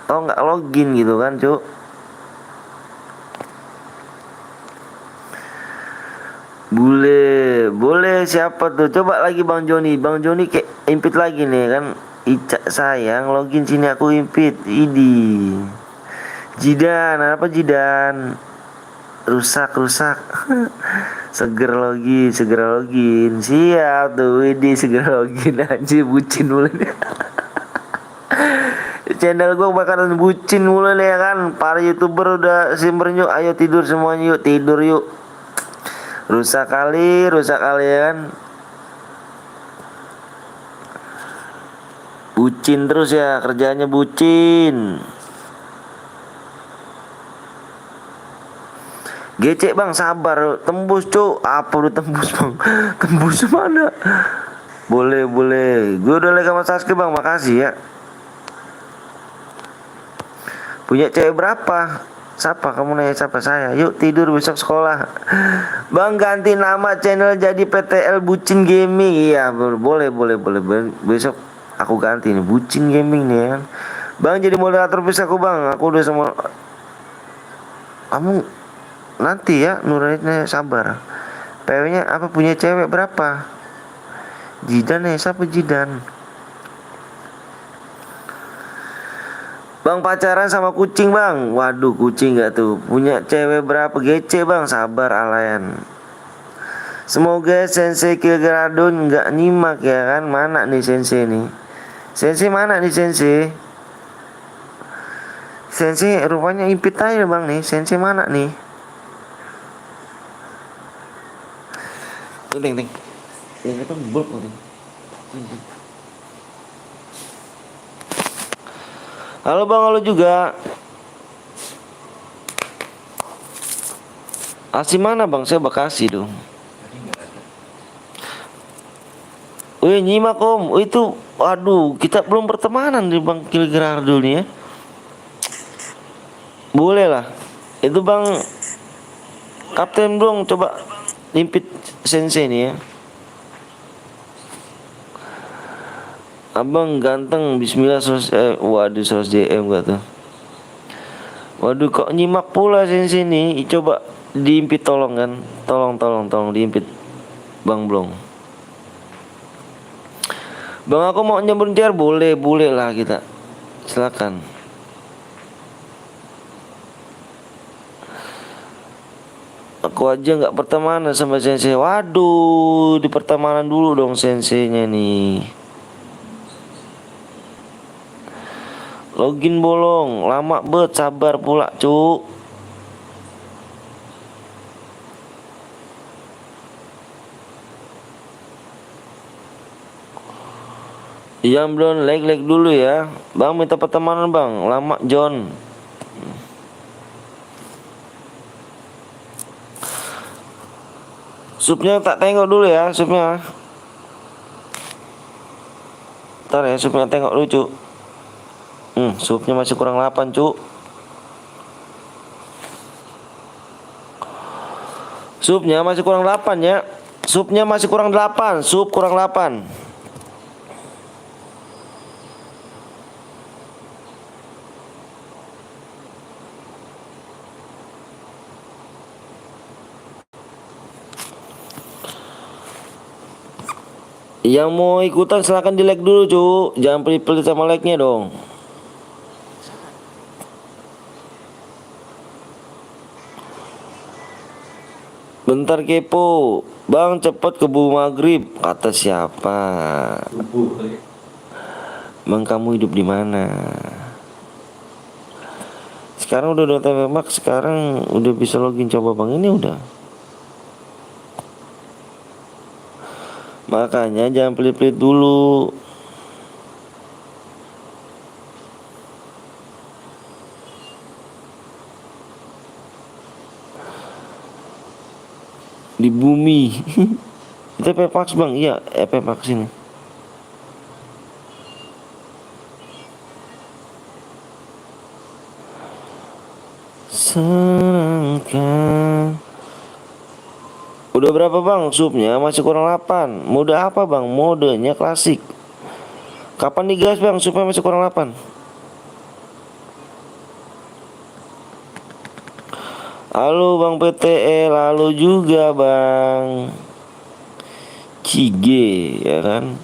Speaker 1: Tau nggak login gitu kan Cuk? Boleh siapa tuh? Coba lagi Bang Joni kayak impit lagi nih kan. Ica sayang login sini aku impit. Idi Jidan, apa Jidan? Rusak Seger login. Siap tuh, Idi segera login aja, bucin mulu nih. Channel gue bakalan bucin mulu nih ya kan. Para YouTuber udah simper yuk, ayo tidur semuanya yuk, tidur yuk. Rusak kali ya kan. Bucin terus ya, kerjanya bucin. Gecek Bang, sabar. Tembus Cuk. Apa udah tembus Bang? Tembus mana? Boleh. Gue udah like sama Saski Bang, makasih ya. Punya cewek berapa? Siapa? Kamu nanya siapa? Saya. Yuk tidur, besok sekolah. Bang ganti nama channel jadi PTL Bucin Gaming. Iya boleh. Besok aku ganti nih, Bucin Gaming nih ya. Bang jadi moderator bisa aku Bang. Aku udah sama. Kamu nanti ya, Nurainnya sabar. PW nya apa, punya cewek berapa? Jidan ya, siapa Jidan? Bang pacaran sama kucing Bang. Waduh, kucing gak tuh? Punya cewek berapa? Gece Bang, sabar alayan. Semoga Sensei Kilgaradon gak nyimak ya kan. Mana nih Sensei nih? Sensei mana nih Sensei? Sensei rupanya impit aja Bang nih. Sensei mana nih? Ting. Yang itu bulk nih. Halo Bang, halo juga. Asi mana Bang? Saya Bekasi dong. Wih nyimak Om. Itu aduh, kita belum pertemanan di Bang Kilgarado nih ya. Boleh lah. Itu Bang Kapten dong, coba limpit Sensei nih ya. Abang ganteng, bismillah. Waduh 100 DM gak tuh. Waduh kok nyimak pula Sensei nih. Coba diimpit tolong kan. Tolong diimpit Bang Blong. Bang aku mau nyambung tiar, boleh lah kita. Silakan. Aku aja nggak pertemanan sama Sensei. Waduh, di pertemanan dulu dong Sensei-nya nih. Login bolong, lama bet, sabar pula Cuk. Yang belum like dulu ya. Bang minta pertemanan bang. Lama John. Supnya tak tengok dulu ya, supnya. Ntar ya, supnya tengok dulu cuk. Supnya masih kurang 8 cuk. Supnya masih kurang 8 ya. Supnya masih kurang 8. Sup kurang 8. Yang mau ikutan silahkan di like dulu cuk. Jangan pelit-pelit sama like-nya dong. Bentar kepo. Bang cepet ke Bu Maghrib. Kata siapa? Bang kamu hidup di mana? Sekarang udah Dota Max. Sekarang udah bisa login coba bang. Ini udah. Makanya jangan pelit-pelit dulu. Di bumi. Itu Pepax bang. Iya Pepax ini. Serangkan. Udah berapa bang supnya? Masih kurang 8. Mode apa bang? Modenya klasik. Kapan digas bang supnya masih kurang 8? Halo bang PTE. Lalu juga bang Cige ya kan.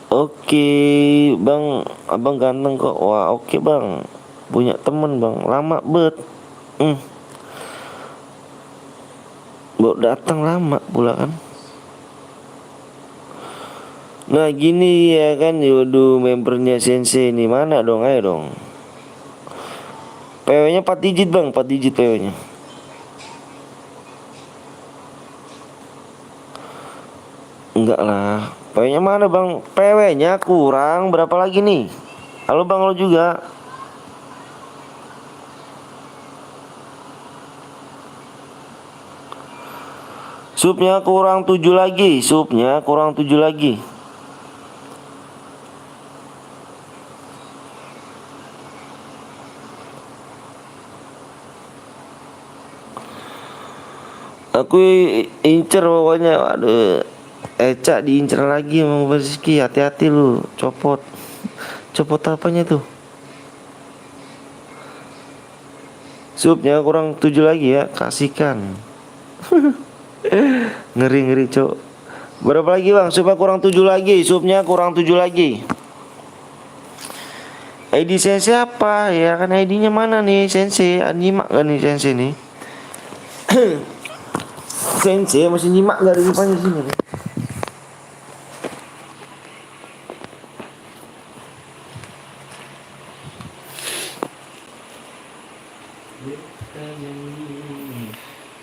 Speaker 1: Oke bang, abang ganteng kok. Wah oke bang. Punya temen bang. Lama bet. Baru datang lama pula kan. Nah gini ya kan. Yaudah membernya Sensei ini. Mana dong, ayo dong. PW nya 4 digit bang. 4 digit PW nya. Enggak lah. PW nya mana bang? PW nya kurang. Berapa lagi nih? Halo bang lo juga. Supnya kurang 7 lagi. Supnya kurang 7 lagi. Aku incer pokoknya. Waduh. Eca diincer lagi sama Basiski. Hati-hati lu. Copot. Copot apanya tuh? Supnya kurang 7 lagi ya. Kasihkan. Ngeri cok. Berapa lagi bang? Supnya kurang 7 lagi. Supnya kurang 7 lagi. ID Sensei apa? Ya kan ID-nya mana nih Sensei? Nyimak gak nih Sensei nih? Sensei masih nyimak gak di depannya sini nih?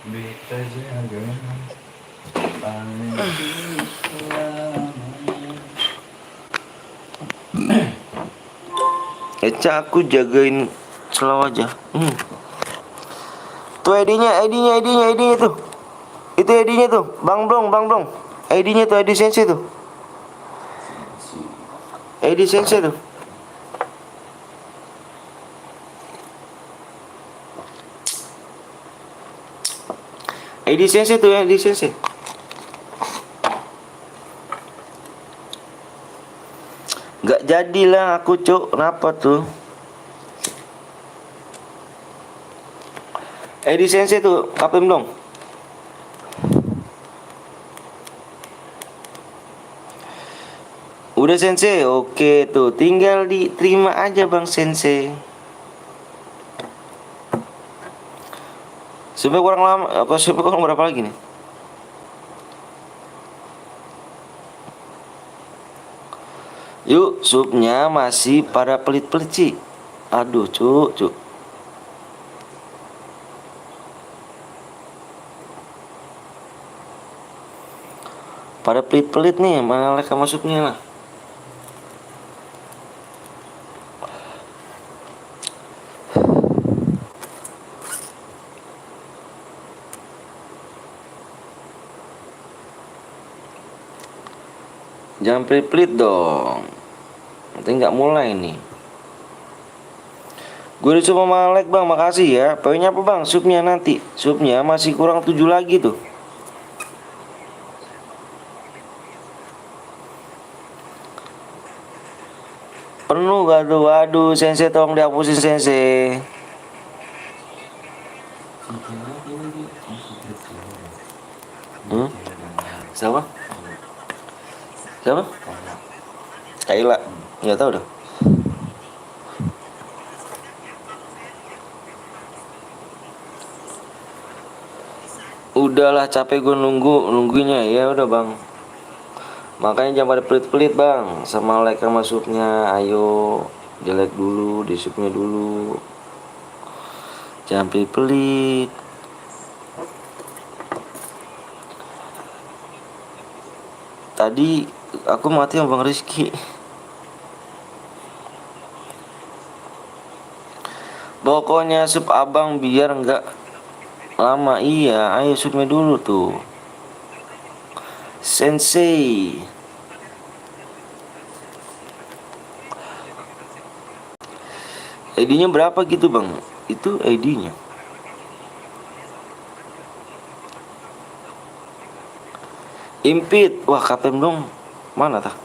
Speaker 4: Beta jaga paling
Speaker 1: Eca aku jagain selalu aja. Tuh ID-nya tuh. Itu ID-nya tuh. Bang Blong. ID-nya tuh ID Sensei tuh. ID Sensei tuh. ID Sensei tuh ya, ID Sensei. Gak jadilah aku cuk. Kenapa tuh? ID Sensei tuh, kapten dong. Udah Sensei, oke tuh. Tinggal diterima aja bang Sensei. Supnya kurang lama, apa supnya kurang berapa lagi nih? Yuk, supnya masih pada pelit-pelit sih. Aduh, cuk. Pada pelit-pelit nih, mana lek masuknya lah. Jangan pelit-pelit dong. Nanti nggak mulai nih. Gue udah coba malek bang, makasih ya. Poinnya apa bang? Supnya nanti. Supnya masih kurang 7 lagi tuh. Penuh gak tuh? Waduh, sensei tolong dihapusin sensei. Siapa? Siapa? Kaila. Nggak tahu dah. Udahlah capek gue nunggunya ya udah bang. Makanya jangan pada pelit-pelit bang. Sama like sama supnya. Ayo jelek dulu, di supnya dulu. Jangan pelit-pelit. Tadi aku mati sama bang Rizky. Pokoknya sup abang biar nggak lama. Iya, ayo supnya dulu tuh. Sensei. ID-nya berapa gitu bang? Itu ID-nya. Impit. Wah KTM dong. Mana tah?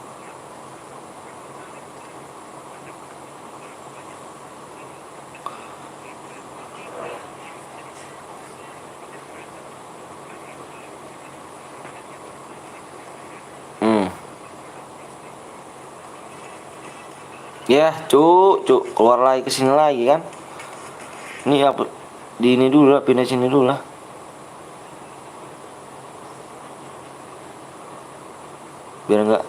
Speaker 1: Ya, cuk, keluar lagi ke sini lagi kan? Ini apa? Di ini dulu lah, pindah sini dulu lah. Biar enggak.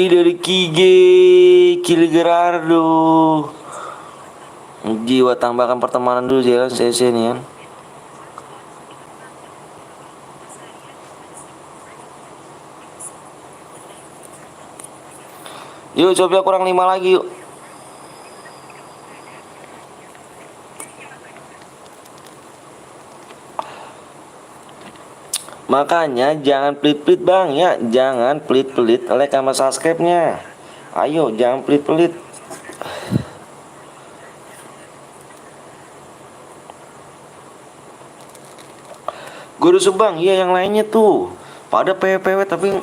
Speaker 1: Dari Kige, Kilgerardo. Jiwa tambahkan pertemanan dulu ya, saya nih kan. Yuk coba kurang 5 lagi yuk. Makanya jangan pelit-pelit bang ya. Jangan pelit-pelit like sama subscribe-nya. Ayo jangan pelit-pelit. Gue udah bang, iya yang lainnya tuh pada PW tapi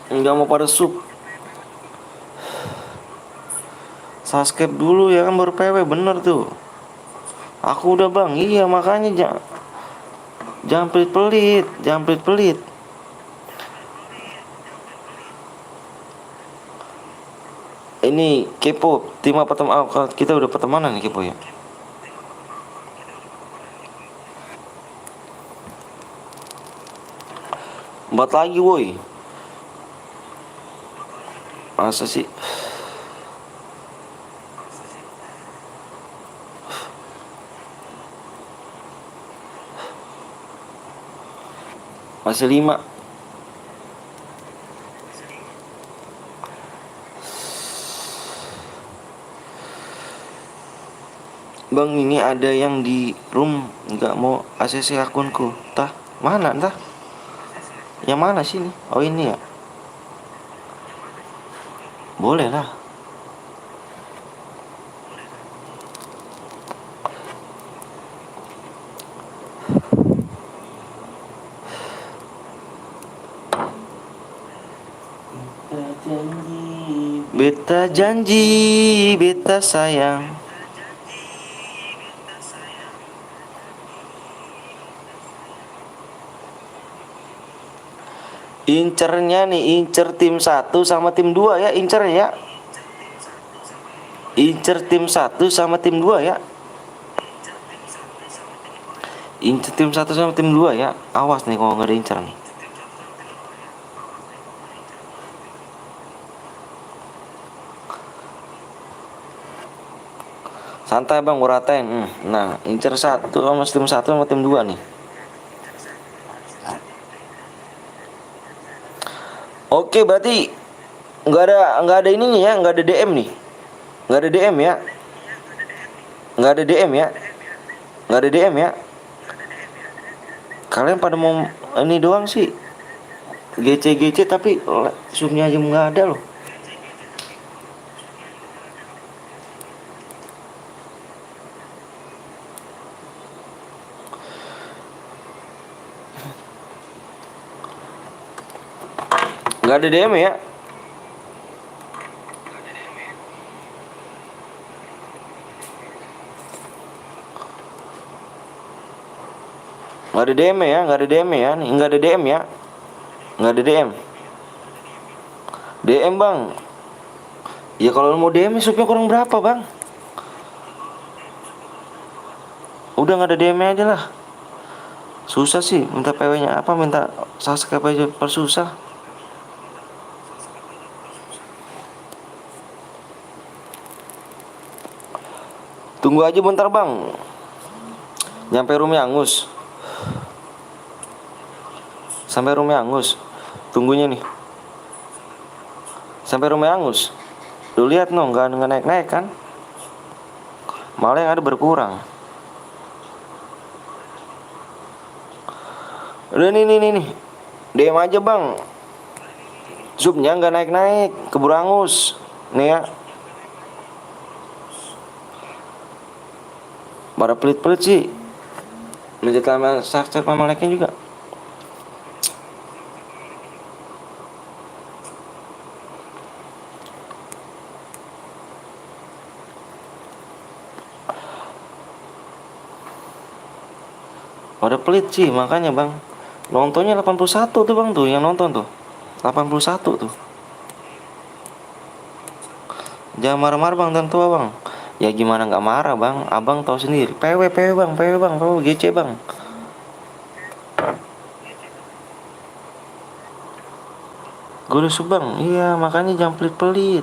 Speaker 1: nggak mau pada sub. Subscribe dulu ya kan baru PW, bener tuh. Aku udah bang, iya makanya jangan pelit-pelit, jangan pelit-pelit. Ini kepo, tim apa teman? Kita udah pertemanan nih kepo ya. Empat lagi woi. Masa sih? Masih 5. Bang ini ada yang di room nggak mau ACC akunku. Tah mana entah? Yang mana sih nih? Oh ini ya. Boleh lah. Beta janji, beta sayang. Incernya nih, incer tim 1 sama tim 2 ya, incer ya. Incer tim 1 sama tim 2 ya. Incer tim 1 sama tim 2 ya. Awas nih kalau nggak ada incer nih. Santai bang, gue ratain. Nah, incer satu sama tim 1 sama tim 2 nih. Oke, berarti nggak ada ininya ya, nggak ada DM nih, nggak ada DM ya, nggak ada DM ya, nggak ada DM ya. Kalian pada mau ini doang sih, GC tapi subnya aja nggak ada loh. Nggak ada DM ya. Nggak ada DM ya, nggak ada DM ya, nih nggak ada DM ya, nggak ada DM. DM bang. Ya kalau mau DM subnya kurang berapa bang? Udah nggak ada DM aja lah. Susah sih, minta PW-nya apa, minta subscribe aja persusah. Tunggu aja bentar bang. Nyampe rumah Angus. Sampai rumah Angus. Tunggunya nih. Sampai rumah Angus. Lu lihat no, nggak naik-naik kan? Malah yang ada berkurang. Udah nih. DM aja bang. Subnya nggak naik-naik, keburu Angus. Nih ya. Pada pelit-pelit sih. Menjadi sama subscribe sama like-nya juga. Pada pelit sih, makanya bang. Nontonnya 81 tuh bang tuh, yang nonton tuh 81 tuh. Jangan marah-marah bang dan tua bang. Ya gimana nggak marah bang, abang tahu sendiri. PW bang, GC bang. Gue udah bang, iya makanya jangan pelit-pelit.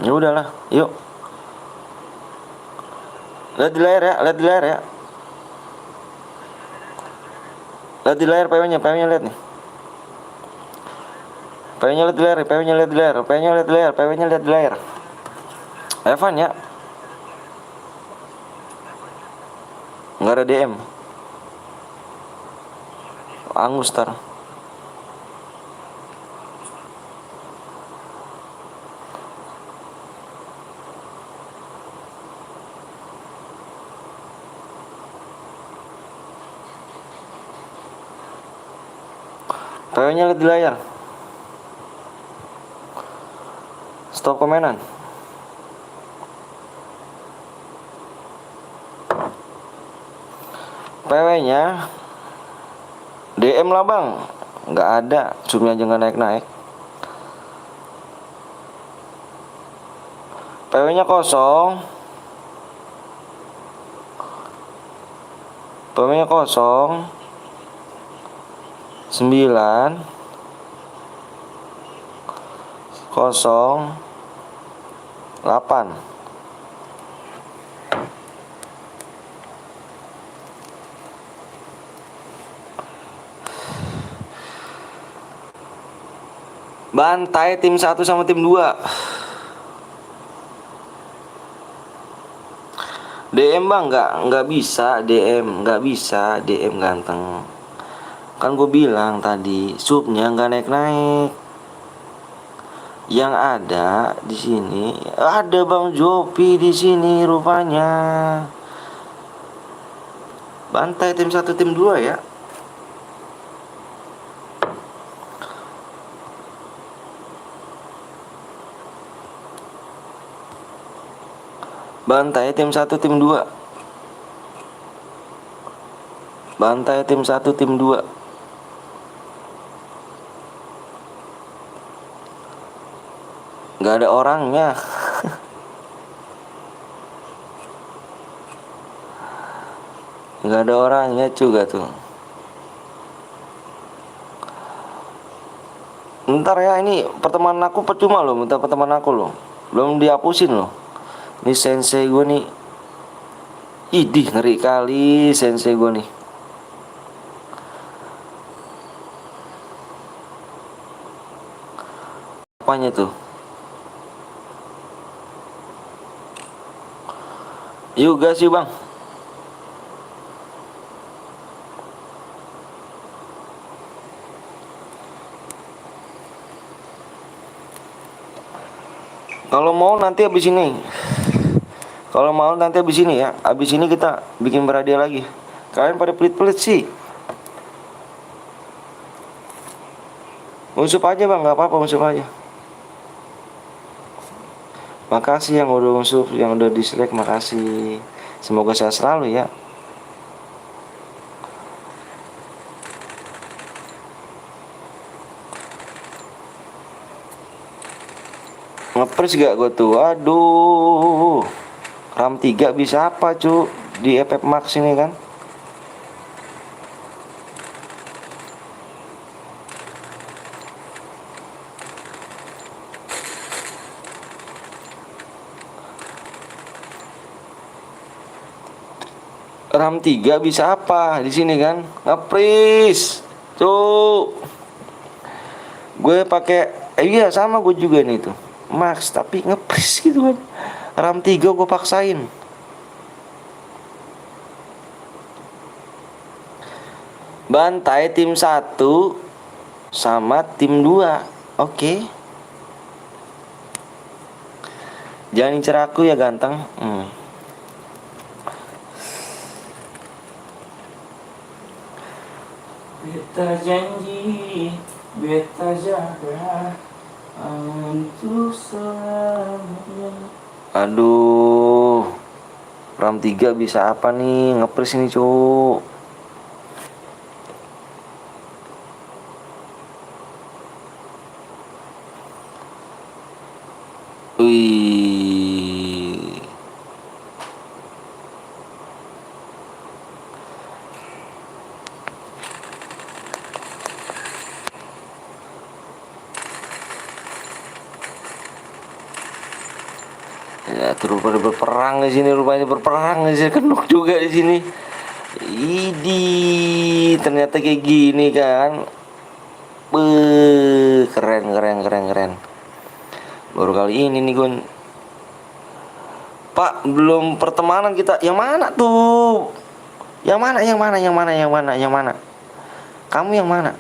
Speaker 1: Ya udahlah, yuk. Lihat di layar ya. Lihat di layar PW-nya lihat nih. PW-nya lihat di layar. Evan ya. Nggak ada DM. Angus tar. PW-nya lihat di layar. Stop komenan. PW-nya DM lah bang. Nggak ada, subnya aja nggak naik-naik. PW-nya kosong. PW-nya kosong. 9 0 8. Bantai tim 1 sama tim 2. DM bang, nggak bisa DM, ganteng. Kan gue bilang tadi subnya nggak naik-naik. Yang ada di sini ada Bang Jopi di sini rupanya. Bantai tim 1 tim 2 ya. Bantai tim 1 tim 2. Bantai tim 1 tim 2. Gak ada orangnya. Gak ada orangnya juga tuh. Ntar ya, ini pertemanan aku percuma loh, minta pertemanan aku loh. Belum dihapusin loh. Ini sensei gue nih. Idih, ngeri kali sensei gue nih. Apanya tuh? Yuk gas yuk bang. Kalau mau nanti habis ini. Kalau mau nanti habis ini ya. Habis ini kita bikin berhadiah lagi. Kalian pada pelit-pelit sih. Usup aja bang, nggak apa-apa, usup aja. Makasih yang udah usup, yang udah dislike, makasih. Semoga sehat selalu ya. Ngepres gak gue tuh? Aduh. RAM 3 bisa apa cu? Di FF Max ini kan. RAM 3 bisa apa di sini kan? Ngepres. Tuh. Gue pakai iya sama gue juga nih tuh. Max tapi ngepres gitu kan. RAM 3 gue paksain. Bantai tim 1 sama tim 2. Oke. Jangan incer aku ya ganteng.
Speaker 4: Beta janji, beta jaga untuk selamanya.
Speaker 1: Aduh. RAM 3 bisa apa nih? Ngepres ini cuk. Wih. Ya, terus pada berperang di sini, rupanya berperang di sini, kenuk juga di sini. Idi, ternyata kayak gini kan. Keren. Baru kali ini nih Gun. Pak, belum pertemanan kita. Yang mana tuh? Yang mana? Kamu yang mana?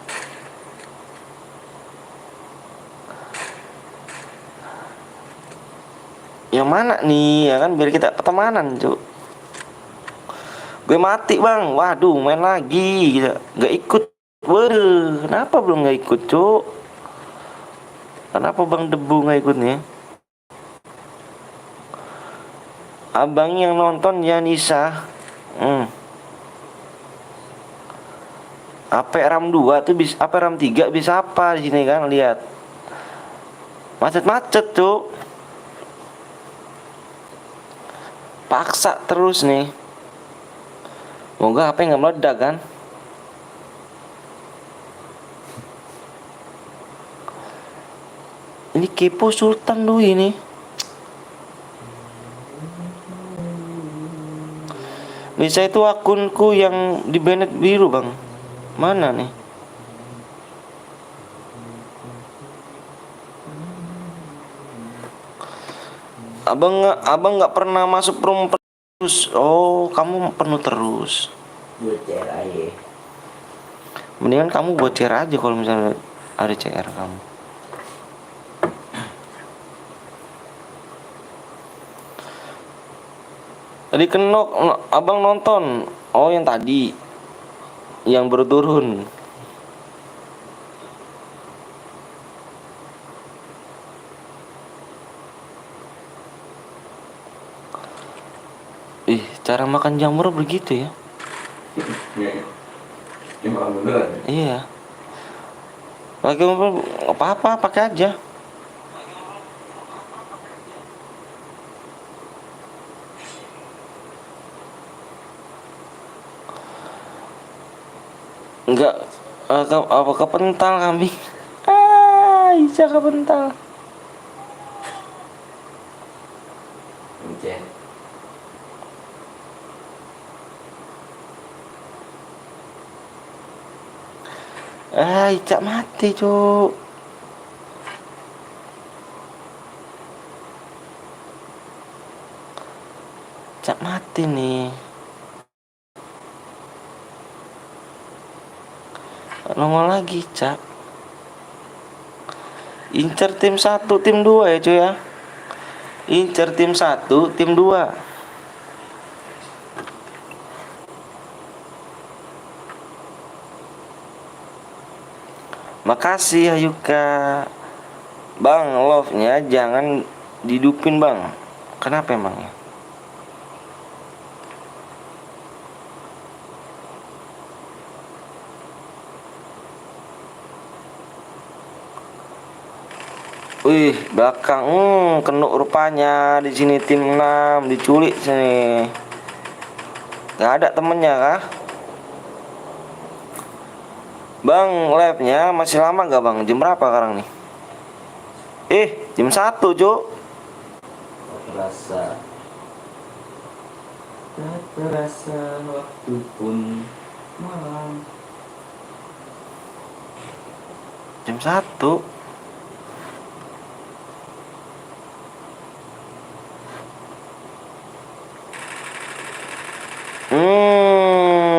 Speaker 1: Yang mana nih ya kan, biar kita pertemanan cuk. Gue mati bang, waduh main lagi gitu. Gak ikut. Waduh, kenapa belum gak ikut cuk? Kenapa bang Debu gak ikut nih? Abang yang nonton Yanisa. AP RAM 2 tuh bisa, AP RAM 3 bisa apa di sini kan, lihat. Macet cuk. Paksa terus nih. Moga HP nggak meledak kan. Ini kepo Sultan dulu ini. Bisa itu akunku yang di banned biru bang. Mana nih? Abang nggak pernah masuk room terus. Oh, kamu penuh terus.
Speaker 4: Buat CR aja.
Speaker 1: Mendingan kamu buat CR aja kalau misalnya ada CR kamu. Tadi kenok abang nonton. Oh, yang tadi. Yang baru turun. Cara makan jamur begitu ya?
Speaker 4: Ini makan beneran.
Speaker 1: Iya. Pakai apa-apa, pakai aja. Enggak apa kepental kambing. Cak bentar.
Speaker 4: Ujian.
Speaker 1: Cak mati cuk. Cak mati nih. Nongol lagi Cak. Incer tim 1 tim 2 ya cuy ya. Incer tim 1 tim 2. Makasih Ayuka. Bang, love-nya jangan didupin bang. Kenapa emangnya? Wih, belakang, kenuk rupanya di sini tim 6 diculik sini. Gak ada temennya kah? Bang, live-nya masih lama gak bang? Jam berapa sekarang nih? Jam 1 cuk.
Speaker 4: Tak terasa waktu pun malam.
Speaker 1: Jam 1.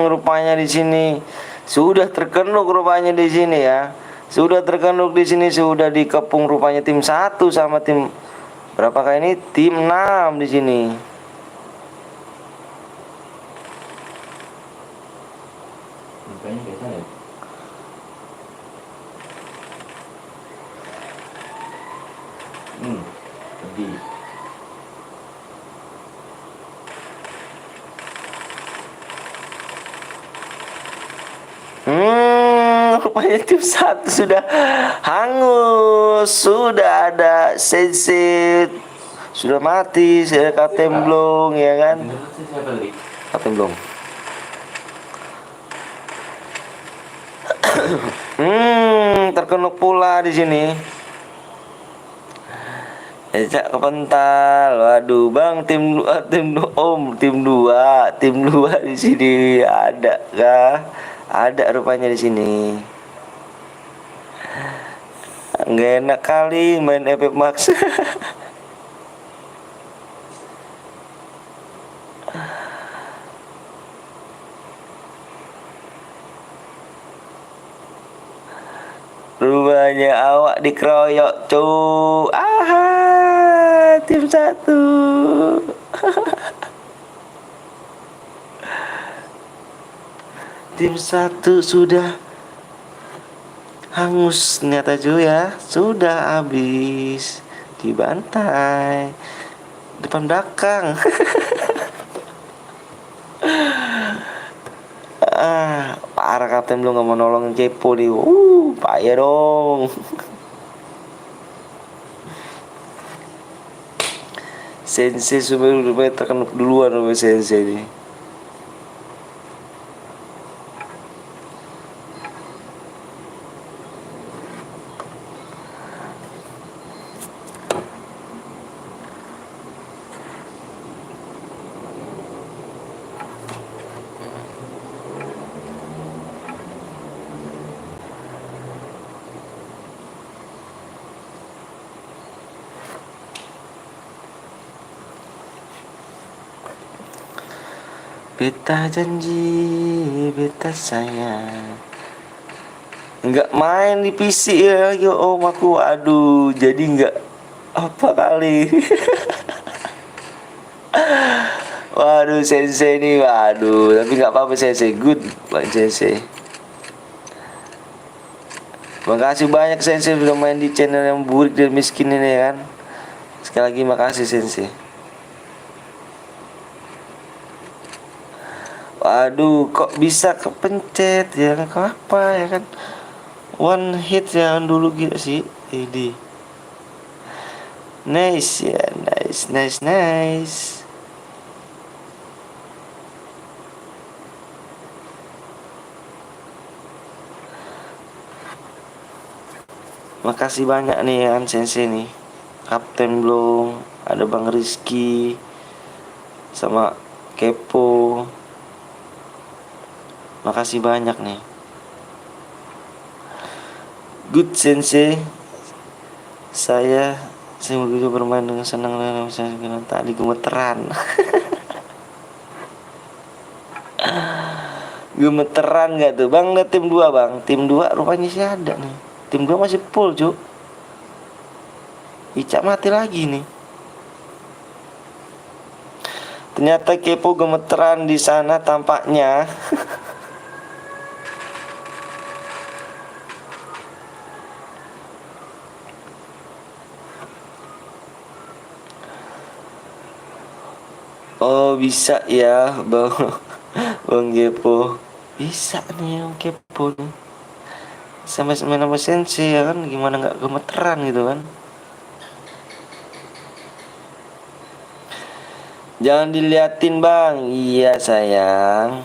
Speaker 1: Rupanya di sini sudah terkenuk rupanya di sini ya. Sudah terkenuk di sini, sudah dikepung rupanya tim 1 sama tim berapakah ini? Tim 6 di sini.
Speaker 4: Mukanya kayak saya. Sedih.
Speaker 1: Rupanya tim 1 sudah hangus, sudah ada Sensei, sudah mati, sudah Katemblong ya kan?
Speaker 4: Siapa tadi?
Speaker 1: Katemblong. Terkenuk pula di sini. Cak kepental. Waduh, Bang, tim 2 di sini ada kah? Ada rupanya di sini. Nggak enak kali main FF Max. Rupanya awak dikeroyok cuk. Tim 1. Tim 1 sudah hangus ternyata cuy ya. Sudah habis dibantai depan belakang. Parah kapten belum nggak mau nolongin Cepo nih. Payah dong. Sensei sudah tekan duluan sama Sensei nih. Beta janji, beta sayang. Enggak main di PC ya, om aku. Aduh, jadi enggak apa kali. Waduh, Sensei nih, waduh. Tapi enggak apa-apa Sensei, good Pak Sensei. Makasih banyak Sensei sudah main di channel yang burik dan miskin ini kan. Sekali lagi makasih Sensei. Waduh, kok bisa kepencet ya? Kok apa ya kan? One hit ya dulu gitu sih. Ini. Nice ya, nice. Makasih banyak nih kan Sensei nih. Kapten Blong, ada Bang Rizky, sama Kepo. Makasih banyak nih. Good Sensei. Saya begitu bermain dengan senang dan saya tadi gemeteran. Gemeteran gak tuh Bang? Lihat tim 2 Bang. Tim 2 rupanya sih ada nih. Tim 2 masih full cuk. Ica mati lagi nih. Ternyata Kepo gemeteran di sana tampaknya. Oh bisa ya Bang. Bang Kepo. Bisa nih Bang Kepo nih. Sampai main sama Sensei ya kan. Gimana gak gemeteran gitu kan. Jangan diliatin Bang. Iya sayang.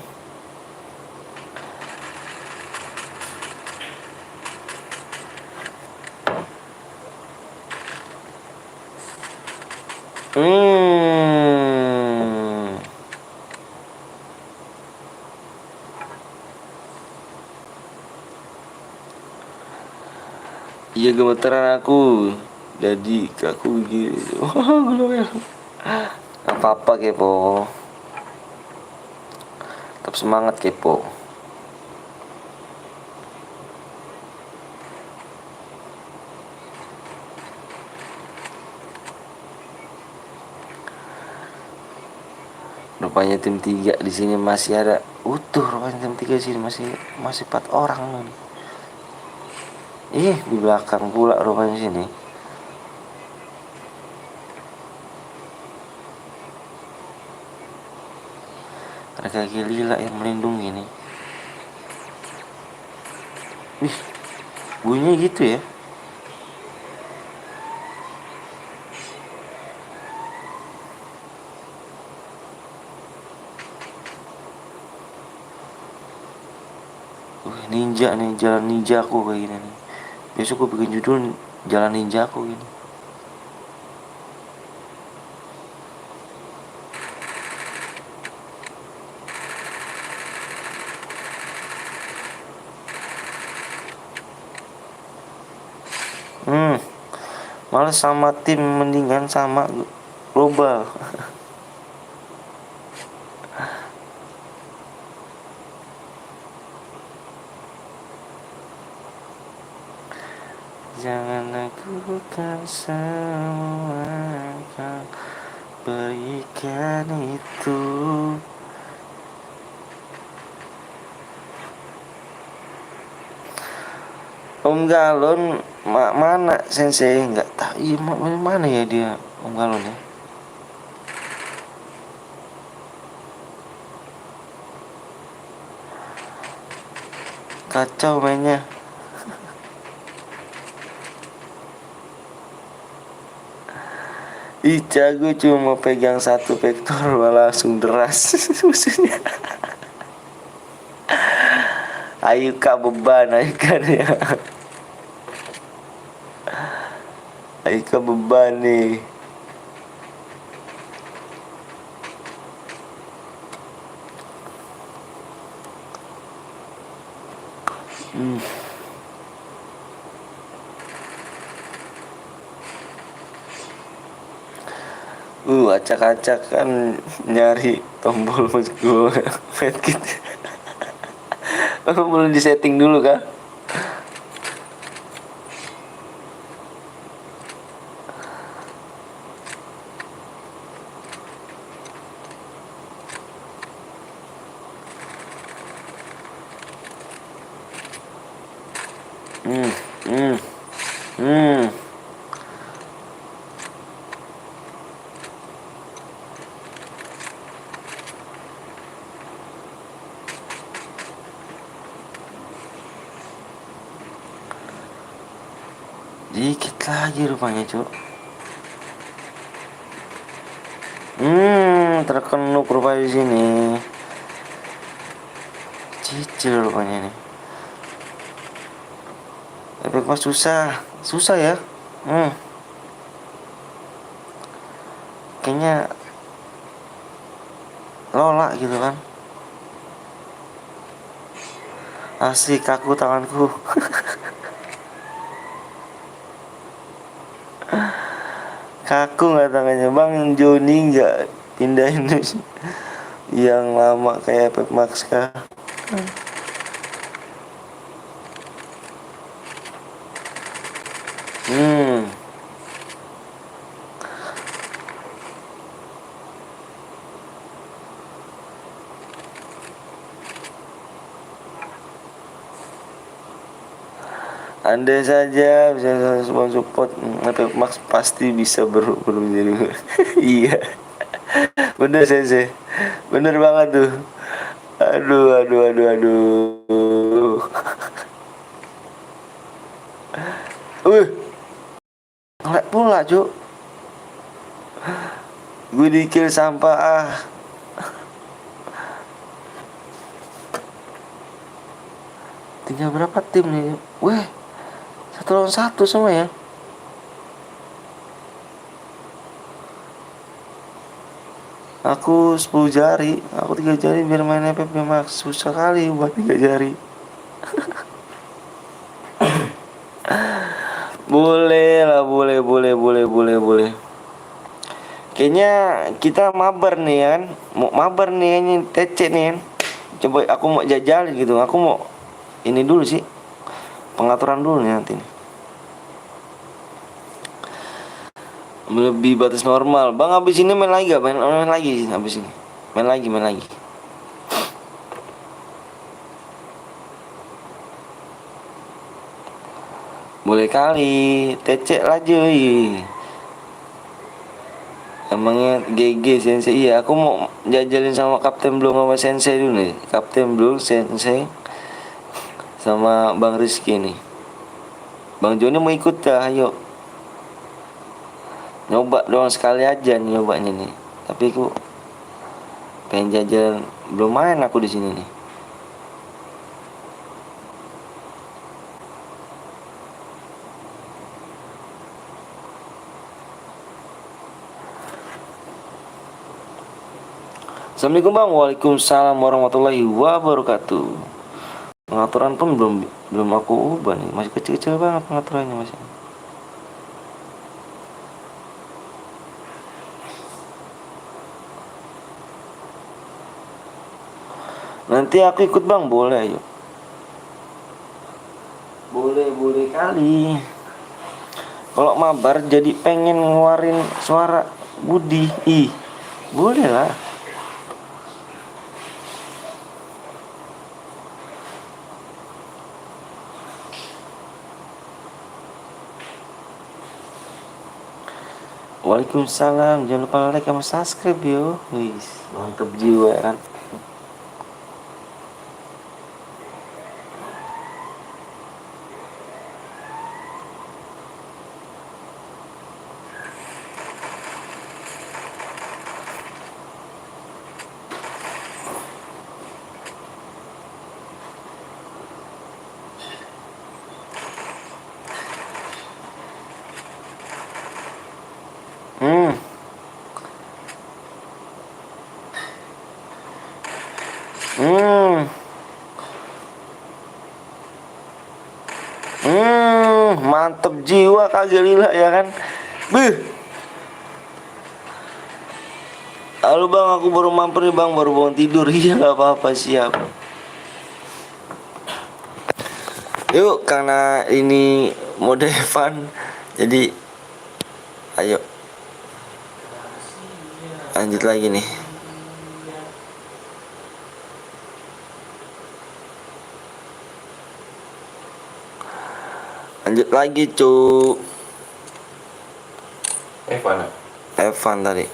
Speaker 1: Iya gemeteran aku. Jadi aku gitu. Apa-apa Kepo. Tetap semangat Kepo. Rupanya tim 3 di sini masih ada utuh. Rupanya tim 3 di sini masih 4 orang nih. Di belakang pula rupanya sini. Ada kaki lila yang melindungi nih. Bunyinya gitu ya. Ninja nih, jalan ninja aku kayak gini nih. Besok gue bikin judul jalan ninja aku gini. Malah sama tim mendingan sama global. Jangan lakukan semua yang berikan itu. Om Galon mana Sensei? Nggak tahu. Iya mana ya dia Om Galon ya? Kacau mainnya. Ica gue cuma pegang satu vektor malah langsung deras musuhnya. Ayo kak beban, ayo kan ya. Ayo kak beban nih. Acak-acak kan nyari tombol gue medkit. Belum disetting dulu kah? Dikit lagi rupanya cuk. Terkenuk rupanya di sini. Cicil rupanya nih. Epic Max susah ya. Kayaknya Lola gitu kan. Asik kaku tanganku. Kaku nggak tangannya bang. Joni nggak pindahin yang lama kayak Epic Max kah? Andai saja bisa support Epic Max pasti bisa berubah jadi. Iya. Bener sensei. Bener banget tuh. Aduh. Ngelek pula cuk. Gue dikill sampah ah. Tinggal berapa tim nih? Weh, 1 lawan 1 semua ya. Aku 10 jari, aku 3 jari biar main Epic Max. Susah kali buat 3 jari. Boleh lah, boleh. Kayaknya kita mabar nih kan. Mau mabar nih ini TC nih kan. Coba aku mau jajalin gitu. Aku mau ini dulu sih. Pengaturan dulu nih nanti nih. Lebih batas normal. Bang habis ini main lagi gak? Main lagi habis ini. Main lagi. Boleh kali. TC lah cuy. Emangnya GG Sensei. Iya aku mau jajalin sama Kapten Blue sama Sensei dulu nih. Kapten Blue, Sensei sama Bang Rizky nih. Bang Joni mau ikut dah, ayo. Nyoba doang sekali aja nih nyobanya nih. Tapi aku pengen jajan, belum main aku di sini nih. Assalamualaikum bang. Waalaikumsalam warahmatullahi wabarakatuh. Pengaturan pun belum aku ubah nih. Masih kecil-kecil banget pengaturannya masih. Nanti aku ikut bang, boleh ayo. Boleh kali. Kalau mabar jadi pengen ngeluarin suara Budi. Boleh lah. Waalaikumsalam. Jangan lupa like sama subscribe yo. Wis, mantep jiwa kan. Mantep jiwa kagak lila ya kan. Halo bang, aku baru mampir nih bang, baru bangun tidur. Iya gak apa-apa, siap. Yuk, karena ini mode fun, jadi ayo lanjut lagi nih. Lanjut lagi cu. Evan tadi.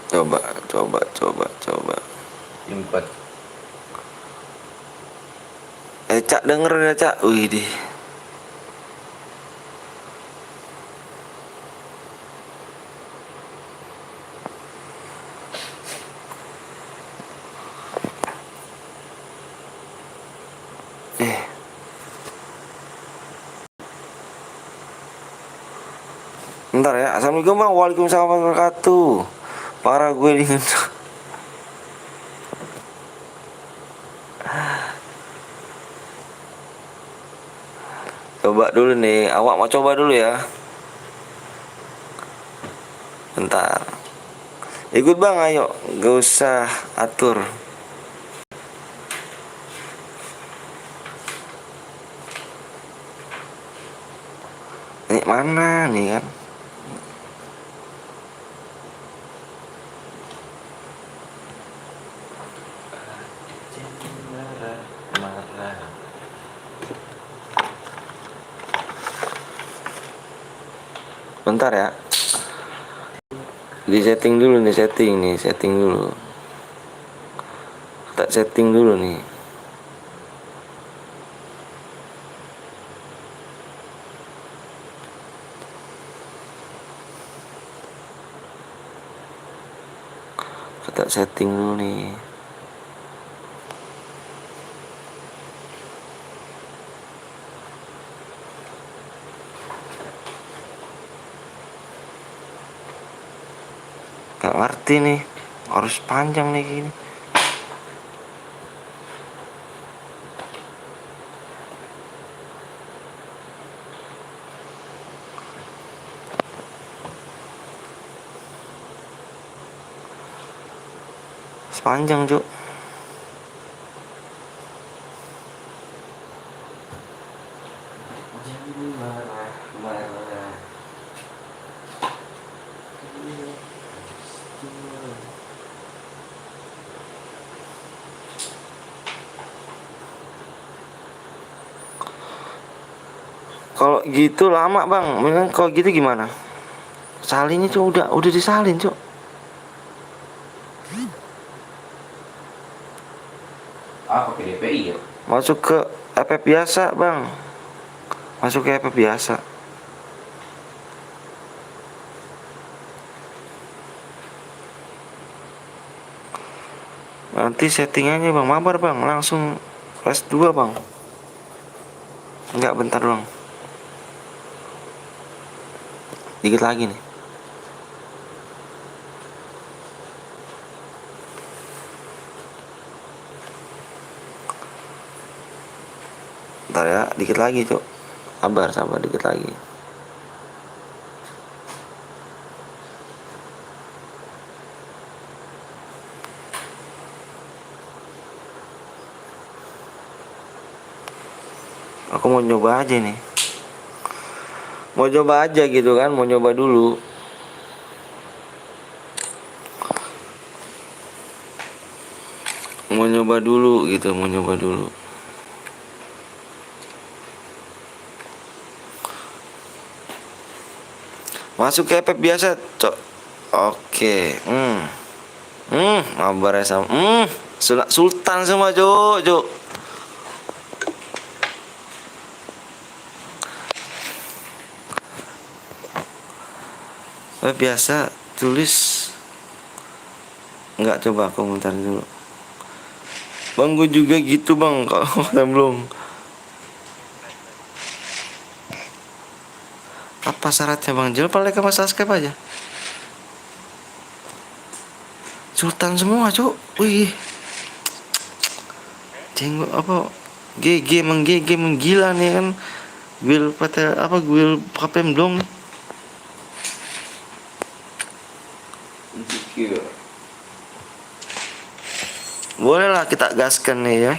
Speaker 1: Coba.
Speaker 4: 4.
Speaker 1: Cak denger ya cak. Wih deh. Bentar ya. Assalamualaikum bang. Waalaikumsalam warahmatullahi wabarakatuh. Parah gue nih. Coba dulu nih. Awak mau coba dulu ya. Bentar. Ikut bang, ayo. Gak usah atur. Ini mana nih kan? Bentar ya. Di setting dulu nih, setting dulu. Tak setting dulu nih. Tak setting dulu nih. Gak ngerti nih, harus panjang nih gini. Sepanjang cuk. Kalau gitu lama bang, mendingan kalau gitu gimana? Salinnya cuk, udah disalin cuk.
Speaker 4: Apa PDPI ya?
Speaker 1: Masuk ke app biasa bang. Masuk ke app biasa. Nanti settingannya bang, mabar bang, langsung flash 2 bang. Enggak, bentar doang. Dikit lagi nih. Bentar ya, dikit lagi cuk. Sabar dikit lagi. Aku mau nyoba aja nih. Mau coba aja gitu kan, mau nyoba dulu. Mau nyoba dulu gitu, mau nyoba dulu. Masuk ke app biasa, cok. Oke. Mabar ya sama. Sultan semua, cok. Biasa tulis. Enggak, coba komentar dulu. Bang, gue juga gitu bang. Kalau belum. Apa syaratnya bang? Jangan like sama subscribe aja. Sultan semua cuk. Wih. Jenggot apa? GG menggila nih kan. Gue KPM dong.
Speaker 4: Insecure.
Speaker 1: Boleh lah kita gaskan nih ya.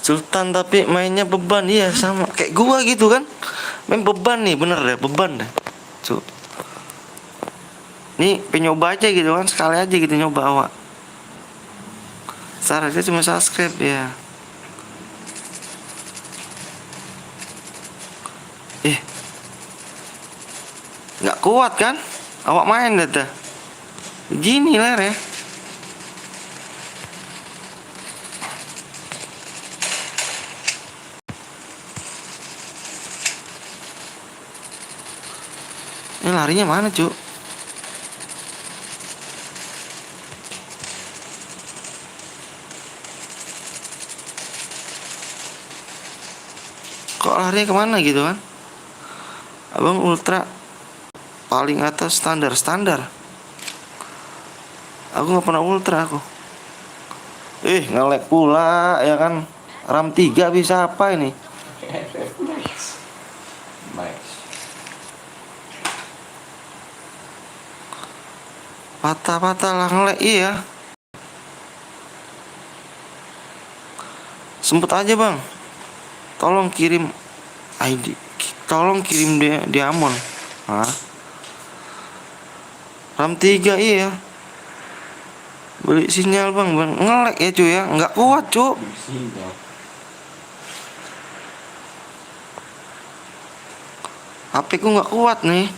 Speaker 1: Sultan tapi mainnya beban, iya sama kayak gua gitu kan. Main beban nih, bener deh, beban deh. Cuk. Nih penyoba aja gitu kan, sekali aja gitu nyoba awak. Syaratnya cuma subscribe ya. Nggak kuat kan? Awak main dah. Gini lah ya. Ini larinya mana cuk? Kok larinya kemana gitu kan? Abang ultra paling atas standar. Aku nggak pernah ultra aku. Nge-lag pula ya kan. RAM 3 bisa apa ini?
Speaker 4: Max.
Speaker 1: Patah lah nge-lag, iya. Sempet aja bang. Tolong kirim ID. Tolong kirim diamond. Hah? RAM 3 iya. Beli sinyal bang. Nge-lag ya cuy ya. Nggak kuat cuy.
Speaker 4: Sinyal.
Speaker 1: HP ku nggak kuat nih.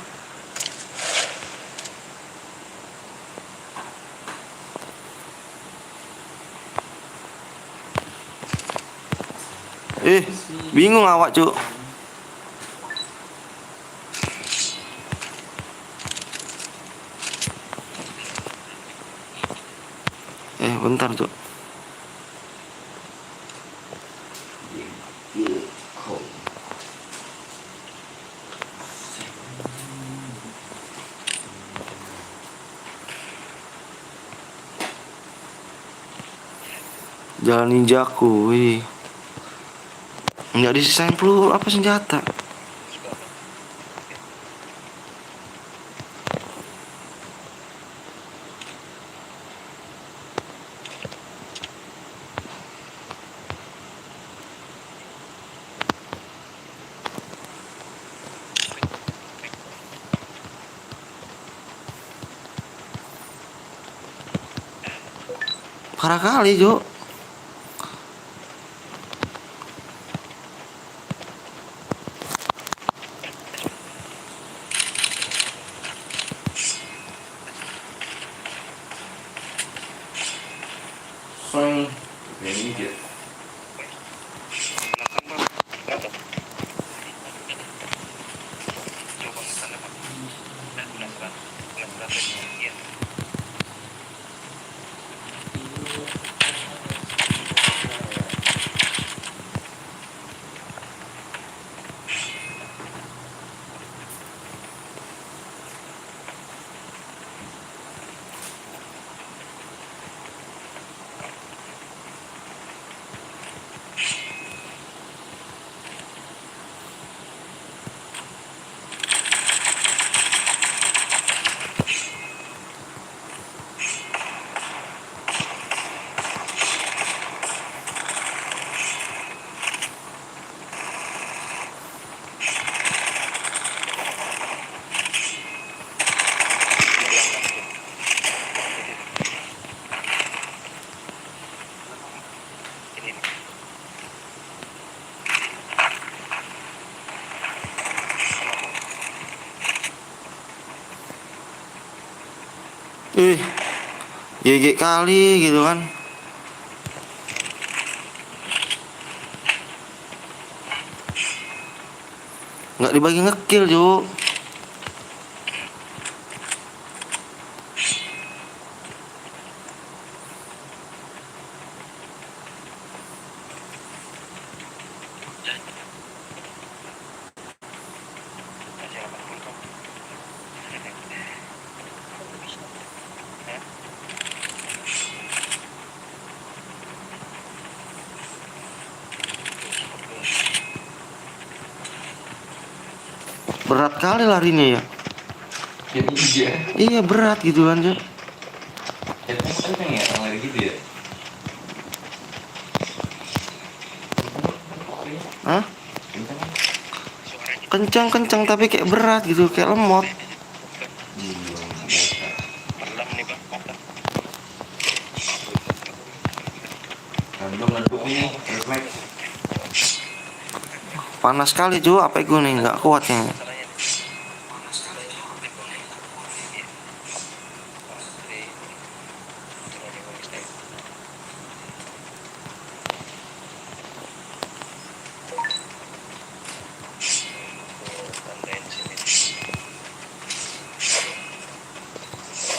Speaker 1: Bingung awak cuk. Bentar cuk. Jalan ninjaku, wih. Nggak disisain peluru apa senjata. Parah kali cuk.
Speaker 4: Swing. Ini dia. GG kali gitu kan. Nggak dibagi ngekill cuk. Berat kali larinya ya. Iya berat gitu kan cuk. Kenceng ya orang lari gitu ya.
Speaker 1: Hah? Kencang tapi kayak berat gitu, kayak lemot.
Speaker 4: Leduk ini, refleks.
Speaker 1: Panas sekali cuy, apa gue nih nggak kuatnya.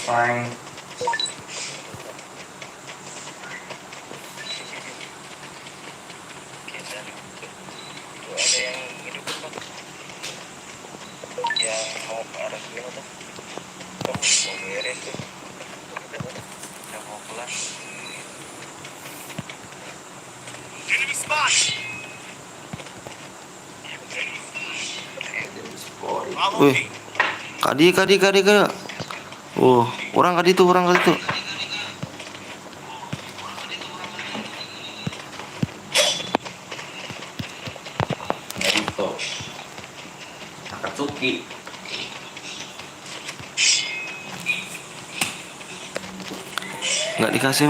Speaker 4: Fine.
Speaker 5: Ada yang
Speaker 1: Wih, kadi. Orang kadi tuh.
Speaker 4: Naruto, Akatsuki.
Speaker 1: Nggak dikasih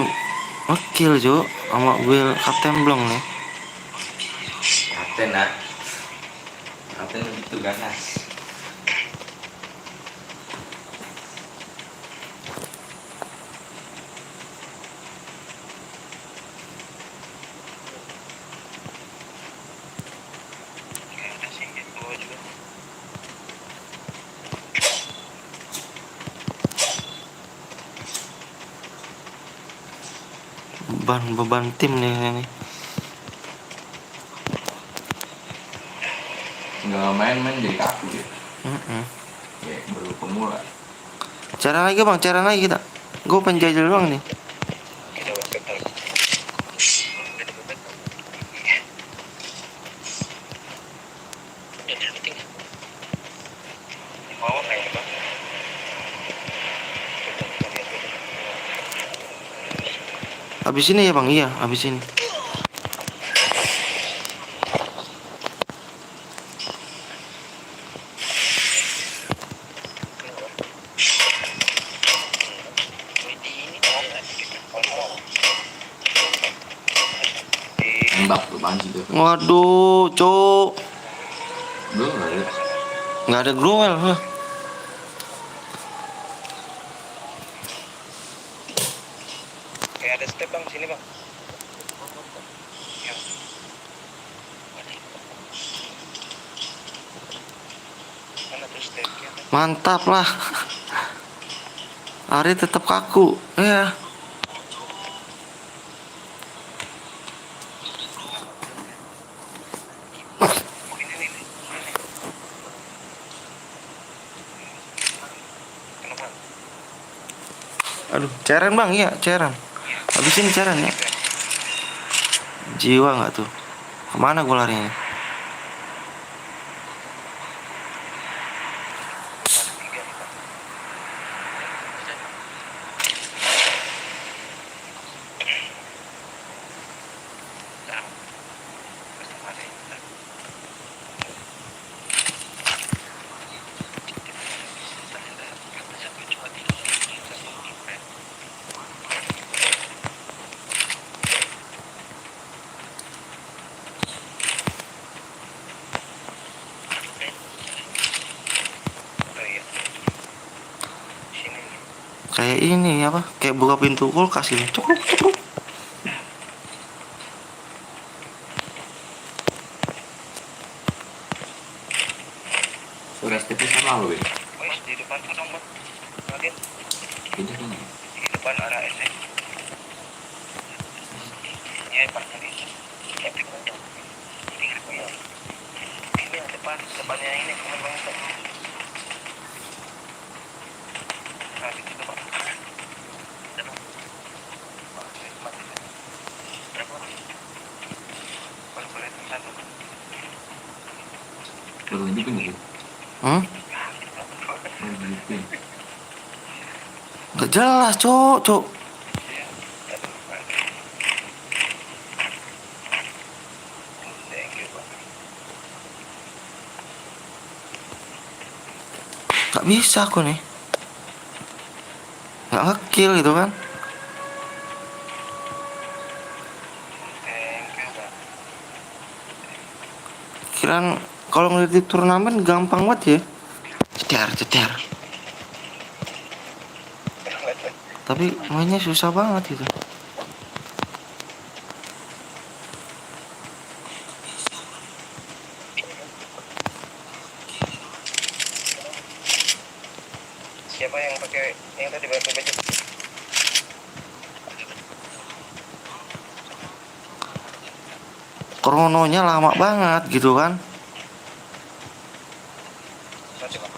Speaker 1: wakil Jo sama Will Kapten Blong nih.
Speaker 4: Kapten itu ganas.
Speaker 1: Beban tim nih ini.
Speaker 4: Nggak main jadi kaku ya. Ya baru pemula.
Speaker 1: Cara lagi kita. Gue penjajal doang nih. Habis ini ya bang, iya habis ini.
Speaker 4: Tembak tuh panci tuh.
Speaker 1: Waduh, cok.
Speaker 4: Belum ada.
Speaker 1: Nggak ada growel, huh?
Speaker 5: Kayak ada step bang sini bang. Mana tuh stepnya?
Speaker 1: Mantap lah. Ari tetap kaku, ya. Aduh, ceren bang, iya ceren. Habisin ceren ya. Jiwa nggak tuh? Kemana gue larinya? Kayak ini apa? Kayak buka pintu kulkas ini. Cukup.
Speaker 4: Sudah step sama lo ya.
Speaker 5: Wes di depan kosong bang. Lagi
Speaker 4: Ini kan.
Speaker 5: di depan arah S. Ya pak tadi. Ini depannya ini kemana bang? Nah di situ bang.
Speaker 4: Baru hidupin ya. Hidupin.
Speaker 1: Gak jelas, cok. Gak bisa aku nih. Gak ngekill gitu kan. Kiraan kalau ngeliat di turnamen gampang banget ya. Cetar. Tapi mainnya susah banget gitu.
Speaker 5: Siapa yang pakai yang tadi pakai baju?
Speaker 1: Krononya lama banget gitu kan.
Speaker 5: Masih bang.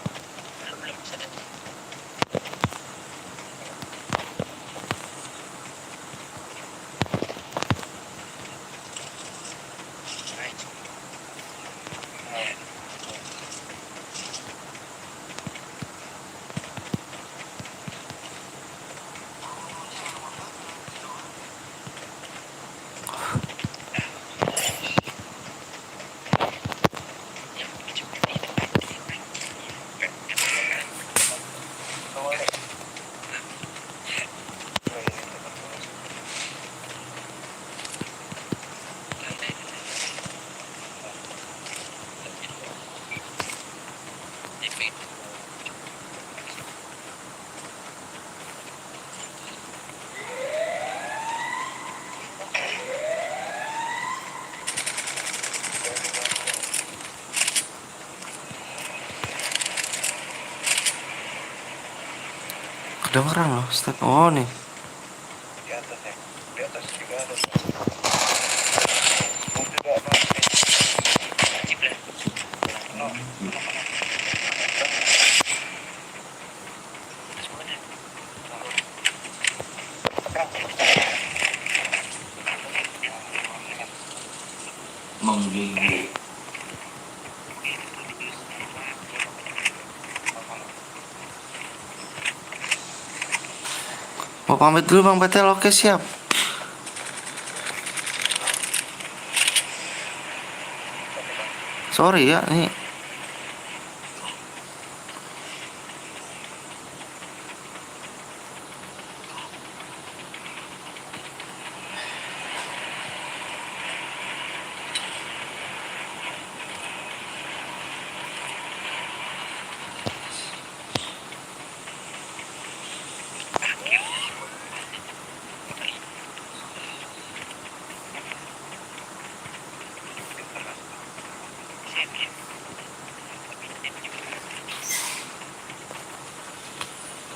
Speaker 1: Kedengeran loh step. Oh nih.
Speaker 5: Di atas ya. Di atas juga ada. Mobil juga apa? Wajib lah. No. Semua deh.
Speaker 4: Menggigil.
Speaker 1: Mau pamit dulu Bang Betel. Oke siap. Sorry ya nih.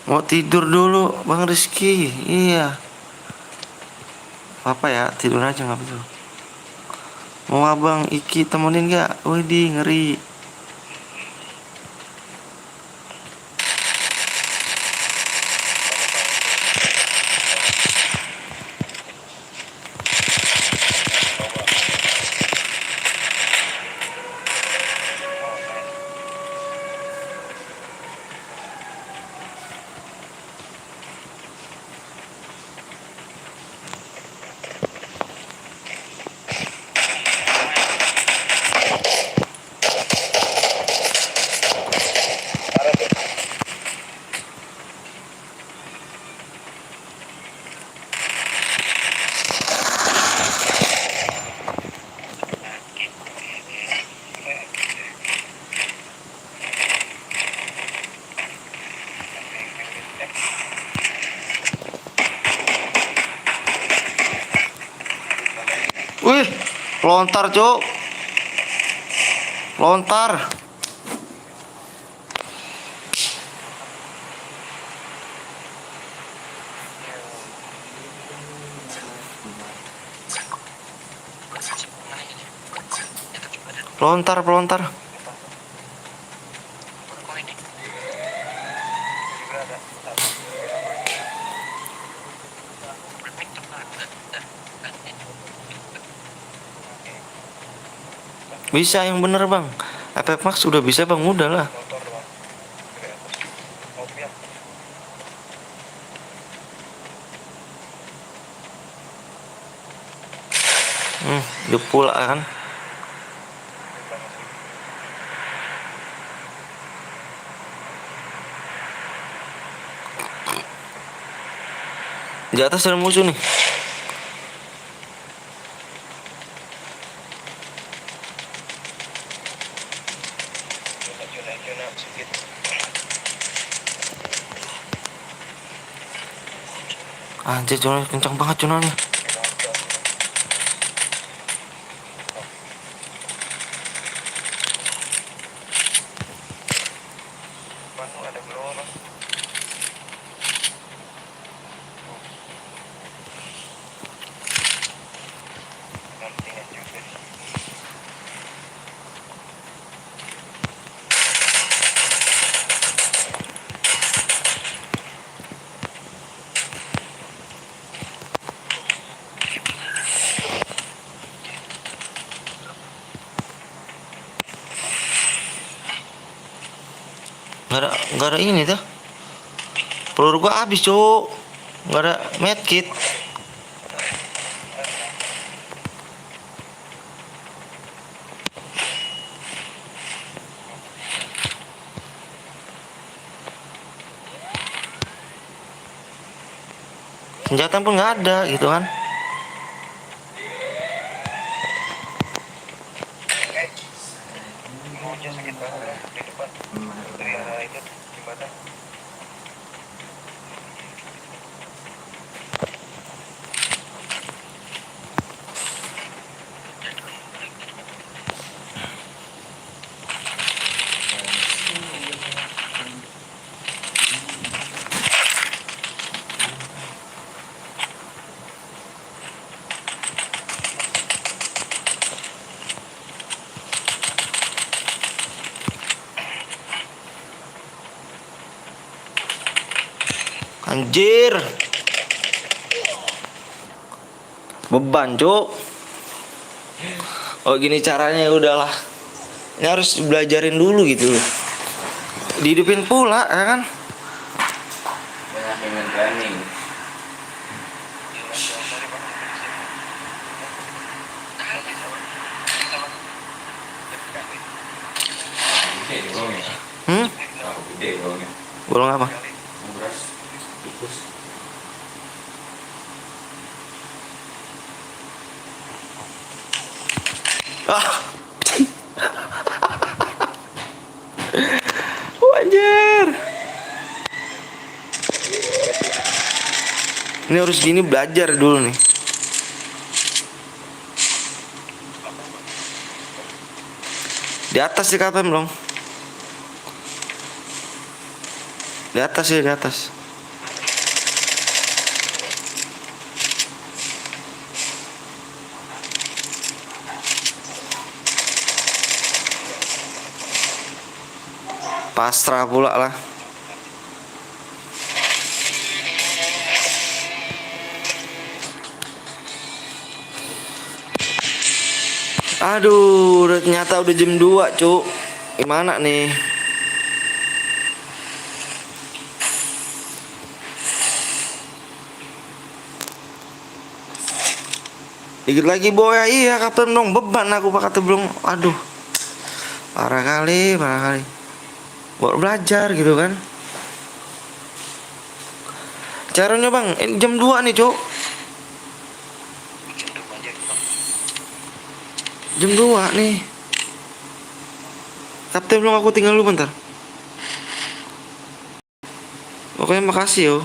Speaker 1: Mau tidur dulu Bang Rizky. Iya. Apa ya, tidur aja nggak betul. Mau Abang Iki temenin gak? Widih ngeri. Wih, lontar cuk. Lontar. Pelontar, pelontar. Bisa yang bener Bang. FF Max udah bisa Bang, udah lah.
Speaker 5: Motor doang. Di atas. Mobil.
Speaker 1: Jepul kan. Di atas ada musuh nih.
Speaker 5: Zona sedikit.
Speaker 1: Anjir, Jonanya kencang banget Jonanya.
Speaker 5: Mana ada berapa? Gantian juga.
Speaker 1: Gak ada ini tuh. Peluru gua habis cuk. Gak ada medkit. Senjata pun nggak ada gitu kan.
Speaker 5: Hujan sakit banget di depan. Dari arah itu jembatan.
Speaker 1: Anjir. Beban, Cuk. Oh, gini caranya, ya udahlah. Ini harus belajarin dulu gitu. Dihidupin pula, ya kan?
Speaker 4: Banyak yang main training. Gede bolongnya. Gede bolongnya.
Speaker 1: Bolong apa?
Speaker 4: Beras. Tikus.
Speaker 1: Ah. Anjir. Ini harus gini belajar dulu nih. Di atas sih kapan belum? Di atas ya, di atas. Pasrah pula lah. Aduh, ternyata udah jam 2, Cuk. Gimana nih? Dikit lagi boy. Iya, kapan dong, beban aku pak kata belum. Aduh. Parah kali, parah kali. Baru belajar gitu kan. Caranya bang, ini jam 2 nih, Cuk. Jam 2 nih. Kapten belum, aku tinggal dulu bentar. Oke, makasih yo.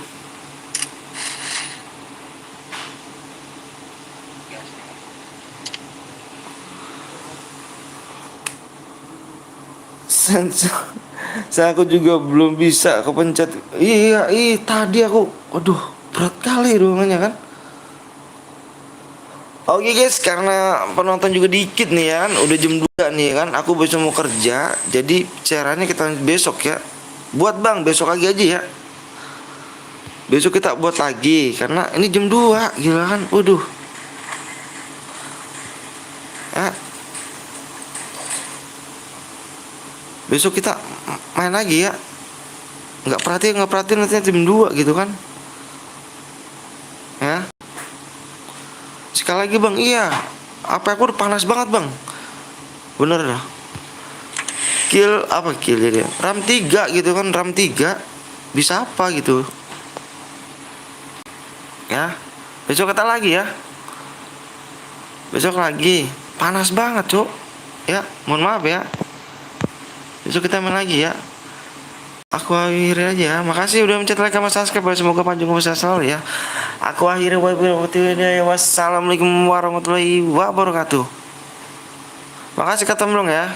Speaker 1: Saya aku juga belum bisa kepencet. Iya, tadi aku, aduh, berat kali ruangannya kan. Oke guys, karena penonton juga dikit nih ya kan, udah jam 2 nih kan, aku besok mau kerja. Jadi caranya kita besok ya. Buat bang, besok lagi aja ya. Besok kita buat lagi, karena ini jam 2, gila kan, waduh. Ya. Besok kita main lagi ya. Nggak perhatiin nanti jam 2 gitu kan. Ya. Sekali lagi bang, iya. Apa aku udah panas banget bang. Bener dah. Kill jadi RAM 3 gitu kan, RAM 3 bisa apa gitu. Ya. Besok kita lagi ya. Besok lagi. Panas banget, Cuk. Ya, mohon maaf ya. Besok kita main lagi ya. Aku akhiri aja ya. Makasih udah mencet like sama subscribe. Semoga panjang umur selalu ya. Aku akhiri. Wassalamualaikum warahmatullahi wabarakatuh. Makasih ketemu ya.